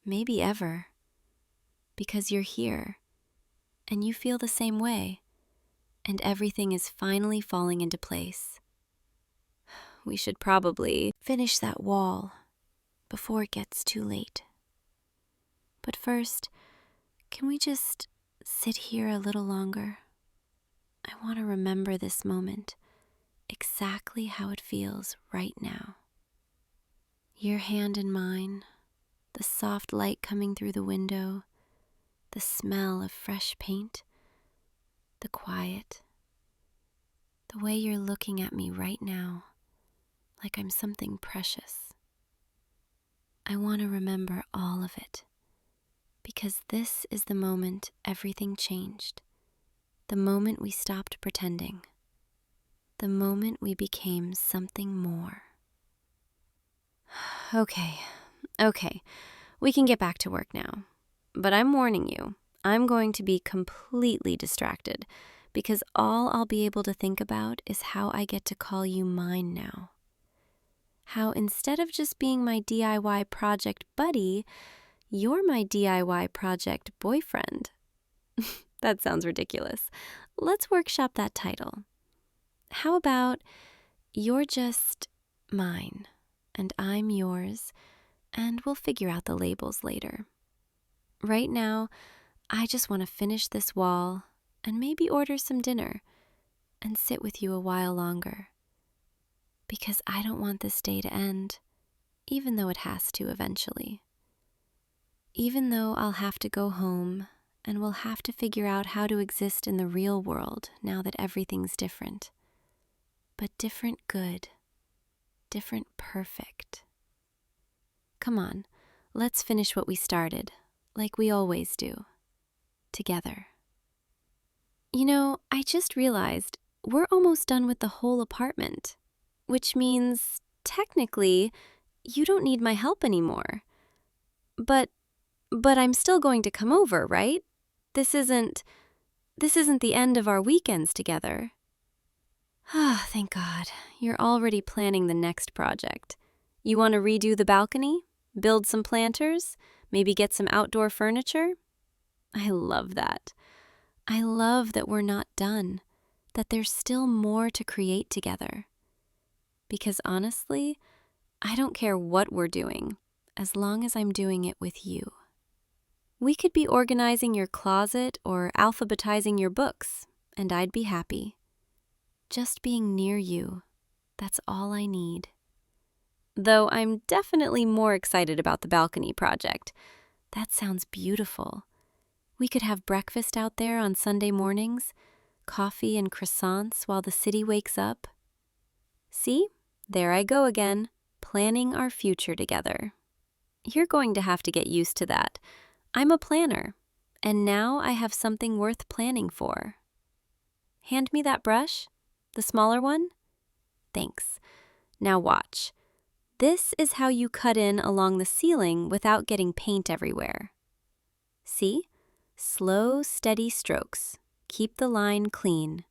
maybe ever, because you're here, and you feel the same way, and everything is finally falling into place. We should probably finish that wall before it gets too late. But first, can we just sit here a little longer? I want to remember this moment, exactly how it feels right now. Your hand in mine, the soft light coming through the window, the smell of fresh paint, the quiet, the way you're looking at me right now, like I'm something precious. I want to remember all of it, because this is the moment everything changed, the moment we stopped pretending, the moment we became something more. Okay, we can get back to work now. But I'm warning you, I'm going to be completely distracted because all I'll be able to think about is how I get to call you mine now. How instead of just being my DIY project buddy, you're my DIY project boyfriend. That sounds ridiculous. Let's workshop that title. How about you're just mine, and I'm yours, and we'll figure out the labels later. Right now, I just want to finish this wall and maybe order some dinner and sit with you a while longer. Because I don't want this day to end, even though it has to eventually. Even though I'll have to go home and we'll have to figure out how to exist in the real world now that everything's different. But different good, different perfect. Come on, let's finish what we started, like we always do, together. You know, I just realized we're almost done with the whole apartment, which means, technically, you don't need my help anymore. But I'm still going to come over, right? This isn't the end of our weekends together. Ah, thank God. You're already planning the next project. You want to redo the balcony? Build some planters? Maybe get some outdoor furniture? I love that. I love that we're not done, that there's still more to create together. Because honestly, I don't care what we're doing, as long as I'm doing it with you. We could be organizing your closet or alphabetizing your books, and I'd be happy. Just being near you, that's all I need. Though I'm definitely more excited about the balcony project. That sounds beautiful. We could have breakfast out there on Sunday mornings, coffee and croissants while the city wakes up. See, there I go again, planning our future together. You're going to have to get used to that. I'm a planner, and now I have something worth planning for. Hand me that brush, the smaller one. Thanks. Now watch. This is how you cut in along the ceiling without getting paint everywhere. See? Slow, steady strokes. Keep the line clean.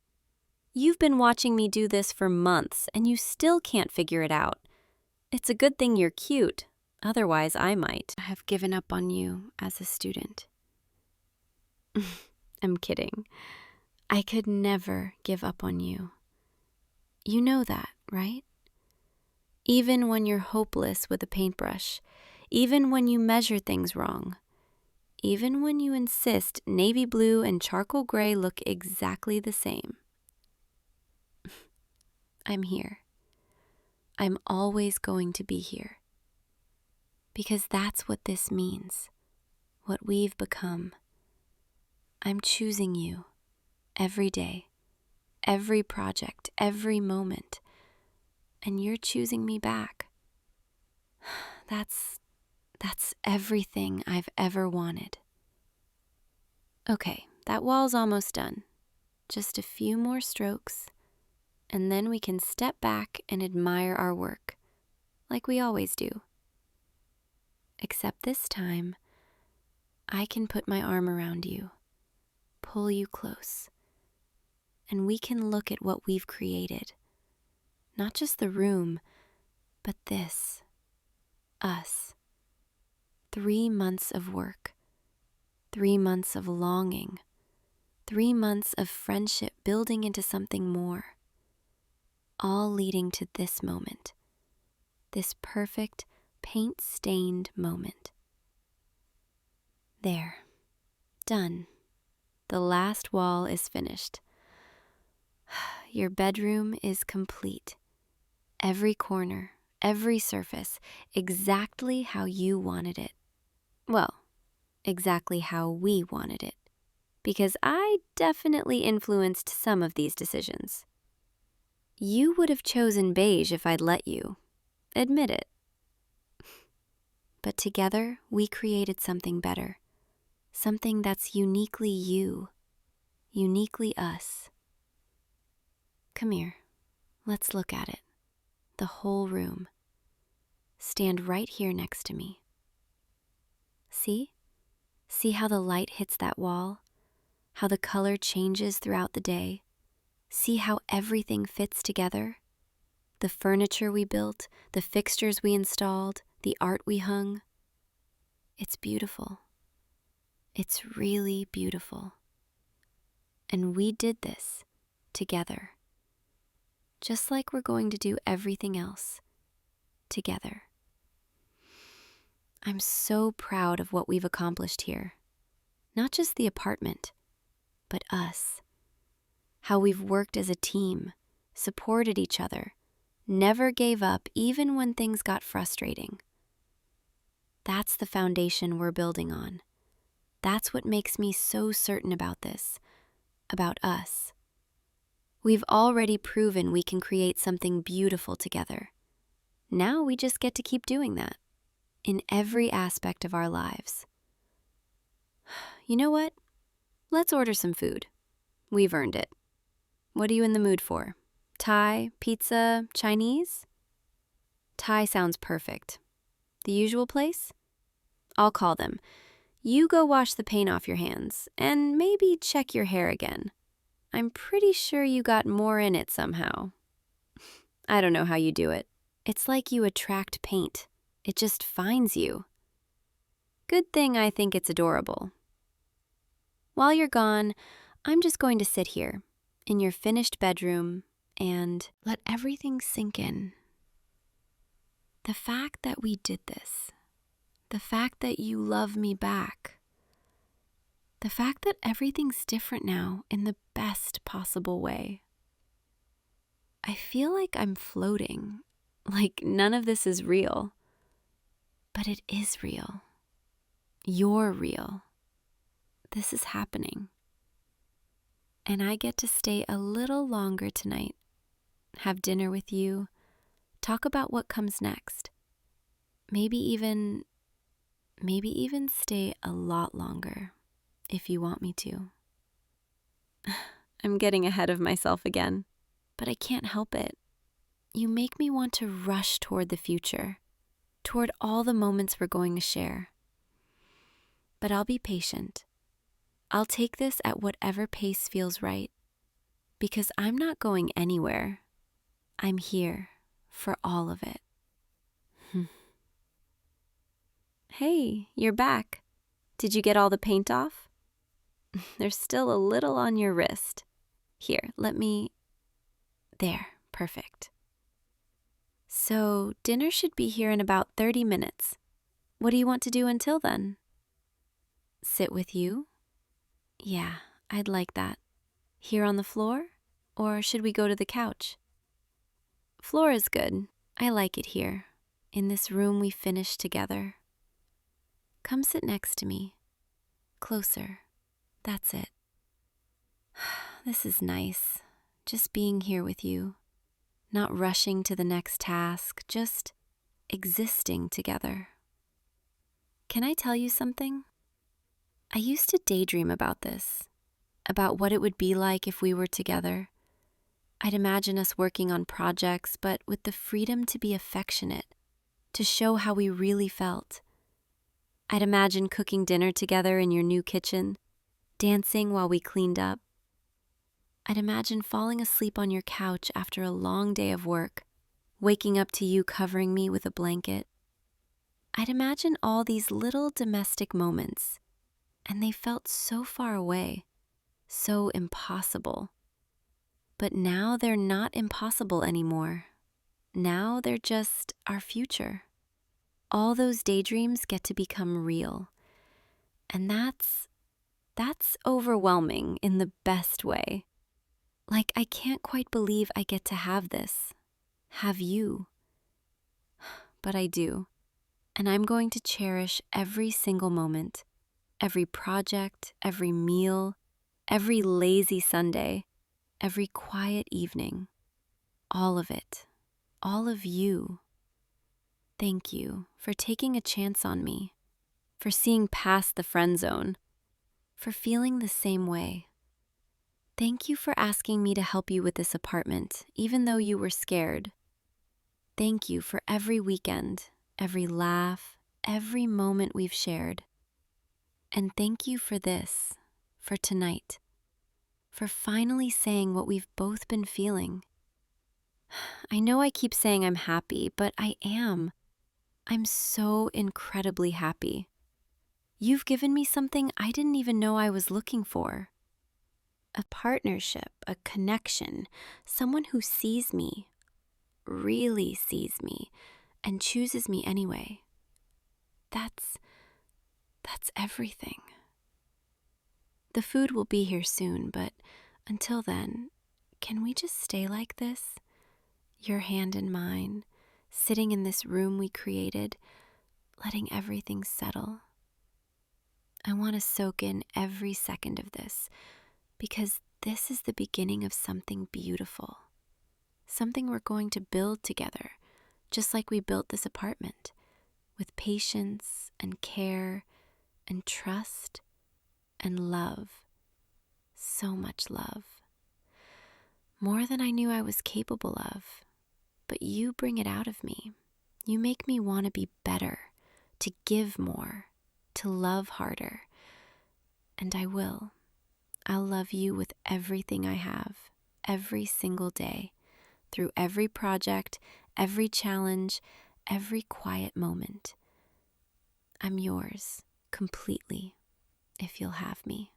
You've been watching me do this for months, and you still can't figure it out. It's a good thing you're cute. Otherwise, I might have given up on you as a student. I'm kidding. I could never give up on you. You know that, right? Even when you're hopeless with a paintbrush, even when you measure things wrong, even when you insist navy blue and charcoal gray look exactly the same. I'm here. I'm always going to be here. Because that's what this means, what we've become. I'm choosing you every day, every project, every moment. And you're choosing me back. That's everything I've ever wanted. Okay, that wall's almost done. Just a few more strokes, and then we can step back and admire our work, like we always do. Except this time, I can put my arm around you, pull you close, and we can look at what we've created. Not just the room, but this, us. 3 months of work, 3 months of longing, 3 months of friendship building into something more, all leading to this moment, this perfect, paint-stained moment. There, done. The last wall is finished. Your bedroom is complete. Every corner, every surface, exactly how you wanted it. Well, exactly how we wanted it. Because I definitely influenced some of these decisions. You would have chosen beige if I'd let you. Admit it. But together, we created something better. Something that's uniquely you. Uniquely us. Come here. Let's look at it. The whole room. Stand right here next to me. See? See how the light hits that wall? How the color changes throughout the day? See how everything fits together? The furniture we built, the fixtures we installed, the art we hung. It's beautiful. It's really beautiful. And we did this together. Just like we're going to do everything else together. I'm so proud of what we've accomplished here. Not just the apartment, but us. How we've worked as a team, supported each other, never gave up even when things got frustrating. That's the foundation we're building on. That's what makes me so certain about this, about us. We've already proven we can create something beautiful together. Now we just get to keep doing that. In every aspect of our lives. You know what? Let's order some food. We've earned it. What are you in the mood for? Thai, pizza, Chinese? Thai sounds perfect. The usual place? I'll call them. You go wash the paint off your hands, and maybe check your hair again. I'm pretty sure you got more in it somehow. I don't know how you do it. It's like you attract paint. It just finds you. Good thing I think it's adorable. While you're gone, I'm just going to sit here in your finished bedroom and let everything sink in. The fact that we did this, the fact that you love me back, the fact that everything's different now in the best possible way. I feel like I'm floating, like none of this is real. But it is real. You're real. This is happening. And I get to stay a little longer tonight, have dinner with you, talk about what comes next. Maybe even stay a lot longer, if you want me to. I'm getting ahead of myself again, but I can't help it. You make me want to rush toward the future, toward all the moments we're going to share. But I'll be patient. I'll take this at whatever pace feels right, because I'm not going anywhere. I'm here for all of it. Hey, you're back. Did you get all the paint off? There's still a little on your wrist. Here, There, perfect. So, dinner should be here in about 30 minutes. What do you want to do until then? Sit with you? Yeah, I'd like that. Here on the floor? Or should we go to the couch? Floor is good. I like it here, in this room we finished together. Come sit next to me. Closer. That's it. This is nice. Just being here with you. Not rushing to the next task, just existing together. Can I tell you something? I used to daydream about this, about what it would be like if we were together. I'd imagine us working on projects, but with the freedom to be affectionate, to show how we really felt. I'd imagine cooking dinner together in your new kitchen, dancing while we cleaned up. I'd imagine falling asleep on your couch after a long day of work, waking up to you covering me with a blanket. I'd imagine all these little domestic moments, and they felt so far away, so impossible. But now they're not impossible anymore. Now they're just our future. All those daydreams get to become real. And that's overwhelming in the best way. Like, I can't quite believe I get to have this, have you. But I do. And I'm going to cherish every single moment, every project, every meal, every lazy Sunday, every quiet evening. All of it. All of you. Thank you for taking a chance on me, for seeing past the friend zone, for feeling the same way. Thank you for asking me to help you with this apartment, even though you were scared. Thank you for every weekend, every laugh, every moment we've shared. And thank you for this, for tonight, for finally saying what we've both been feeling. I know I keep saying I'm happy, but I am. I'm so incredibly happy. You've given me something I didn't even know I was looking for. A partnership, a connection, someone who sees me, really sees me, and chooses me anyway. That's everything. The food will be here soon, but until then, can we just stay like this? Your hand in mine, sitting in this room we created, letting everything settle. I want to soak in every second of this, because this is the beginning of something beautiful. Something we're going to build together, just like we built this apartment, with patience and care and trust and love. So much love. More than I knew I was capable of. But you bring it out of me. You make me want to be better, to give more, to love harder. And I will. I'll love you with everything I have, every single day, through every project, every challenge, every quiet moment. I'm yours, completely, if you'll have me.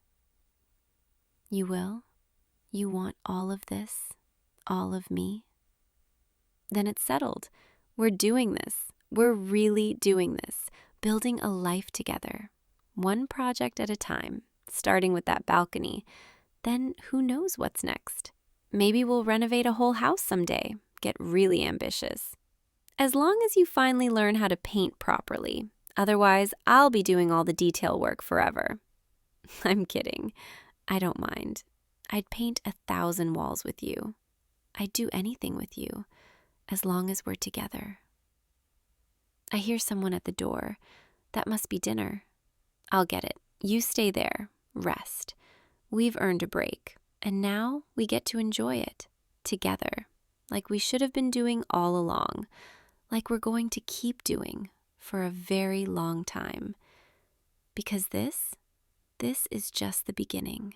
You will? You want all of this, all of me? Then it's settled. We're doing this. We're really doing this, building a life together, one project at a time, starting with that balcony. Then who knows what's next? Maybe we'll renovate a whole house someday, get really ambitious. As long as you finally learn how to paint properly. Otherwise, I'll be doing all the detail work forever. I'm kidding. I don't mind. I'd paint 1,000 walls with you. I'd do anything with you, as long as we're together. I hear someone at the door. That must be dinner. I'll get it. You stay there. Rest. We've earned a break, and now we get to enjoy it together. like we should have been doing all along, like we're going to keep doing for a very long time. Because this is just the beginning.